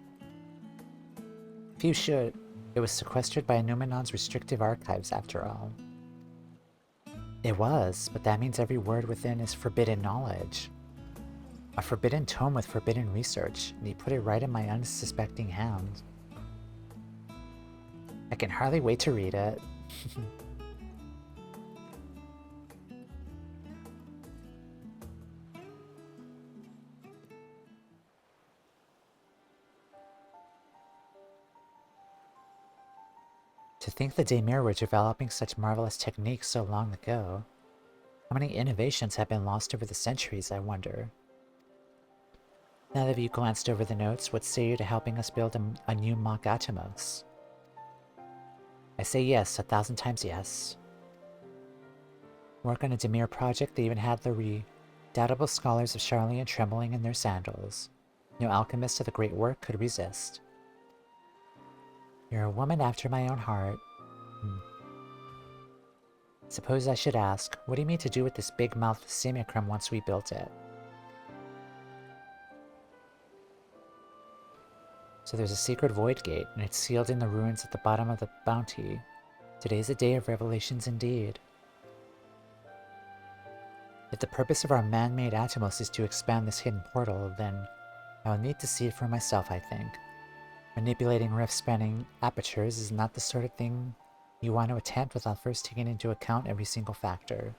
If you should, it was sequestered by Numenon's restrictive archives after all. It was, but that means every word within is forbidden knowledge. A forbidden tome with forbidden research, and he put it right in my unsuspecting hand. I can hardly wait to read it. To think the Daemir were developing such marvelous techniques so long ago. How many innovations have been lost over the centuries, I wonder? Now that you've glanced over the notes, what say you to helping us build a new mock Atomos? I say yes, 1,000 times yes. Work on a Daemir project, they even had the redoubtable scholars of Charlian trembling in their sandals. No alchemist of the great work could resist. You're a woman after my own heart. Suppose I should ask, what do you mean to do with this big-mouthed simulacrum once we built it? So there's a secret void gate, and it's sealed in the ruins at the bottom of the bounty. Today's a day of revelations indeed. If the purpose of our man-made Atomos is to expand this hidden portal, then I'll need to see it for myself, I think. Manipulating rift-spanning apertures is not the sort of thing you want to attempt without first taking into account every single factor.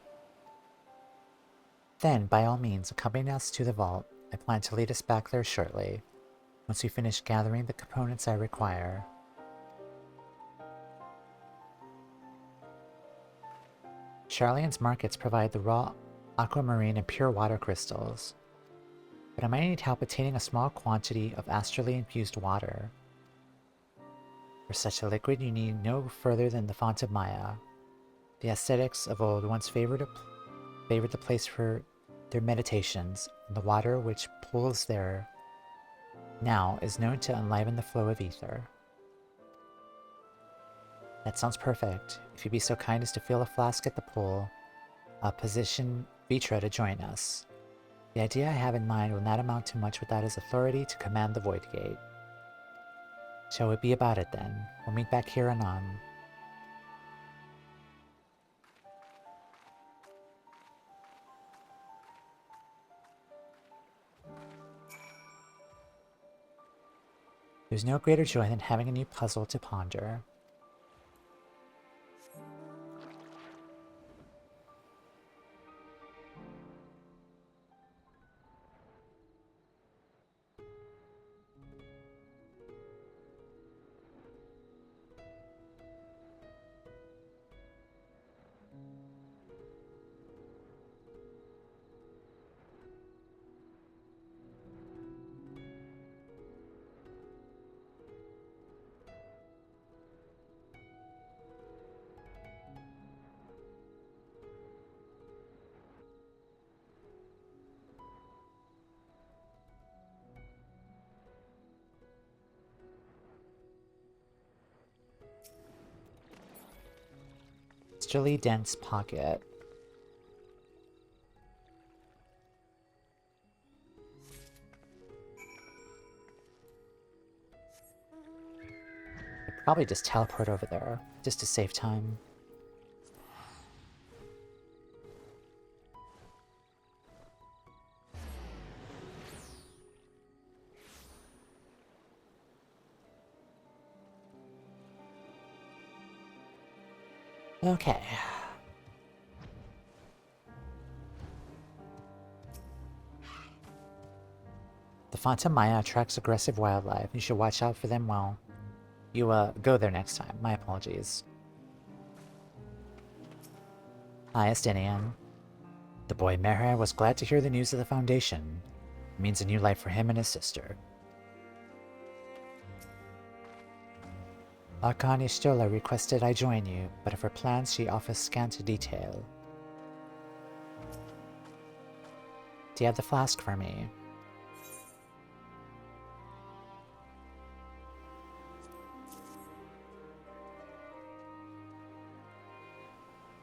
Then, by all means, accompany us to the vault. I plan to lead us back there shortly, once we finish gathering the components I require. Charlian's markets provide the raw aquamarine and pure water crystals, but I might need help obtaining a small quantity of astrally infused water. For such a liquid, you need no further than the font of Maya. The ascetics of old once favored the place for their meditations, and the water which pools there now is known to enliven the flow of ether. That sounds perfect. If you'd be so kind as to fill a flask at the pool, I'll position Vvtra to join us. The idea I have in mind will not amount to much without his authority to command the Void Gate. Shall it be about it then? We'll meet back here anon. There's no greater joy than having a new puzzle to ponder. Extremely dense pocket. I'd probably just teleport over there, just to save time. Okay. The font of Maya attracts aggressive wildlife. You should watch out for them while you go there next time. My apologies. Hi, Estinian. The boy Merher was glad to hear the news of the Foundation. It means a new life for him and his sister. Archon Ishtola requested I join you, but of her plans she offers scant detail. Do you have the flask for me?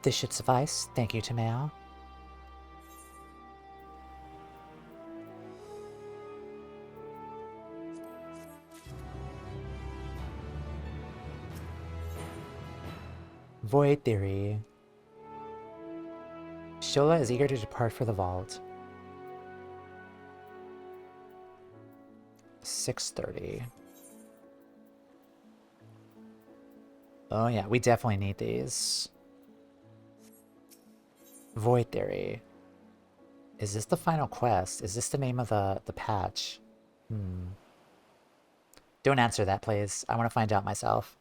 This should suffice. Thank you, Toumeya. Void Theory. Shola is eager to depart for the vault. 6:30. Oh yeah, we definitely need these. Void Theory. Is this the final quest? Is this the name of the patch? Don't answer that, please. I want to find out myself.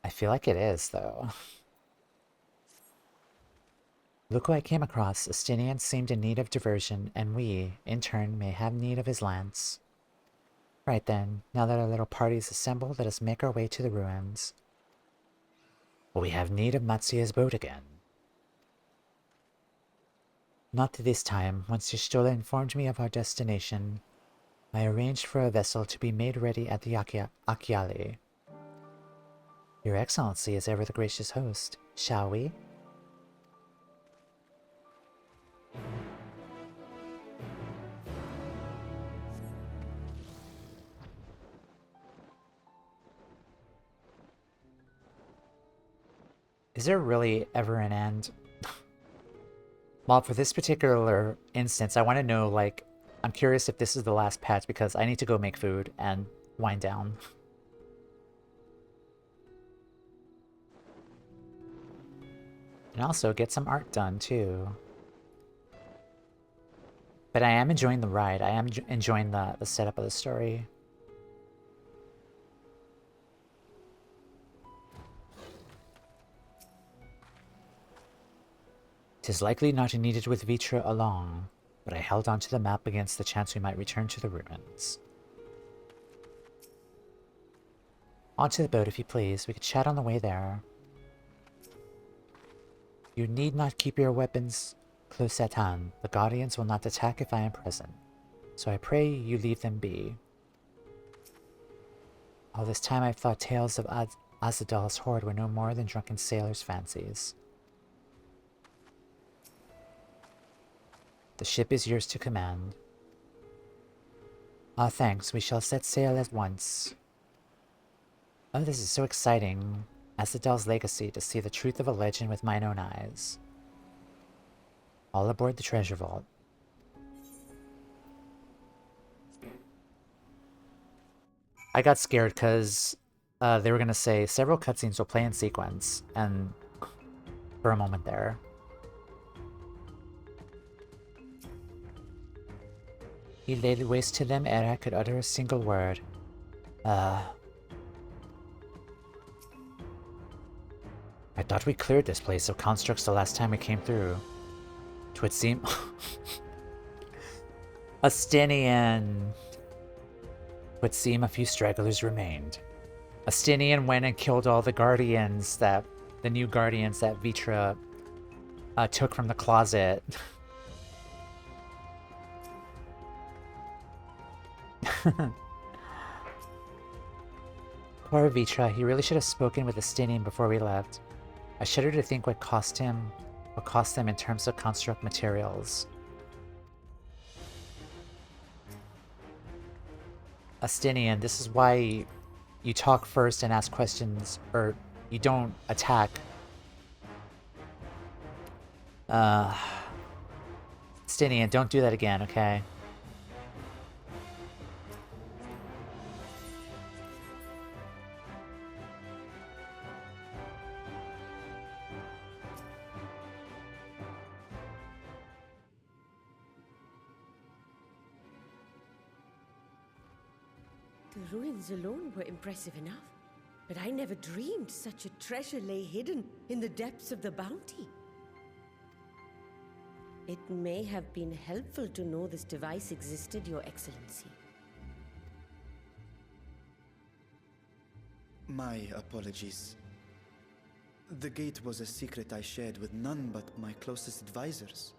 I feel like it is, though. Look who I came across. Estinian seemed in need of diversion, and we, in turn, may have need of his lance. Right then, now that our little party is assembled, let us make our way to the ruins. Will we have need of Matsuya's boat again? Not this time. Once Y'shtola informed me of our destination, I arranged for a vessel to be made ready at the Achiali. Your Excellency is ever the gracious host. Shall we? Is there really ever an end? Well, for this particular instance, I want to know, like, I'm curious if this is the last patch because I need to go make food and wind down. And also get some art done, too. But I am enjoying the ride. I am enjoying the setup of the story. 'Tis likely not needed with Vvtra along, but I held onto the map against the chance we might return to the ruins. Onto the boat, if you please. We could chat on the way there. You need not keep your weapons close at hand. The Guardians will not attack if I am present, so I pray you leave them be. All this time I've thought tales of Azadal's horde were no more than drunken sailors' fancies. The ship is yours to command. Ah, thanks. We shall set sail at once. Oh, this is so exciting. Azadal's legacy, to see the truth of a legend with mine own eyes. All aboard the treasure vault. I got scared because they were going to say several cutscenes will play in sequence, and for a moment there. He laid waste to them ere I could utter a single word. I thought we cleared this place of constructs the last time we came through. 'Twould seem... Estinian... Would seem a few stragglers remained. Estinian went and killed all the guardians that... the new guardians that Vvtra took from the closet. Poor Vvtra, he really should have spoken with Estinian before we left. I shudder to think what cost them in terms of construct materials. Estinian, this is why you talk first and ask questions, or you don't attack. Estinian, don't do that again, okay? The ruins alone were impressive enough, but I never dreamed such a treasure lay hidden in the depths of the bounty. It may have been helpful to know this device existed, Your Excellency. My apologies. The gate was a secret I shared with none but my closest advisors.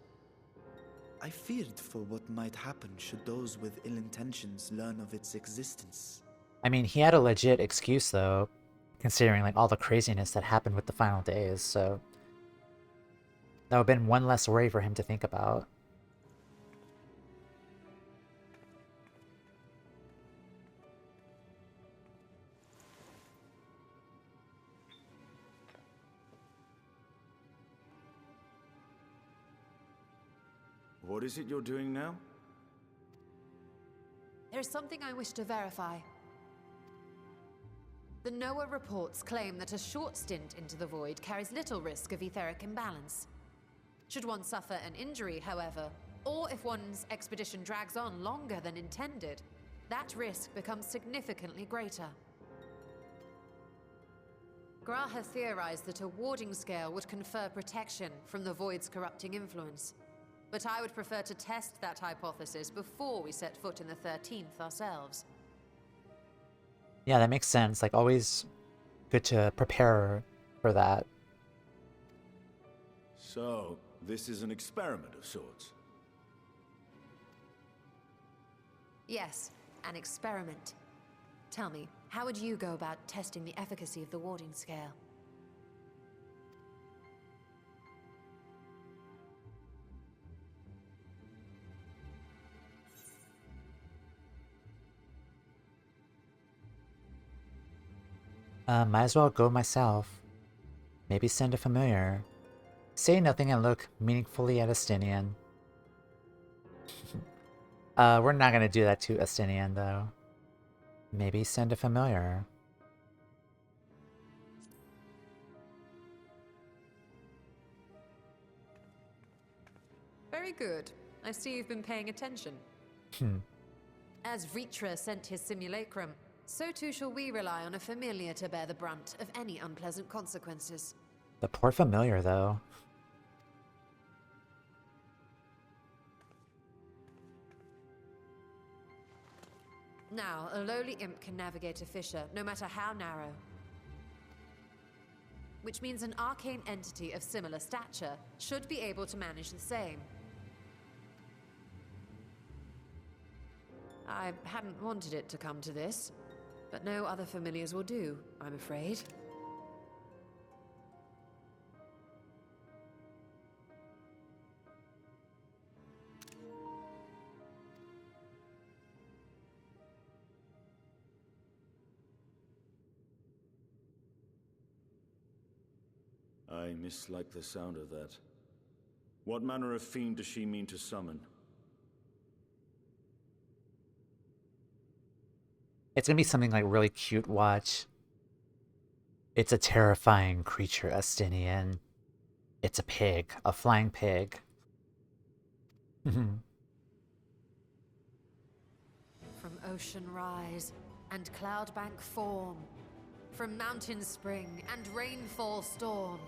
I feared for what might happen should those with ill intentions learn of its existence. I mean, he had a legit excuse, though, considering like all the craziness that happened with the final days, so... that would have been one less worry for him to think about. What is it you're doing now? There's something I wish to verify. The NOAA reports claim that a short stint into the void carries little risk of etheric imbalance. Should one suffer an injury, however, or if one's expedition drags on longer than intended, that risk becomes significantly greater. Gra has theorized that a warding scale would confer protection from the void's corrupting influence. But I would prefer to test that hypothesis before we set foot in the 13th ourselves. Yeah, that makes sense. Like, always good to prepare for that. So, this is an experiment of sorts. Yes, an experiment. Tell me, how would you go about testing the efficacy of the warding scale? Might as well go myself. Maybe send a familiar. Say nothing and look meaningfully at Astinian. We're not gonna do that to Astinian, though. Maybe send a familiar. Very good. I see you've been paying attention. As Vvtra sent his simulacrum, so too shall we rely on a familiar to bear the brunt of any unpleasant consequences. The poor familiar, though. Now, a lowly imp can navigate a fissure, no matter how narrow. Which means an arcane entity of similar stature should be able to manage the same. I hadn't wanted it to come to this, but no other familiars will do, I'm afraid. I mislike the sound of that. What manner of fiend does she mean to summon? It's gonna be something like really cute, watch. It's a terrifying creature, Astinian. It's a pig, a flying pig. From ocean rise and cloudbank form, from mountain spring and rainfall storm,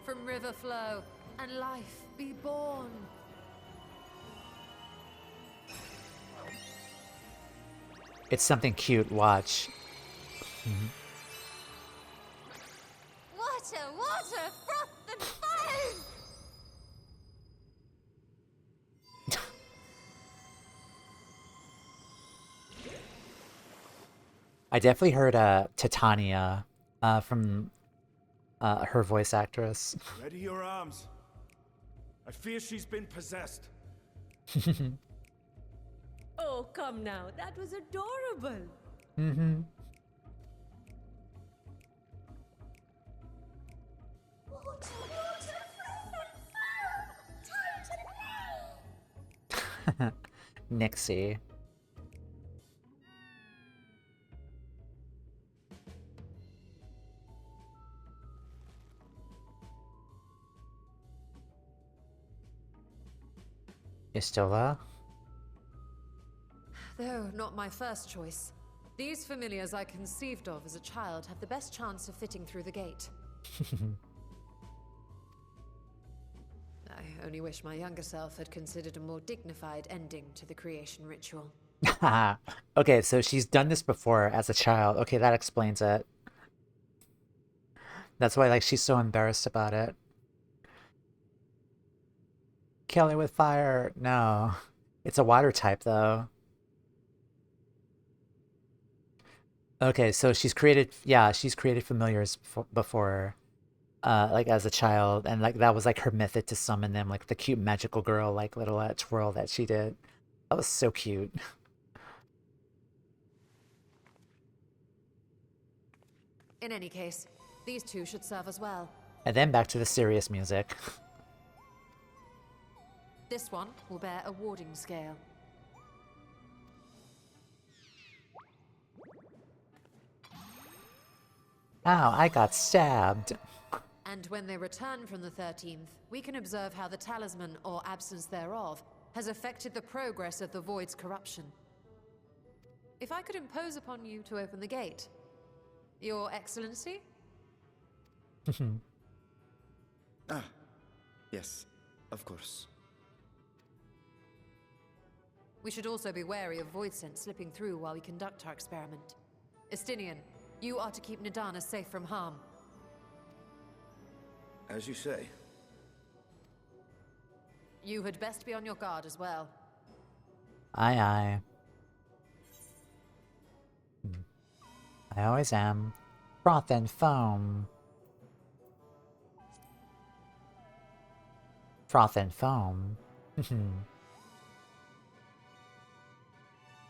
from river flow and life be born. It's something cute, watch. Water, water, froth and foam! I definitely heard Titania from her voice actress. Ready your arms. I fear she's been possessed. Oh, come now. That was adorable. Water, water, froth and foam! Time to play! Nixie. You still there? Though not my first choice. These familiars I conceived of as a child have the best chance of fitting through the gate. I only wish my younger self had considered a more dignified ending to the creation ritual. Okay, so she's done this before as a child. Okay, that explains it. That's why, like, she's so embarrassed about it. Kill it with fire. No. It's a water type, though. Okay, so she's created familiars before, like, as a child, and, like, that was, like, her method to summon them, like, the cute magical girl, like, little twirl that she did. That was so cute. In any case, these two should serve as well. And then back to the serious music. This one will bear a warding scale. Ow, I got stabbed. And when they return from the 13th, we can observe how the talisman, or absence thereof, has affected the progress of the Void's corruption. If I could impose upon you to open the gate. Your Excellency? Ah, yes, of course. We should also be wary of void scent slipping through while we conduct our experiment. Estinian, you are to keep Nadana safe from harm. As you say. You had best be on your guard as well. Aye, aye. I always am. Froth and foam. Froth and foam.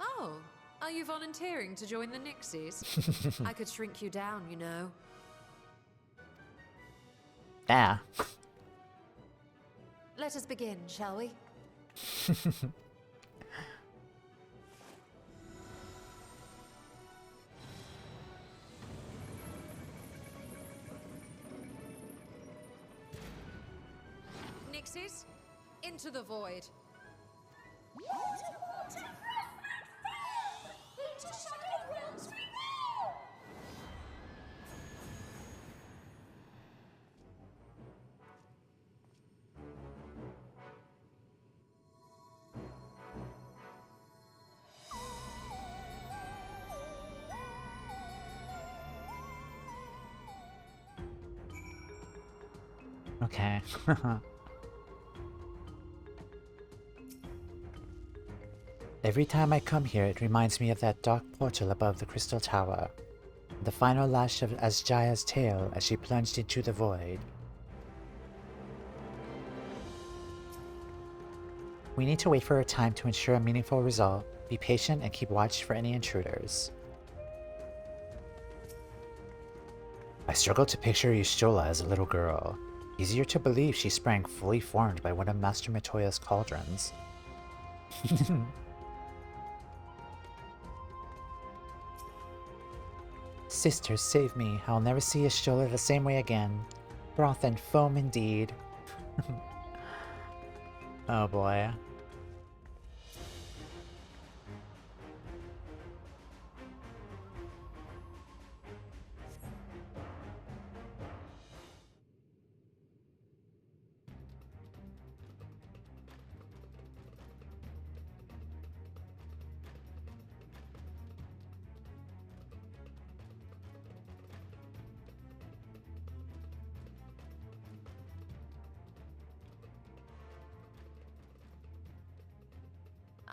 Oh, are you volunteering to join the Nixies? I could shrink you down, you know. Yeah. Let us begin, shall we? Nixies, into the void. Okay. Every time I come here, it reminds me of that dark portal above the Crystal Tower. The final lash of Asjaya's tail as she plunged into the void. We need to wait for her time to ensure a meaningful result, be patient, and keep watch for any intruders. I struggle to picture Y'shtola as a little girl. Easier to believe she sprang fully formed by one of Master Matoya's cauldrons. Sister, save me. I'll never see Y'shtola the same way again. Froth and foam indeed. Oh boy.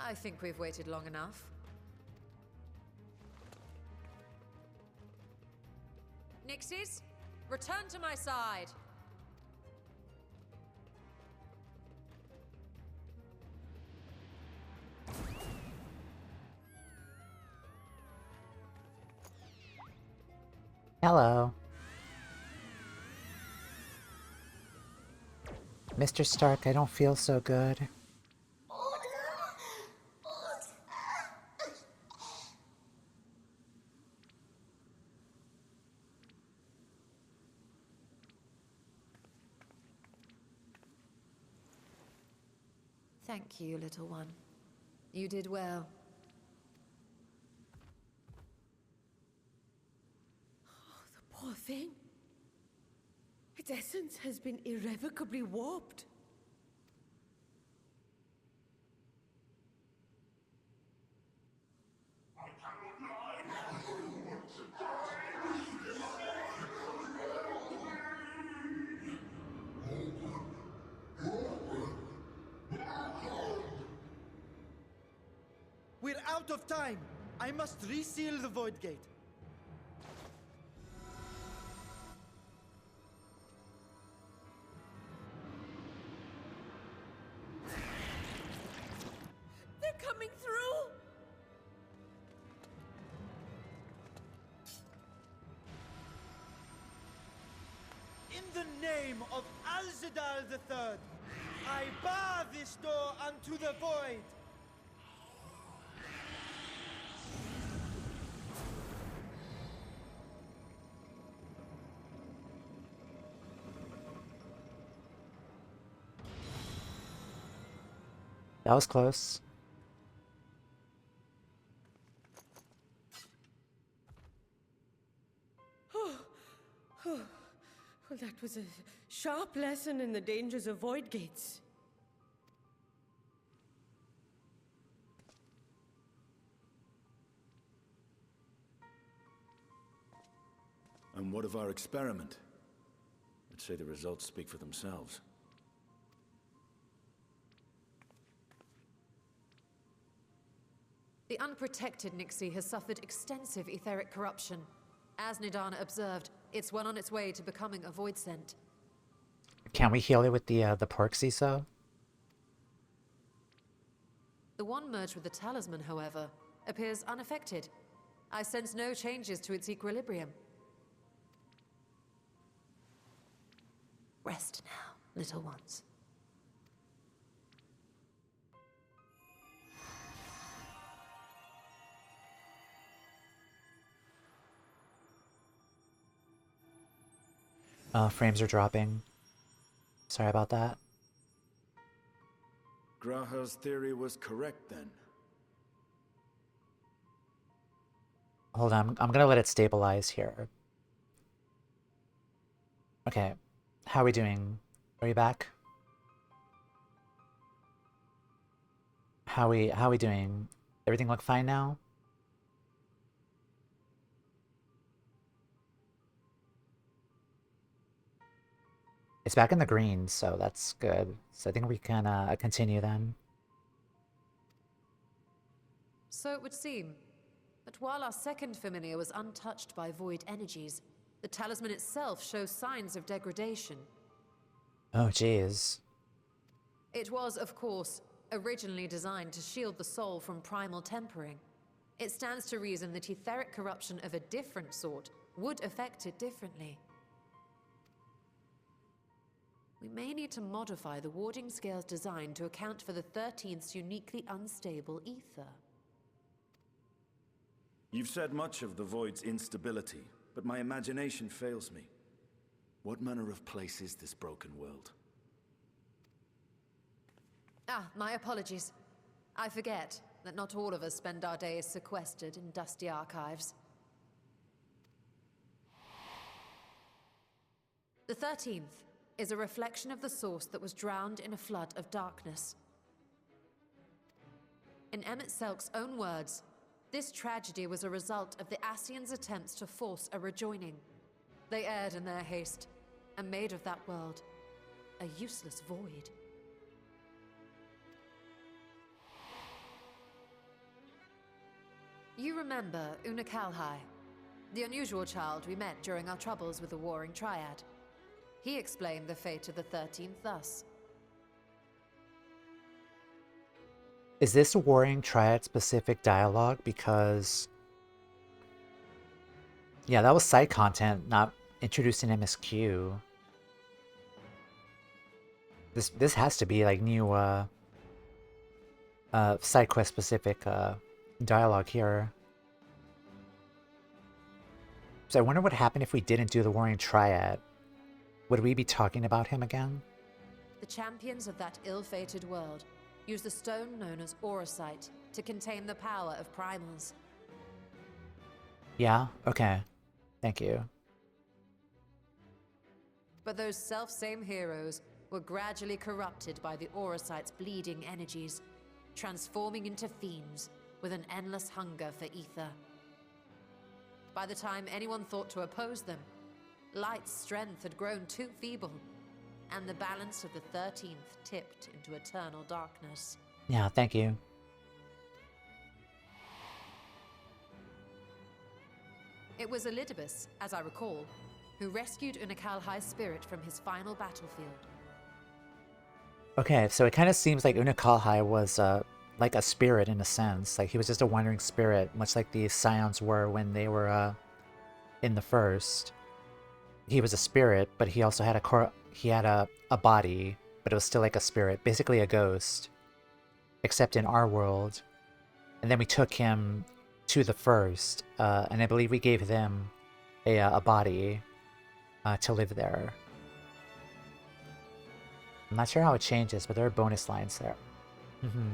I think we've waited long enough. Nixies, return to my side. Hello. Mr. Stark, I don't feel so good. Thank you, little one. You did well. Oh, the poor thing. Its essence has been irrevocably warped. We're out of time. I must reseal the Void Gate. They're coming through! In the name of Alzadal III, I bar this door unto the Void. That was close. Well, that was a sharp lesson in the dangers of void gates. And what of our experiment? I'd say the results speak for themselves. The unprotected Nixie has suffered extensive etheric corruption. As Nidana observed, it's well on its way to becoming a void scent. Can we heal it with the Porxiso? The one merged with the talisman, however, appears unaffected. I sense no changes to its equilibrium. Rest now, little ones. Frames are dropping. Sorry about that. Graha's theory was correct then. Hold on, I'm gonna let it stabilize here. Okay, how are we doing? Are we back? How we doing? Everything look fine now? It's back in the green, so that's good. So I think we can continue then. So it would seem. But while our second familiar was untouched by void energies, the talisman itself shows signs of degradation. Oh, jeez. It was, of course, originally designed to shield the soul from primal tempering. It stands to reason that etheric corruption of a different sort would affect it differently. We may need to modify the warding scale's design to account for the 13th's uniquely unstable ether. You've said much of the Void's instability, but my imagination fails me. What manner of place is this broken world? Ah, my apologies. I forget that not all of us spend our days sequestered in dusty archives. The 13th is a reflection of the source that was drowned in a flood of darkness. In Emmett Selk's own words, this tragedy was a result of the Ascians' attempts to force a rejoining. They erred in their haste, and made of that world a useless void. You remember Una Kalhai, the unusual child we met during our troubles with the Warring Triad. He explained the fate of the 13th thus. Is this a Warring Triad specific dialogue? Because yeah, that was side content, not introduced in MSQ. This has to be like new side quest specific dialogue here. So I wonder what happened if we didn't do the Warring Triad. Would we be talking about him again? The champions of that ill-fated world use the stone known as Auracite to contain the power of primals. Yeah? Okay. Thank you. But those self-same heroes were gradually corrupted by the Auracite's bleeding energies, transforming into fiends with an endless hunger for ether. By the time anyone thought to oppose them, Light's strength had grown too feeble, and the balance of the 13th tipped into eternal darkness. Yeah, thank you. It was Elidibus, as I recall, who rescued Una Kalhai's spirit from his final battlefield. Okay, so it kind of seems like Una Kalhai was like a spirit in a sense. Like he was just a wandering spirit, much like the Scions were when they were in the first. He was a spirit, but he also had a body, but it was still like a spirit, basically a ghost, except in our world. And then we took him to the first, and I believe we gave them a body to live there. I'm not sure how it changes, but there are bonus lines there. Mm-hmm.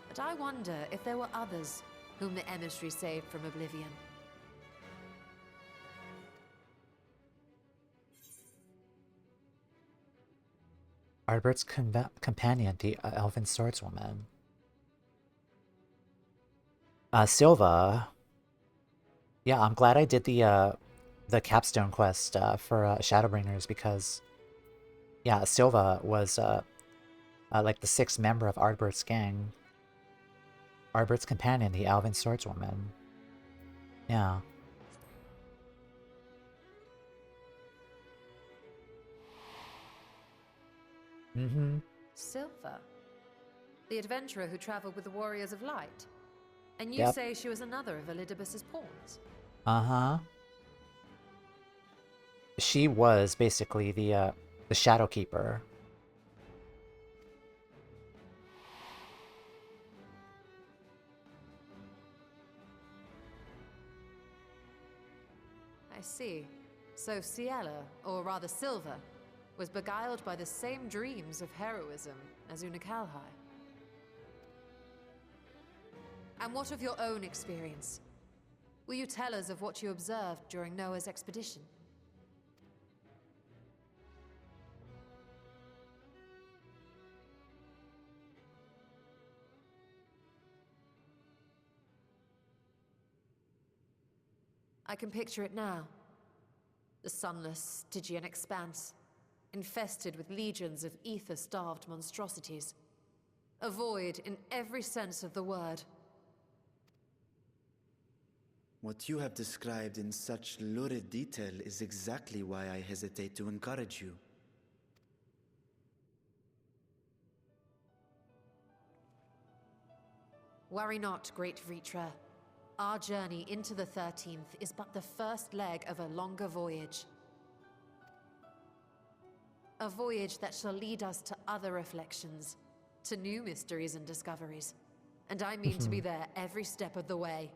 But I wonder if there were others whom the emissary saved from oblivion. Ardbert's companion, the elven swordswoman. Silva. Yeah, I'm glad I did the capstone quest for Shadowbringers because, yeah, Silva was like the 6th member of Ardbert's gang. Ardbert's companion, the elven swordswoman. Yeah. Mm-hmm. Silva? The adventurer who traveled with the Warriors of Light? And you Yep. say she was another of Elidibus's pawns? Uh-huh. She was basically the Shadowkeeper. I see. So Ciela, or rather Silva, was beguiled by the same dreams of heroism as Unakalhai. And what of your own experience? Will you tell us of what you observed during Noah's expedition? I can picture it now. The sunless, Stygian expanse, infested with legions of ether-starved monstrosities. A void in every sense of the word. What you have described in such lurid detail is exactly why I hesitate to encourage you. Worry not, great Vvtra. Our journey into the 13th is but the first leg of a longer voyage. A voyage that shall lead us to other reflections, to new mysteries and discoveries. And I mean to be there every step of the way.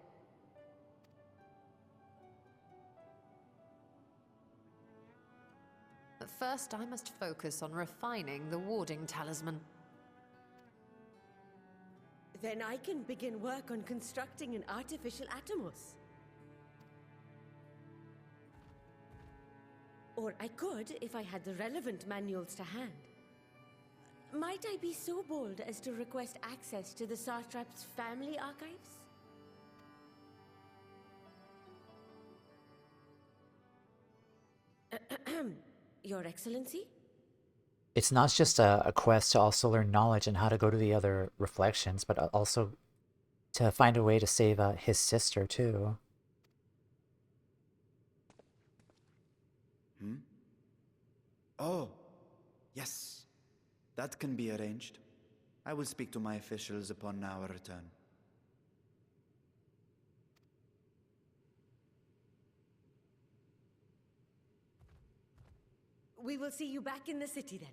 But first I must focus on refining the warding talisman. Then I can begin work on constructing an artificial Atomos. Or I could if I had the relevant manuals to hand. Might I be so bold as to request access to the Satrap's family archives? Your Excellency? It's not just a quest to also learn knowledge and how to go to the other reflections, but also to find a way to save his sister, too. Hmm? Oh, yes. That can be arranged. I will speak to my officials upon our return. We will see you back in the city then.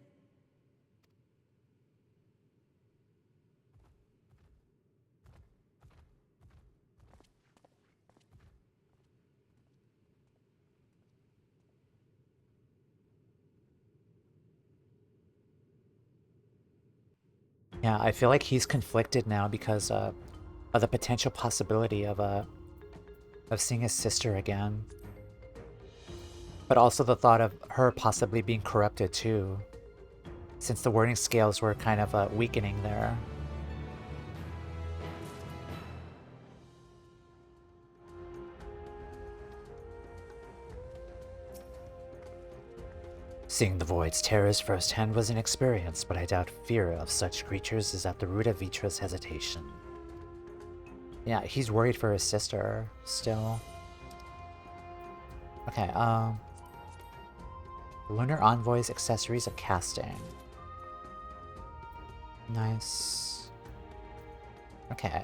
Yeah, I feel like he's conflicted now because of the potential possibility of seeing his sister again. But also the thought of her possibly being corrupted too, since the wording scales were kind of weakening there. Seeing the Void's terrors firsthand was an experience, but I doubt fear of such creatures is at the root of Vtra's hesitation. Yeah, he's worried for his sister, still. Okay, Lunar Envoy's accessories of casting. Nice. Okay.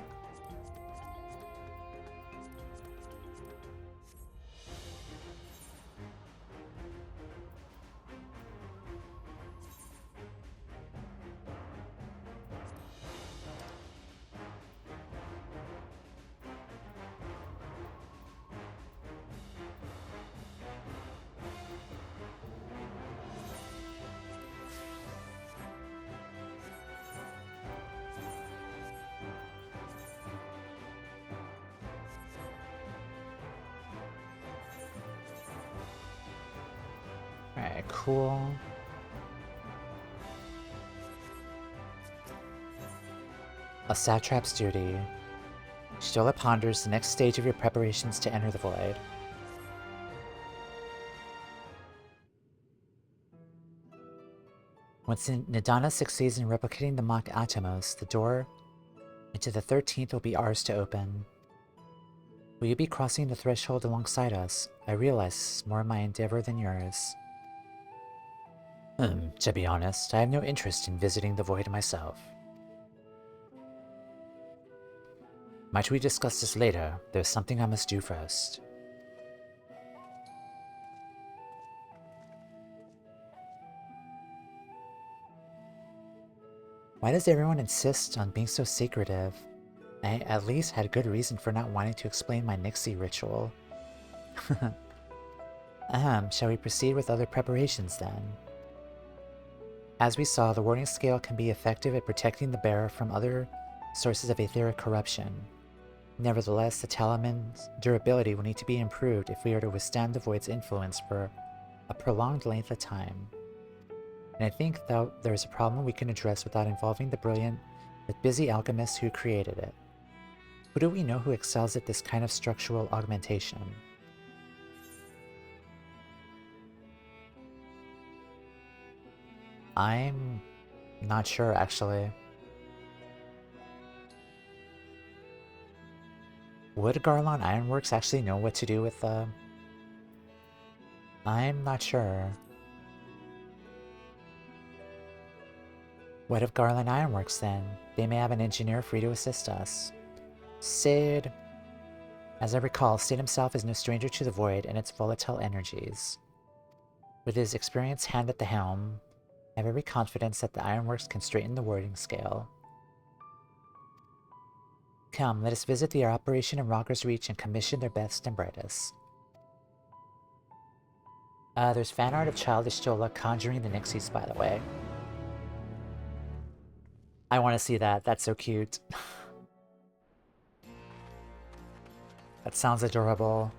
Alright, cool. A satrap's duty. Stola ponders the next stage of your preparations to enter the void. Once Nidana succeeds in replicating the mock Atomos, the door into the 13th will be ours to open. Will you be crossing the threshold alongside us? I realize this is more my endeavor than yours. To be honest, I have no interest in visiting the void myself. Might we discuss this later? There's something I must do first. Why does everyone insist on being so secretive? I at least had good reason for not wanting to explain my Nixie ritual. Shall we proceed with other preparations then? As we saw, the warding scale can be effective at protecting the bearer from other sources of etheric corruption. Nevertheless, the talisman's durability will need to be improved if we are to withstand the void's influence for a prolonged length of time. And I think that there is a problem we can address without involving the brilliant but busy alchemists who created it. Who do we know who excels at this kind of structural augmentation? I'm not sure, actually. Would Garlon Ironworks actually know what to do with the... I'm not sure. What of Garland Ironworks then? They may have an engineer free to assist us. Sid. As I recall, Sid himself is no stranger to the void and its volatile energies. With his experienced hand at the helm, I have every confidence that the Ironworks can straighten the warding scale. Come, let us visit the operation in Rogger's Reach and commission their best and brightest. There's fan art of childish Stola conjuring the Nixies, by the way. I want to see that. That's so cute. That sounds adorable.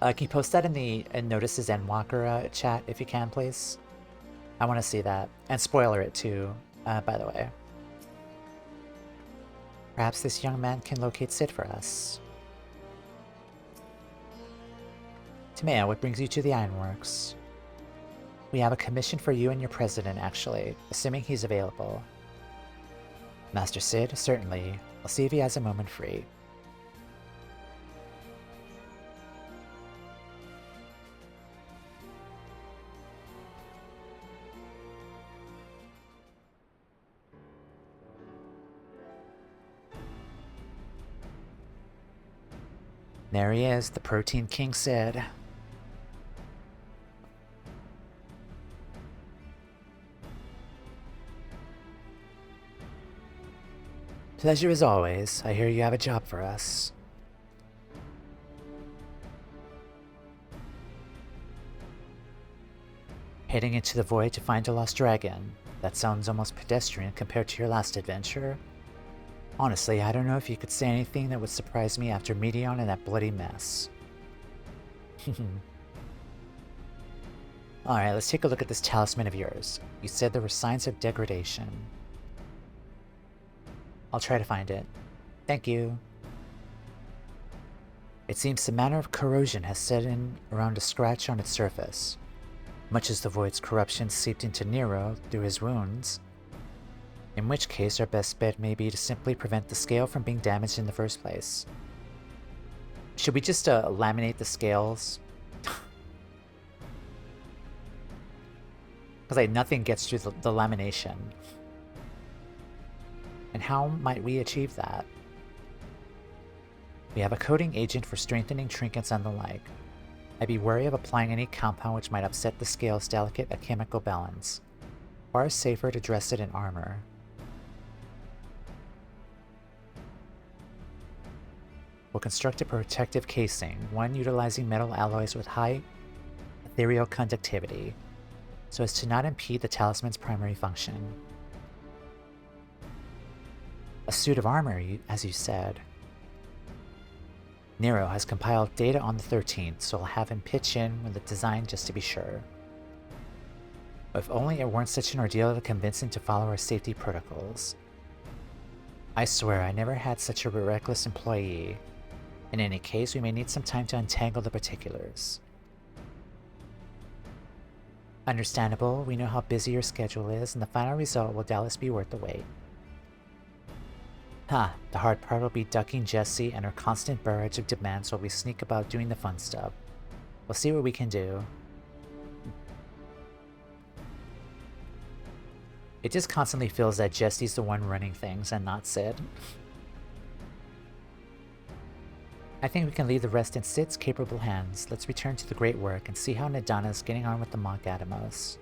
Can you post that in the Notices Endwalker chat if you can, please? I want to see that. And spoiler it too, by the way. Perhaps this young man can locate Sid for us. Toumeya, what brings you to the Ironworks? We have a commission for you and your president, actually, assuming he's available. Master Sid, certainly. I'll see if he has a moment free. There he is, the Protein King Sid. Pleasure as always. I hear you have a job for us. Heading into the void to find a lost dragon. That sounds almost pedestrian compared to your last adventure. Honestly, I don't know if you could say anything that would surprise me after Meteon and that bloody mess. Alright, let's take a look at this talisman of yours. You said there were signs of degradation. I'll try to find it. Thank you. It seems the manner of corrosion has set in around a scratch on its surface. Much as the void's corruption seeped into Nero through his wounds. In which case, our best bet may be to simply prevent the scale from being damaged in the first place. Should we just laminate the scales? Because like nothing gets through the lamination. And how might we achieve that? We have a coating agent for strengthening trinkets and the like. I'd be wary of applying any compound which might upset the scale's delicate chemical balance. Far safer to dress it in armor. We'll construct a protective casing, one utilizing metal alloys with high ethereal conductivity, so as to not impede the talisman's primary function. A suit of armor, as you said. Nero has compiled data on the 13th, so I'll have him pitch in with the design just to be sure. If only it weren't such an ordeal to convince him to follow our safety protocols. I swear I never had such a reckless employee. In any case, we may need some time to untangle the particulars. Understandable, we know how busy your schedule is, and the final result will doubtless be worth the wait. The hard part will be ducking Jessie and her constant barrage of demands while we sneak about doing the fun stuff. We'll see what we can do. It just constantly feels that Jessie's the one running things and not Sid. I think we can leave the rest in Sid's capable hands. Let's return to the great work and see how Nadana's getting on with the Monk Atomos.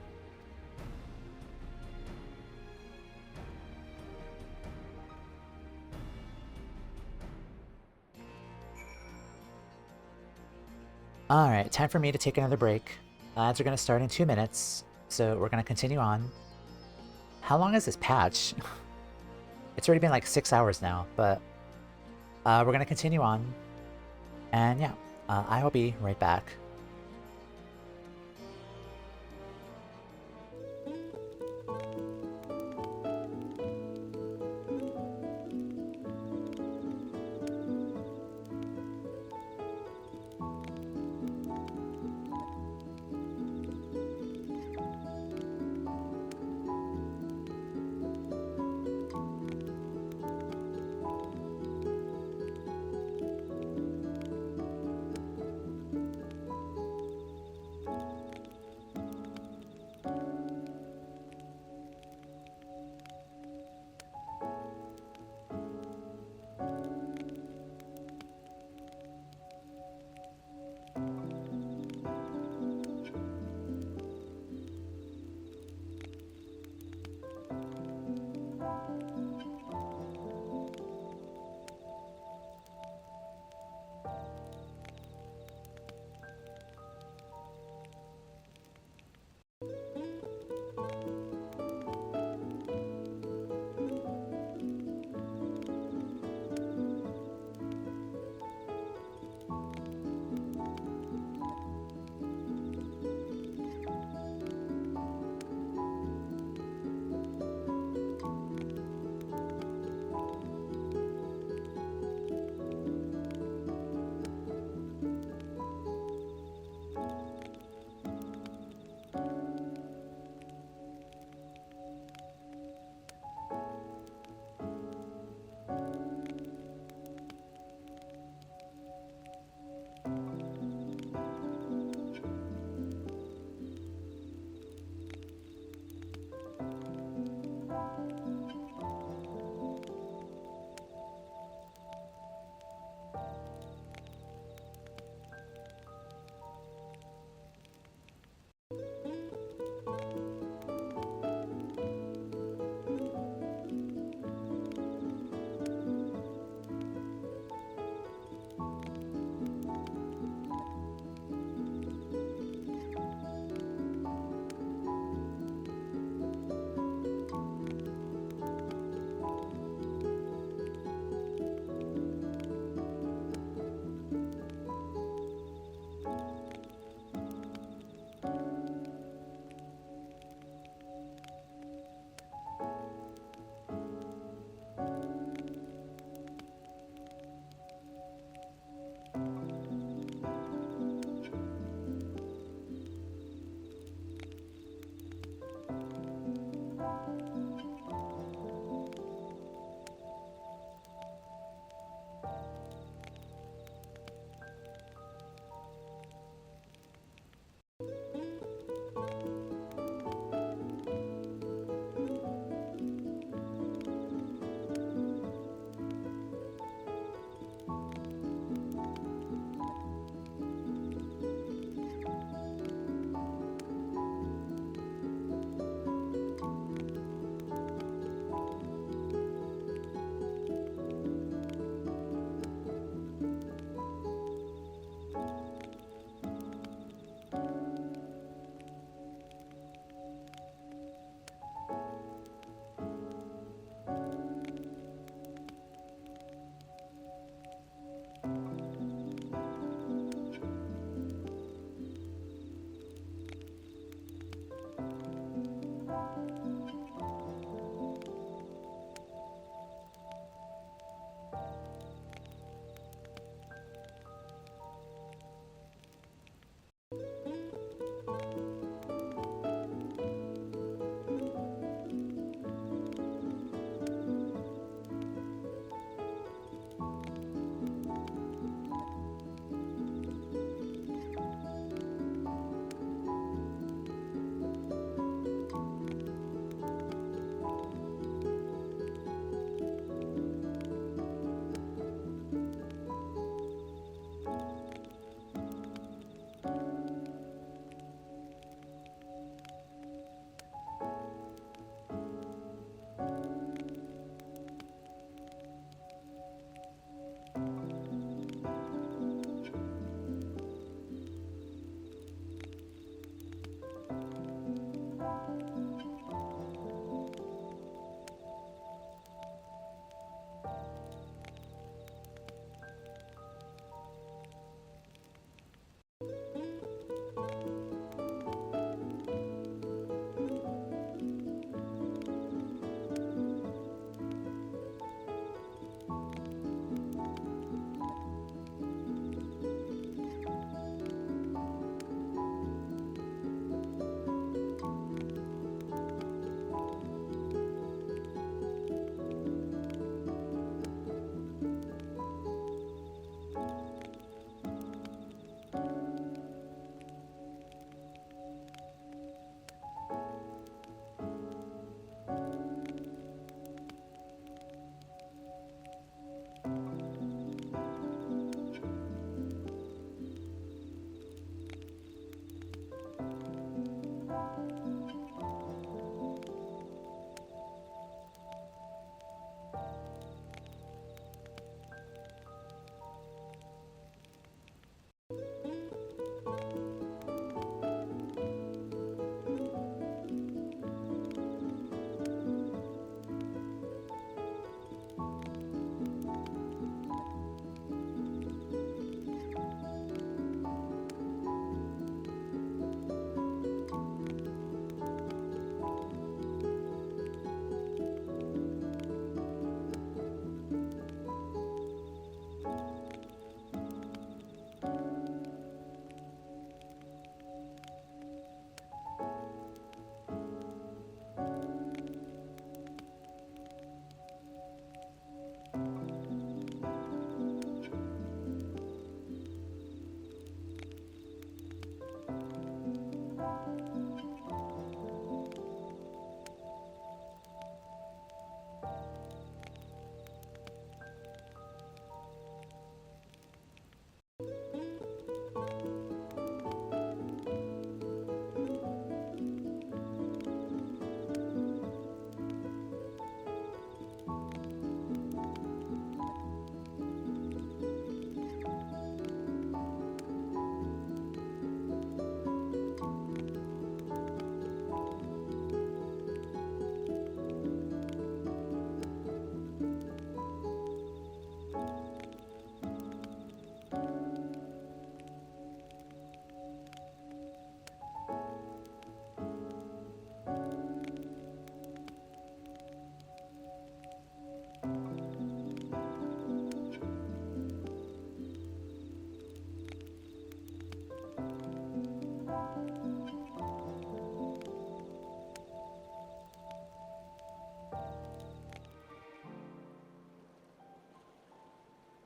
Alright, time for me to take another break. Ads are going to start in 2 minutes, so we're going to continue on. How long is this patch? It's already been like 6 hours now, but we're going to continue on. And yeah, I will be right back.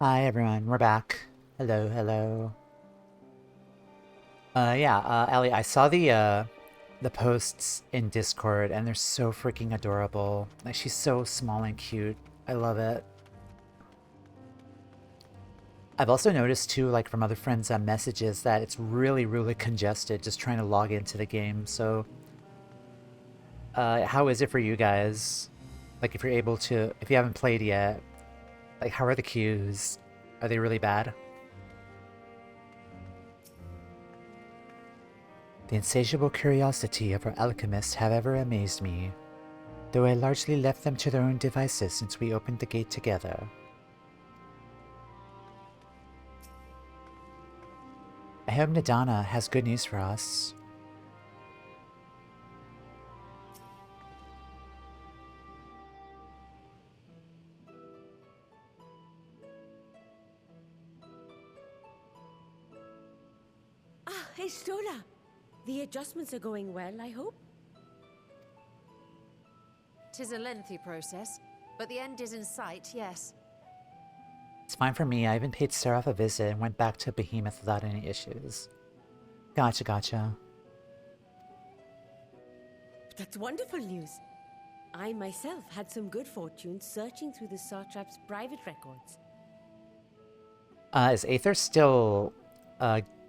Hi everyone, we're back. Hello, hello. Ellie, I saw the posts in Discord and they're so freaking adorable. Like, she's so small and cute. I love it. I've also noticed too, like from other friends' messages, that it's really, really congested just trying to log into the game. So, how is it for you guys? Like, if you're able to, if you haven't played yet, like, how are the queues? Are they really bad? The insatiable curiosity of our alchemists have ever amazed me, though I largely left them to their own devices since we opened the gate together. I hope Nadana has good news for us. Ah, Estola! The adjustments are going well, I hope? 'Tis a lengthy process, but the end is in sight, yes. It's fine for me. I even paid Seraph a visit and went back to Behemoth without any issues. Gotcha, gotcha. That's wonderful news. I myself had some good fortune searching through the Satrap's private records. Is Aether still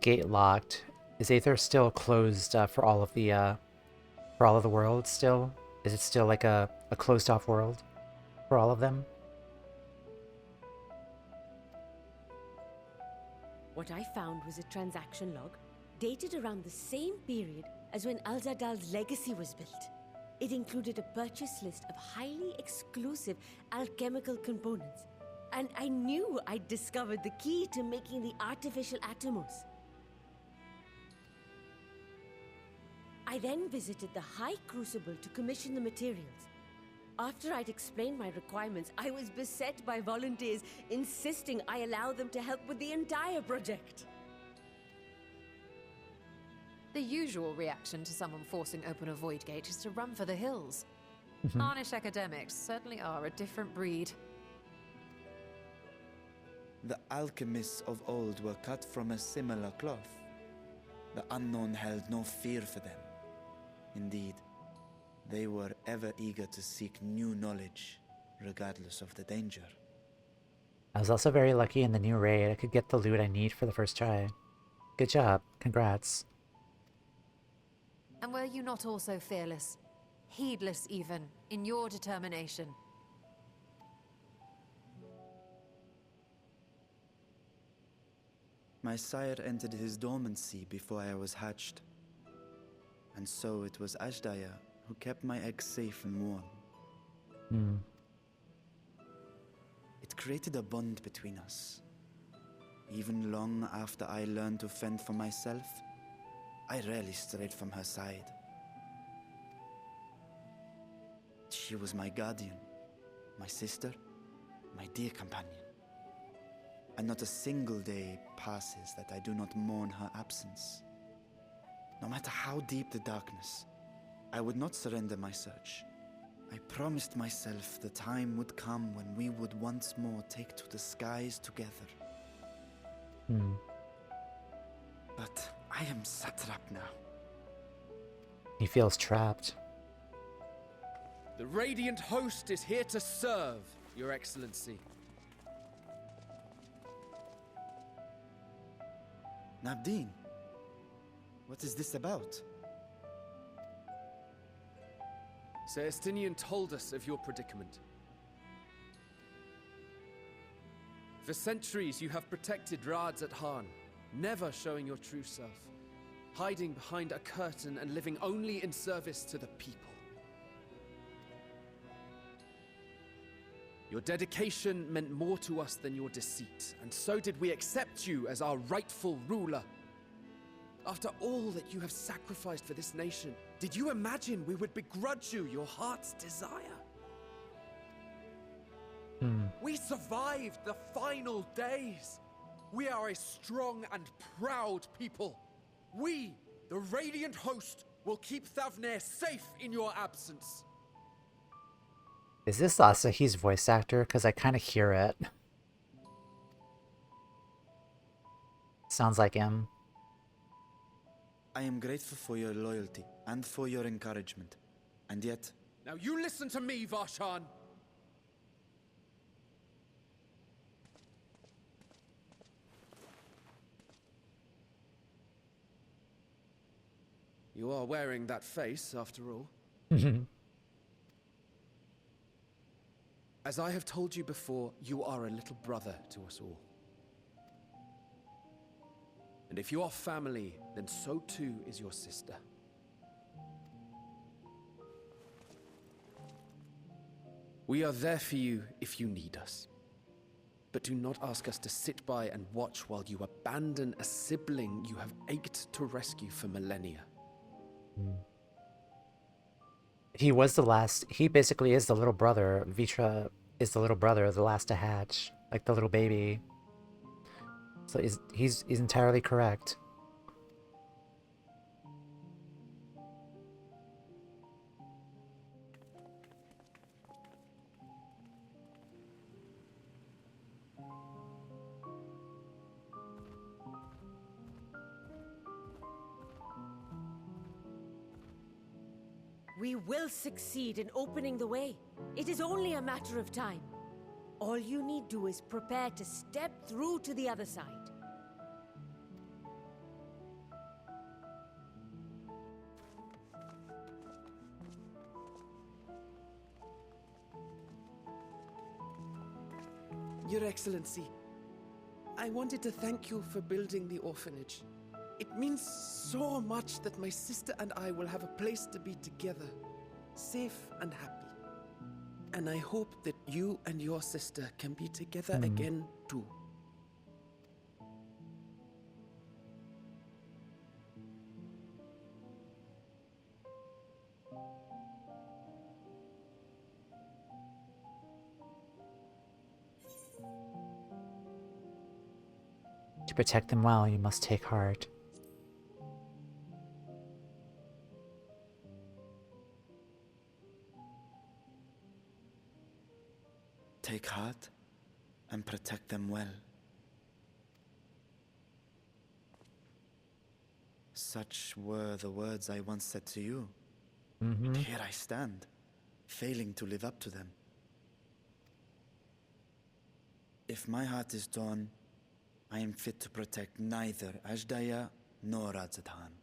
gate locked? Is Aether still closed for all of the worlds still? Is it still like a closed off world for all of them? What I found was a transaction log dated around the same period as when Al-Zadal's legacy was built. It included a purchase list of highly exclusive alchemical components, and I knew I'd discovered the key to making the artificial Atomos. I then visited the High Crucible to commission the materials. After I'd explained my requirements, I was beset by volunteers insisting I allow them to help with the entire project. The usual reaction to someone forcing open a void gate is to run for the hills. Harnish academics certainly are a different breed. The alchemists of old were cut from a similar cloth. The unknown held no fear for them. Indeed, they were ever eager to seek new knowledge, regardless of the danger. I was also very lucky in the new raid. I could get the loot I need for the first try. Good job. Congrats. And were you not also fearless, heedless even, in your determination? My sire entered his dormancy before I was hatched. And so it was Ashdaya who kept my eggs safe and warm. It created a bond between us. Even long after I learned to fend for myself, I rarely strayed from her side. She was my guardian, my sister, my dear companion. And not a single day passes that I do not mourn her absence. No matter how deep the darkness, I would not surrender my search. I promised myself the time would come when we would once more take to the skies together. But I am satrap now. He feels trapped. The Radiant Host is here to serve, Your Excellency. Nabdeen, what is this about? Sir Estinian told us of your predicament. For centuries you have protected Radz-at-Han, never showing your true self, hiding behind a curtain and living only in service to the people. Your dedication meant more to us than your deceit, and so did we accept you as our rightful ruler. After all that you have sacrificed for this nation, did you imagine we would begrudge you your heart's desire? We survived the final days. We are a strong and proud people. We, the Radiant Host, will keep Thavnair safe in your absence. Is this Asahi's voice actor? Because I kind of hear it. Sounds like him. I am grateful for your loyalty and for your encouragement. And yet... Now you listen to me, Vvtra. You are wearing that face, after all. As I have told you before, you are a little brother to us all. And if you are family, then so too is your sister. We are there for you if you need us. But do not ask us to sit by and watch while you abandon a sibling you have ached to rescue for millennia. He was the last. He basically is the little brother. Vvtra is the little brother, the last to hatch, like the little baby. So he's entirely correct. We will succeed in opening the way. It is only a matter of time. All you need do is prepare to step through to the other side. Your Excellency, I wanted to thank you for building the orphanage. It means so much that my sister and I will have a place to be together, safe and happy. And I hope that you and your sister can be together again too. To protect them well, you must take heart. Take heart and protect them well. Such were the words I once said to you. And here I stand, failing to live up to them. If my heart is torn, I am fit to protect neither Ajdaya nor Radz-at-Han.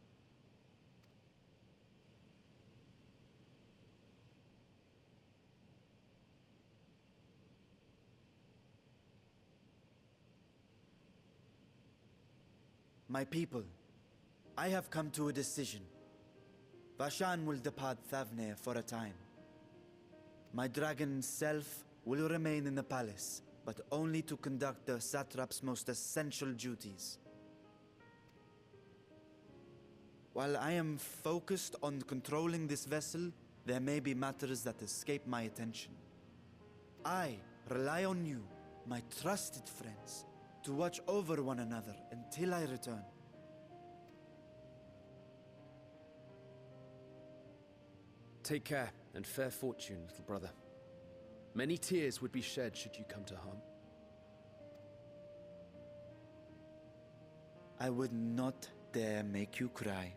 My people, I have come to a decision. Vashan will depart Thavne for a time. My dragon self will remain in the palace, but only to conduct the satrap's most essential duties. While I am focused on controlling this vessel, there may be matters that escape my attention. I rely on you, my trusted friends, to watch over one another until I return. Take care and fair fortune, little brother. Many tears would be shed should you come to harm. I would not dare make you cry.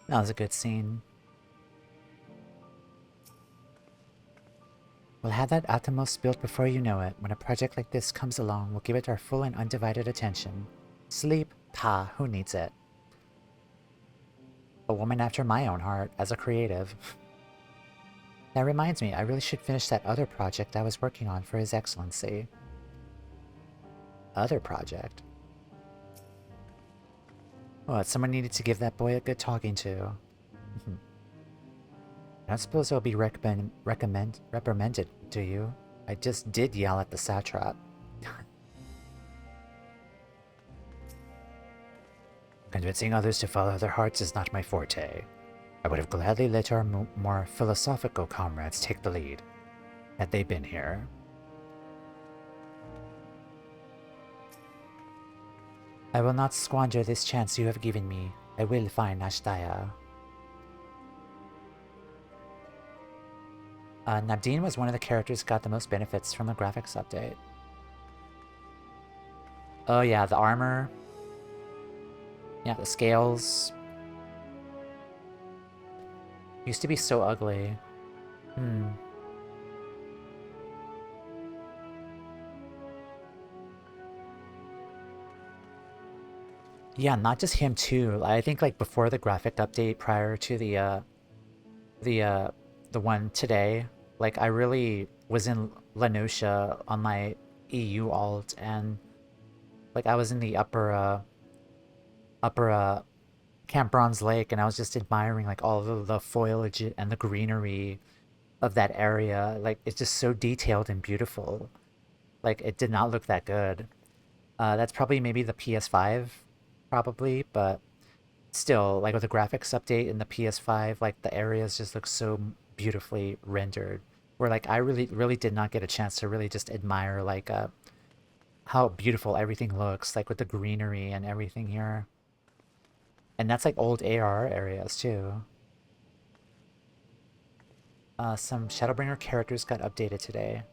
That was a good scene. We'll have that Atomos built before you know it. When a project like this comes along, we'll give it our full and undivided attention. Sleep? Pah, who needs it? A woman after my own heart, as a creative. That reminds me, I really should finish that other project I was working on for His Excellency. Other project? Well, someone needed to give that boy a good talking to. I don't suppose I'll be reprimanded, do you? I just did yell at the satrap. Convincing others to follow their hearts is not my forte. I would have gladly let our more philosophical comrades take the lead, had they been here. I will not squander this chance you have given me. I will find Ashdaya. Nabdeen was one of the characters who got the most benefits from the graphics update. Oh yeah, the armor. Yeah, the scales. Used to be so ugly. Yeah, not just him too. I think like before the graphic update, prior to the one today, like I really was in Lenosha on my EU alt, and like I was in the upper Camp Bronze Lake, and I was just admiring like all of the foliage and the greenery of that area. Like it's just so detailed and beautiful. Like it did not look that good. That's probably maybe the PS5, probably, but still, like with the graphics update in the PS5, like the areas just look so beautifully rendered. Where like I really did not get a chance to really just admire like how beautiful everything looks, like with the greenery and everything here. And that's like old AR areas too. Some Shadowbringer characters got updated today.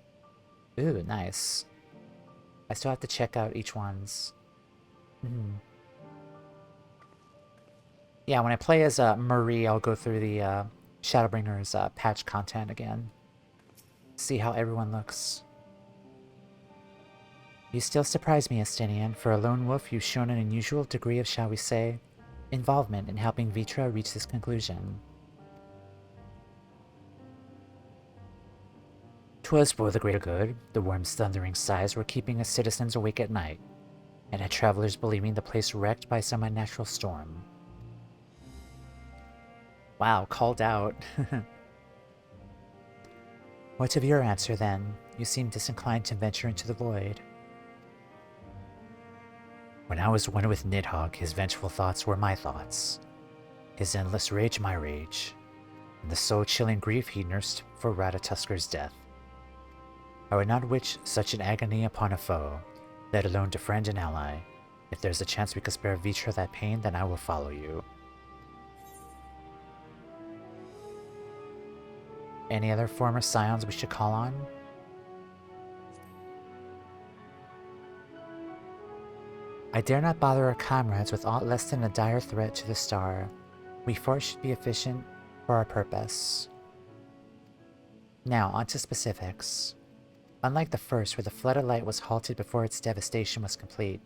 Ooh, nice. I still have to check out each one's. Yeah, when I play as Marie, I'll go through the Shadowbringers patch content again. See how everyone looks. You still surprise me, Estinian. For a lone wolf, you've shown an unusual degree of, shall we say, involvement in helping Vvtra reach this conclusion. 'Twas for the greater good. The worm's thundering sighs were keeping us citizens awake at night, and had travelers believing the place wrecked by some unnatural storm. Wow, called out. What of your answer, then? You seem disinclined to venture into the void. When I was one with Nidhogg, his vengeful thoughts were my thoughts. His endless rage my rage, and the soul-chilling grief he nursed for Radatusker's death. I would not wish such an agony upon a foe, let alone to friend and ally. If there's a chance we could spare Vvtra that pain, then I will follow you. Any other former scions we should call on? I dare not bother our comrades with aught less than a dire threat to the star. We four should be efficient for our purpose. Now, on to specifics. Unlike the first, where the flood of light was halted before its devastation was complete,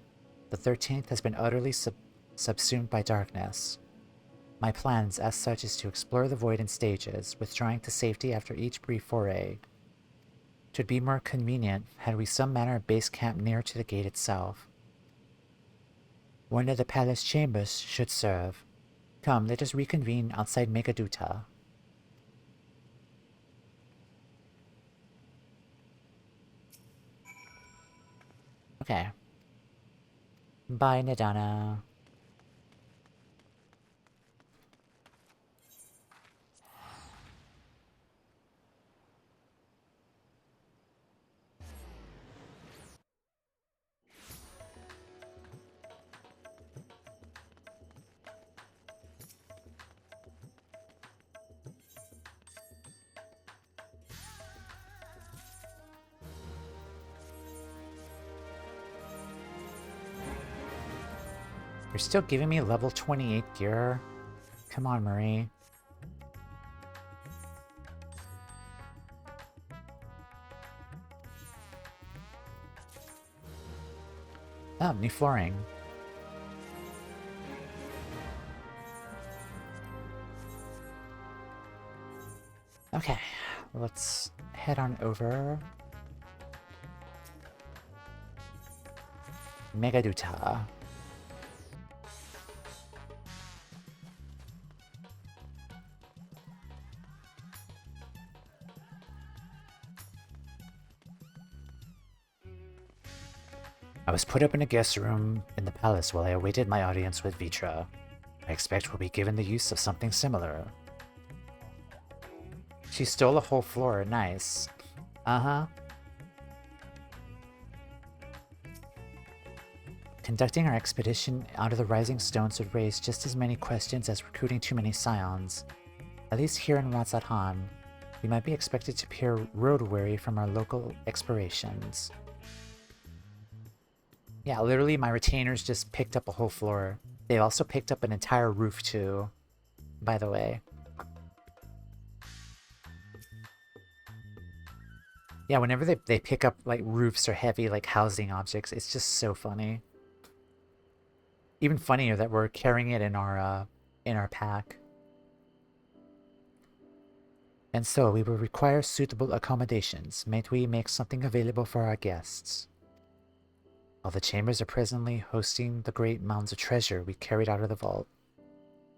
the 13th has been utterly subsumed by darkness. My plans, as such, is to explore the void in stages, withdrawing to safety after each brief foray. 'Twould be more convenient had we some manner of base camp near to the gate itself. One of the palace chambers should serve. Come, let us reconvene outside Megaduta. Okay. Bye, Nadana. You're still giving me level 28 gear? Come on, Marie. Oh, new flooring. Okay, let's head on over. Megaduta. I was put up in a guest room in the palace while I awaited my audience with Vvtra. I expect we'll be given the use of something similar. She stole a whole floor, nice. conducting our expedition out of the Rising Stones would raise just as many questions as recruiting too many scions. At least here in Radz-at-Han, we might be expected to appear road-weary from our local explorations. Yeah, literally my retainers just picked up a whole floor. They also picked up an entire roof too, by the way. Yeah, whenever they pick up like roofs or heavy like housing objects, it's just so funny. Even funnier that we're carrying it in our pack. And so we will require suitable accommodations. Might we make something available for our guests? All the chambers are presently hosting the great mounds of treasure we carried out of the vault.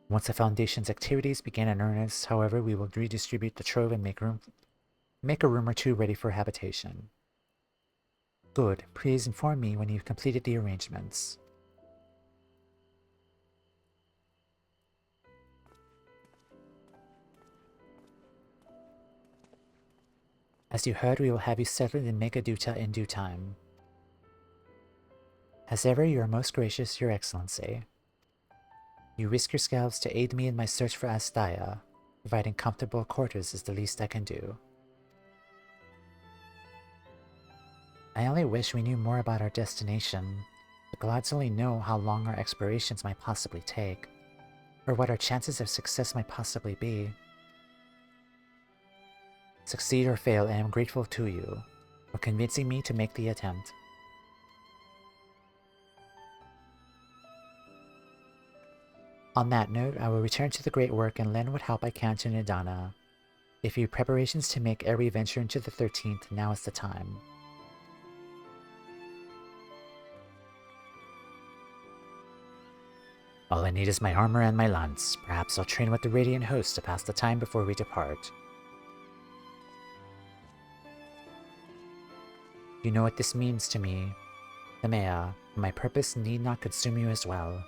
Once the Foundation's activities begin in earnest, however, we will redistribute the trove and make a room or two ready for habitation. Good. Please inform me when you've completed the arrangements. As you heard, we will have you settled in Vvtra in due time. As ever, you are most gracious, Your Excellency. You risk your scalps to aid me in my search for Astaya. Providing comfortable quarters is the least I can do. I only wish we knew more about our destination. The gods only know how long our explorations might possibly take, or what our chances of success might possibly be. Succeed or fail, I am grateful to you for convincing me to make the attempt. On that note, I will return to the great work and lend what help I can to Nidana. If you preparations to make every venture into the 13th, now is the time. All I need is my armor and my lance. Perhaps I'll train with the Radiant Host to pass the time before we depart. You know what this means to me, Toumeya. My purpose need not consume you as well.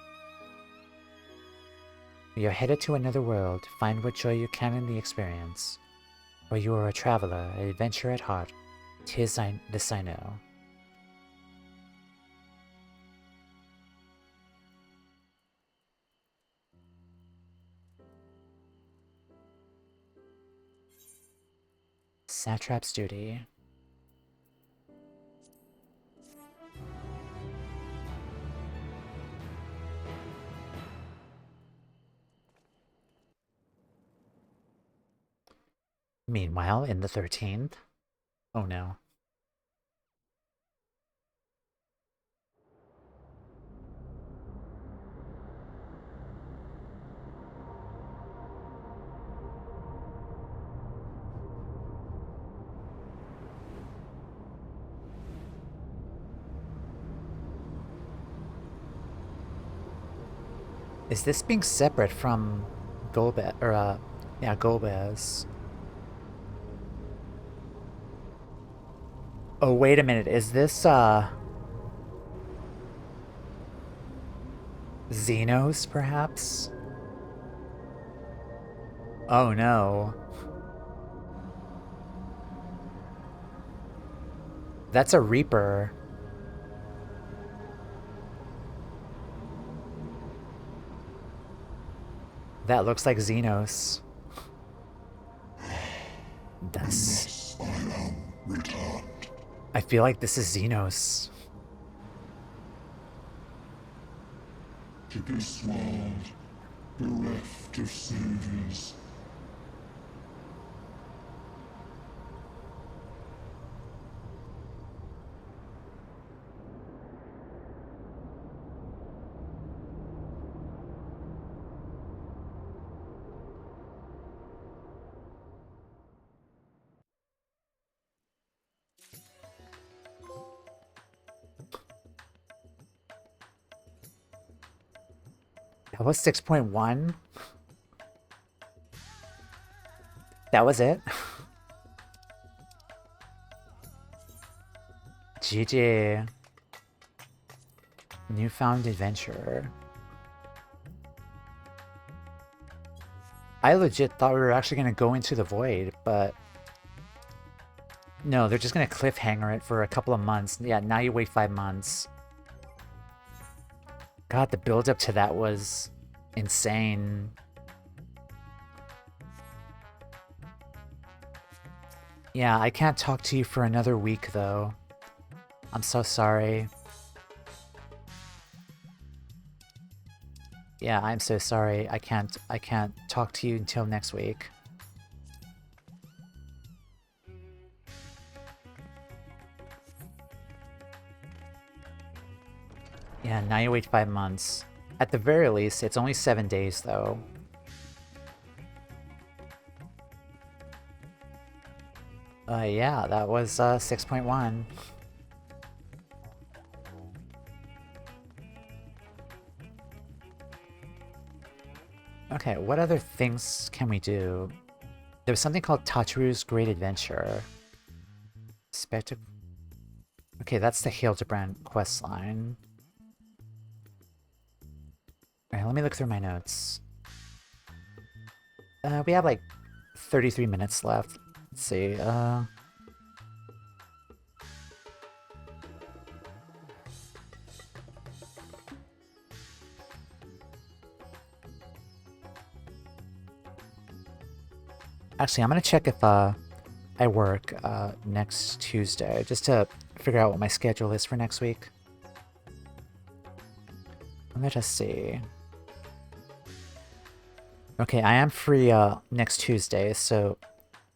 We are headed to another world. Find what joy you can in the experience. For you are a traveler, an adventurer at heart. This I know. Satrap's duty. Meanwhile, in the 13th... Oh no. Is this being separate from Golbez, or yeah, Golbez? Oh, wait a minute, is this, Xenos, perhaps? Oh no. That's a Reaper. That looks like Xenos. That's... I am returned. I feel like this is Xenos. To this world, bereft of saviors. That was 6.1. That was it. GG. Newfound adventurer. I legit thought we were actually going to go into the void, but no, they're just going to cliffhanger it for a couple of months. Yeah, now you wait 5 months. God, the build up to that was insane. Yeah, I can't talk to you for another week though. I'm so sorry. Yeah, I'm so sorry. I can't talk to you until next week. Yeah, now you wait 5 months. At the very least, it's only 7 days though. Yeah, that was 6.1. Okay, what other things can we do? There's something called Tataru's Great Adventure. Okay, that's the Hildebrand questline. Alright, let me look through my notes. We have like 33 minutes left. Let's see, actually, I'm gonna check if I work next Tuesday, just to figure out what my schedule is for next week. Let us see. Okay, I am free next Tuesday, so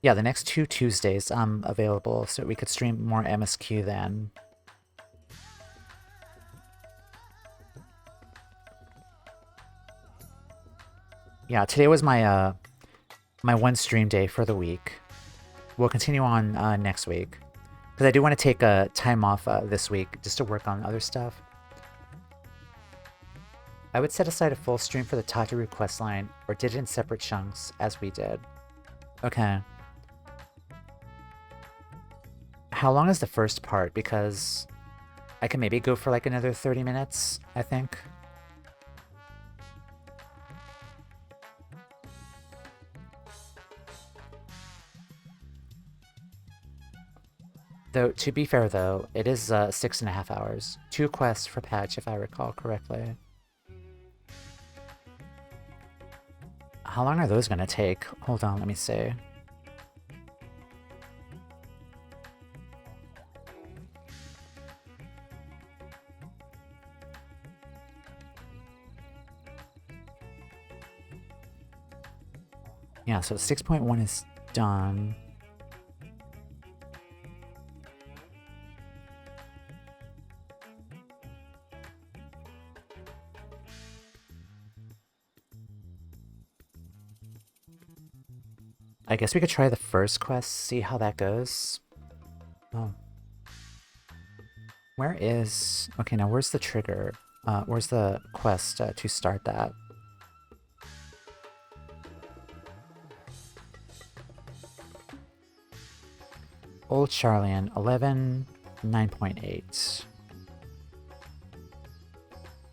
yeah, the next 2 Tuesdays I'm available, so we could stream more MSQ then. Yeah, today was my my one stream day for the week. We'll continue on next week, because I do want to take a time off this week just to work on other stuff. I would set aside a full stream for the Tataru questline, or did it in separate chunks, as we did. Okay. How long is the first part? Because I can maybe go for like another 30 minutes, I think. Though, to be fair though, it is 6.5 hours. 2 quests for patch, if I recall correctly. How long are those gonna take? Hold on, let me see. Yeah, so 6.1 is done. I guess we could try the first quest, see how that goes. Oh. Where is... Okay, now where's the trigger? Where's the quest to start that? Old Charlian, 11, 9.8.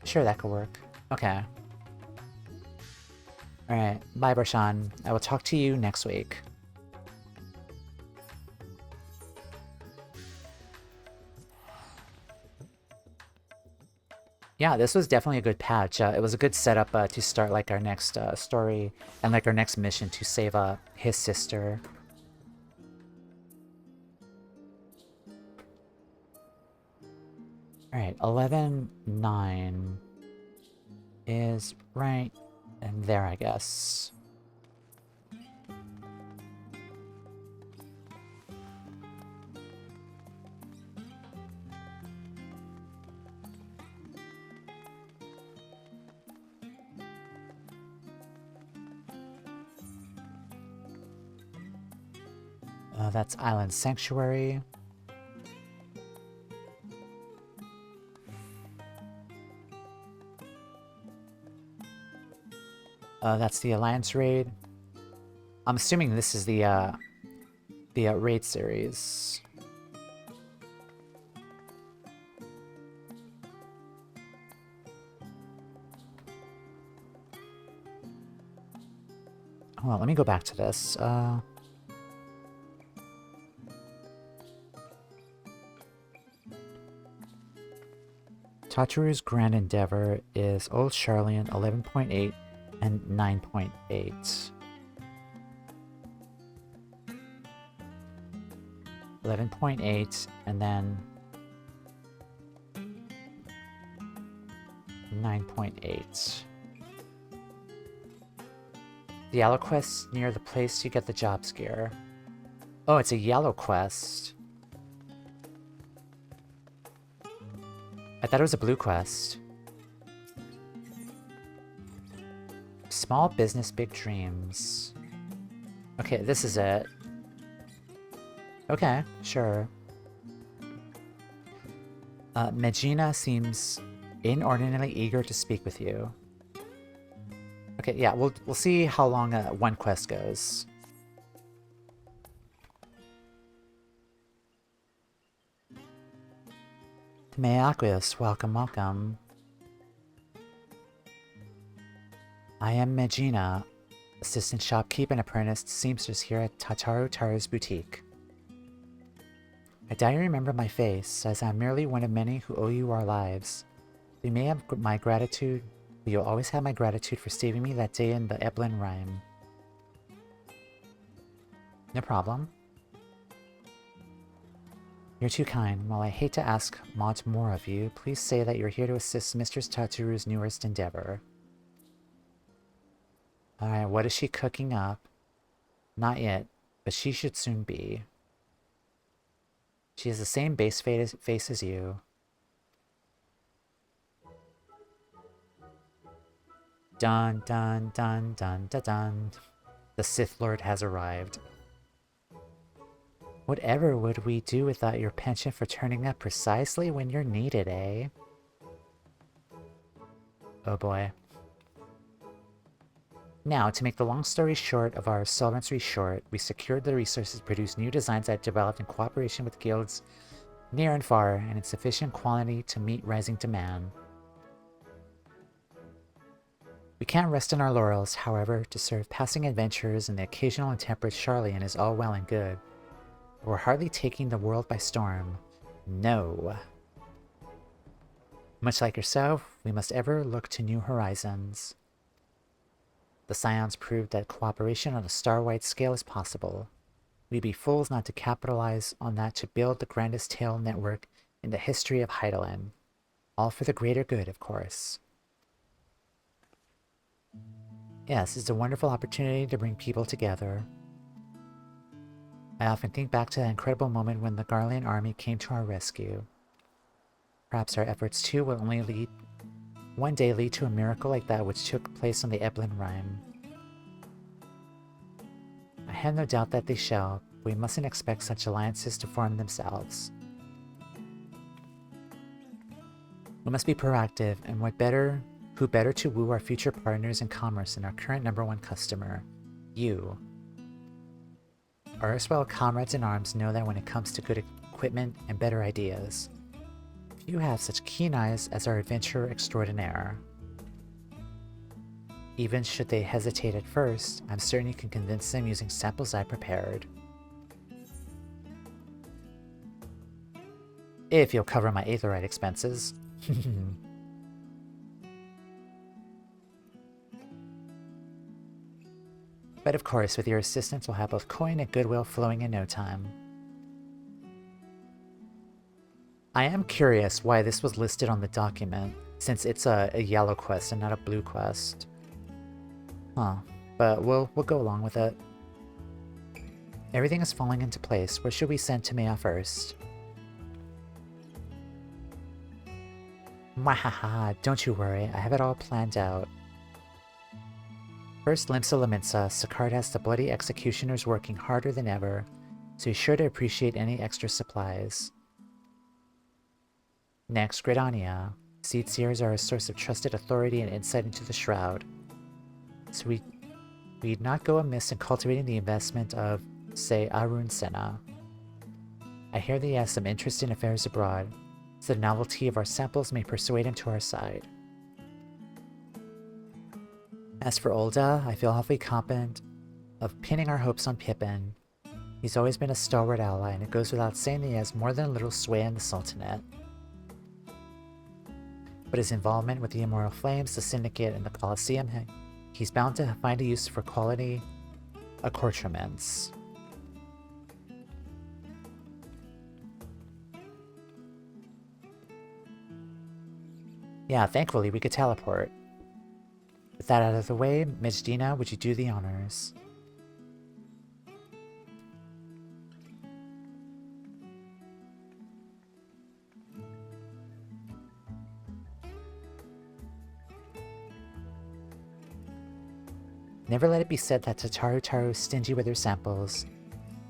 Sure, that could work. Okay. Alright, bye Barshan. I will talk to you next week. Yeah, this was definitely a good patch. It was a good setup to start like our next story and like our next mission to save his sister. Alright, 11.9 is right and there, I guess. That's Island Sanctuary. That's the Alliance raid. I'm assuming this is the raid series. Well, let me go back to this. Tataru's grand endeavor is Old Charlian 11.8 and 9.8. 11.8 and then 9.8. The yellow quest near the place you get the jobs gear. Oh, it's a yellow quest. I thought it was a blue quest. Small business, big dreams. Okay, this is it. Okay, sure. Megina seems inordinately eager to speak with you. Okay, yeah, we'll see how long one quest goes. Toumeya, welcome, welcome. I am Megina, assistant shopkeep and apprentice seamstress here at Taru's boutique. I doubt you remember my face, as I'm merely one of many who owe you our lives. You may have my gratitude, but you'll always have my gratitude for saving me that day in the Eblin rhyme. No problem. You're too kind. While I hate to ask much more of you, please say that you're here to assist Mistress Tataru's newest endeavor. Alright, what is she cooking up? Not yet, but she should soon be. She has the same base face as you. Dun dun dun dun dun dun. The Sith Lord has arrived. Whatever would we do without your penchant for turning up precisely when you're needed, eh? Oh boy. Now, to make the long story short of our solvency short, we secured the resources to produce new designs that developed in cooperation with guilds near and far, and in sufficient quantity to meet rising demand. We can't rest on our laurels, however. To serve passing adventurers and the occasional intemperate Charlian is all well and good. But we're hardly taking the world by storm. No. Much like yourself, we must ever look to new horizons. The Scions proved that cooperation on a star-wide scale is possible. We'd be fools not to capitalize on that to build the grandest tail network in the history of Heidelin. All for the greater good, of course. Yes, it's a wonderful opportunity to bring people together. I often think back to that incredible moment when the Garlean army came to our rescue. Perhaps our efforts too will one day lead to a miracle like that which took place on the Eblin Rhyme. I have no doubt that they shall, but we mustn't expect such alliances to form themselves. We must be proactive, and who better to woo our future partners in commerce than our current #1 customer, you. Our erstwhile comrades in arms know that when it comes to good equipment and better ideas, few have such keen eyes as our adventurer extraordinaire. Even should they hesitate at first, I'm certain you can convince them using samples I prepared. If you'll cover my aetherite expenses. But of course, with your assistance, we'll have both coin and goodwill flowing in no time. I am curious why this was listed on the document, since it's a yellow quest and not a blue quest. Huh, but we'll go along with it. Everything is falling into place. Where should we send Toumeya first? Mwahaha, don't you worry, I have it all planned out. First, Limsa Laminsa, Sicard has the bloody executioners working harder than ever, so he's sure to appreciate any extra supplies. Next, Gridania. Seed Seers are a source of trusted authority and insight into the Shroud. So we'd not go amiss in cultivating the investment of, say, Arun Senna. I hear that he has some interest in affairs abroad, so the novelty of our samples may persuade him to our side. As for Olda, I feel awfully confident of pinning our hopes on Pippin. He's always been a stalwart ally, and it goes without saying that he has more than a little sway in the Sultanate. but his involvement with the Immoral Flames, the Syndicate, and the Colosseum, he's bound to find a use for quality accoutrements. Yeah, thankfully we could teleport. With that out of the way, Mijdina, would you do the honors? Never let it be said that Tataru is stingy with her samples.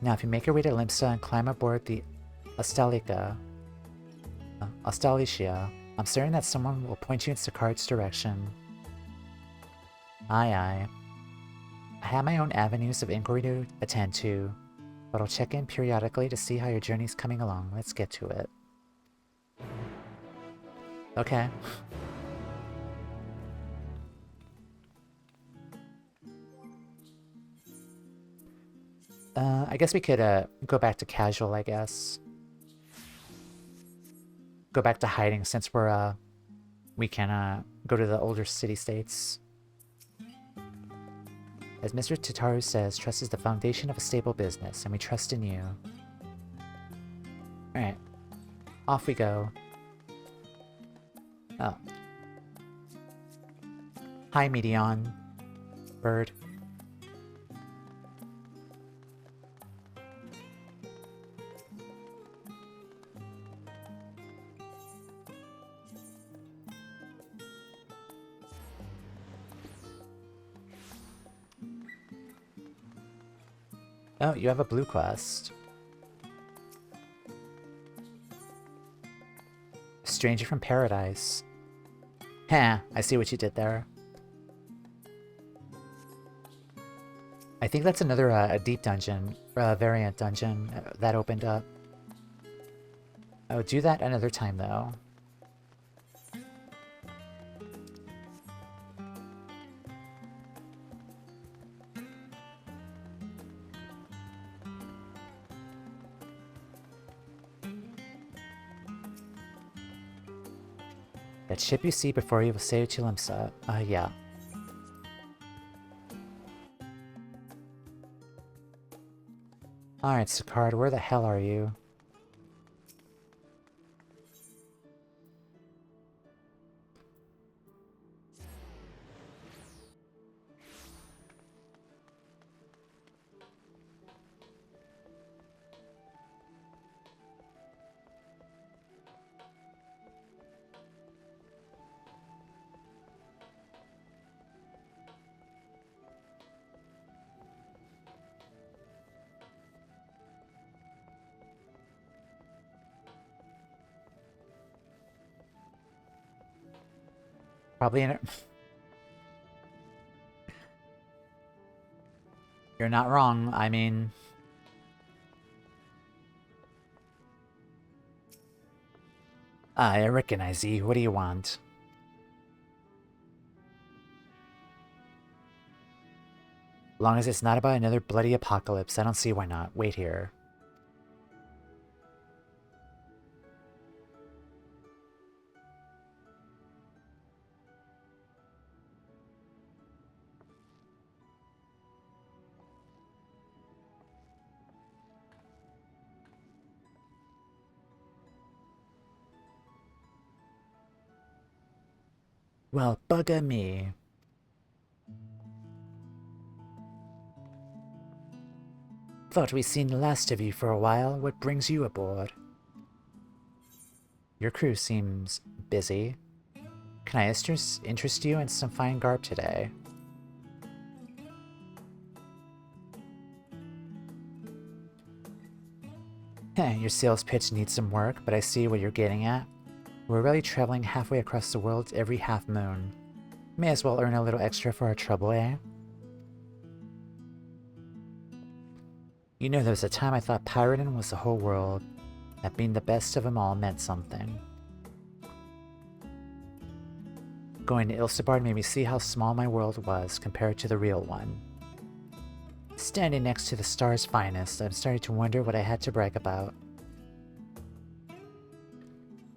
Now, if you make your way to Limsa and climb aboard the Astalicia, I'm certain that someone will point you in Sicard's direction. Aye aye. I have my own avenues of inquiry to attend to, but I'll check in periodically to see how your journey's coming along. Let's get to it. Okay. I guess we could go back to casual, I guess. Go back to hiding since we can go to the older city-states. As Mr. Tataru says, trust is the foundation of a stable business, and we trust in you. Alright. Off we go. Oh. Hi, Medion. Bird. Oh, you have a blue quest. Stranger from Paradise. Heh, I see what you did there. I think that's another a deep dungeon, variant dungeon that opened up. I would do that another time though. That ship you see before you will sail to Limsa. Yeah. Alright, Sicard, where the hell are you? Probably in it. You're not wrong. I mean... I recognize you. What do you want? As long as it's not about another bloody apocalypse, I don't see why not. Wait here. Well, bugger me. Thought we'd seen the last of you for a while. What brings you aboard? Your crew seems busy. Can I interest you in some fine garb today? Your sales pitch needs some work, but I see what you're getting at. We're really traveling halfway across the world every half moon. May as well earn a little extra for our trouble, eh? You know, there was a time I thought pirating was the whole world, that being the best of them all meant something. Going to Ilsebard made me see how small my world was compared to the real one. Standing next to the star's finest, I'm starting to wonder what I had to brag about.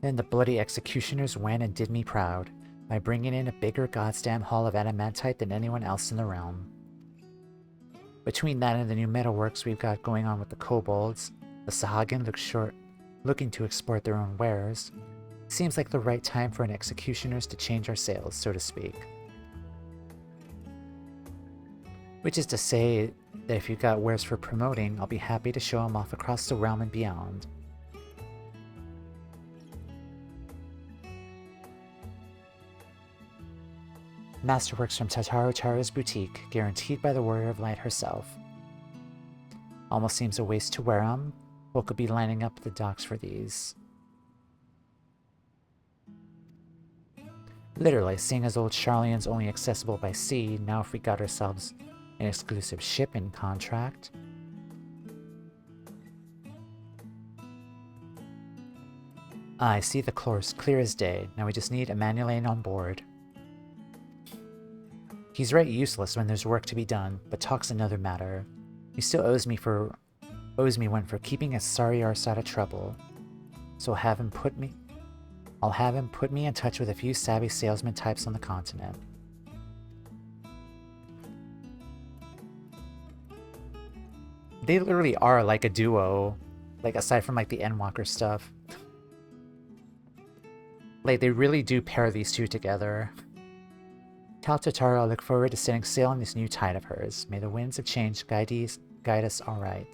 Then the bloody executioners went and did me proud by bringing in a bigger goddamn haul of adamantite than anyone else in the realm. Between that and the new metalworks we've got going on with the kobolds, the Sahagin looking to export their own wares, seems like the right time for an executioners to change our sails, so to speak. Which is to say that if you've got wares for promoting, I'll be happy to show them off across the realm and beyond. Masterworks from Tataru Tara's boutique, guaranteed by the Warrior of Light herself. Almost seems a waste to wear them. Folk could be lining up at the docks for these. Literally, seeing as old Charlene's only accessible by sea, now if we got ourselves an exclusive shipping contract. I see the course clear as day. Now we just need Emmanuelane on board. He's right useless when there's work to be done, but talk's another matter. He still owes me one for keeping his sorry arse out of trouble. So I'll have him put me in touch with a few savvy salesman types on the continent. They literally are like a duo, like aside from like the Endwalker stuff. Like they really do pair these two together. Tell Tataru I look forward to setting sail on this new tide of hers. May the winds of change guide us all right.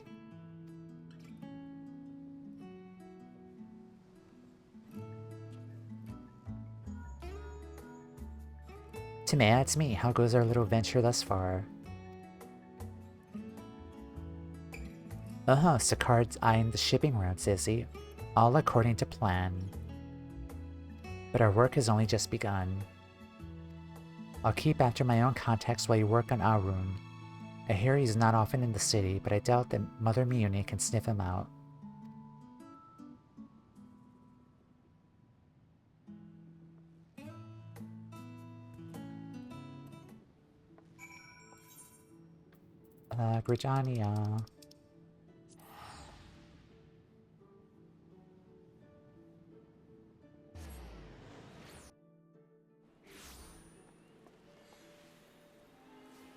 Toumeya, it's me. How goes our little venture thus far? Sicard's eyeing the shipping routes, is he? All according to plan. But our work has only just begun. I'll keep after my own contacts while you work on Arun. I hear he's not often in the city, but I doubt that Mother Miune can sniff him out. Grijania.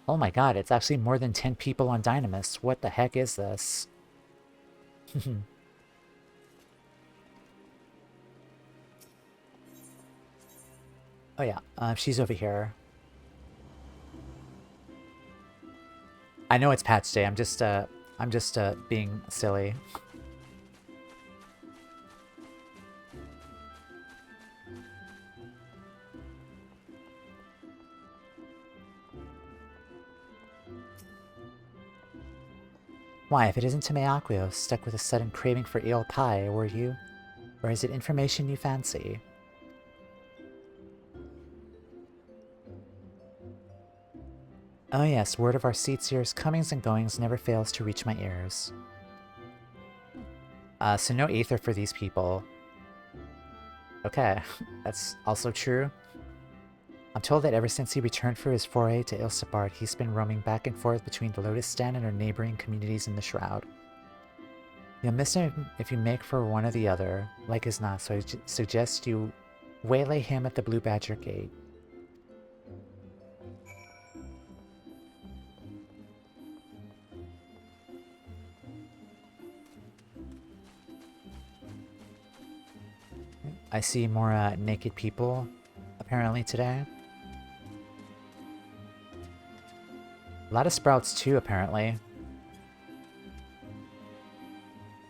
Oh my god, it's actually more than 10 people on Dynamis. What the heck is this? Oh yeah, she's over here. I know it's patch day, I'm just being silly. Why, if it isn't Toumeya stuck with a sudden craving for eel pie, were you? Or is it information you fancy? Oh yes, word of our Seatseer's comings and goings never fails to reach my ears. So no aether for these people. Okay, that's also true. I'm told that ever since he returned for his foray to Ilsabard, he's been roaming back and forth between the Lotus Stand and our neighboring communities in the Shroud. You'll miss him if you make for one or the other, like as not, so I suggest you waylay him at the Blue Badger Gate. I see more naked people, apparently, today. A lot of sprouts, too, apparently.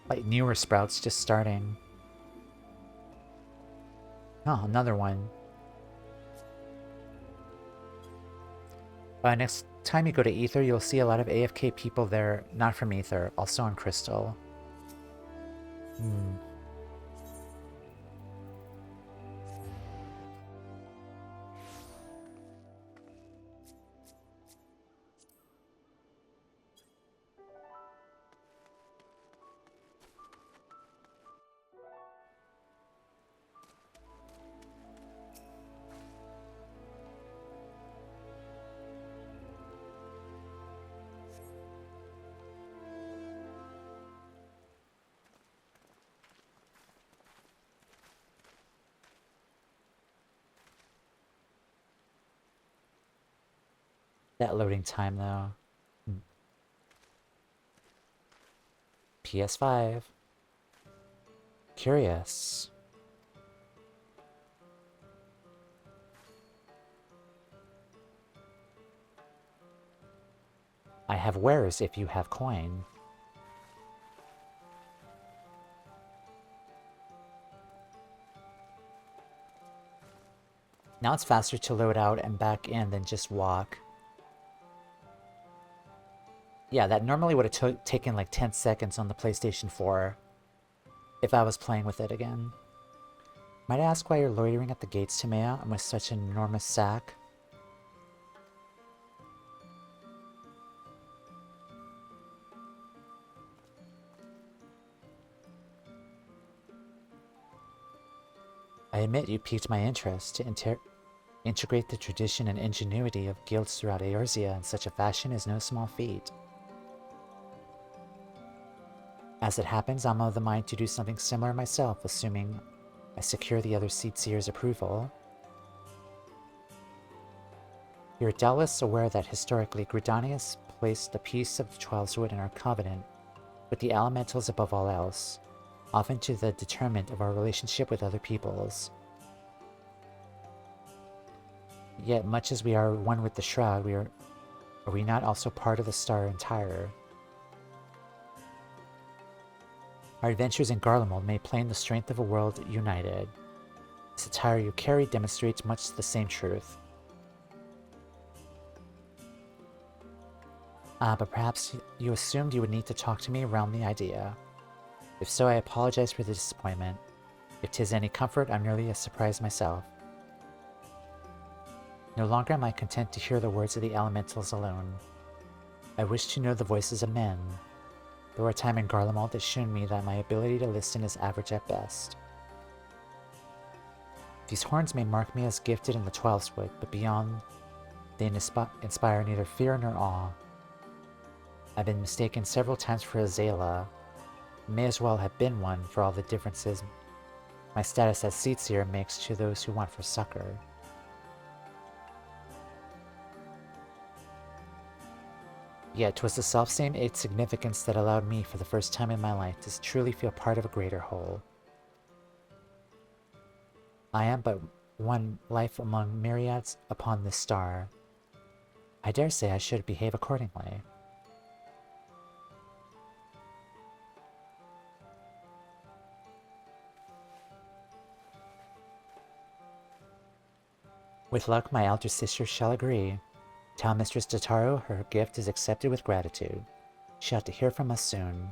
Like, newer sprouts just starting. Oh, another one. Next time you go to Aether, you'll see a lot of AFK people there, not from Aether, also on Crystal. That loading time, though. PS5. Curious. I have wares if you have coin. Now it's faster to load out and back in than just walk. Yeah, that normally would have taken like 10 seconds on the PlayStation 4 if I was playing with it again. Might I ask why you're loitering at the gates, Toumeya, and with such an enormous sack? I admit you piqued my interest. To integrate the tradition and ingenuity of guilds throughout Eorzea in such a fashion is no small feat. As it happens, I'm of the mind to do something similar myself, assuming I secure the other Seedseer's approval. You're doubtless aware that historically Gridanius placed a piece of the 12's wood in our covenant, with the elementals above all else, often to the detriment of our relationship with other peoples. Yet, much as we are one with the Shroud, are we not also part of the Star entire? Our adventures in Garlemald may plain the strength of a world united. The attire you carry demonstrates much the same truth. But perhaps you assumed you would need to talk to me around the idea. If so, I apologize for the disappointment. If 'tis any comfort, I'm merely as surprised myself. No longer am I content to hear the words of the elementals alone. I wish to know the voices of men. Though our time in Garlemald has shown me that my ability to listen is average at best. These horns may mark me as gifted in the 12's wood, but beyond, they inspire neither fear nor awe. I've been mistaken several times for a Zayla. May as well have been one for all the differences my status as Seedseer makes to those who want for succor. Yet 'twas the selfsame significance that allowed me for the first time in my life to truly feel part of a greater whole. I am but one life among myriads upon this star. I dare say I should behave accordingly. With luck, my elder sister shall agree. Tell Mistress Jotaro her gift is accepted with gratitude. She ought to hear from us soon.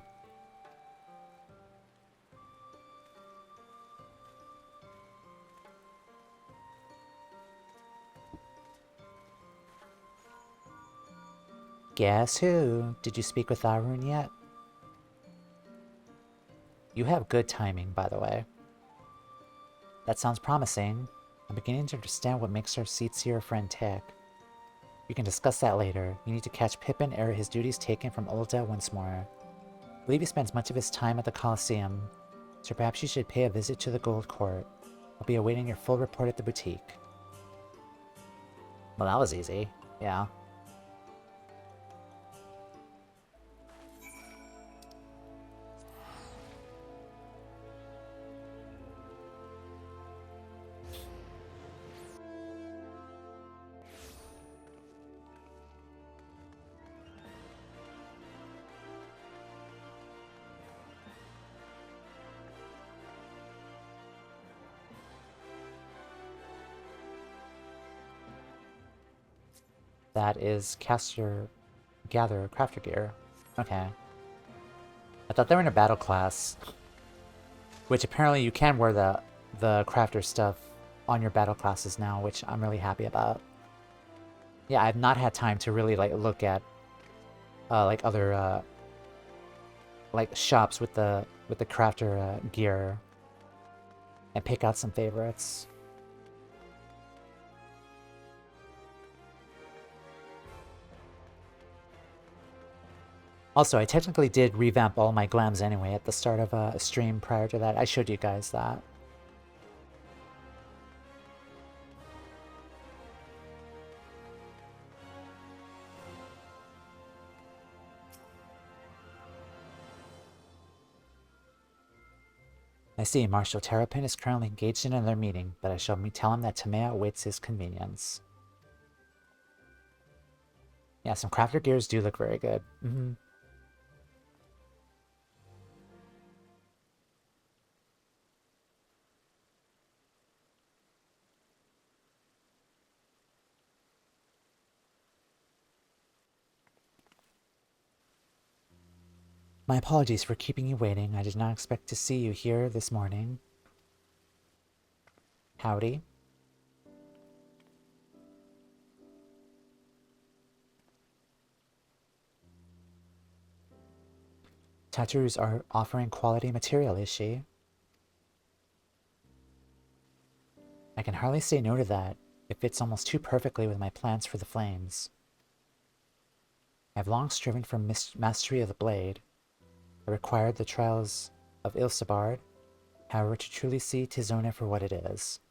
Guess who? Did you speak with Arun yet? You have good timing, by the way. That sounds promising. I'm beginning to understand what makes our Seedseer friend tick. We can discuss that later. You need to catch Pippin ere his duties taken from Ulda once more. I believe he spends much of his time at the Colosseum, so perhaps you should pay a visit to the Gold Court. I'll be awaiting your full report at the boutique. Well, that was easy. Yeah. That is Caster, Gatherer, Crafter Gear. Okay. I thought they were in a battle class. Which apparently you can wear the crafter stuff on your battle classes now, which I'm really happy about. Yeah, I've not had time to really like look at like other like shops with the crafter gear and pick out some favorites. Also, I technically did revamp all my glams anyway at the start of a stream prior to that. I showed you guys that. I see Marshal Terrapin is currently engaged in another meeting, but I shall tell him that Toumeya awaits his convenience. Yeah, some crafter gears do look very good. My apologies for keeping you waiting. I did not expect to see you here this morning. Howdy. Tattoos are offering quality material, is she? I can hardly say no to that. It fits almost too perfectly with my plans for the flames. I have long striven for mastery of the blade. I required the trials of Ilsabard, however, to truly see Tizona for what it is.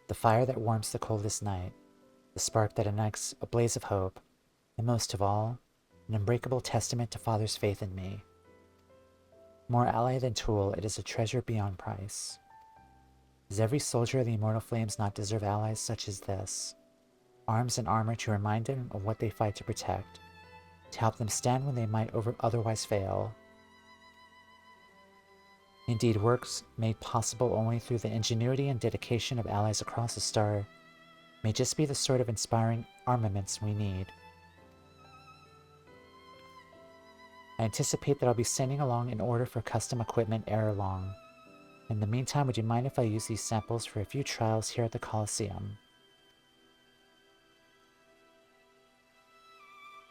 The fire that warms the coldest night, the spark that ignites a blaze of hope, and most of all, an unbreakable testament to Father's faith in me. More ally than tool, it is a treasure beyond price. Does every soldier of the Immortal Flames not deserve allies such as this? Arms and armor to remind them of what they fight to protect, to help them stand when they might otherwise fail. Indeed, works made possible only through the ingenuity and dedication of allies across the star may just be the sort of inspiring armaments we need. I anticipate that I'll be sending along an order for custom equipment ere long. In the meantime, would you mind if I use these samples for a few trials here at the Colosseum?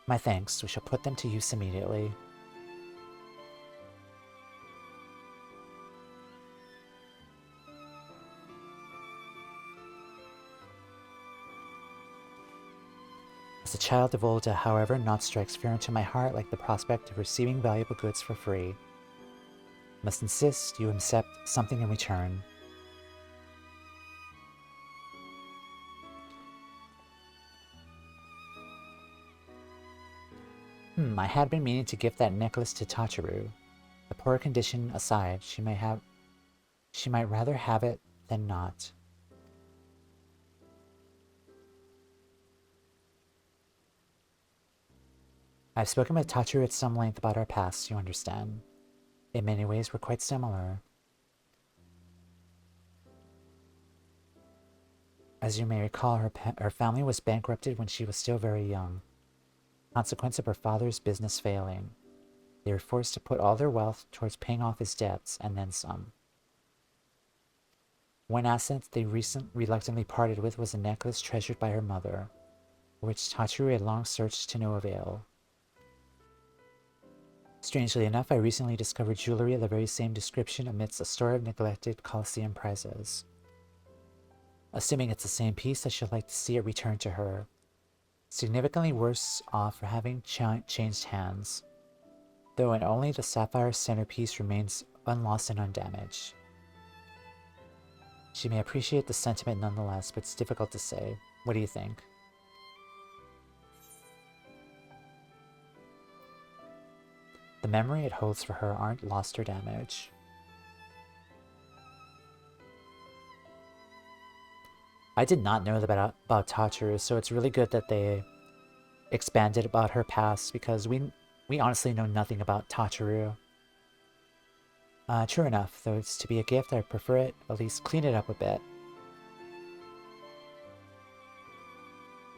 My thanks. We shall put them to use immediately. As a child of Volta, however, naught strikes fear into my heart like the prospect of receiving valuable goods for free. Must insist you accept something in return. I had been meaning to gift that necklace to Tachiru. The poor condition aside, she might rather have it than not. I've spoken with Tachiru at some length about our past, you understand. In many ways, we're quite similar. As you may recall, her family was bankrupted when she was still very young. Consequence of her father's business failing. They were forced to put all their wealth towards paying off his debts, and then some. One asset they reluctantly parted with was a necklace treasured by her mother, for which Tachiru had long searched to no avail. Strangely enough, I recently discovered jewelry of the very same description amidst a store of neglected Colosseum prizes. Assuming it's the same piece, I should like to see it returned to her. Significantly worse off for having changed hands, though and only the sapphire centerpiece remains unlost and undamaged. She may appreciate the sentiment nonetheless, but it's difficult to say. What do you think? The memory it holds for her aren't lost or damaged. I did not know about Tachiru, so it's really good that they expanded about her past, because we honestly know nothing about Tachiru. True enough, though it's to be a gift, I prefer it at least clean it up a bit.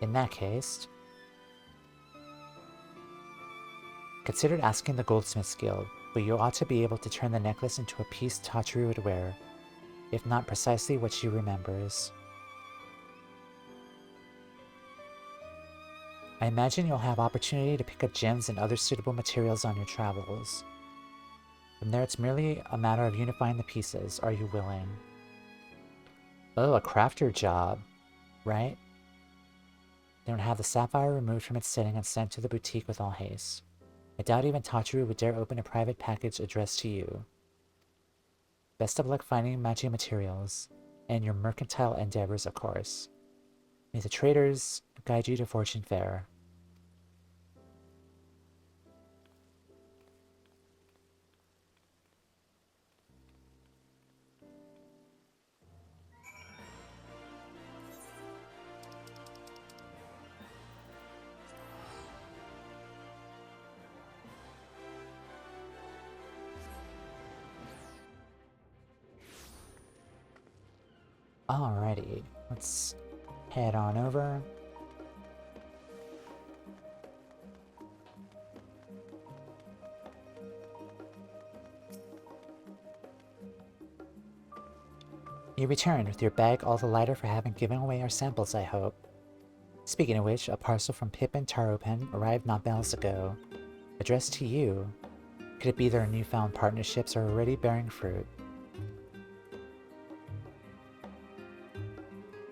In that case, considered asking the Goldsmith's Guild, but you ought to be able to turn the necklace into a piece Tachiru would wear, if not precisely what she remembers. I imagine you'll have opportunity to pick up gems and other suitable materials on your travels. From there, it's merely a matter of unifying the pieces. Are you willing? Oh, a crafter job, right? They would have the sapphire removed from its setting and sent to the boutique with all haste. I doubt even Tachiru would dare open a private package addressed to you. Best of luck finding magic materials, and your mercantile endeavors, of course. May the traders guide you to fortune fair. Alrighty, let's head on over. You returned with your bag all the lighter for having given away our samples, I hope. Speaking of which, a parcel from Pippin Taropen arrived not miles ago. Addressed to you. Could it be their newfound partnerships are already bearing fruit?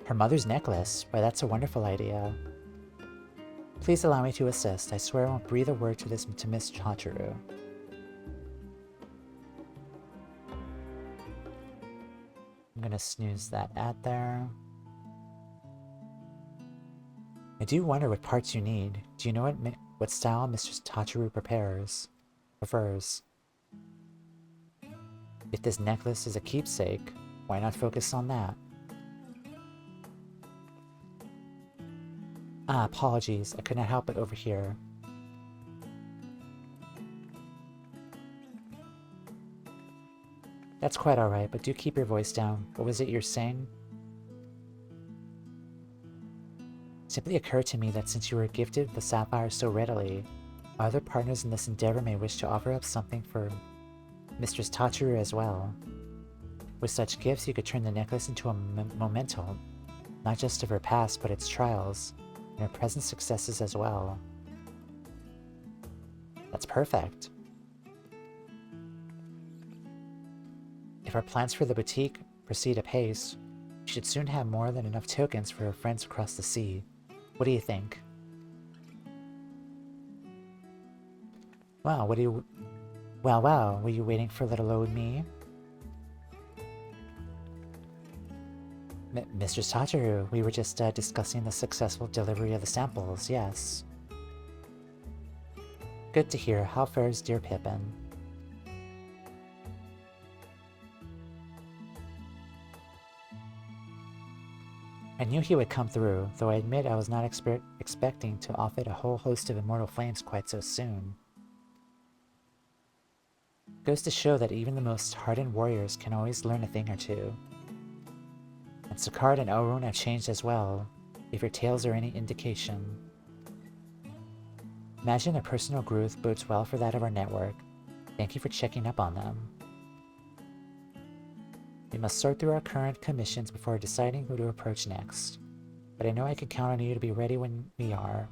Her mother's necklace? Why, that's a wonderful idea. Please allow me to assist. I swear I won't breathe a word to Miss Chachiru. I'm gonna snooze that ad there. I do wonder what parts you need. Do you know what style Mistress Chachiru prefers? If this necklace is a keepsake, why not focus on that? Ah, apologies. I could not help but overhear. That's quite alright, but do keep your voice down. What was it you're saying? It simply occurred to me that since you were gifted the sapphire so readily, other partners in this endeavor may wish to offer up something for Mistress Chachiru as well. With such gifts, you could turn the necklace into a memento, not just of her past, but its trials, and her present successes as well. That's perfect. If our plans for the boutique proceed apace, we should soon have more than enough tokens for our friends across the sea. What do you think? Wow, wow, were you waiting for little old me? Mistress Chachiru, we were just discussing the successful delivery of the samples, yes. Good to hear. How fares dear Pippin? I knew he would come through, though I admit I was not expecting to off it a whole host of immortal flames quite so soon. Goes to show that even the most hardened warriors can always learn a thing or two. And Sakard and Orun have changed as well, if your tales are any indication. Imagine their personal growth bodes well for that of our network. Thank you for checking up on them. We must sort through our current commissions before deciding who to approach next. But I know I can count on you to be ready when we are.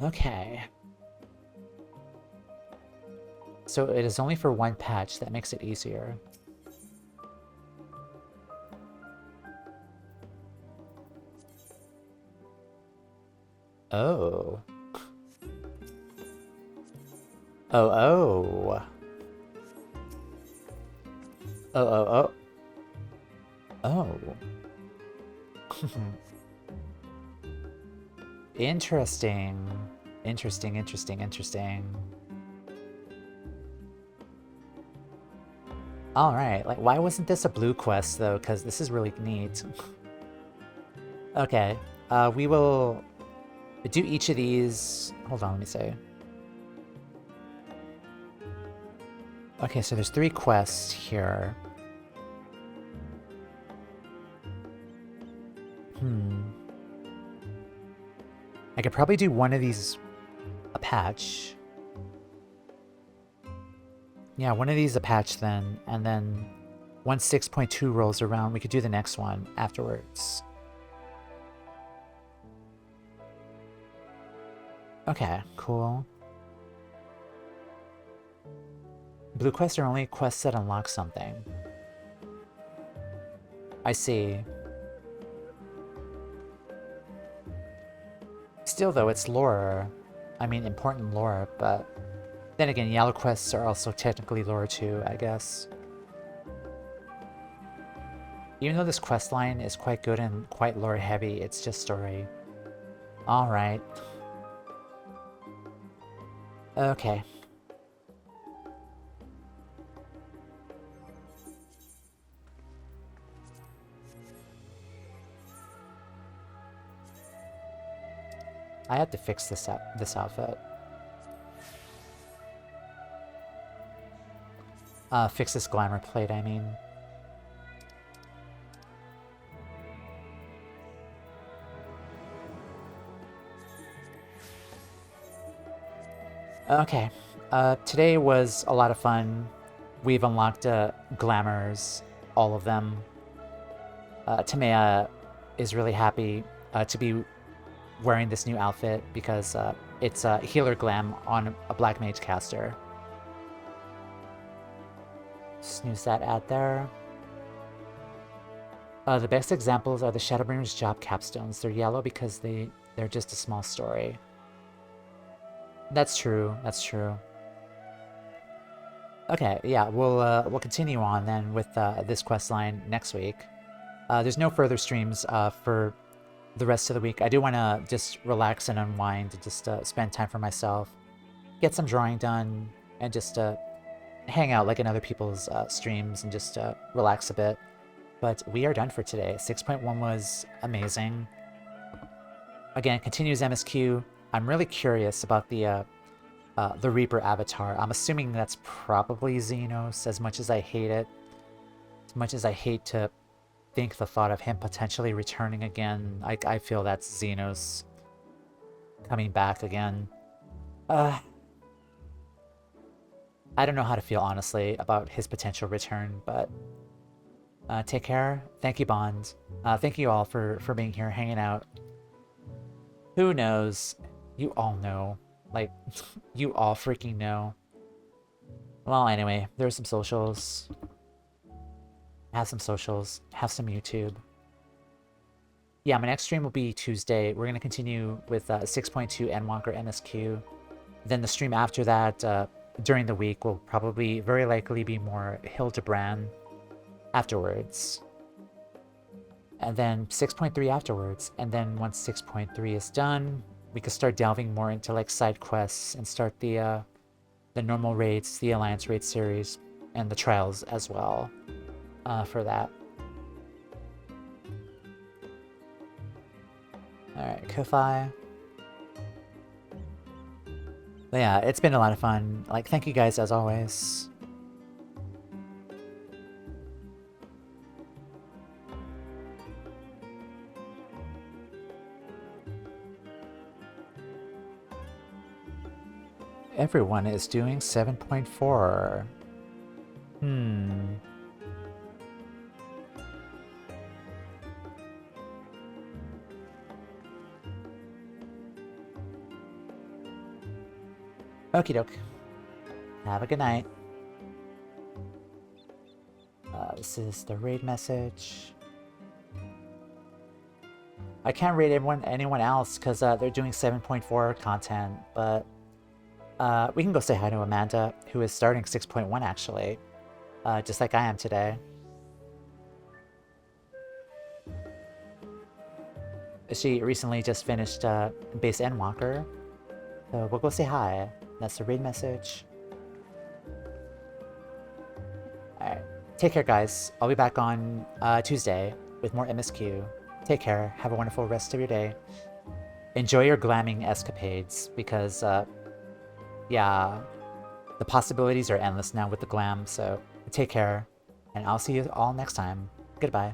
Okay. So it is only for one patch, that makes it easier. Oh. Oh. Oh. Interesting. Interesting. Alright, like, why wasn't this a blue quest, though? Because this is really neat. Okay, we will do each of these... Hold on, let me see. Okay, so there's 3 quests here. I could probably do one of these a patch. Yeah, one of these a patch then, and then once 6.2 rolls around, we could do the next one afterwards. Okay, cool. Blue quests are only quests that unlock something. I see. Still though, it's lore. I mean, important lore, but then again, yellow quests are also technically lore too, I guess. Even though this quest line is quite good and quite lore heavy, it's just story. Alright. Okay. I had to fix this outfit. Fix this glamour plate, I mean. Okay, today was a lot of fun. We've unlocked glamours, all of them. Toumeya is really happy to be wearing this new outfit because it's a healer glam on a black mage caster. Snooze that ad there. The best examples are the Shadowbringers job capstones. They're yellow because they're just a small story. That's true. That's true. Okay, yeah, we'll continue on then with this quest line next week. There's no further streams for the rest of the week. I do want to just relax and unwind and just spend time for myself, get some drawing done, and just hang out like in other people's streams and just relax a bit. But we are done for today. 6.1 was amazing. Again, continues MSQ. I'm really curious about the Reaper avatar. I'm assuming that's probably Xenos, as much as I hate it. As much as I hate to think the thought of him potentially returning again, I feel that's Xenos coming back again. I don't know how to feel, honestly, about his potential return, but take care. Thank you, Bond. Thank you all for being here, hanging out. Who knows? You all know. Like, you all freaking know. Well, anyway, there's some socials. Have some socials. Have some YouTube. Yeah, my next stream will be Tuesday. We're going to continue with 6.2 Endwalker MSQ. Then the stream after that, during the week, will probably, very likely, be more Hildebrand afterwards. And then 6.3 afterwards. And then once 6.3 is done, we could start delving more into like side quests and start the normal raids, the Alliance raid series, and the trials as well for that. Alright, Ko-Fi. But yeah, it's been a lot of fun. Like, thank you guys as always. Everyone is doing 7.4. Okie doke. Have a good night. This is the raid message. I can't raid anyone else because they're doing 7.4 content, but we can go say hi to Amanda, who is starting 6.1 actually, just like I am today. She recently just finished base Endwalker, so we'll go say hi. That's the raid message. Alright, take care guys. I'll be back on Tuesday with more MSQ. Take care, have a wonderful rest of your day. Enjoy your glamming escapades, because yeah, the possibilities are endless now with the glam, so take care, and I'll see you all next time. Goodbye.